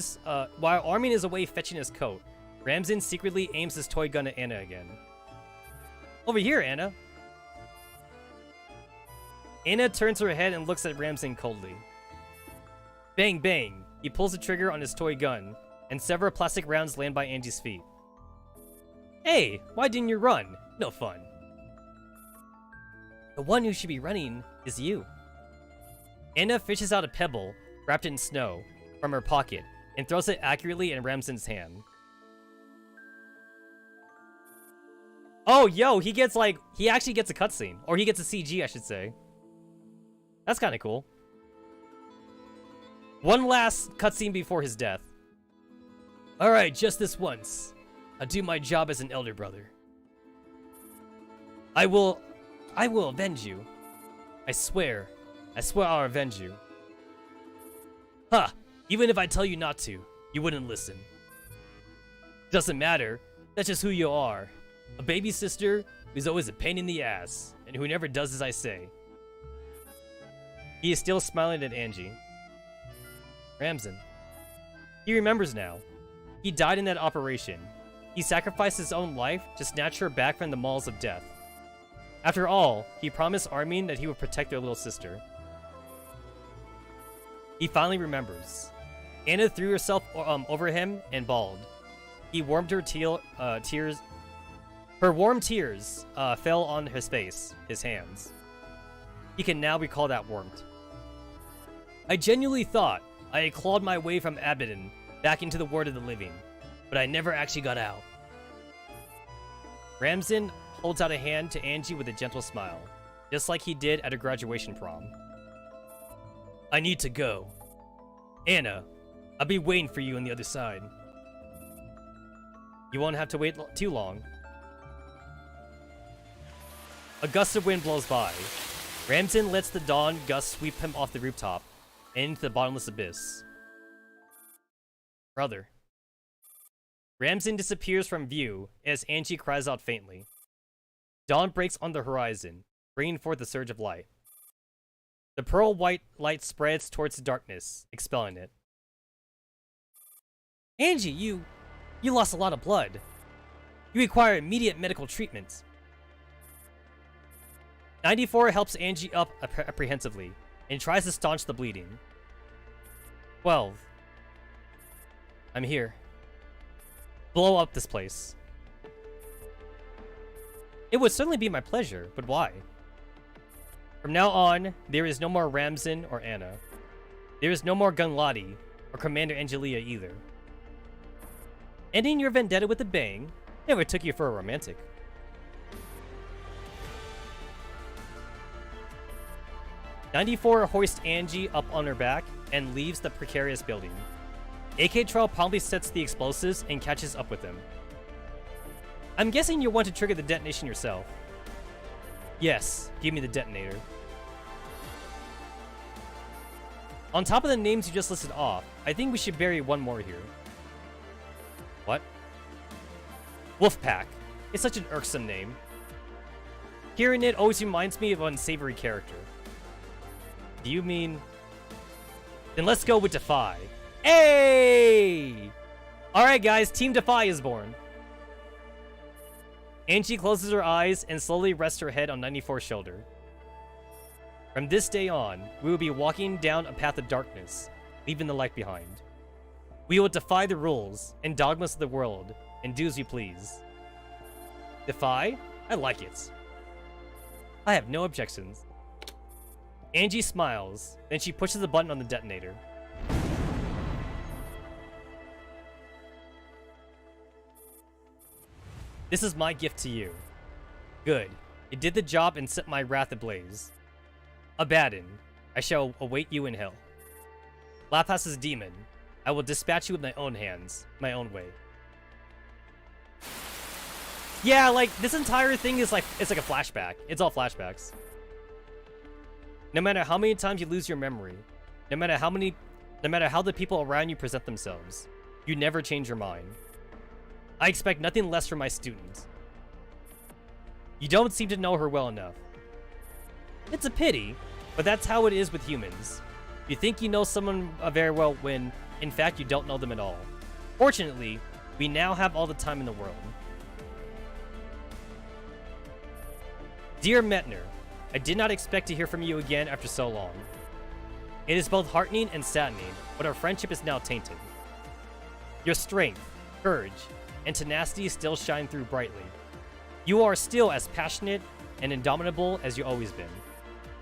fetching his coat, Ramsin secretly aims his toy gun at Anna again. Over here, Anna. Anna turns her head and looks at Ramsin coldly. Bang, bang. He pulls the trigger on his toy gun, and several plastic rounds land by Angie's feet. Hey, why didn't you run? No fun. The one who should be running is you. Anna fishes out a pebble, wrapped in snow, from her pocket, and throws it accurately in Ramsin's hand. Oh, yo, he actually gets a cutscene. Or he gets a CG, I should say. That's kind of cool. One last cutscene before his death. Alright, just this once. I'll do my job as an elder brother. I will avenge you. I swear I'll avenge you. Huh, even if I tell you not to, you wouldn't listen. Doesn't matter, that's just who you are. A baby sister who's always a pain in the ass, and who never does as I say. He is still smiling at Angie. Ramsin. He remembers now. He died in that operation. He sacrificed his own life to snatch her back from the maws of death. After all, he promised Armin that he would protect their little sister. He finally remembers. Anna threw herself over him and bawled. He warmed her tears. Her warm tears fell on his face, his hands. He can now recall that warmth. I genuinely thought I had clawed my way from Abaddon back into the world of the living, but I never actually got out. Ramsin holds out a hand to Angie with a gentle smile, just like he did at her graduation prom. I need to go. Anna, I'll be waiting for you on the other side. You won't have to wait too long. A gust of wind blows by. Ramsin lets the dawn gust sweep him off the rooftop and into the bottomless abyss. Brother. Ramsin disappears from view as Angie cries out faintly. Dawn breaks on the horizon, bringing forth a surge of light. The pearl-white light spreads towards the darkness, expelling it. Angie, you lost a lot of blood. You require immediate medical treatment. 94 helps Angie up apprehensively and tries to staunch the bleeding. 12. I'm here. Blow up this place. It would certainly be my pleasure, but why? From now on, there is no more Ramsin or Anna. There is no more Gunladi or Commander Angelia either. Ending your vendetta with a bang never took you for a romantic. '94 hoists Angie up on her back and leaves the precarious building. AK Trial promptly sets the explosives and catches up with him. I'm guessing you want to trigger the detonation yourself. Yes, give me the detonator. On top of the names you just listed off, I think we should bury one more here. What? Wolfpack. It's such an irksome name. Hearing it always reminds me of an unsavory character. Do you mean... Then let's go with Defy. Hey! Alright guys, Team Defy is born. Angie closes her eyes and slowly rests her head on 94's shoulder. From this day on, we will be walking down a path of darkness, leaving the light behind. We will defy the rules and dogmas of the world and do as we please. Defy? I like it. I have no objections. Angie smiles, then she pushes the button on the detonator. This is my gift to you. Good. It did the job and set my wrath ablaze. Abaddon, I shall await you in hell. Lapas's demon, I will dispatch you with my own hands, my own way. Yeah, like, this entire thing is like, it's like a flashback. It's all flashbacks. No matter how many times you lose your memory, no matter how the people around you present themselves, you never change your mind. I expect nothing less from my students. You don't seem to know her well enough. It's a pity, but that's how it is with humans. You think you know someone very well when, in fact, you don't know them at all. Fortunately, we now have all the time in the world. Dear Metner, I did not expect to hear from you again after so long. It is both heartening and saddening, but our friendship is now tainted. Your strength, courage, and tenacity still shine through brightly. You are still as passionate and indomitable as you've always been.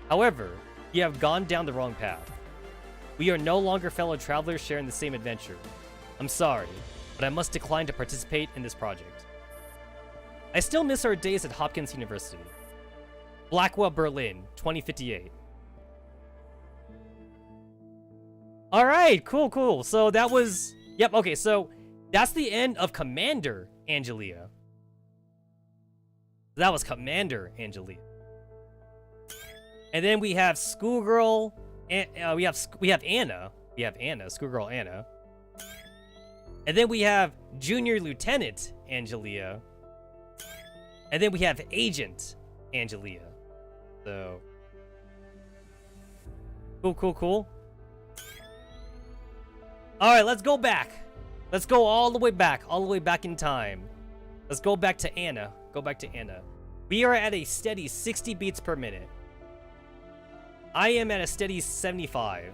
However, you have gone down the wrong path. We are no longer fellow travelers sharing the same adventure. I'm sorry, but I must decline to participate in this project. I still miss our days at Hopkins University. Blackwell, Berlin, 2058. Alright, cool. So that was... Yep, okay, so that's the end of Commander Angelia. That was Commander Angelia. And then we have Schoolgirl... we have Anna. We have Anna, Schoolgirl Anna. And then we have Junior Lieutenant Angelia. And then we have Agent Angelia. So... Cool. Alright, let's go back. Let's go all the way back in time. Let's go back to Anna. We are at a steady 60 beats per minute. I am at a steady 75.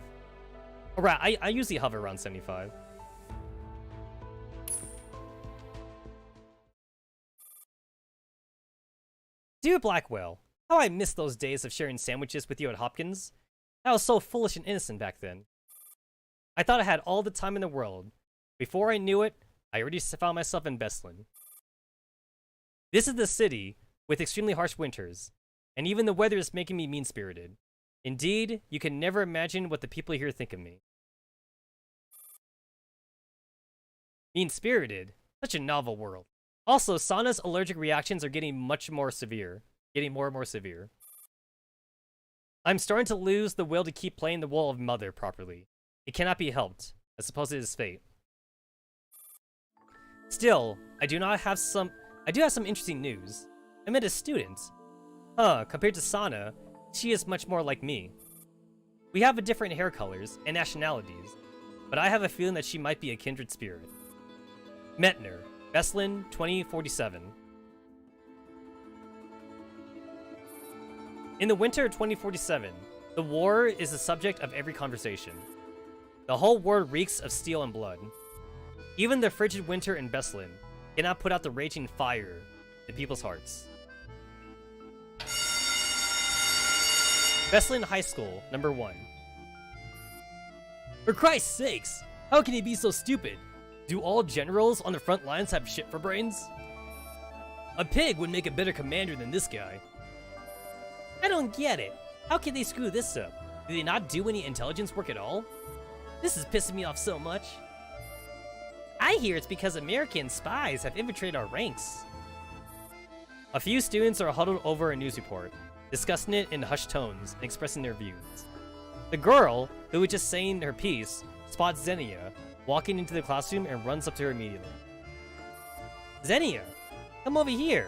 Alright, I usually hover around 75. Dear Blackwell, how I miss those days of sharing sandwiches with you at Hopkins. I was so foolish and innocent back then. I thought I had all the time in the world. Before I knew it, I already found myself in Beslan. This is the city with extremely harsh winters, and even the weather is making me mean-spirited. Indeed, you can never imagine what the people here think of me. Mean-spirited? Such a novel world. Also, Sana's allergic reactions are getting more and more severe. I'm starting to lose the will to keep playing the role of mother properly. It cannot be helped. I suppose it is fate. Still, I do have some interesting news. I met a student. Compared to Sana, she is much more like me. We have different hair colors and nationalities, but I have a feeling that she might be a kindred spirit. Metner, Beslan 2047. In the winter of 2047, the war is the subject of every conversation. The whole world reeks of steel and blood. Even the frigid winter in Beslan cannot put out the raging fire in people's hearts. Beslan High School, number 1. For Christ's sakes, how can he be so stupid? Do all generals on the front lines have shit for brains? A pig would make a better commander than this guy. I don't get it. How can they screw this up? Do they not do any intelligence work at all? This is pissing me off so much. I hear it's because American spies have infiltrated our ranks. A few students are huddled over a news report, discussing it in hushed tones and expressing their views. The girl, who was just saying her piece, spots Xenia walking into the classroom and runs up to her immediately. Xenia, come over here.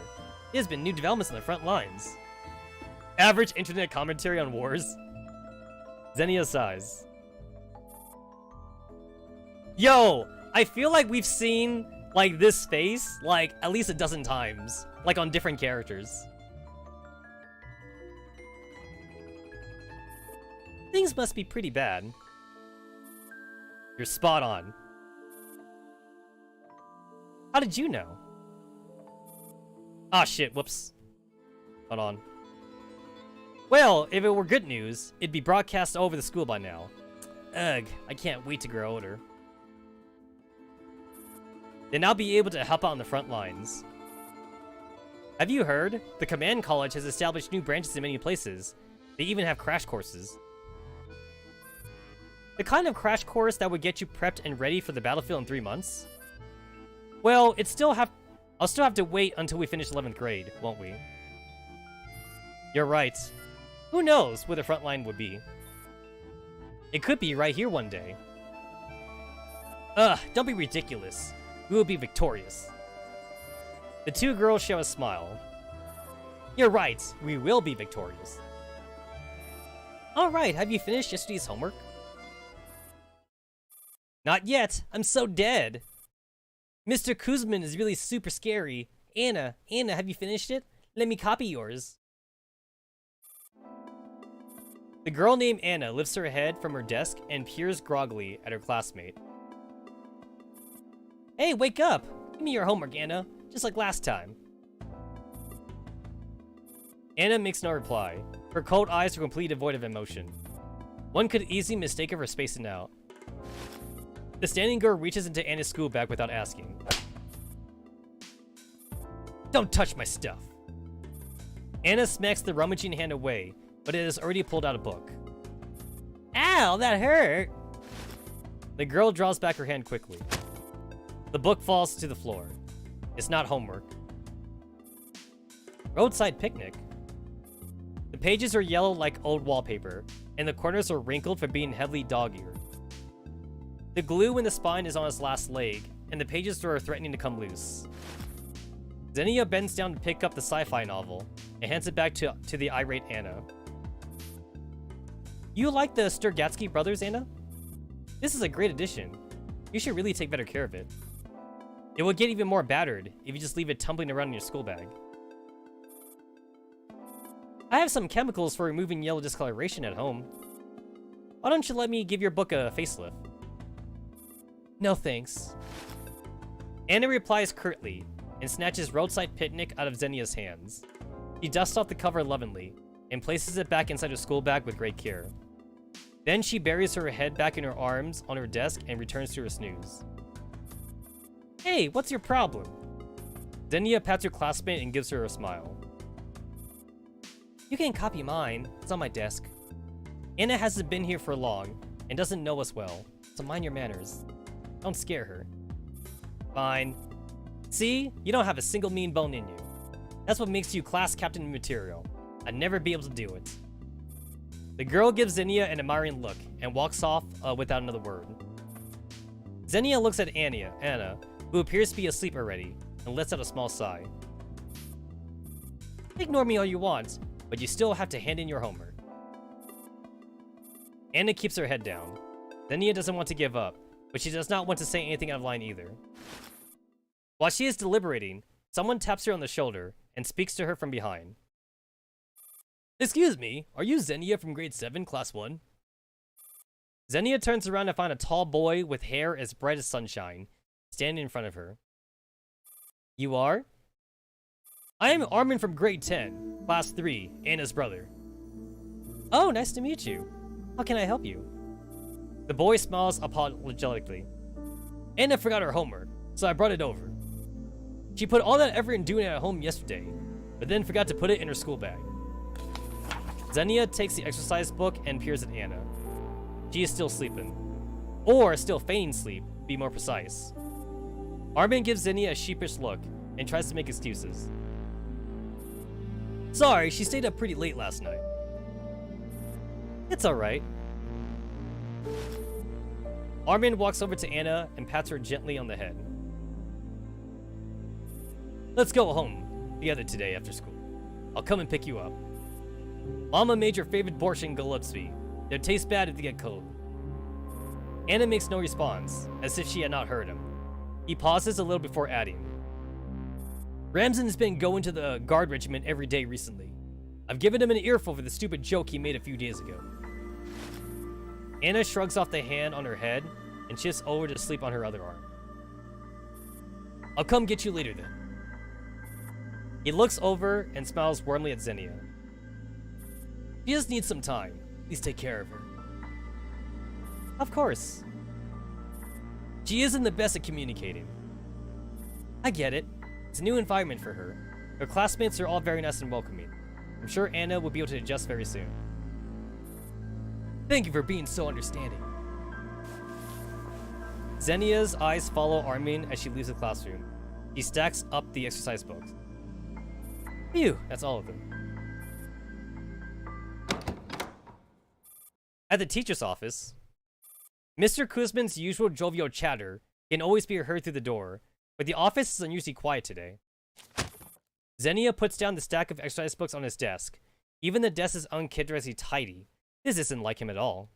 There's been new developments on the front lines. Average internet commentary on wars. Xenia sighs. Yo, I feel like we've seen, like, this face, like, at least a dozen times. Like, on different characters. Things must be pretty bad. You're spot on. How did you know? Ah, shit, whoops. Hold on. Well, if it were good news, it'd be broadcast all over the school by now. Ugh, I can't wait to grow older. Then I'll be able to help out on the front lines. Have you heard? The Command College has established new branches in many places. They even have crash courses. The kind of crash course that would get you prepped and ready for the battlefield in 3 months? Well, I'll still have to wait until we finish 11th grade, won't we? You're right. Who knows where the front line would be? It could be right here one day. Ugh, don't be ridiculous. We will be victorious. The two girls show a smile. You're right, we will be victorious. Alright, have you finished yesterday's homework? Not yet, I'm so dead. Mr. Kuzman is really super scary. Anna, have you finished it? Let me copy yours. The girl named Anna lifts her head from her desk and peers groggily at her classmate. Hey, wake up! Give me your homework, Anna. Just like last time. Anna makes no reply. Her cold eyes are completely devoid of emotion. One could easily mistake her for spacing out. The standing girl reaches into Anna's school bag without asking. Don't touch my stuff! Anna smacks the rummaging hand away, but it has already pulled out a book. Ow, that hurt! The girl draws back her hand quickly. The book falls to the floor. It's not homework. Roadside picnic? The pages are yellow like old wallpaper, and the corners are wrinkled from being heavily dog-eared. The glue in the spine is on its last leg, and the pages are threatening to come loose. Xenia bends down to pick up the sci-fi novel, and hands it back to the irate Anna. You like the Sturgatsky brothers, Anna? This is a great addition. You should really take better care of it. It will get even more battered if you just leave it tumbling around in your school bag. I have some chemicals for removing yellow discoloration at home. Why don't you let me give your book a facelift? No thanks. Anna replies curtly and snatches Roadside Picnic out of Xenia's hands. She dusts off the cover lovingly and places it back inside her school bag with great care. Then she buries her head back in her arms on her desk and returns to her snooze. Hey, what's your problem? Xenia pats her classmate and gives her a smile. You can copy mine. It's on my desk. Anna hasn't been here for long and doesn't know us well, so mind your manners. Don't scare her. Fine. See? You don't have a single mean bone in you. That's what makes you class captain material. I'd never be able to do it. The girl gives Xenia an admiring look and walks off without another word. Xenia looks at Anna, who appears to be asleep already, and lets out a small sigh. Ignore me all you want, but you still have to hand in your homework. Anna keeps her head down. Xenia doesn't want to give up, but she does not want to say anything out of line either. While she is deliberating, someone taps her on the shoulder and speaks to her from behind. Excuse me, are you Xenia from grade 7, class 1? Xenia turns around to find a tall boy with hair as bright as sunshine, standing in front of her. You are? I am Armin from grade 10, class 3, Anna's brother. Oh, nice to meet you. How can I help you? The boy smiles apologetically. Anna forgot her homework, so I brought it over. She put all that effort in doing it at home yesterday, but then forgot to put it in her school bag. Xenia takes the exercise book and peers at Anna. She is still sleeping. Or still feigning sleep, to be more precise. Armin gives Xenia a sheepish look and tries to make excuses. Sorry, she stayed up pretty late last night. It's alright. Armin walks over to Anna and pats her gently on the head. Let's go home together today after school. I'll come and pick you up. Mama made your favorite borscht golubtsy. They'll taste bad if they get cold. Anna makes no response, as if she had not heard him. He pauses a little before adding. Ramsden has been going to the guard regiment every day recently. I've given him an earful for the stupid joke he made a few days ago. Anna shrugs off the hand on her head and shifts over to sleep on her other arm. I'll come get you later then. He looks over and smiles warmly at Xenia. She just needs some time. Please take care of her. Of course. She isn't the best at communicating. I get it. It's a new environment for her. Her classmates are all very nice and welcoming. I'm sure Anna will be able to adjust very soon. Thank you for being so understanding. Xenia's eyes follow Armin as she leaves the classroom. He stacks up the exercise books. Phew, that's all of them. At the teacher's office, Mr. Kuzmin's usual jovial chatter can always be heard through the door, but the office is unusually quiet today. Xenia puts down the stack of exercise books on his desk. Even the desk is uncharacteristically tidy. This isn't like him at all.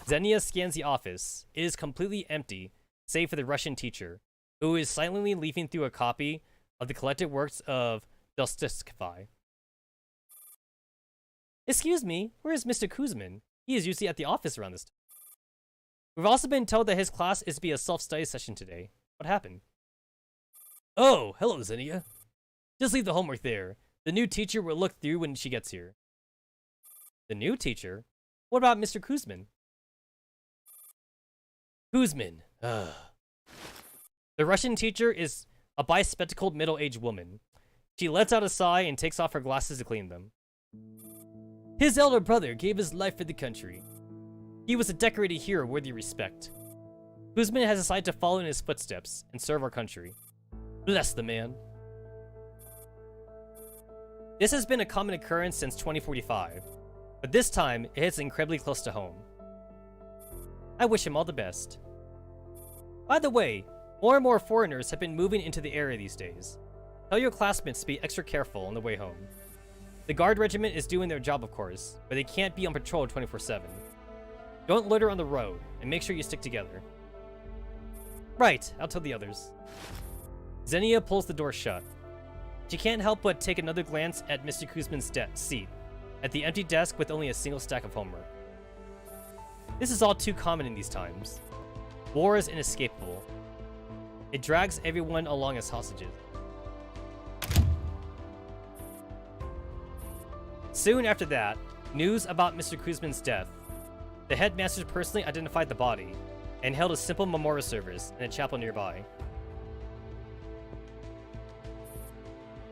Xenia scans the office. It is completely empty, save for the Russian teacher, who is silently leafing through a copy of the collected works of Dostoevsky. Excuse me, where is Mr. Kuzmin? He is usually at the office around this time. We've also been told that his class is to be a self-study session today. What happened? Oh, hello, Xenia. Just leave the homework there. The new teacher will look through when she gets here. The new teacher? What about Mr. Kuzmin? Kuzmin. The Russian teacher is a bispectacled middle-aged woman. She lets out a sigh and takes off her glasses to clean them. His elder brother gave his life for the country. He was a decorated hero worthy of respect. Kuzmin has decided to follow in his footsteps and serve our country. Bless the man. This has been a common occurrence since 2045, but this time it hits incredibly close to home. I wish him all the best. By the way, more and more foreigners have been moving into the area these days. Tell your classmates to be extra careful on the way home. The guard regiment is doing their job, of course, but they can't be on patrol 24/7. Don't litter on the road, and make sure you stick together. Right, I'll tell the others. Xenia pulls the door shut. She can't help but take another glance at Mr. Kuzmin's seat, at the empty desk with only a single stack of homework. This is all too common in these times. War is inescapable. It drags everyone along as hostages. Soon after that, news about Mr. Kuzmin's death. The headmaster personally identified the body and held a simple memorial service in a chapel nearby.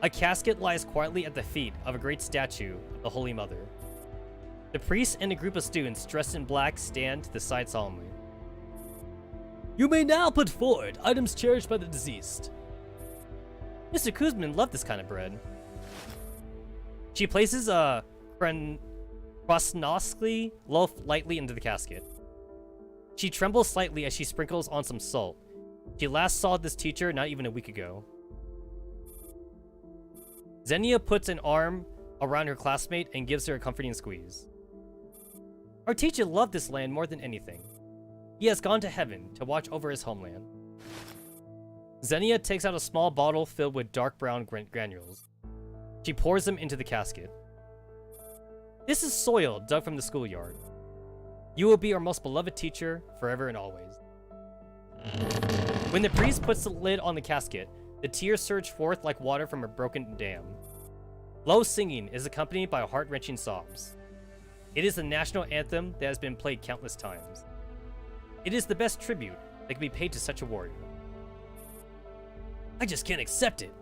A casket lies quietly at the feet of a great statue of the Holy Mother. The priest and a group of students dressed in black stand to the side solemnly. You may now put forward items cherished by the deceased. Mr. Kuzmin loved this kind of bread. She places a Krasnovsky loaf lightly into the casket. She trembles slightly as she sprinkles on some salt. She last saw this teacher not even a week ago. Xenia puts an arm around her classmate and gives her a comforting squeeze. Our teacher loved this land more than anything. He has gone to heaven to watch over his homeland. Xenia takes out a small bottle filled with dark brown granules. She pours them into the casket. This is soil dug from the schoolyard. You will be our most beloved teacher forever and always. When the priest puts the lid on the casket, the tears surge forth like water from a broken dam. Low singing is accompanied by heart-wrenching sobs. It is the national anthem that has been played countless times. It is the best tribute that can be paid to such a warrior. I just can't accept it.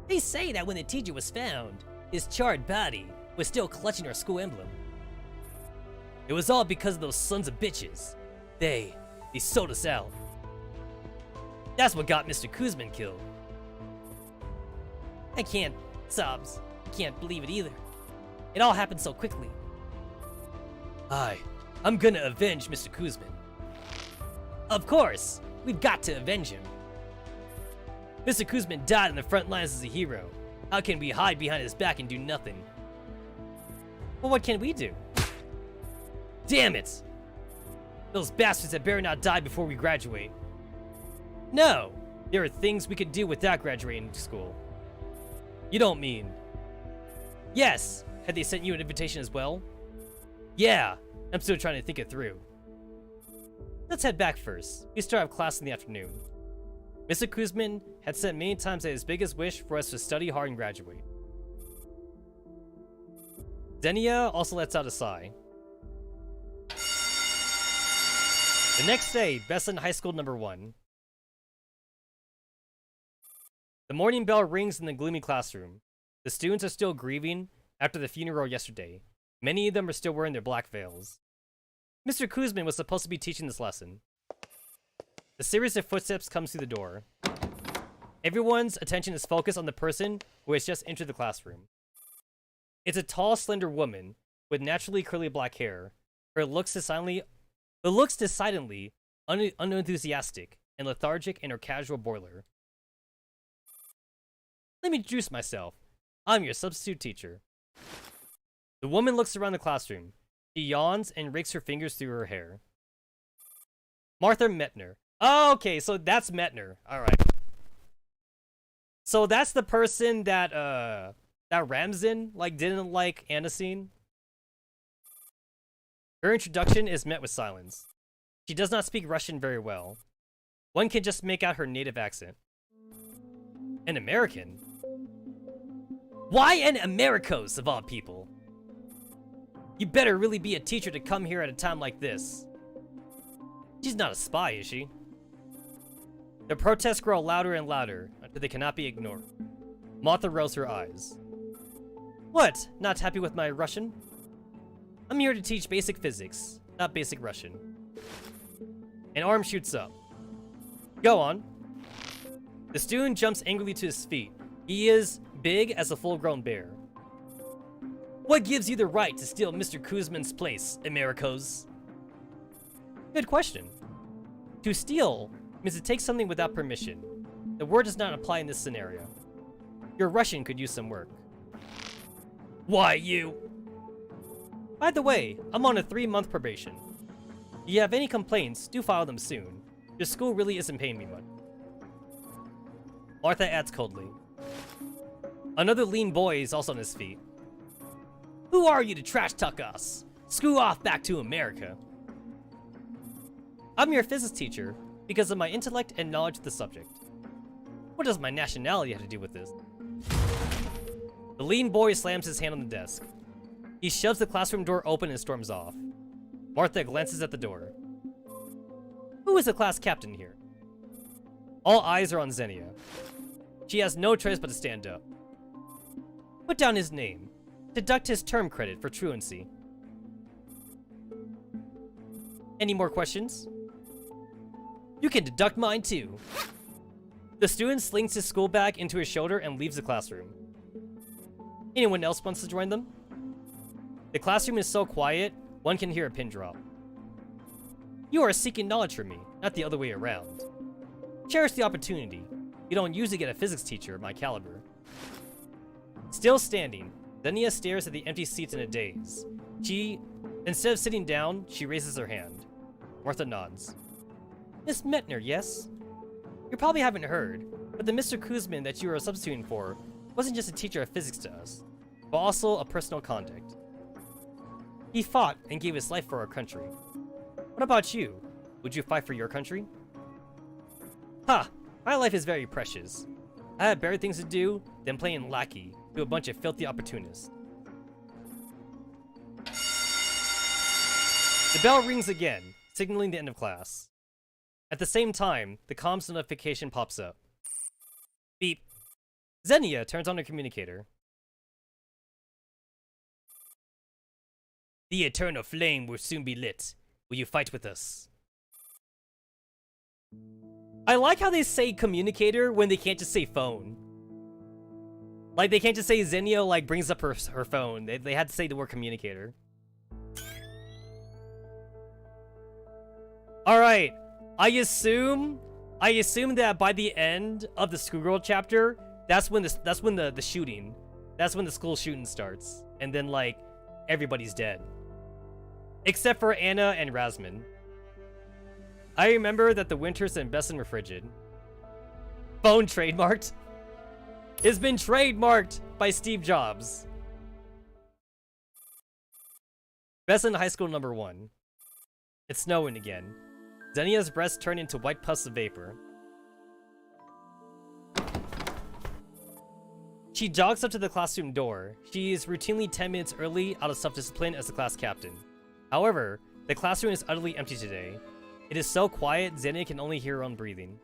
They say that when the teacher was found, his charred body was still clutching our school emblem. It was all because of those sons of bitches. They sold us out. That's what got Mr. Kuzmin killed. I can't believe it either. It all happened so quickly. I'm gonna avenge Mr. Kuzmin. Of course, we've got to avenge him. Mr. Kuzmin died on the front lines as a hero. How can we hide behind his back and do nothing? Well, what can we do? Damn it! Those bastards had better not die before we graduate. No! There are things we could do without graduating school. You don't mean... Yes! Had they sent you an invitation as well? Yeah! I'm still trying to think it through. Let's head back first. We start up class in the afternoon. Mr. Kuzmin had said many times that his biggest wish for us to study hard and graduate. Xenia also lets out a sigh. The next day, Besson High School number 1. The morning bell rings in the gloomy classroom. The students are still grieving after the funeral yesterday. Many of them are still wearing their black veils. Mr. Kuzmin was supposed to be teaching this lesson. A series of footsteps comes through the door. Everyone's attention is focused on the person who has just entered the classroom. It's a tall, slender woman with naturally curly black hair. Her looks decidedly unenthusiastic and lethargic in her casual boiler. Let me introduce myself. I'm your substitute teacher. The woman looks around the classroom. She yawns and rakes her fingers through her hair. Martha Metner. Oh, okay, so that's Metner. Alright. So that's the person that, that Ramzan, didn't like Anacene. Her introduction is met with silence. She does not speak Russian very well. One can just make out her native accent. An American? Why an Americos, of all people? You better really be a teacher to come here at a time like this. She's not a spy, is she? The protests grow louder and louder until they cannot be ignored. Martha rolls her eyes. What? Not happy with my Russian? I'm here to teach basic physics, not basic Russian. An arm shoots up. Go on. The student jumps angrily to his feet. He is big as a full-grown bear. What gives you the right to steal Mr. Kuzmin's place, Americos? Good question. To steal means to take something without permission. The word does not apply in this scenario. Your Russian could use some work. Why you? By the way, I'm on a 3-month probation. If you have any complaints, do file them soon. Your school really isn't paying me much. Martha adds coldly. Another lean boy is also on his feet. Who are you to trash talk us? Screw off back to America. I'm your physics teacher because of my intellect and knowledge of the subject. What does my nationality have to do with this? The lean boy slams his hand on the desk. He shoves the classroom door open and storms off. Martha glances at the door. Who is the class captain here? All eyes are on Xenia. She has no choice but to stand up. Put down his name. Deduct his term credit for truancy. Any more questions? You can deduct mine too. The student slings his school bag into his shoulder and leaves the classroom. Anyone else wants to join them? The classroom is so quiet, one can hear a pin drop. You are seeking knowledge from me, not the other way around. Cherish the opportunity. You don't usually get a physics teacher of my caliber. Still standing, Xenia stares at the empty seats in a daze. Instead of sitting down, she raises her hand. Martha nods. Miss Metner, yes? You probably haven't heard, but the Mr. Kuzmin that you were substituting for wasn't just a teacher of physics to us, but also a personal convict. He fought and gave his life for our country. What about you? Would you fight for your country? Ha! My life is very precious. I have better things to do than playing lackey to a bunch of filthy opportunists. The bell rings again, signaling the end of class. At the same time, the comms notification pops up. Beep. Xenia turns on her communicator. The eternal flame will soon be lit. Will you fight with us? I like how they say communicator when they can't just say phone. Like, they can't just say Xenia, brings up her phone. They had to say the word communicator. Alright. I assume I assume that by the end of the Schoolgirl chapter, that's when the shooting, that's when the school shooting starts, and then like everybody's dead, except for Anna and Rasmin. I remember that the winters in Besson were frigid. Phone trademarked. It's been trademarked by Steve Jobs. Besson High School number 1. It's snowing again. Xenia's breasts turn into white puffs of vapor. She jogs up to the classroom door. She is routinely 10 minutes early out of self-discipline as the class captain. However, the classroom is utterly empty today. It is so quiet, Xenia can only hear her own breathing.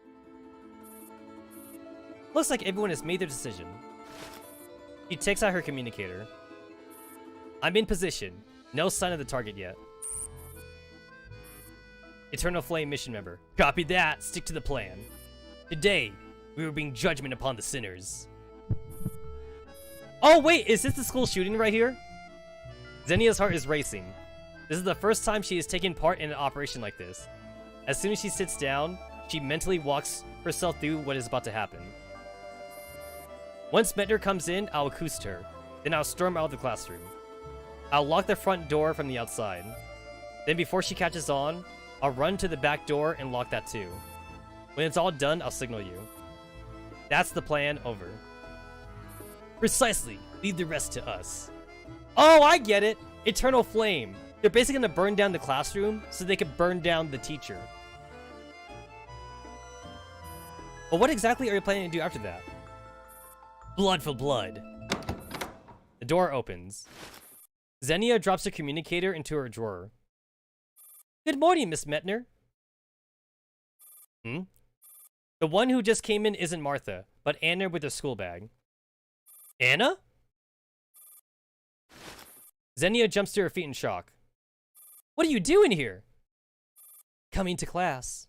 Looks like everyone has made their decision. She takes out her communicator. I'm in position. No sign of the target yet. Eternal Flame mission member. Copy that. Stick to the plan. Today, we will bring judgment upon the sinners. Oh wait, is this the school shooting right here? Xenia's heart is racing. This is the first time she has taken part in an operation like this. As soon as she sits down, she mentally walks herself through what is about to happen. Once Metner comes in, I'll accost her. Then I'll storm out of the classroom. I'll lock the front door from the outside. Then before she catches on, I'll run to the back door and lock that too. When it's all done, I'll signal you. That's the plan. Over. Precisely. Leave the rest to us. Oh, I get it. Eternal Flame. They're basically gonna burn down the classroom so they can burn down the teacher. But what exactly are you planning to do after that? Blood for blood. The door opens. Xenia drops her communicator into her drawer. Good morning, Miss Metner. The one who just came in isn't Martha, but Anna with her school bag. Anna? Xenia jumps to her feet in shock. What are you doing here? Coming to class.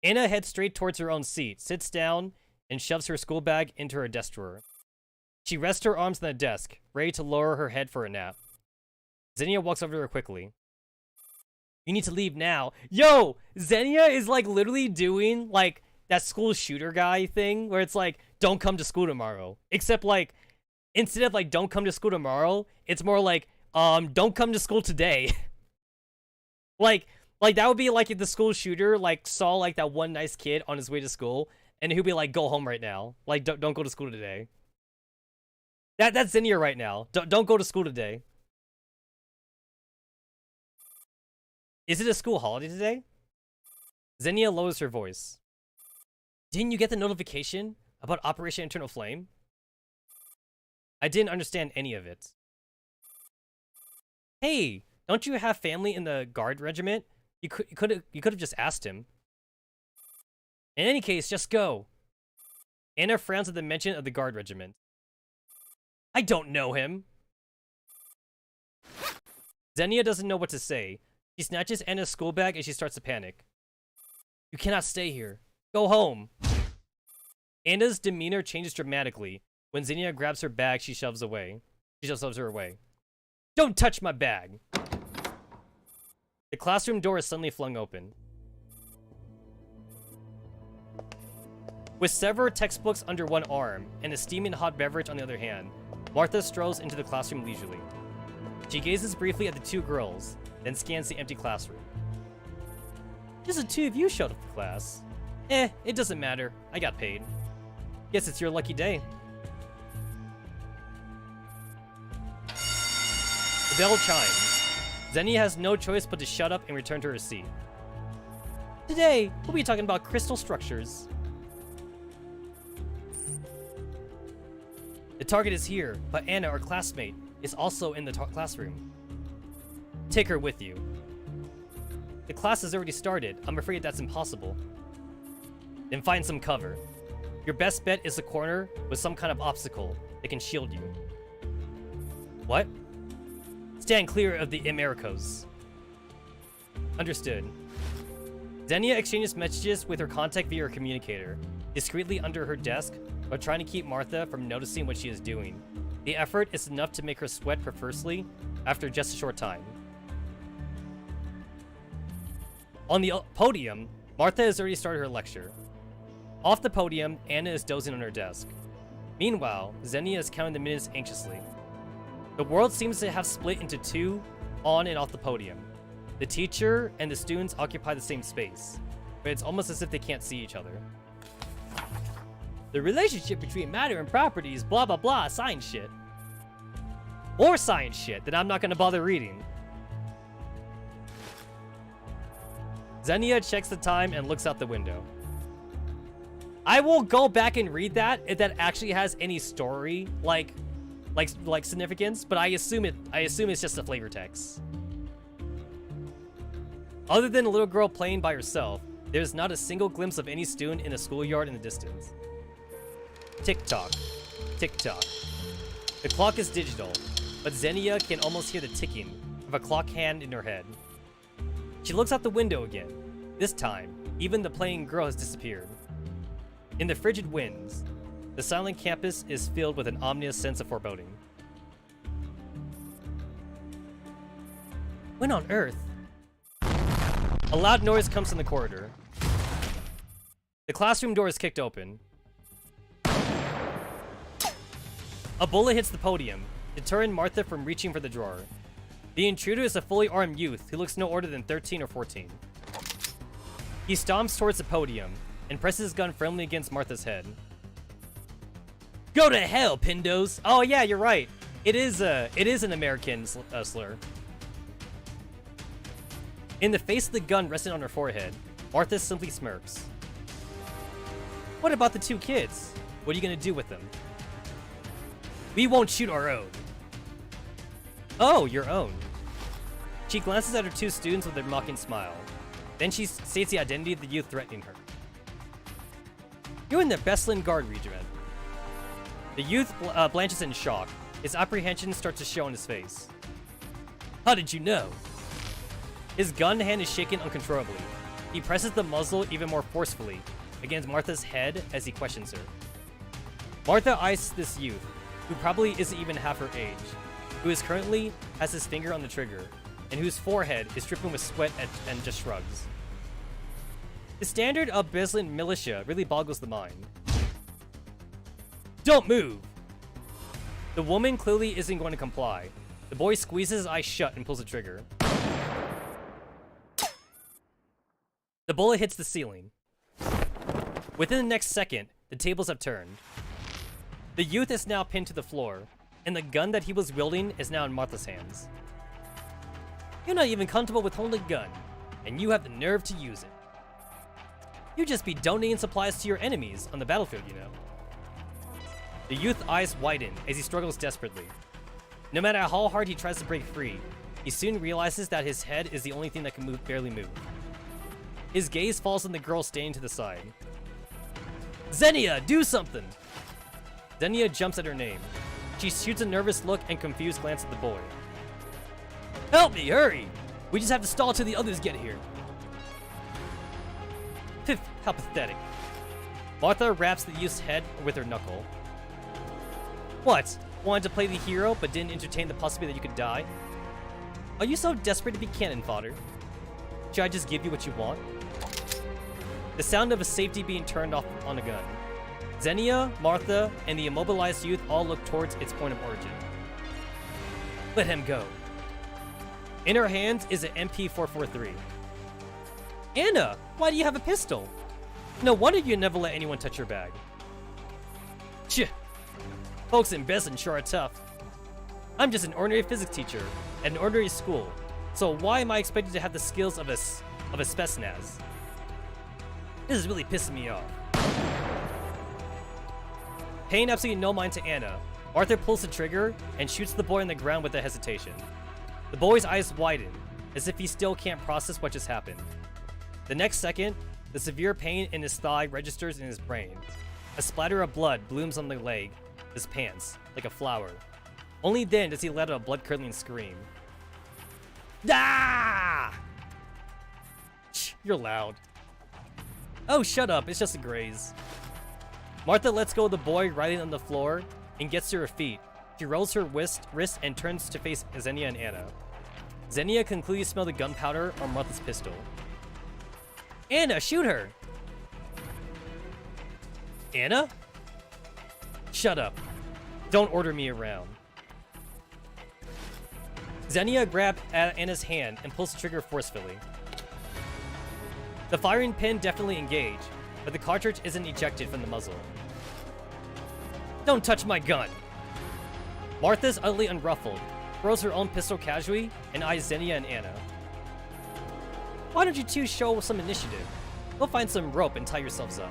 Anna heads straight towards her own seat, sits down, and shoves her school bag into her desk drawer. She rests her arms on the desk, ready to lower her head for a nap. Xenia walks over to her quickly. You need to leave now. Yo! Xenia is like literally doing like that school shooter guy thing where it's like, don't come to school tomorrow. Except like, instead of like, don't come to school tomorrow, it's more like, don't come to school today. like that would be like if the school shooter like saw like that one nice kid on his way to school and he'd be like, go home right now. Like, don't go to school today. That's Xenia right now. Don't go to school today. Is it a school holiday today? Xenia lowers her voice. Didn't you get the notification about Operation Eternal Flame? I didn't understand any of it. Hey, don't you have family in the guard regiment? You could have just asked him. In any case, just go. Anna frowns at the mention of the guard regiment. I don't know him. Xenia doesn't know what to say. She snatches Anna's school bag and she starts to panic. You cannot stay here. Go home. Anna's demeanor changes dramatically. When Xenia grabs her bag, she shoves her away. Don't touch my bag! The classroom door is suddenly flung open. With several textbooks under one arm and a steaming hot beverage on the other hand, Martha strolls into the classroom leisurely. She gazes briefly at the two girls, then scans the empty classroom. Just the two of you showed up to class. It doesn't matter. I got paid. Guess it's your lucky day. The bell chimes. Xenia has no choice but to shut up and return to her seat. Today, we'll be talking about crystal structures. The target is here, but Anna, our classmate, is also in the classroom. Take her with you. The class has already started. I'm afraid that's impossible. Then find some cover. Your best bet is a corner with some kind of obstacle that can shield you. What? Stand clear of the Americos. Understood. Xenia exchanges messages with her contact via her communicator, discreetly under her desk, while trying to keep Martha from noticing what she is doing. The effort is enough to make her sweat profusely after just a short time. On the podium, Martha has already started her lecture. Off the podium, Anna is dozing on her desk. Meanwhile, Xenia is counting the minutes anxiously. The world seems to have split into two on and off the podium. The teacher and the students occupy the same space, but it's almost as if they can't see each other. The relationship between matter and property is blah blah blah science shit. More science shit that I'm not going to bother reading. Xenia checks the time and looks out the window. I will go back and read that if that actually has any story like significance, but I assume it's just a flavor text. Other than a little girl playing by herself, there's not a single glimpse of any student in a schoolyard in the distance. Tick-tock. Tick-tock. The clock is digital, but Xenia can almost hear the ticking of a clock hand in her head. She looks out the window again. This time, even the playing girl has disappeared. In the frigid winds, the silent campus is filled with an ominous sense of foreboding. When on Earth? A loud noise comes from the corridor. The classroom door is kicked open. A bullet hits the podium, deterring Martha from reaching for the drawer. The intruder is a fully armed youth who looks no older than 13 or 14. He stomps towards the podium and presses his gun firmly against Martha's head. Go to hell, Pindos! Oh yeah, you're right. It is an American slur. In the face of the gun resting on her forehead, Martha simply smirks. What about the two kids? What are you gonna do with them? We won't shoot our own. Oh, your own. She glances at her two students with a mocking smile. Then she states the identity of the youth threatening her. You're in the Beslan Guard Regiment. The youth blanches in shock. His apprehension starts to show on his face. How did you know? His gun hand is shaken uncontrollably. He presses the muzzle even more forcefully against Martha's head as he questions her. Martha eyes this youth, who probably isn't even half her age, who is currently has his finger on the trigger, and whose forehead is dripping with sweat and just shrugs. The standard of Beslan militia really boggles the mind. Don't move! The woman clearly isn't going to comply. The boy squeezes his eyes shut and pulls the trigger. The bullet hits the ceiling. Within the next second, the tables have turned. The youth is now pinned to the floor, and the gun that he was wielding is now in Martha's hands. You're not even comfortable with holding a gun, and you have the nerve to use it. You'd just be donating supplies to your enemies on the battlefield, you know. The youth's eyes widen as he struggles desperately. No matter how hard he tries to break free, he soon realizes that his head is the only thing that can barely move. His gaze falls on the girl standing to the side. Xenia, do something! Xenia jumps at her name. She shoots a nervous look and confused glance at the boy. Help me, hurry! We just have to stall till the others get here. Pff, how pathetic. Martha wraps the youth's head with her knuckle. What? Wanted to play the hero but didn't entertain the possibility that you could die? Are you so desperate to be cannon fodder? Should I just give you what you want? The sound of a safety being turned off on a gun. Xenia, Martha, and the immobilized youth all look towards its point of origin. Let him go. In her hands is an MP443. Anna, why do you have a pistol? No wonder you never let anyone touch your bag. Tch. Folks in Beslan sure are tough. I'm just an ordinary physics teacher at an ordinary school, so why am I expected to have the skills of a spetsnaz? This is really pissing me off. Paying absolutely no mind to Anna, Arthur pulls the trigger and shoots the boy on the ground with a hesitation. The boy's eyes widen, as if he still can't process what just happened. The next second, the severe pain in his thigh registers in his brain. A splatter of blood blooms on the leg, his pants, like a flower. Only then does he let out a blood-curdling scream. Ah! Shh, you're loud. Oh, shut up, it's just a graze. Martha lets go of the boy writhing on the floor and gets to her feet. She rolls her wrist and turns to face Xenia and Anna. Xenia can clearly smell the gunpowder on Martha's pistol. Anna, shoot her! Anna? Shut up. Don't order me around. Xenia grabs Anna's hand and pulls the trigger forcefully. The firing pin definitely engaged, but the cartridge isn't ejected from the muzzle. Don't touch my gun! Martha's utterly unruffled, throws her own pistol casually, and eyes Xenia and Anna. Why don't you two show some initiative? Go find some rope and tie yourselves up.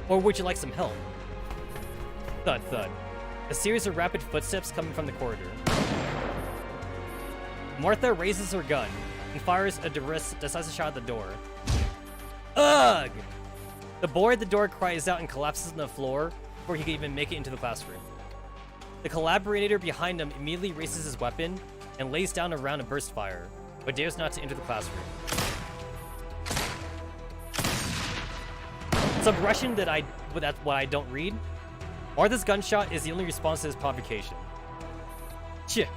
Or would you like some help? Thud, thud. A series of rapid footsteps coming from the corridor. Martha raises her gun and fires a decisive shot at the door. Ugh! The boy at the door cries out and collapses on the floor before he can even make it into the classroom. The collaborator behind him immediately raises his weapon and lays down a round of burst fire, but dares not to enter the classroom. Some Russian that's what I don't read. Martha's gunshot is the only response to this provocation. Shit.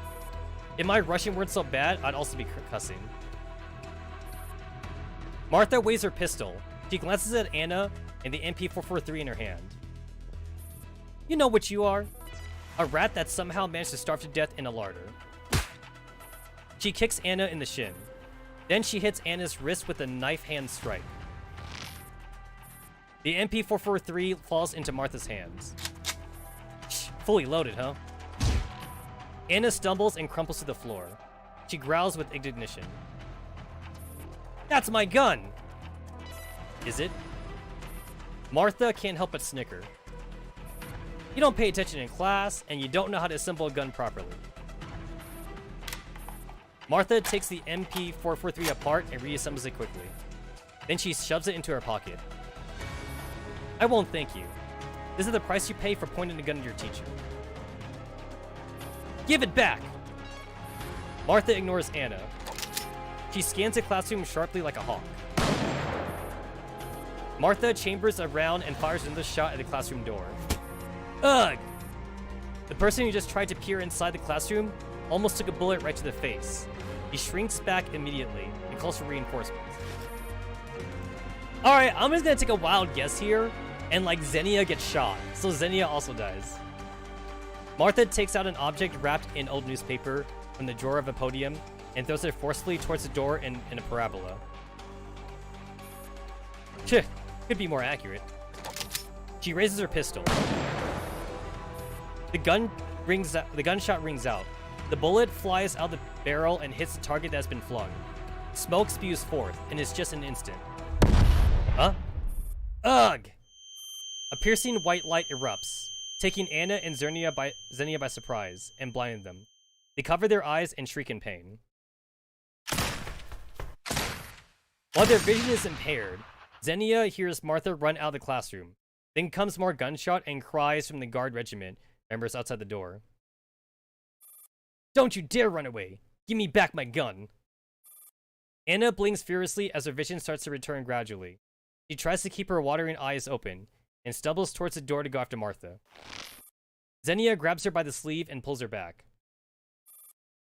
If my Russian weren't so bad, I'd also be cussing. Martha weighs her pistol. She glances at Anna and the MP443 in her hand. You know what you are? A rat that somehow managed to starve to death in a larder. She kicks Anna in the shin. Then she hits Anna's wrist with a knife hand strike. The MP443 falls into Martha's hands. Shh, fully loaded, huh? Anna stumbles and crumples to the floor. She growls with indignation. That's my gun! Is it? Martha can't help but snicker. You don't pay attention in class, and you don't know how to assemble a gun properly. Martha takes the MP443 apart and reassembles it quickly. Then she shoves it into her pocket. I won't thank you. This is the price you pay for pointing a gun at your teacher. Give it back! Martha ignores Anna. She scans the classroom sharply like a hawk. Martha chambers around and fires another shot at the classroom door. Ugh! The person who just tried to peer inside the classroom almost took a bullet right to the face. He shrinks back immediately and calls for reinforcements. Alright, I'm just gonna take a wild guess here, and like Xenia gets shot, so Xenia also dies. Martha takes out an object wrapped in old newspaper from the drawer of a podium and throws it forcefully towards the door in a parabola. Cheh, could be more accurate. She raises her pistol. The gunshot rings out. The bullet flies out the barrel and hits the target that's been flung. Smoke spews forth, and it's just an instant. Huh? Ugh! A piercing white light erupts, taking Anna and Xenia by surprise and blinding them. They cover their eyes and shriek in pain. While their vision is impaired, Xenia hears Martha run out of the classroom. Then comes more gunshot and cries from the guard regiment members outside the door. Don't you dare run away! Give me back my gun! Anna blinks furiously as her vision starts to return gradually. She tries to keep her watering eyes open and stumbles towards the door to go after Martha. Xenia grabs her by the sleeve and pulls her back.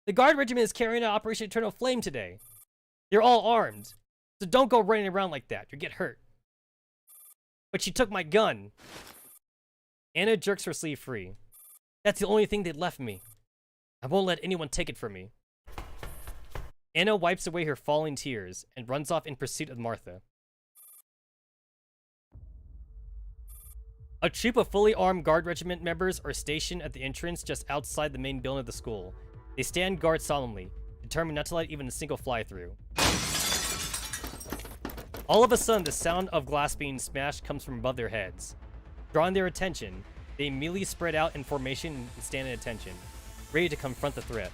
The guard regiment is carrying out Operation Eternal Flame today. They're all armed, so don't go running around like that. You'll get hurt. But she took my gun. Anna jerks her sleeve free. That's the only thing they left me. I won't let anyone take it from me. Anna wipes away her falling tears and runs off in pursuit of Martha. A troop of fully armed guard regiment members are stationed at the entrance just outside the main building of the school. They stand guard solemnly, determined not to let even a single fly through. All of a sudden, the sound of glass being smashed comes from above their heads. Drawing their attention, they immediately spread out in formation and stand at attention, ready to confront the threat.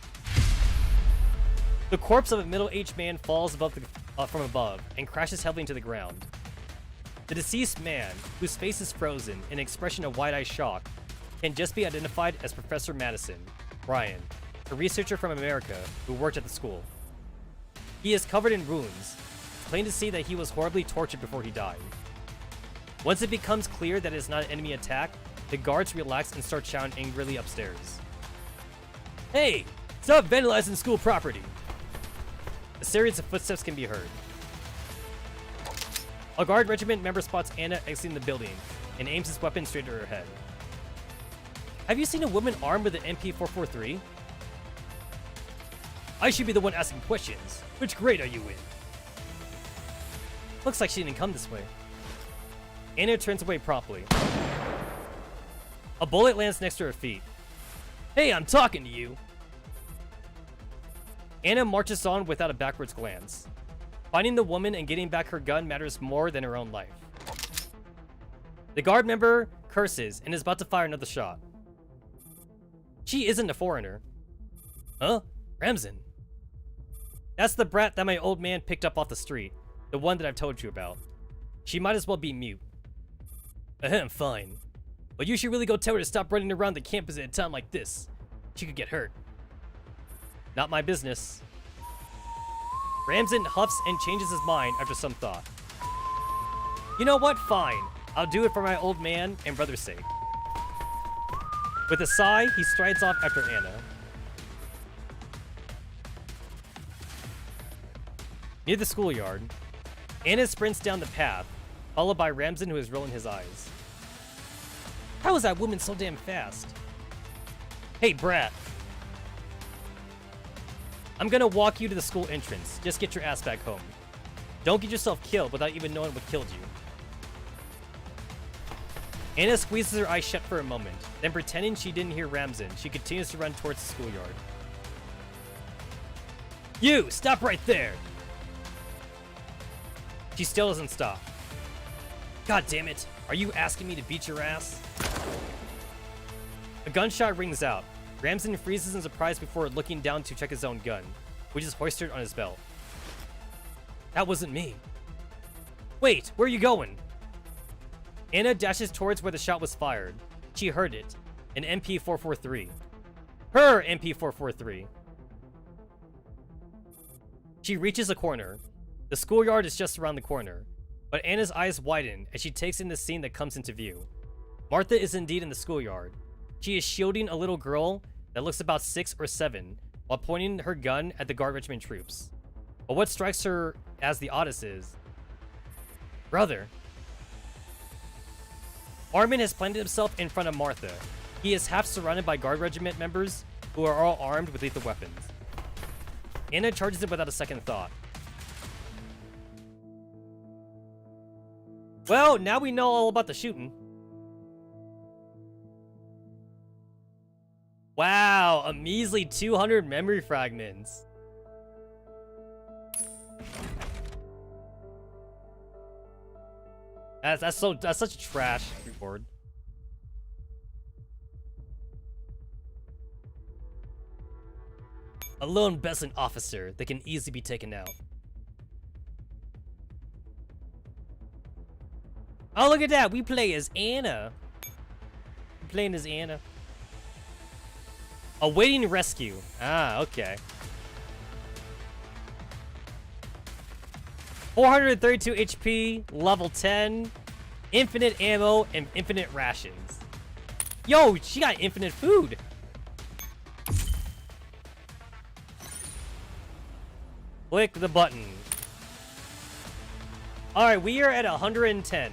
The corpse of a middle-aged man falls from above and crashes heavily into the ground. The deceased man, whose face is frozen in an expression of wide-eyed shock, can just be identified as Professor Madison, Ryan, a researcher from America who worked at the school. He is covered in wounds, plain to see that he was horribly tortured before he died. Once it becomes clear that it is not an enemy attack, the guards relax and start shouting angrily upstairs. Hey! Stop vandalizing school property! A series of footsteps can be heard. A guard regiment member spots Anna exiting the building and aims his weapon straight at her head. Have you seen a woman armed with an MP443? I should be the one asking questions. Which grade are you in? Looks like she didn't come this way. Anna turns away promptly. A bullet lands next to her feet. Hey, I'm talking to you. Anna marches on without a backwards glance. Finding the woman and getting back her gun matters more than her own life. The guard member curses and is about to fire another shot. She isn't a foreigner. Huh? Ramzan. That's the brat that my old man picked up off the street. The one that I've told you about. She might as well be mute. Ahem, fine. But you should really go tell her to stop running around the campus at a time like this. She could get hurt. Not my business. Ramzan huffs and changes his mind after some thought. You know what? Fine. I'll do it for my old man and brother's sake. With a sigh, he strides off after Anna. Near the schoolyard, Anna sprints down the path, followed by Ramzan, who is rolling his eyes. How is that woman so damn fast? Hey, brat. I'm gonna walk you to the school entrance. Just get your ass back home. Don't get yourself killed without even knowing what killed you. Anna squeezes her eyes shut for a moment, then pretending she didn't hear Ramzan, she continues to run towards the schoolyard. You! Stop right there! She still doesn't stop. God damn it! Are you asking me to beat your ass? A gunshot rings out. Ramzan freezes in surprise before looking down to check his own gun, which is hoisted on his belt. That wasn't me. Wait, where are you going? Anna dashes towards where the shot was fired. She heard it. An MP443. Her MP443. She reaches a corner. The schoolyard is just around the corner, but Anna's eyes widen as she takes in the scene that comes into view. Martha is indeed in the schoolyard. She is shielding a little girl that looks about 6 or 7 while pointing her gun at the guard regiment troops. But what strikes her as the oddest is... Brother. Armin has planted himself in front of Martha. He is half surrounded by guard regiment members who are all armed with lethal weapons. Anna charges him without a second thought. Well, now we know all about the shooting. Wow, a measly 200 memory fragments. That's such a trash report. A lone Beslan officer that can easily be taken out. Oh, look at that. We play as Anna. We're playing as Anna. Awaiting rescue. Ah, okay. 432 HP, level 10, infinite ammo, and infinite rations. Yo, she got infinite food. Click the button. Alright, we are at 110.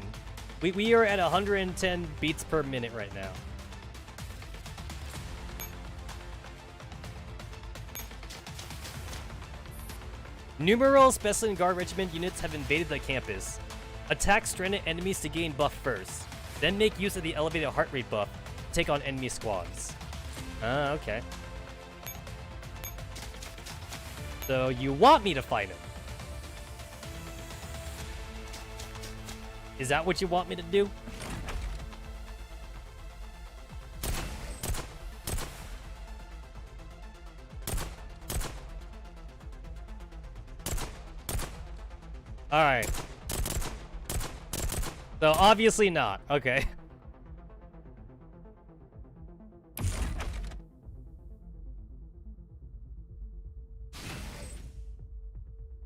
We are at 110 beats per minute right now. Numerous Beslan Guard Regiment units have invaded the campus. Attack stranded enemies to gain buff first, then make use of the elevated heart rate buff to take on enemy squads. Ah, okay. So you want me to fight him? Is that what you want me to do? Alright. So obviously not. Okay.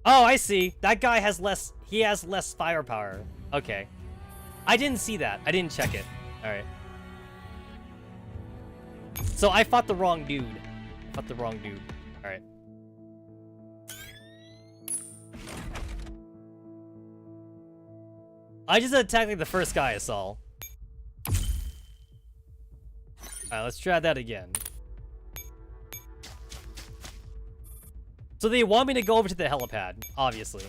Oh, I see. That guy has less... He has less firepower. Okay. I didn't see that. I didn't check it. Alright. So I fought the wrong dude. Alright. I just attacked like the first guy I saw. Alright, let's try that again. So they want me to go over to the helipad, obviously.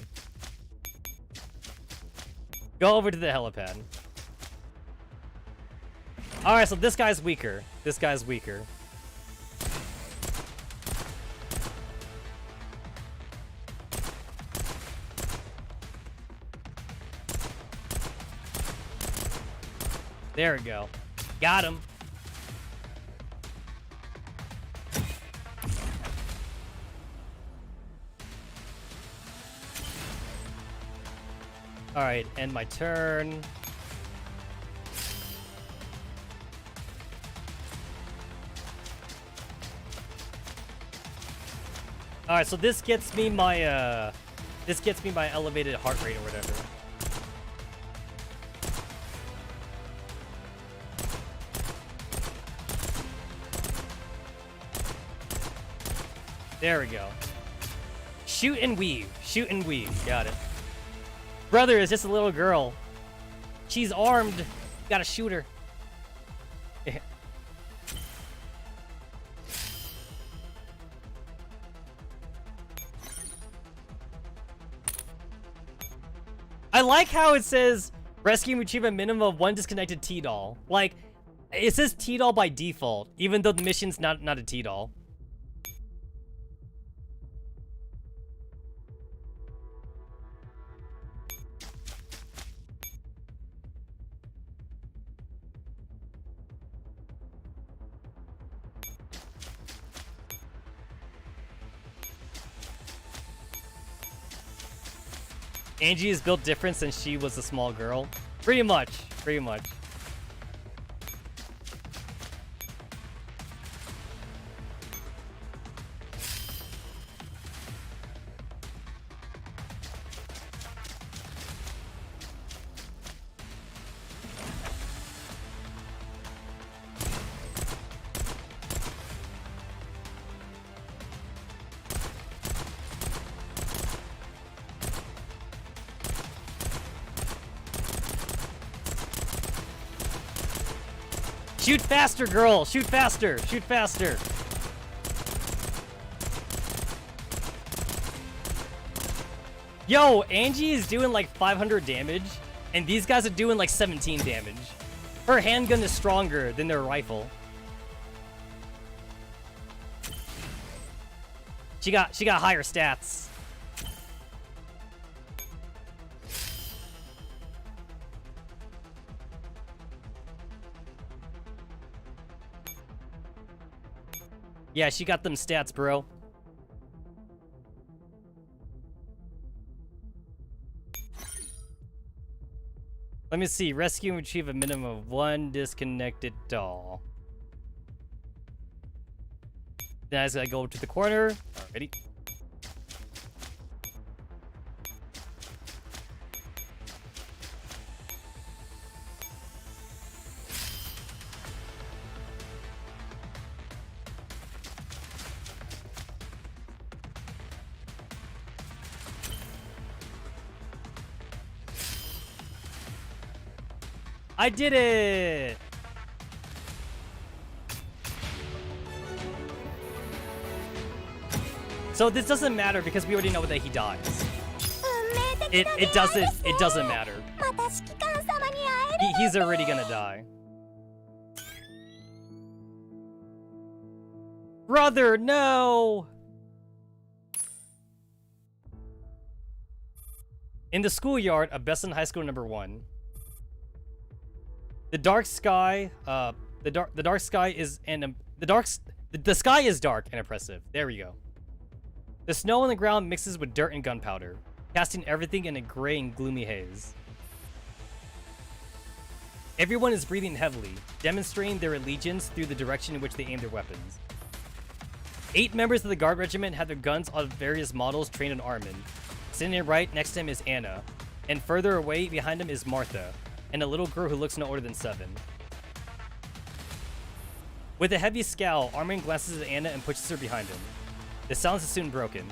Go over to the helipad. Alright, so this guy's weaker. This guy's weaker. There we go. Got him. Alright, end my turn. Alright, so this gets me my elevated heart rate or whatever. There we go. Shoot and weave. Shoot and weave. Got it. Brother is just a little girl. She's armed. Gotta shoot her. I like how it says rescue and retrieve a minimum of 1 disconnected T-doll. Like, it says T-doll by default, even though the mission's not a T-doll. Angie is built different since she was a small girl. Pretty much. Pretty much. Shoot faster, girl! Shoot faster! Shoot faster! Yo, Angie is doing like 500 damage, and these guys are doing like 17 damage. Her handgun is stronger than their rifle. She got higher stats. Yeah, she got them stats, bro. Let me see. Rescue and retrieve a minimum of 1 disconnected doll. Then I just gotta go to the corner. Alrighty. I did it! So this doesn't matter because we already know that he dies. It doesn't matter. He's already gonna die. Brother, no! In the schoolyard of Besson High School #1. The dark sky, the sky is dark and oppressive. There we go. The snow on the ground mixes with dirt and gunpowder, casting everything in a gray and gloomy haze. Everyone is breathing heavily, demonstrating their allegiance through the direction in which they aim their weapons. 8 members of the guard regiment have their guns on various models trained on Armin. Sitting right next to him is Anna, and further away behind him is Martha, and a little girl who looks no older than 7. With a heavy scowl, Armin glances at Anna and pushes her behind him. The silence is soon broken.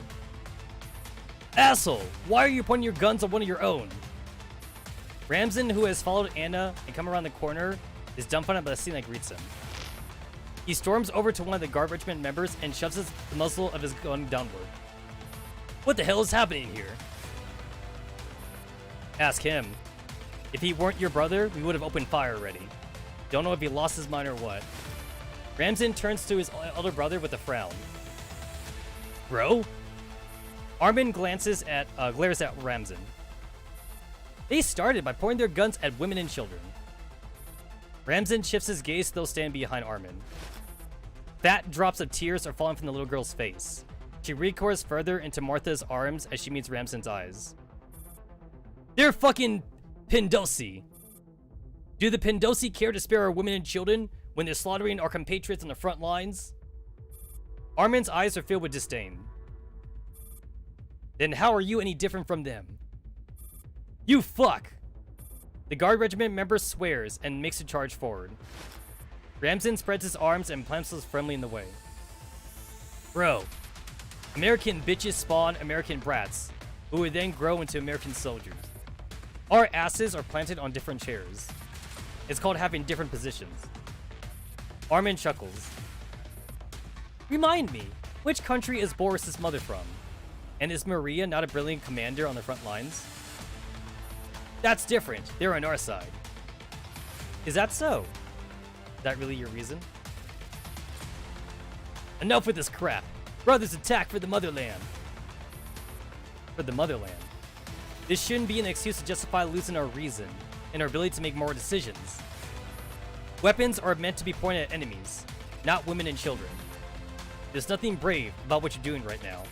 Asshole! Why are you pointing your guns on one of your own? Ramsden, who has followed Anna and come around the corner, is dumbfounded by the scene that greets him. He storms over to one of the guard regiment members and shoves the muzzle of his gun downward. What the hell is happening here? Ask him. If he weren't your brother, we would have opened fire already. Don't know if he lost his mind or what. Ramsden turns to his elder brother with a frown. Bro? Armin glares at Ramsden. They started by pointing their guns at women and children. Ramsden shifts his gaze to those standing behind Armin. Fat drops of tears are falling from the little girl's face. She recoils further into Martha's arms as she meets Ramsden's eyes. They're fucking Pindosi. Do the Pindosi care to spare our women and children when they're slaughtering our compatriots on the front lines? Armin's eyes are filled with disdain. Then how are you any different from them? You fuck! The guard regiment member swears and makes a charge forward. Ramsden spreads his arms and plants us firmly in the way. Bro, American bitches spawn American brats, who would then grow into American soldiers. Our asses are planted on different chairs. It's called having different positions. Armin chuckles. Remind me, which country is Boris's mother from? And is Maria not a brilliant commander on the front lines? That's different. They're on our side. Is that so? Is that really your reason? Enough with this crap. Brothers attack for the motherland. For the motherland. This shouldn't be an excuse to justify losing our reason and our ability to make moral decisions. Weapons are meant to be pointed at enemies, not women and children. There's nothing brave about what you're doing right now.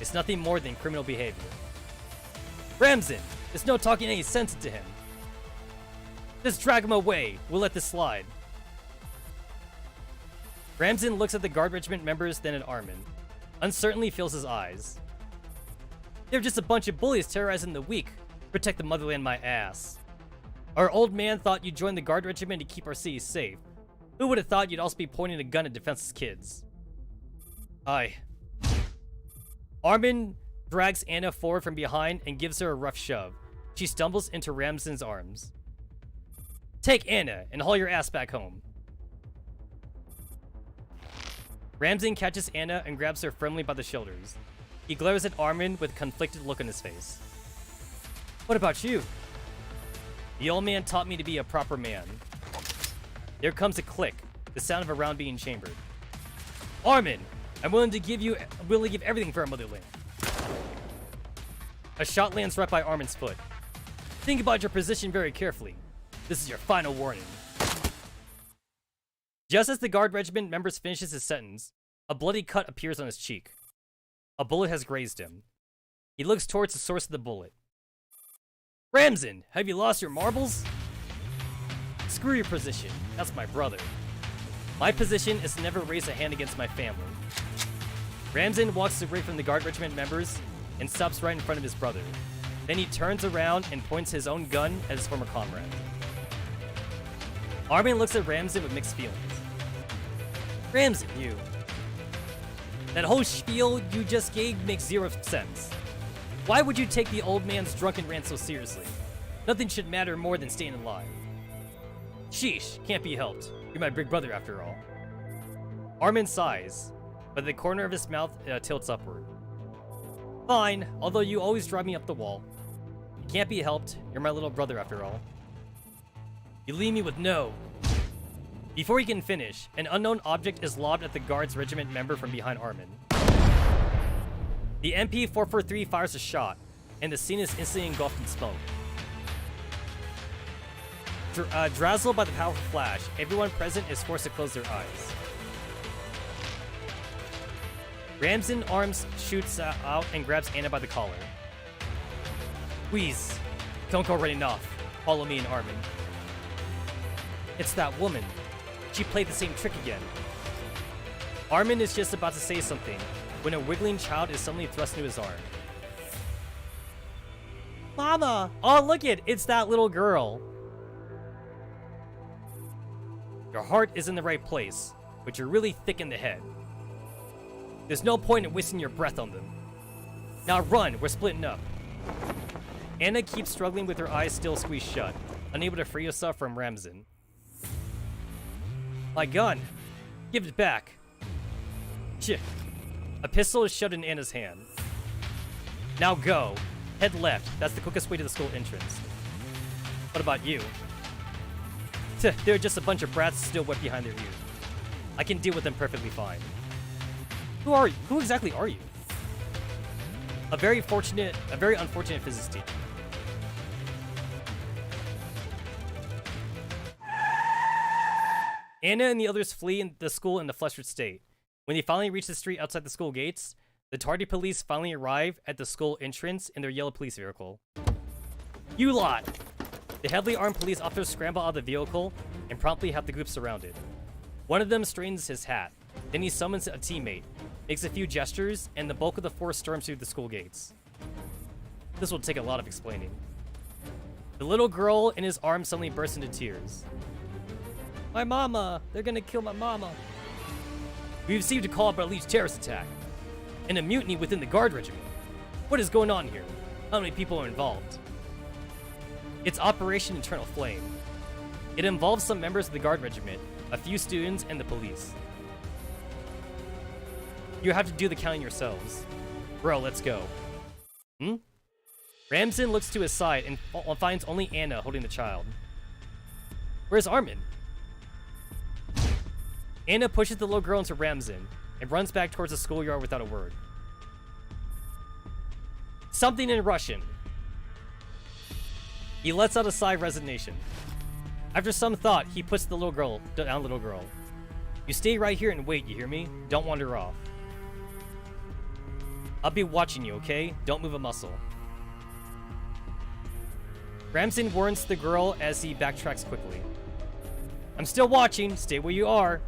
It's nothing more than criminal behavior. Ramsden! There's no talking any sense into him. Just drag him away. We'll let this slide. Ramsden looks at the guard regiment members, then at Armin. Uncertainly fills his eyes. They're just a bunch of bullies terrorizing the weak. Protect the motherland, my ass. Our old man thought you'd join the guard regiment to keep our city safe. Who would have thought you'd also be pointing a gun at defenseless kids? Aye. Armin drags Anna forward from behind and gives her a rough shove. She stumbles into Ramsden's arms. Take Anna and haul your ass back home. Ramsden catches Anna and grabs her firmly by the shoulders. He glares at Armin with a conflicted look on his face. What about you? The old man taught me to be a proper man. There comes a click, the sound of a round being chambered. Armin, I'm willing to give everything for our motherland. A shot lands right by Armin's foot. Think about your position very carefully. This is your final warning. Just as the guard regiment member finishes his sentence, a bloody cut appears on his cheek. A bullet has grazed him. He looks towards the source of the bullet. Ramsden, have you lost your marbles? Screw your position. That's my brother. My position is to never raise a hand against my family. Ramsden walks away from the guard regiment members and stops right in front of his brother. Then he turns around and points his own gun at his former comrade. Armin looks at Ramsden with mixed feelings. Ramsden, you. That whole spiel you just gave makes zero sense. Why would you take the old man's drunken rant so seriously? Nothing should matter more than staying alive. Sheesh, can't be helped. You're my big brother after all. Armin sighs, but the corner of his mouth tilts upward. Fine, although you always drive me up the wall. It can't be helped. You're my little brother after all. You leave me with no. Before he can finish, an unknown object is lobbed at the guard's regiment member from behind Armin. The MP-443 fires a shot, and the scene is instantly engulfed in smoke. Dazzled by the powerful flash, everyone present is forced to close their eyes. Ramsden's arms shoots out and grabs Anna by the collar. Please, don't go running off. Follow me and Armin. It's that woman. She played the same trick again. Armin is just about to say something when a wiggling child is suddenly thrust into his arm. Mama! Oh, look it's that little girl. Your heart is in the right place, but you're really thick in the head. There's no point in wasting your breath on them. Now run, we're splitting up. Anna keeps struggling with her eyes still squeezed shut, unable to free herself from Ramzan. My gun! Give it back! Shit. A pistol is shoved in Anna's hand. Now go. Head left. That's the quickest way to the school entrance. What about you? They're just a bunch of brats still wet behind their ears. I can deal with them perfectly fine. Who are you? Who exactly are you? A very unfortunate physics teacher. Anna and the others flee the school in a flustered state. When they finally reach the street outside the school gates, the tardy police finally arrive at the school entrance in their yellow police vehicle. You lot! The heavily armed police officers scramble out of the vehicle and promptly have the group surrounded. One of them straightens his hat. Then he summons a teammate, makes a few gestures, and the bulk of the force storms through the school gates. This will take a lot of explaining. The little girl in his arms suddenly bursts into tears. My mama! They're gonna kill my mama! We received a call about a Leech terrorist attack and a mutiny within the Guard Regiment. What is going on here? How many people are involved? It's Operation Eternal Flame. It involves some members of the Guard Regiment, a few students, and the police. You have to do the counting yourselves. Bro, let's go. Ramzan looks to his side and finds only Anna holding the child. Where's Armin? Anna pushes the little girl into Ramzan and runs back towards the schoolyard without a word. Something in Russian. He lets out a sigh of resignation. After some thought, he puts the little girl. You stay right here and wait, you hear me? Don't wander off. I'll be watching you, okay? Don't move a muscle. Ramzan warns the girl as he backtracks quickly. I'm still watching. Stay where you are.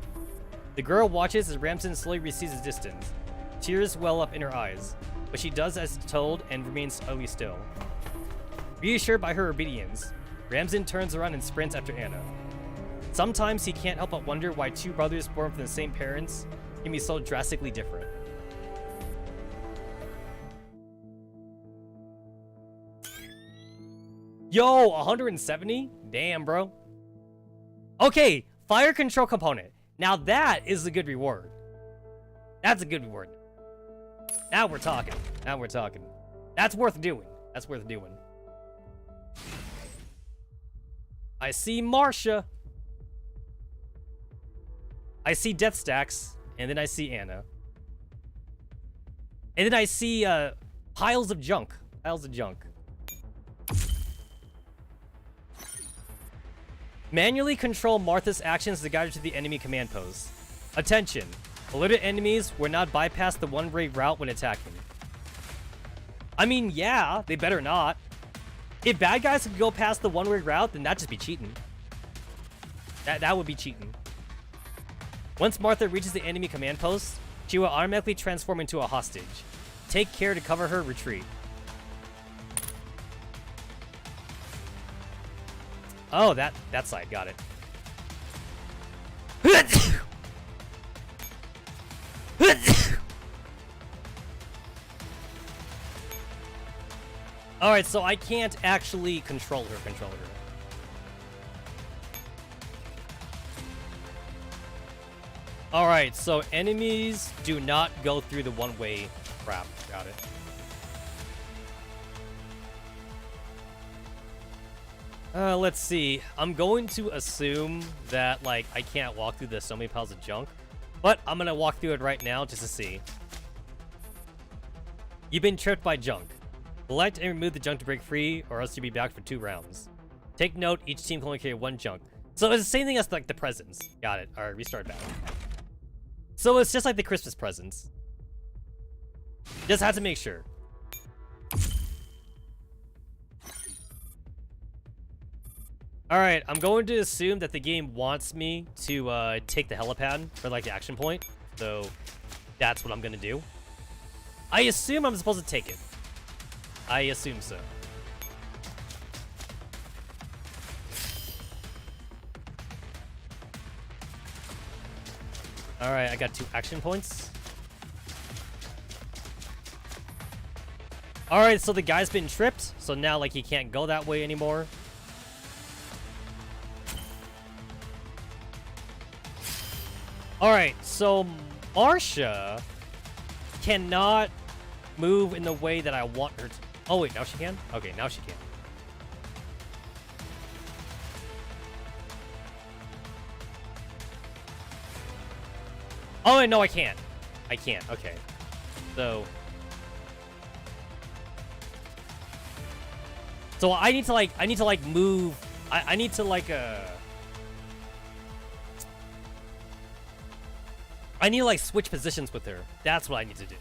The girl watches as Ramzan slowly recedes his distance. Tears well up in her eyes, but she does as told and remains utterly still. Reassured by her obedience, Ramzan turns around and sprints after Anna. Sometimes he can't help but wonder why two brothers born from the same parents can be so drastically different. Yo, 170? Damn, bro. Okay, fire control component. Now that is a good reward. That's a good reward. Now we're talking. Now we're talking. That's worth doing. That's worth doing. I see Marcia. I see death stacks. And then I see Anna. And then I see piles of junk. Piles of junk. Manually control Martha's actions to guide her to the enemy command post. Attention. Alerted enemies will not bypass the one-way route when attacking. I mean, yeah, they better not. If bad guys could go past the one-way route, then that'd just be cheating. That would be cheating. Once Martha reaches the enemy command post, she will automatically transform into a hostage. Take care to cover her retreat. Oh, that side. Got it. Alright, so I can't actually control her. Alright, so enemies do not go through the one-way crap. Got it. Let's see. I'm going to assume that, like, I can't walk through so many piles of junk. But I'm gonna walk through it right now just to see. You've been tripped by junk. Select and remove the junk to break free, or else you'll be back for 2 rounds. Take note, each team can only carry 1 junk. So it's the same thing as, like, the presents. Got it. Alright, restart battle. So it's just like the Christmas presents. Just have to make sure. Alright, I'm going to assume that the game wants me to take the helipad for, like, the action point. So that's what I'm gonna do. I assume I'm supposed to take it. I assume so. Alright, I got 2 action points. Alright, so the guy's been tripped, so now, like, he can't go that way anymore. Alright, so Marcia cannot move in the way that I want her to. Oh, wait, now she can? Okay, now she can. Oh, wait, no, I can't. I can't, okay. So I need to like move. I need to like I need to like switch positions with her. That's what I need to do.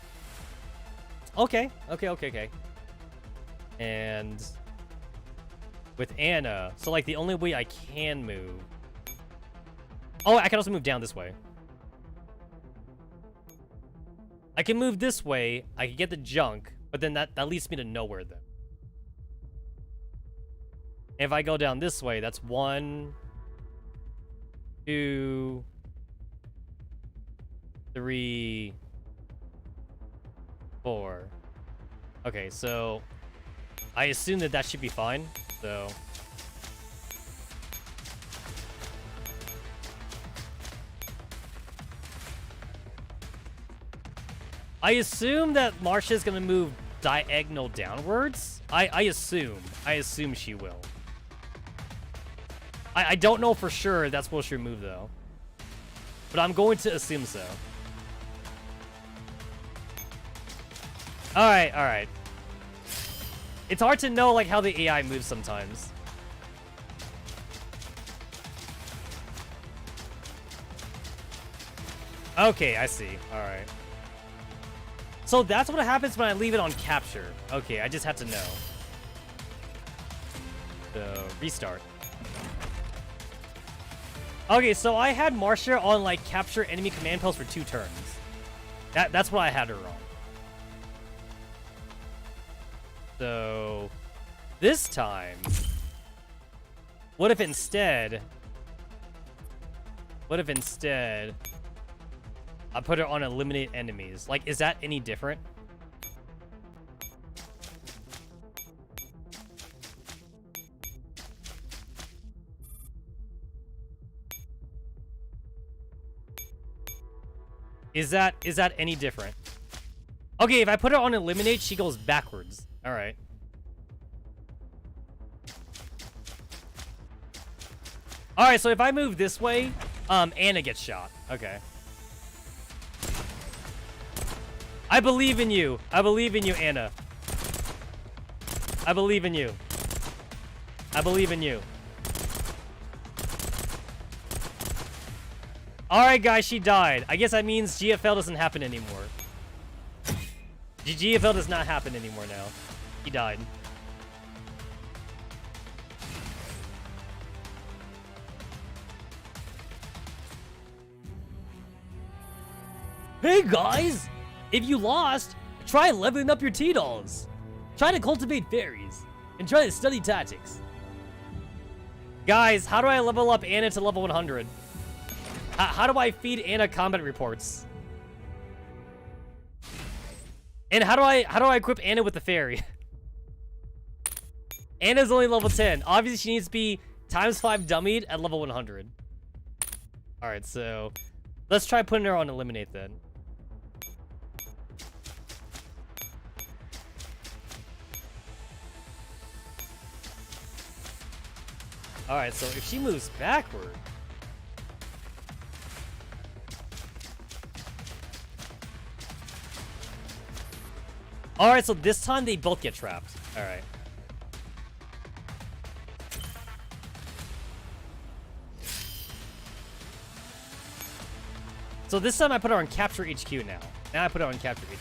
Okay. And with Anna, so like the only way I can move. Oh, I can also move down this way. I can move this way. I can get the junk, but then that leads me to nowhere then. If I go down this way, that's 1, 2, 3, 4. Okay, so I assume that should be fine. So I assume that Marcia's gonna move diagonal downwards. I assume she will. I don't know for sure that's what she'll move though. But I'm going to assume so. Alright. It's hard to know like how the AI moves sometimes. Okay, I see. Alright. So that's what happens when I leave it on capture. Okay, I just had to know. So, restart. Okay, so I had Marcia on, like, capture enemy command post for 2 turns. That's what I had her on. So, this time, what if instead I put her on eliminate enemies? Like, is that any different? Is that any different? Okay, if I put her on eliminate, she goes backwards. All right. All right, so if I move this way, Anna gets shot. Okay. I believe in you. I believe in you, Anna. I believe in you. I believe in you. Alright, guys, she died. I guess that means GFL doesn't happen anymore. GFL does not happen anymore now. He died. Hey, guys! If you lost, try leveling up your T-dolls. Try to cultivate fairies. And try to study tactics. Guys, how do I level up Anna to level 100? How do I feed Anna combat reports? And how do I equip Anna with the fairy? Anna's only level 10. Obviously, she needs to be ×5 dummied at level 100. Alright, so let's try putting her on eliminate then. Alright, so if she moves backward. Alright, so this time they both get trapped. Alright. So this time I put her on Capture HQ now. Now I put her on Capture HQ.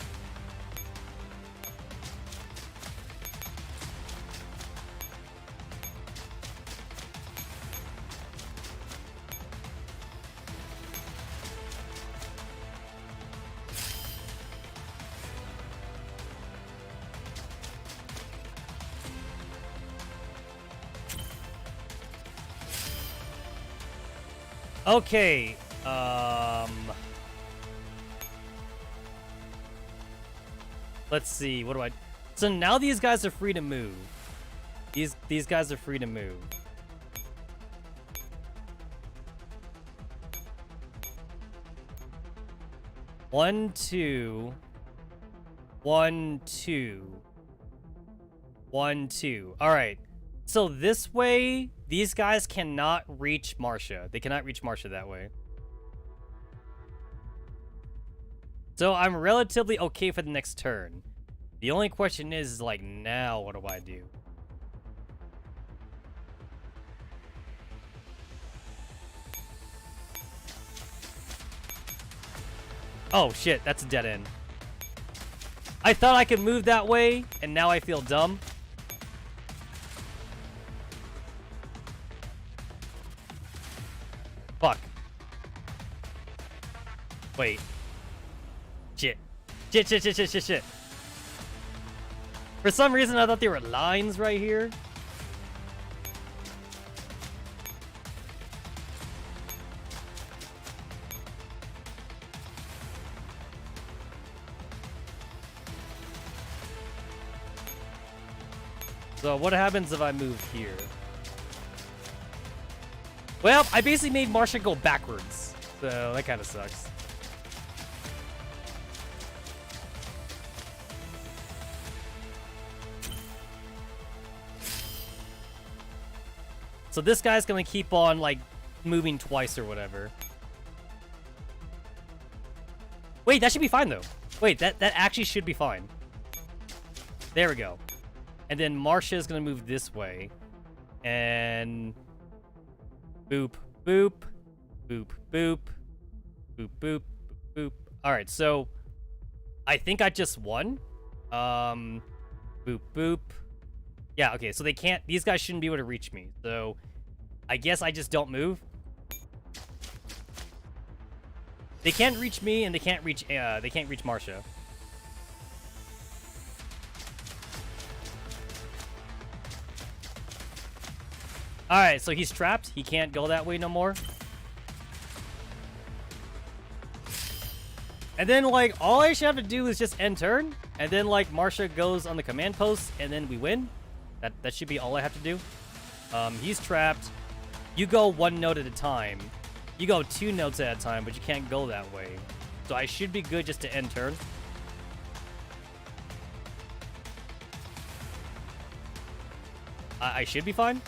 Okay, let's see, what do I... So now these guys are free to move. These guys are free to move. One, two. 1, 2. 1, 2. Alright. So this way, these guys cannot reach Marcia. They cannot reach Marcia that way. So I'm relatively okay for the next turn. The only question is like, now what do I do? Oh shit, that's a dead end. I thought I could move that way, and now I feel dumb. Fuck. Wait. Shit. Shit. For some reason, I thought there were lines right here. So what happens if I move here? Well, I basically made Marcia go backwards. So that kind of sucks. So this guy's gonna keep on like moving twice or whatever. Wait, that should be fine though. Wait, that actually should be fine. There we go. And then Marcia is going to move this way. And boop, boop, boop, boop, boop, boop, boop. All right, so I think I just won. Boop, boop. Yeah, okay, so they can't, these guys shouldn't be able to reach me. So I guess I just don't move. They can't reach me and they can't reach Marcia. Alright, so he's trapped. He can't go that way no more. And then, like, all I should have to do is just end turn. And then, like, Marcia goes on the command post, and then we win. That should be all I have to do. He's trapped. You go 1 node at a time. You go 2 nodes at a time, but you can't go that way. So I should be good just to end turn. I should be fine.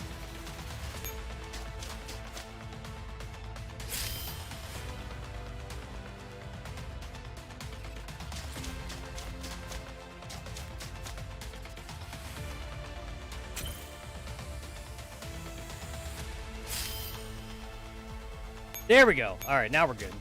There we go. All right, now we're good.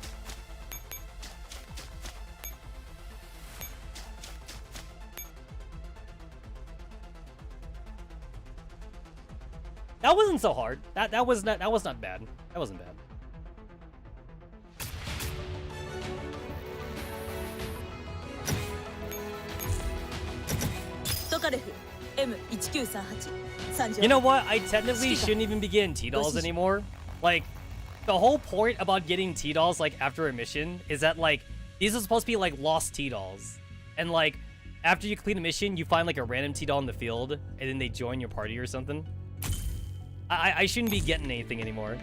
That wasn't so hard. That was not bad. That wasn't bad. You know what? I technically shouldn't even be getting T-dolls anymore. Like, the whole point about getting T-dolls, like, after a mission is that, like, these are supposed to be, like, lost T-dolls. And, like, after you complete a mission, you find, like, a random T-doll in the field, and then they join your party or something. I shouldn't be getting anything anymore.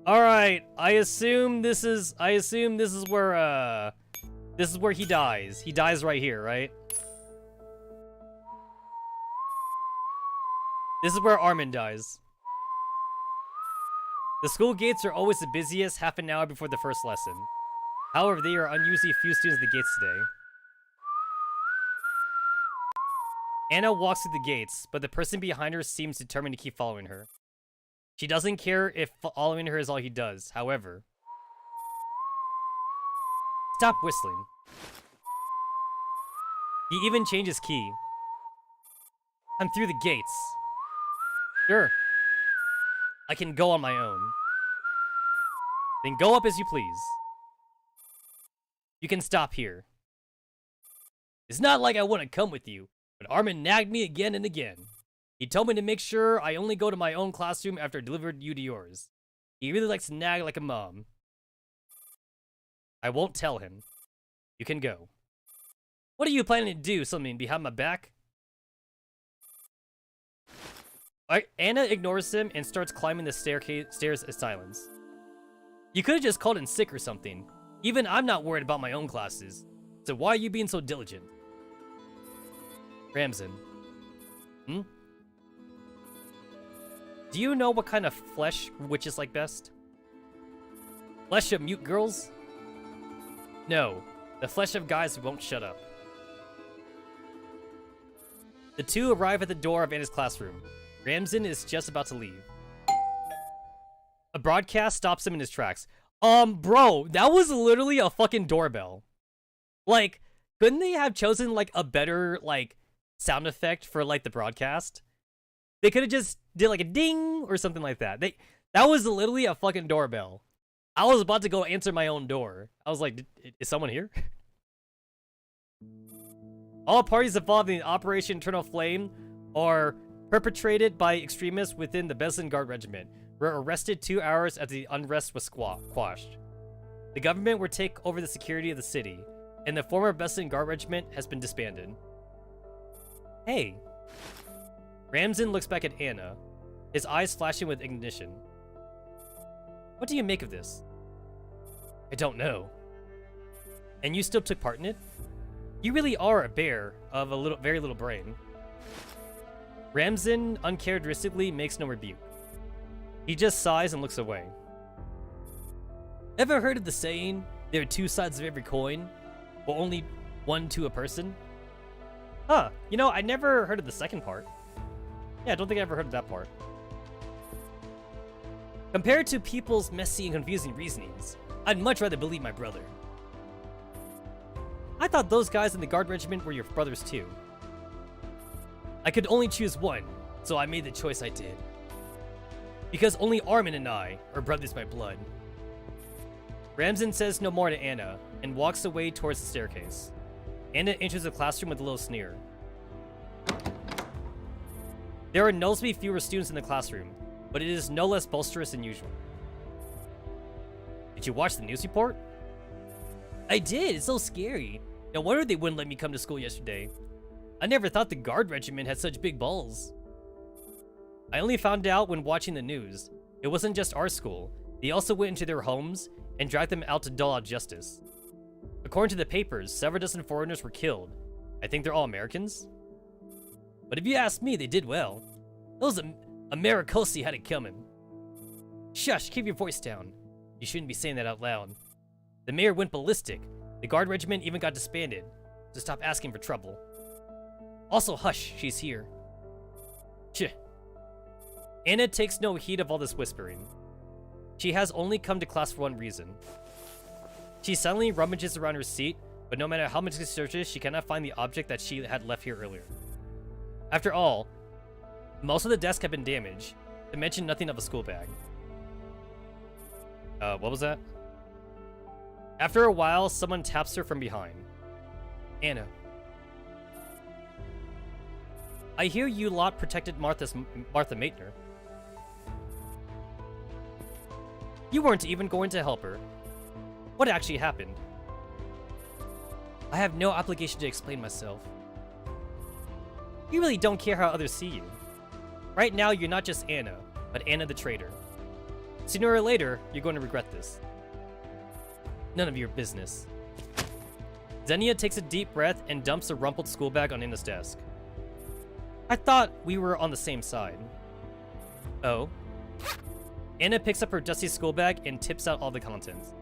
Alright, I assume this is where he dies. He dies right here, right? This is where Armin dies. The school gates are always the busiest half an hour before the first lesson. However, there are unusually few students at the gates today. Anna walks through the gates, but the person behind her seems determined to keep following her. She doesn't care if following her is all he does, however. Stop whistling. He even changes key. I'm through the gates. Sure. I can go on my own. Then go up as you please. You can stop here. It's not like I want to come with you, but Armin nagged me again and again. He told me to make sure I only go to my own classroom after I delivered you to yours. He really likes to nag like a mom. I won't tell him. You can go. What are you planning to do? Something behind my back? Anna ignores him and starts climbing the stairs in silence. You could have just called in sick or something. Even I'm not worried about my own classes. So why are you being so diligent? Ramsin. Hmm? Do you know what kind of flesh witches like best? Flesh of mute girls? No, the flesh of guys who won't shut up. The two arrive at the door of Anna's classroom. Ramsin is just about to leave. A broadcast stops him in his tracks. Bro, that was literally a fucking doorbell. Like, couldn't they have chosen, like, a better, like, sound effect for, like, the broadcast? They could have just did, like, a ding or something like that. That was literally a fucking doorbell. I was about to go answer my own door. I was like, is someone here? All parties involved in Operation Eternal Flame are perpetrated by extremists within the Beslin Guard Regiment. Were arrested 2 hours after the unrest was quashed. The government will take over the security of the city, and the former Beslin Guard Regiment has been disbanded. Hey. Ramsin looks back at Anna, his eyes flashing with ignition. What do you make of this? I don't know. And you still took part in it? You really are a bear of a very little brain. Ramsin uncharacteristically makes no rebuke. He just sighs and looks away. Ever heard of the saying, there are two sides of every coin, or only one to a person? Huh, you know, I never heard of the second part. Yeah, I don't think I ever heard of that part. Compared to people's messy and confusing reasonings, I'd much rather believe my brother. I thought those guys in the guard regiment were your brothers too. I could only choose one, so I made the choice I did. Because only Armin and I are brothers by blood. Ramsin says no more to Anna and walks away towards the staircase. Anna enters the classroom with a little sneer. There are noticeably fewer students in the classroom, but it is no less boisterous than usual. Did you watch the news report? I did, it's so scary. No wonder they wouldn't let me come to school yesterday. I never thought the guard regiment had such big balls. I only found out when watching the news. It wasn't just our school. They also went into their homes and dragged them out to dole out justice. According to the papers, several dozen foreigners were killed. I think they're all Americans. But if you ask me, they did well. Those Americosi had it coming. Shush, keep your voice down. You shouldn't be saying that out loud. The mayor went ballistic. The guard regiment even got disbanded. So stop asking for trouble. Also, hush, she's here. Shh. Anna takes no heed of all this whispering. She has only come to class for one reason. She suddenly rummages around her seat, but no matter how much she searches, she cannot find the object that she had left here earlier. After all, most of the desks have been damaged, to mention nothing of a school bag. What was that? After a while, someone taps her from behind. Anna. I hear you lot protected Martha Maitner. You weren't even going to help her. What actually happened? I have no obligation to explain myself. You really don't care how others see you. Right now, you're not just Anna, but Anna the traitor. Sooner or later, you're going to regret this. None of your business. Xenia takes a deep breath and dumps a rumpled school bag on Anna's desk. I thought we were on the same side. Oh? Anna picks up her dusty school bag and tips out all the contents,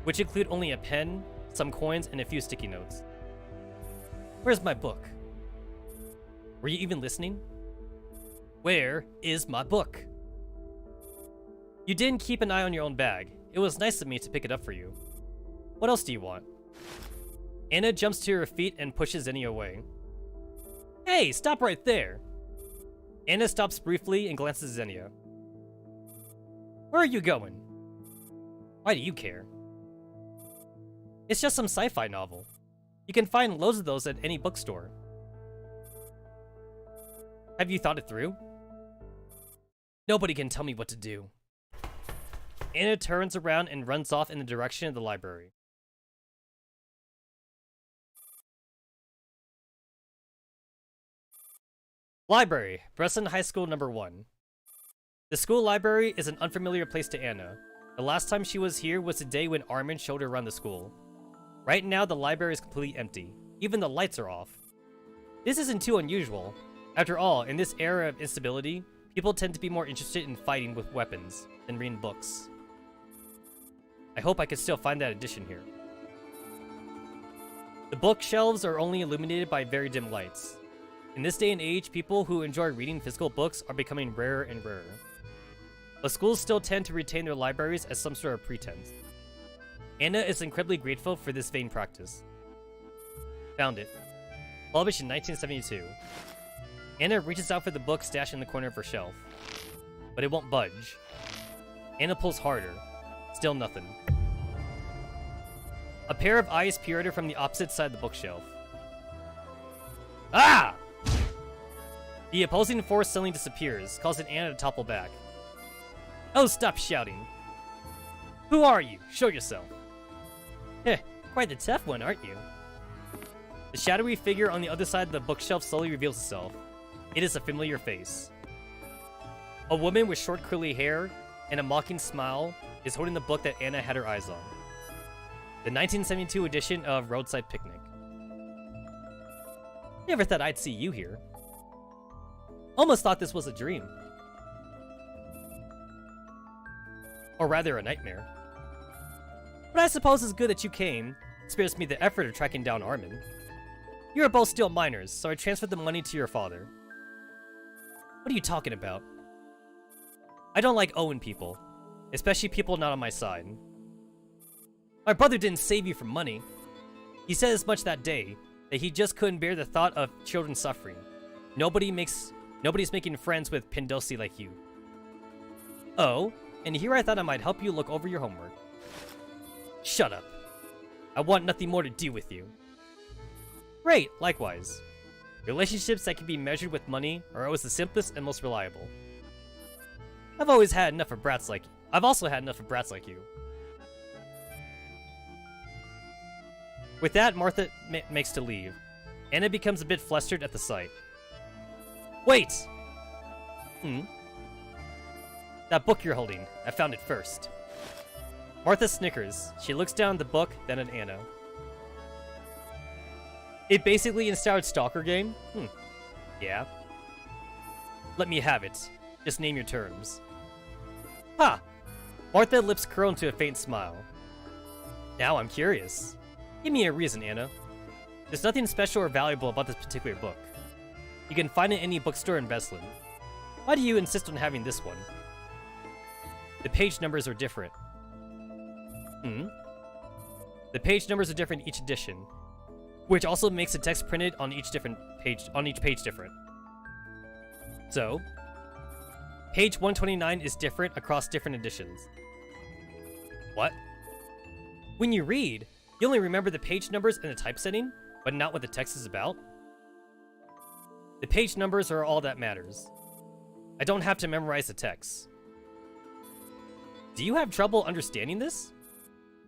which include only a pen, some coins, and a few sticky notes. Where's my book? Were you even listening? Where is my book? You didn't keep an eye on your own bag. It was nice of me to pick it up for you. What else do you want? Anna jumps to her feet and pushes Xenia away. Hey, stop right there! Anna stops briefly and glances at Xenia. Where are you going? Why do you care? It's just some sci-fi novel. You can find loads of those at any bookstore. Have you thought it through? Nobody can tell me what to do. Anna turns around and runs off in the direction of the library. Library, Breslin High School number 1. The school library is an unfamiliar place to Anna. The last time she was here was the day when Armin showed her around the school. Right now, the library is completely empty. Even the lights are off. This isn't too unusual. After all, in this era of instability, people tend to be more interested in fighting with weapons than reading books. I hope I can still find that edition here. The bookshelves are only illuminated by very dim lights. In this day and age, people who enjoy reading physical books are becoming rarer and rarer. But schools still tend to retain their libraries as some sort of pretense. Anna is incredibly grateful for this vain practice. Found it. Published in 1972. Anna reaches out for the book stashed in the corner of her shelf. But it won't budge. Anna pulls harder. Still nothing. A pair of eyes peer at her from the opposite side of the bookshelf. Ah! The opposing force suddenly disappears, causing Anna to topple back. Oh, stop shouting. Who are you? Show yourself. Heh, quite the tough one, aren't you? The shadowy figure on the other side of the bookshelf slowly reveals itself. It is a familiar face. A woman with short curly hair and a mocking smile is holding the book that Anna had her eyes on. The 1972 edition of Roadside Picnic. Never thought I'd see you here. Almost thought this was a dream. Or rather, a nightmare. But I suppose it's good that you came. It spares me the effort of tracking down Armin. You are both still minors, so I transferred the money to your father. What are you talking about? I don't like owing people, especially people not on my side. My brother didn't save you from money. He said as much that day, that he just couldn't bear the thought of children suffering. Nobody's making friends with Pindosi like you. Oh, and here I thought I might help you look over your homework. Shut up. I want nothing more to do with you. Great, likewise. Relationships that can be measured with money are always the simplest and most reliable. I've also had enough of brats like you. With that, Martha makes to leave. Anna becomes a bit flustered at the sight. Wait! That book you're holding. I found it first. Martha snickers. She looks down at the book, then at Anna. It basically inspired Stalker game? Yeah. Let me have it. Just name your terms. Ha! Martha's lips curl into a faint smile. Now I'm curious. Give me a reason, Anna. There's nothing special or valuable about this particular book. You can find it in any bookstore in Breslin. Why do you insist on having this one? The page numbers are different. The page numbers are different each edition, which also makes the text printed on each page different. So, page 129 is different across different editions. What? When you read, you only remember the page numbers and the typesetting, but not what the text is about? The page numbers are all that matters. I don't have to memorize the text. Do you have trouble understanding this?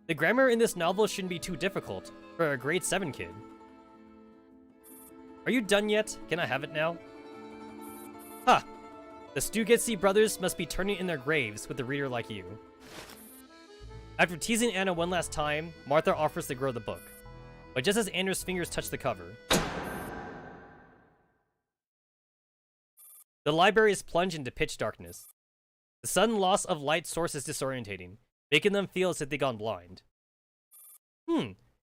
The grammar in this novel shouldn't be too difficult for a grade 7 kid. Are you done yet? Can I have it now? Ha! The Stugetsi brothers must be turning in their graves with a reader like you. After teasing Anna one last time, Martha offers the girl the book. But just as Anna's fingers touch the cover, the library is plunged into pitch darkness. The sudden loss of light source is disorientating, making them feel as if they've gone blind.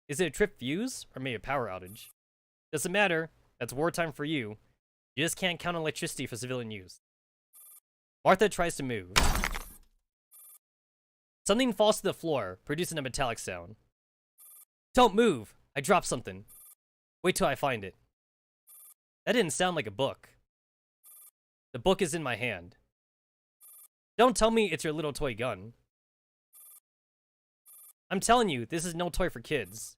Is it a tripped fuse, or maybe a power outage? Doesn't matter, that's wartime for you. You just can't count on electricity for civilian use. Martha tries to move. Something falls to the floor, producing a metallic sound. Don't move! I dropped something. Wait till I find it. That didn't sound like a book. The book is in my hand. Don't tell me it's your little toy gun. I'm telling you, this is no toy for kids.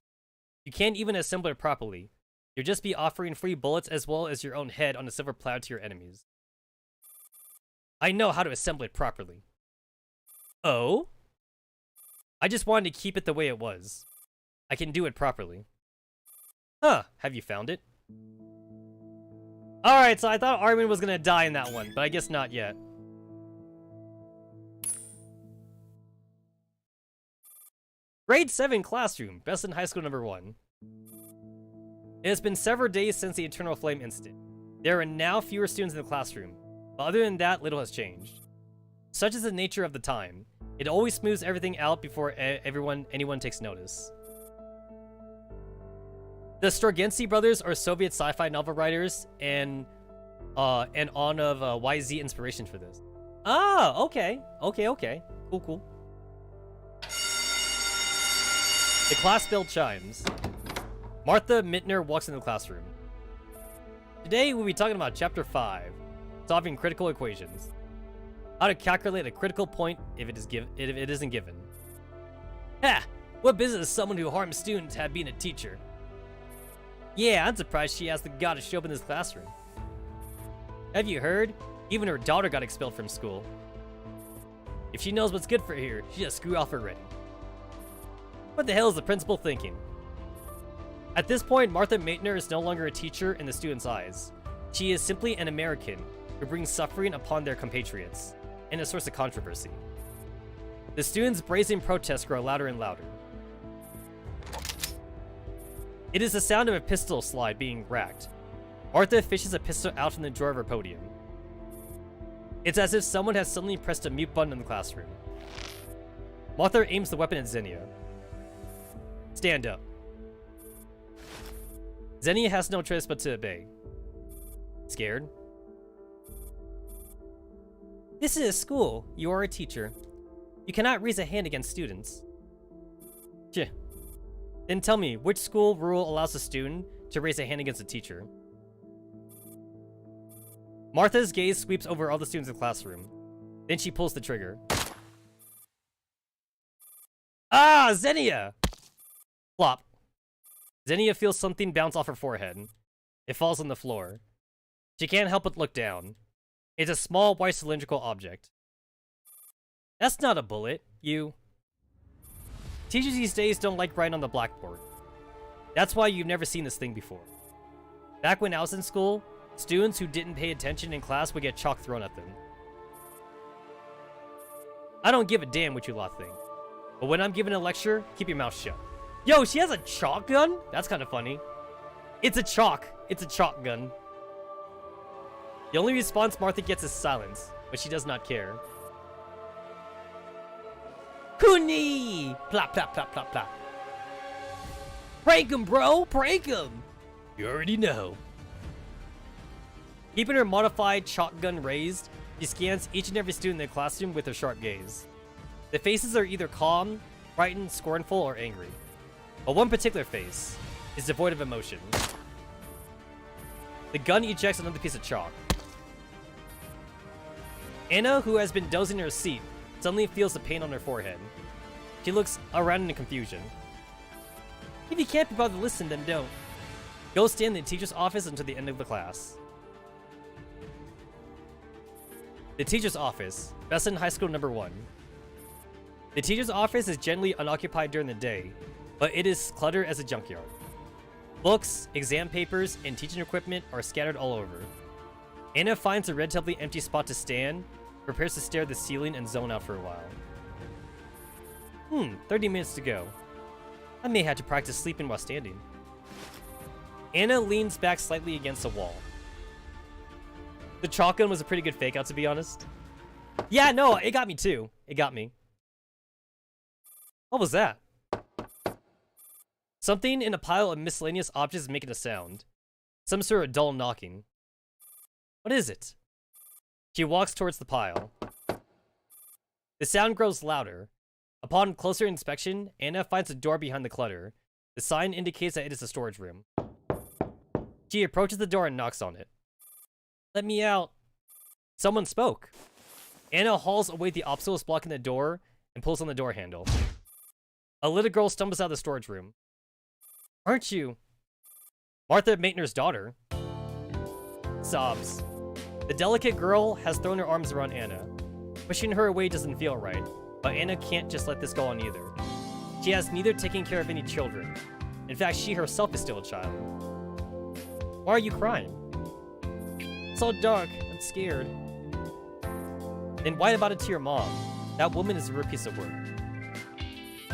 You can't even assemble it properly. You'll just be offering free bullets as well as your own head on a silver platter to your enemies. I know how to assemble it properly. Oh? I just wanted to keep it the way it was. I can do it properly. Huh, have you found it? Alright, so I thought Armin was gonna die in that one, but I guess not yet. Grade 7 classroom, best in high school #1. It has been several days since the Eternal Flame incident. There are now fewer students in the classroom, but other than that, little has changed. Such is the nature of the time. It always smooths everything out before anyone takes notice. The Strogensi brothers are Soviet sci-fi novel writers and on of YZ inspiration for this. Ah, okay. Okay. Cool. The class bell chimes. Martha Mittner walks in the classroom. Today we'll be talking about Chapter 5, solving critical equations. How to calculate a critical point if it isn't given. Ha! What business does someone who harms students have being a teacher? Yeah, I'm surprised she asked the god to show up in this classroom. Have you heard? Even her daughter got expelled from school. If she knows what's good for her, she just screw off already. What the hell is the principal thinking? At this point, Martha Maitner is no longer a teacher in the students' eyes. She is simply an American who brings suffering upon their compatriots, and a source of controversy. The students' brazen protests grow louder and louder. It is the sound of a pistol slide being racked. Martha fishes a pistol out from the drawer of her podium. It's as if someone has suddenly pressed a mute button in the classroom. Martha aims the weapon at Xenia. Stand up. Xenia has no choice but to obey. Scared? This is a school. You are a teacher. You cannot raise a hand against students. Then tell me, which school rule allows a student to raise a hand against a teacher? Martha's gaze sweeps over all the students in the classroom. Then she pulls the trigger. Ah, Xenia! Flop. Xenia feels something bounce off her forehead. It falls on the floor. She can't help but look down. It's a small white cylindrical object. That's not a bullet, you. Teachers these days don't like writing on the blackboard. That's why you've never seen this thing before. Back when I was in school, students who didn't pay attention in class would get chalk thrown at them. I don't give a damn what you lot think. But when I'm giving a lecture, keep your mouth shut. Yo, she has a chalk gun? That's kind of funny. It's a chalk gun. The only response Martha gets is silence, but she does not care. Kuni! Plop, plop, plop, plop, plop. Prank him, bro! Prank him! You already know. Keeping her modified chalk gun raised, she scans each and every student in the classroom with her sharp gaze. The faces are either calm, frightened, scornful, or angry. But one particular face is devoid of emotion. The gun ejects another piece of chalk. Anna, who has been dozing in her seat, suddenly feels the pain on her forehead. She looks around in confusion. If you can't be bothered to listen, then don't. Go stand in the teacher's office until the end of the class. The teacher's office, best in high school #1. The teacher's office is generally unoccupied during the day, but it is cluttered as a junkyard. Books, exam papers, and teaching equipment are scattered all over. Anna finds a relatively empty spot to stand, prepares to stare at the ceiling and zone out for a while. 30 minutes to go. I may have to practice sleeping while standing. Anna leans back slightly against the wall. The chalk gun was a pretty good fake out, to be honest. Yeah, no, it got me too. It got me. What was that? Something in a pile of miscellaneous objects is making a sound. Some sort of dull knocking. What is it? She walks towards the pile. The sound grows louder. Upon closer inspection, Anna finds a door behind the clutter. The sign indicates that it is a storage room. She approaches the door and knocks on it. Let me out. Someone spoke. Anna hauls away the obstacles blocking the door and pulls on the door handle. A little girl stumbles out of the storage room. Aren't you Martha Maitner's daughter? Sobs. The delicate girl has thrown her arms around Anna. Pushing her away doesn't feel right, but Anna can't just let this go on either. She has neither taken care of any children. In fact, she herself is still a child. Why are you crying? It's all dark. I'm scared. Then why about it to your mom? That woman is a real piece of work.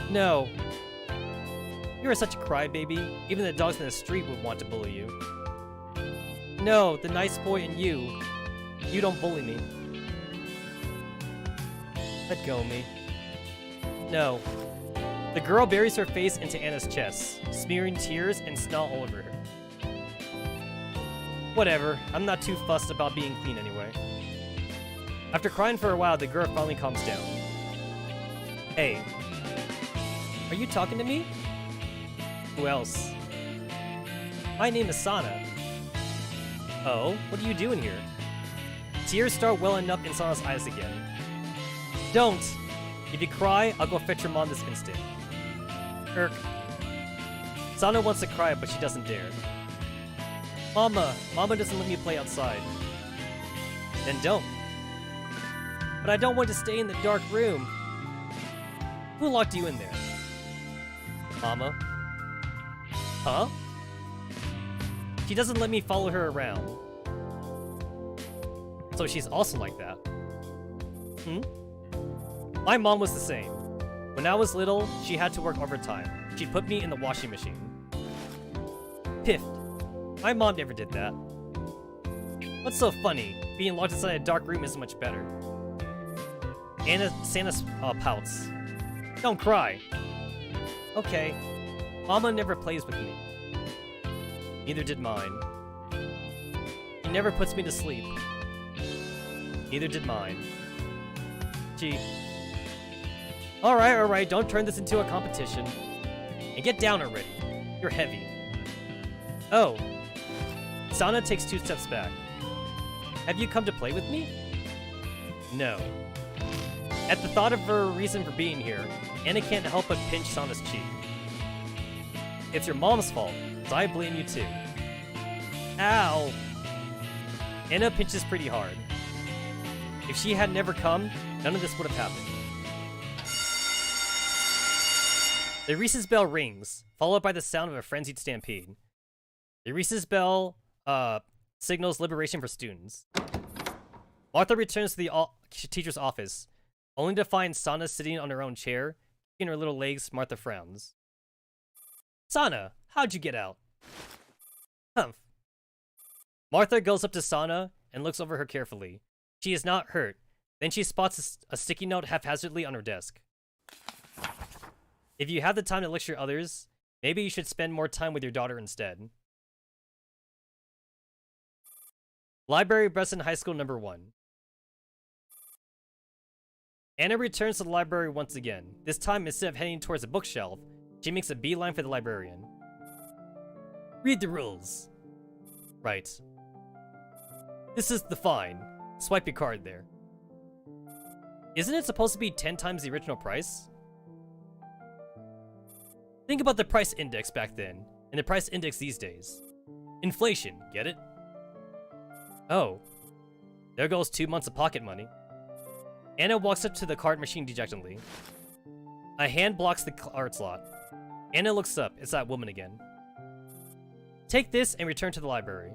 No. You are such a crybaby. Even the dogs in the street would want to bully you. No, the nice boy in you. You don't bully me. Let go of me. No. The girl buries her face into Anna's chest, smearing tears and snot all over her. Whatever, I'm not too fussed about being clean anyway. After crying for a while, the girl finally calms down. Hey. Are you talking to me? Who else? My name is Sana. Oh, what are you doing here? Tears start welling up in Sana's eyes again. Don't! If you cry, I'll go fetch your mom this instant. Irk. Sana wants to cry, but she doesn't dare. Mama doesn't let me play outside. Then don't. But I don't want to stay in the dark room. Who locked you in there? Mama. Huh? She doesn't let me follow her around. So she's also like that. My mom was the same. When I was little, she had to work overtime. She'd put me in the washing machine. Piffed. My mom never did that. What's so funny? Being locked inside a dark room isn't much better. Santa pouts. Don't cry. Okay. Mama never plays with me. Neither did mine. She never puts me to sleep. Neither did mine. Gee. Alright, don't turn this into a competition. And get down already. You're heavy. Oh. Sana takes 2 steps back. Have you come to play with me? No. At the thought of her reason for being here, Anna can't help but pinch Sana's cheek. It's your mom's fault, so I blame you too. Ow! Anna pinches pretty hard. If she had never come, none of this would have happened. The recess bell rings, followed by the sound of a frenzied stampede. The recess bell signals liberation for students. Martha returns to the teacher's office, only to find Sana sitting on her own chair. In her little legs, Martha frowns. Sana, how'd you get out? Humph. Martha goes up to Sana and looks over her carefully. She is not hurt. Then she spots a sticky note haphazardly on her desk. If you have the time to lecture others, maybe you should spend more time with your daughter instead. Library, Bresson High School, number 1. Anna returns to the library once again. This time, instead of heading towards a bookshelf, she makes a beeline for the librarian. Read the rules. Right. This is the fine. Swipe your card there. Isn't it supposed to be 10 times the original price? Think about the price index back then, and the price index these days. Inflation, get it? Oh. There goes 2 months of pocket money. Anna walks up to the card machine dejectedly. A hand blocks the card slot. Anna looks up. It's that woman again. Take this and return to the library.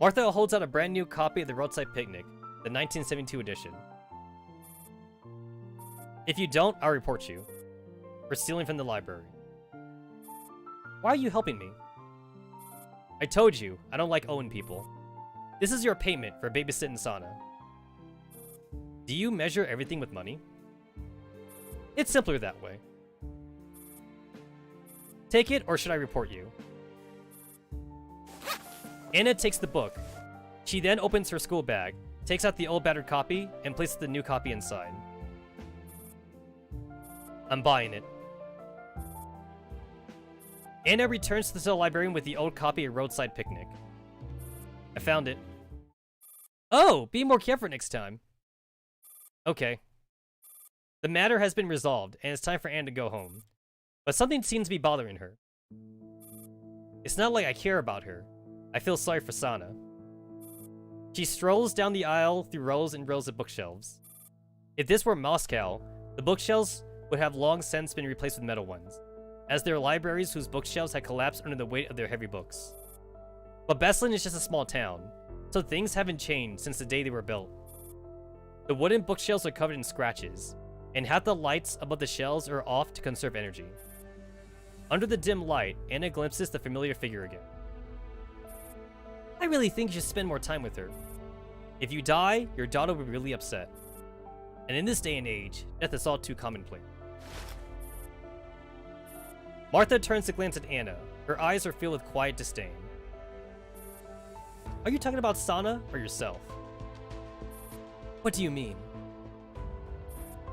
Martha holds out a brand new copy of The Roadside Picnic, the 1972 edition. If you don't, I'll report you for stealing from the library. Why are you helping me? I told you, I don't like owing people. This is your payment for babysitting Sana. Do you measure everything with money? It's simpler that way. Take it, or should I report you? Anna takes the book. She then opens her school bag, takes out the old battered copy, and places the new copy inside. I'm buying it. Anna returns to the librarian with the old copy of Roadside Picnic. I found it. Oh, be more careful next time. Okay. The matter has been resolved, and it's time for Anna to go home. But something seems to be bothering her. It's not like I care about her. I feel sorry for Sana. She strolls down the aisle through rows and rows of bookshelves. If this were Moscow, the bookshelves would have long since been replaced with metal ones, as there are libraries whose bookshelves had collapsed under the weight of their heavy books. But Beslin is just a small town. so things haven't changed since the day they were built. The wooden bookshelves are covered in scratches, and half the lights above the shelves are off to conserve energy. Under the dim light, Anna glimpses the familiar figure again. I really think you should spend more time with her. If you die, your daughter will be really upset. And in this day and age, death is all too commonplace. Martha turns to glance at Anna. Her eyes are filled with quiet disdain. Are you talking about Sana or yourself? What do you mean?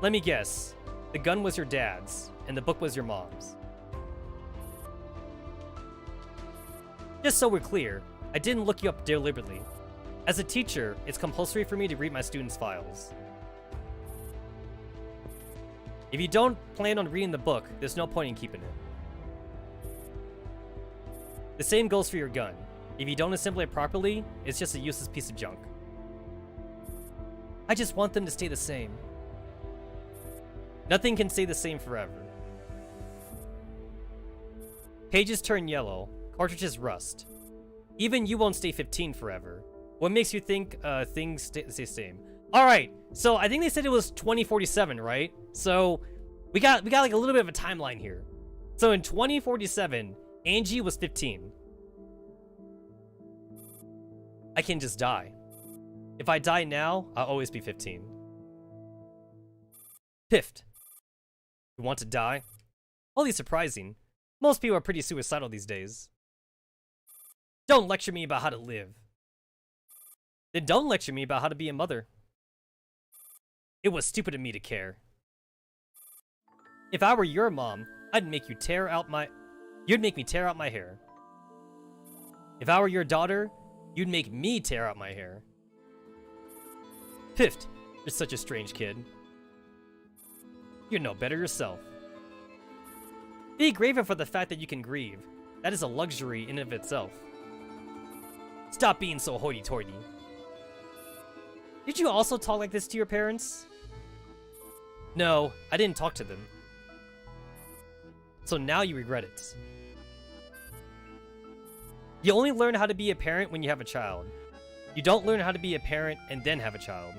Let me guess. The gun was your dad's, and the book was your mom's. Just so we're clear, I didn't look you up deliberately. As a teacher, it's compulsory for me to read my students' files. If you don't plan on reading the book, there's no point in keeping it. The same goes for your gun. If you don't assemble it properly, it's just a useless piece of junk. I just want them to stay the same. Nothing can stay the same forever. Pages turn yellow, cartridges rust. Even you won't stay 15 forever. What makes you think things stay the same? Alright, so I think they said it was 2047, right? So we got like a little bit of a timeline here. So in 2047, Angie was 15. I can just die. If I die now, I'll always be 15. Piffed. You want to die? Only surprising. Most people are pretty suicidal these days. Don't lecture me about how to live. Then don't lecture me about how to be a mother. It was stupid of me to care. If I were your mom, I'd make you tear out my... You'd make me tear out my hair. If I were your daughter, you'd make me tear out my hair. Piffed, you're such a strange kid. You're no better yourself. Be grateful for the fact that you can grieve. That is a luxury in and of itself. Stop being so hoity-toity. Did you also talk like this to your parents? No, I didn't talk to them. So now you regret it. You only learn how to be a parent when you have a child. You don't learn how to be a parent and then have a child.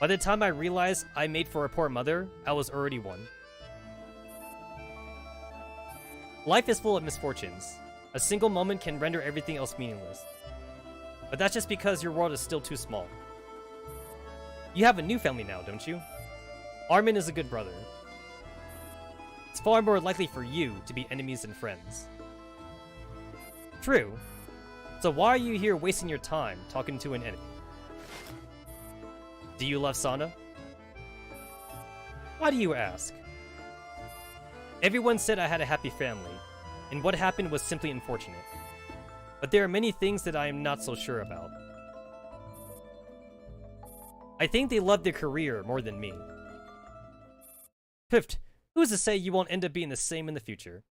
By the time I realized I made for a poor mother, I was already one. Life is full of misfortunes. A single moment can render everything else meaningless. But that's just because your world is still too small. You have a new family now, don't you? Armin is a good brother. It's far more likely for you to be enemies than friends. True. So why are you here wasting your time talking to an enemy? Do you love Sana? Why do you ask? Everyone said I had a happy family, and what happened was simply unfortunate. But there are many things that I am not so sure about. I think they love their career more than me. Piffed, who's to say you won't end up being the same in the future?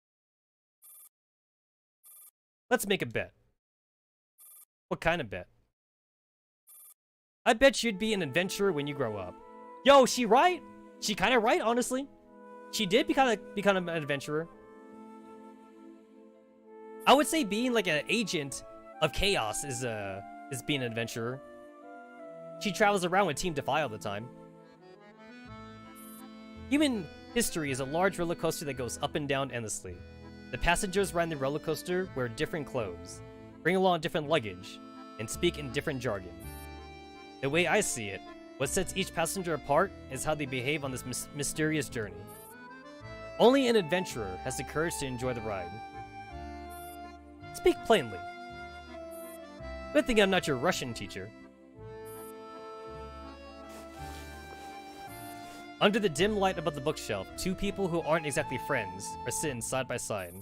Let's make a bet. What kind of bet? I bet you'd be an adventurer when you grow up. Yo, she right? She kind of right, honestly. She did become an adventurer. I would say being like an agent of chaos is being an adventurer. She travels around with Team Defy all the time. Human history is a large roller coaster that goes up and down endlessly. The passengers riding the roller coaster wear different clothes, bring along different luggage, and speak in different jargon. The way I see it, what sets each passenger apart is how they behave on this mysterious journey. Only an adventurer has the courage to enjoy the ride. Speak plainly. Good thing I'm not your Russian teacher. Under the dim light above the bookshelf, two people who aren't exactly friends are sitting side by side,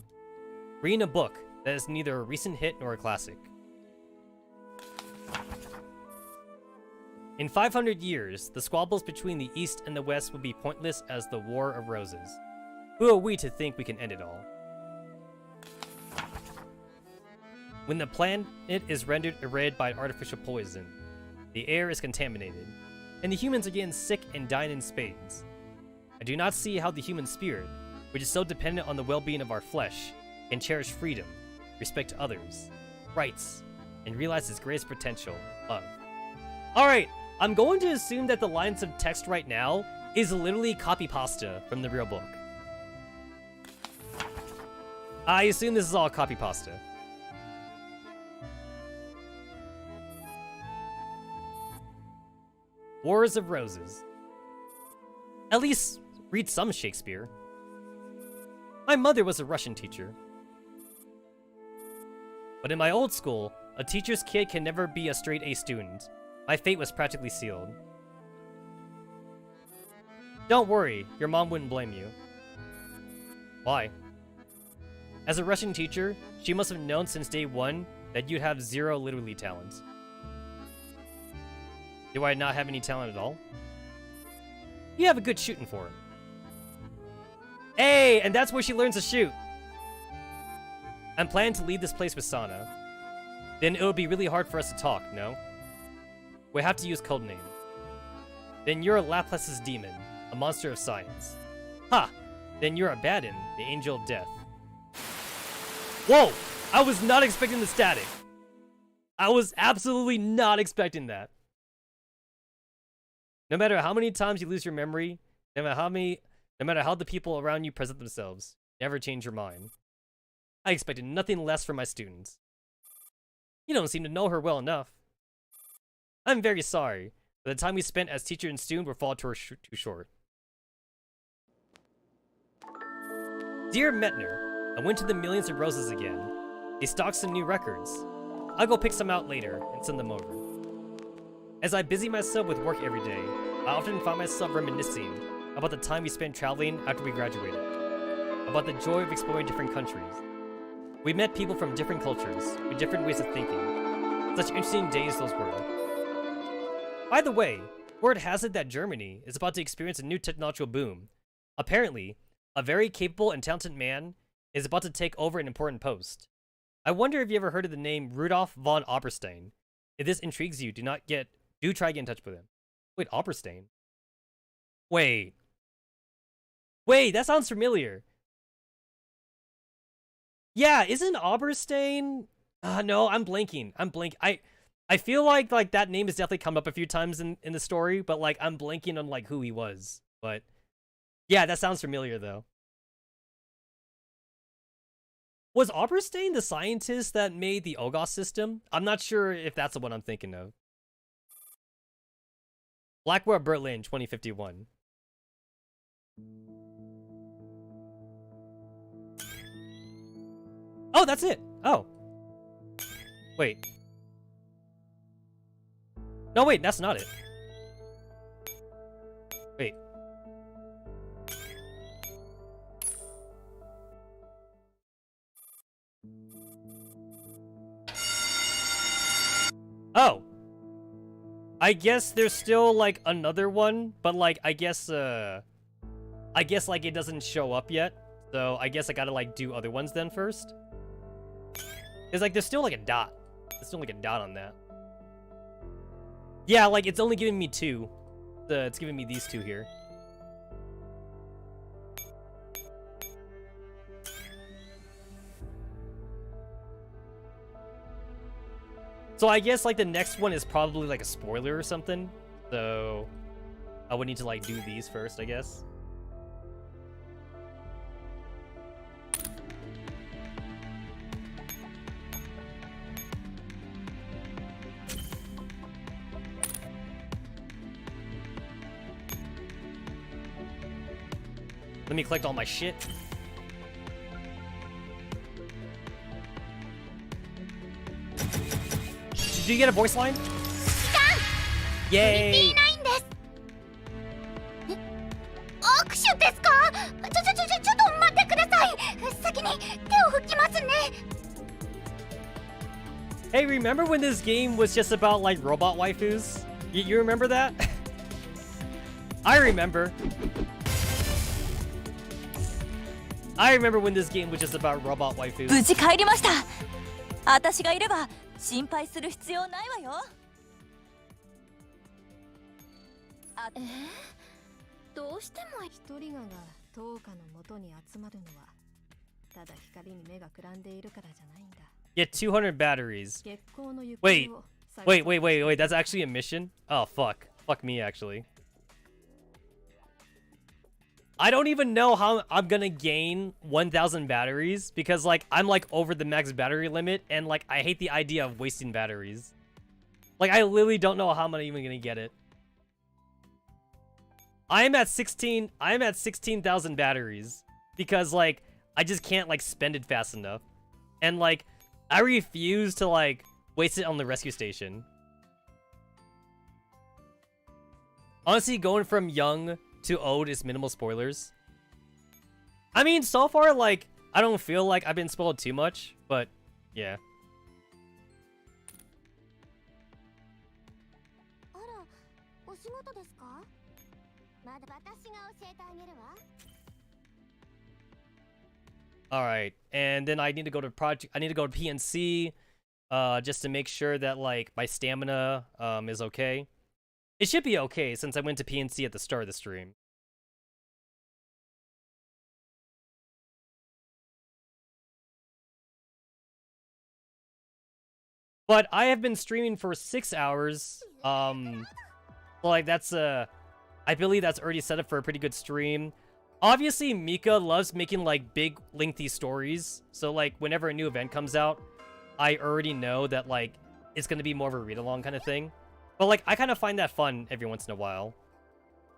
reading a book that is neither a recent hit nor a classic. In 500 years, the squabbles between the East and the West will be pointless as the War of Roses. Who are we to think we can end it all? When the planet is rendered red by artificial poison, the air is contaminated, and the humans are getting sick and dying in spades. I do not see how the human spirit, which is so dependent on the well-being of our flesh, can cherish freedom, respect others, rights, and realize its greatest potential, love. Alright, I'm going to assume that the lines of text right now is literally copy pasta from the real book. I assume this is all copy pasta. Wars of Roses. At least read some Shakespeare. My mother was a Russian teacher. But in my old school, a teacher's kid can never be a straight A student. My fate was practically sealed. Don't worry, your mom wouldn't blame you. Why? As a Russian teacher, she must have known since day one that you'd have zero literally talent. Do I not have any talent at all? You have a good shooting for her. Hey, and that's where she learns to shoot. I'm planning to leave this place with Sana. Then it would be really hard for us to talk, no? We have to use codename. Then you're a Laplace's demon, a monster of science. Ha! Then you're a Badin, the angel of death. Whoa! I was not expecting the static. I was absolutely not expecting that. No matter how many times you lose your memory, no matter how the people around you present themselves, never change your mind. I expected nothing less from my students. You don't seem to know her well enough. I'm very sorry, but the time we spent as teacher and student will fall too short. Dear Metner, I went to the Millions of Roses again. They stocked some new records. I'll go pick some out later and send them over. As I busy myself with work every day, I often find myself reminiscing about the time we spent traveling after we graduated, about the joy of exploring different countries. We met people from different cultures, with different ways of thinking. Such interesting days those were. By the way, word has it that Germany is about to experience a new technological boom. Apparently, a very capable and talented man is about to take over an important post. I wonder if you ever heard of the name Rudolf von Oberstein. If this intrigues you, do try to get in touch with him. Wait, Oberstein? Wait, that sounds familiar. Yeah, isn't Oberstein? No, I'm blanking. I feel like that name has definitely come up a few times in the story, but like I'm blanking on like who he was. But yeah, that sounds familiar though. Was Oberstein the scientist that made the Ogos system? I'm not sure if that's the one I'm thinking of. Blackwell Berlin 2051. Oh, that's it. Oh. Wait. No, wait, that's not it. Wait. Oh. I guess there's still like another one, but like I guess like it doesn't show up yet. So I guess I gotta like do other ones then first. Cause like there's still like a dot. There's still like a dot on that. Yeah, like it's only giving me two. It's giving me these two here. So I guess like the next one is probably like a spoiler or something. So I would need to like do these first, I guess. Let me collect all my shit. Did you get a voice line? Yay! Hey, remember when this game was just about like robot waifus? You remember that? I remember. I remember when this game was just about robot waifus. 無事帰りました。私がいれば心配する必要ないわよ。どうしても一人が灯火の元に集まるのはただ光に目がくらんでいるからじゃないんだ。Get 200 batteries. 月光の行 Wait, 方を探 Wait, そう wait, wait, wait. That's actually a mission? Oh, fuck. Fuck me, actually. I don't even know how I'm gonna gain 1,000 batteries because, like, I'm, like, over the max battery limit and, like, I hate the idea of wasting batteries. Like, I literally don't know how I'm even gonna get it. I'm at 16,000 batteries because, like, I just can't, like, spend it fast enough. And, like, I refuse to, like, waste it on the rescue station. Honestly, going from young to old is minimal spoilers. I mean, so far, like, I don't feel like I've been spoiled too much, but yeah. あら、お仕事ですか？まだ私が教えてあげるわ。 Alright, and then I need to go to PNC, just to make sure that, like, my stamina, is okay. It should be okay, since I went to PNC at the start of the stream. But I have been streaming for 6 hours, like, that's, I believe that's already set up for a pretty good stream. Obviously, Mika loves making, like, big, lengthy stories. So, like, whenever a new event comes out, I already know that, like, it's gonna be more of a read-along kind of thing. But, like, I kind of find that fun every once in a while.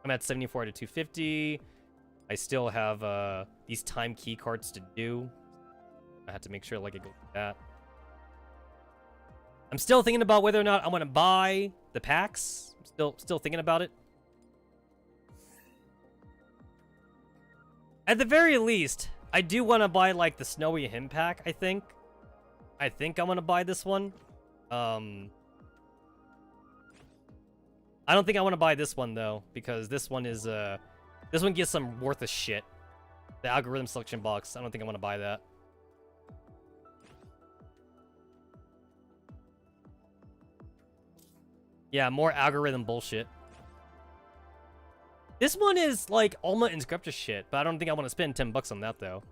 I'm at 74 out of 250. I still have, these time key cards to do. I have to make sure, like, I go through that. I'm still thinking about whether or not I want to buy the packs. I'm still thinking about it. At the very least, I do want to buy, like, the Snowy Hymn pack, I think. I think I want to buy this one. I don't think I want to buy this one, though, because this one is, this one gets some worthless shit. The algorithm selection box, I don't think I want to buy that. Yeah, more algorithm bullshit. This one is, like, Alma Inscriptor shit, but I don't think I want to spend 10 bucks on that, though.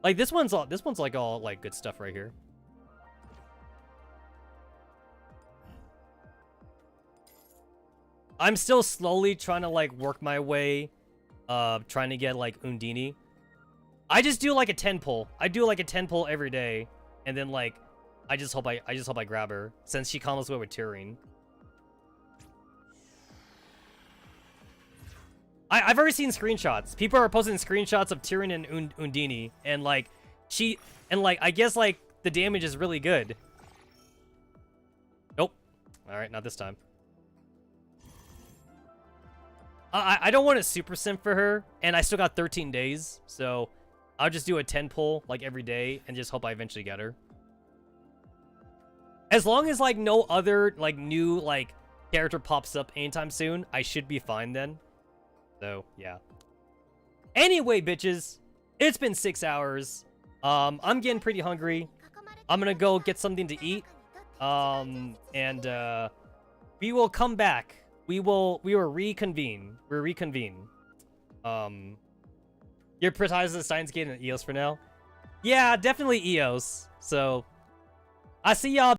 Like, this one's like, all, like, good stuff right here. I'm still slowly trying to, like, work my way, trying to get, like, Undini. I just do, like, a 10 pull. I do, like, a 10 pull every day, and then, like, I just hope I grab her, since she combos away with Turing. I've already seen screenshots. People are posting screenshots of Tyrion and Undini, and, like, I guess, like, the damage is really good. Nope. Alright, not this time. I don't want to super simp for her, and I still got 13 days, so I'll just do a 10 pull, like, every day, and just hope I eventually get her. As long as, like, no other, like, new, like, character pops up anytime soon, I should be fine then. So, yeah. Anyway, bitches, it's been 6 hours. I'm getting pretty hungry. I'm gonna go get something to eat. We will come back. We will reconvene. We'll reconvene. You're prioritizing Steins Gate and EOS for now? Yeah, definitely EOS. So, I see y'all.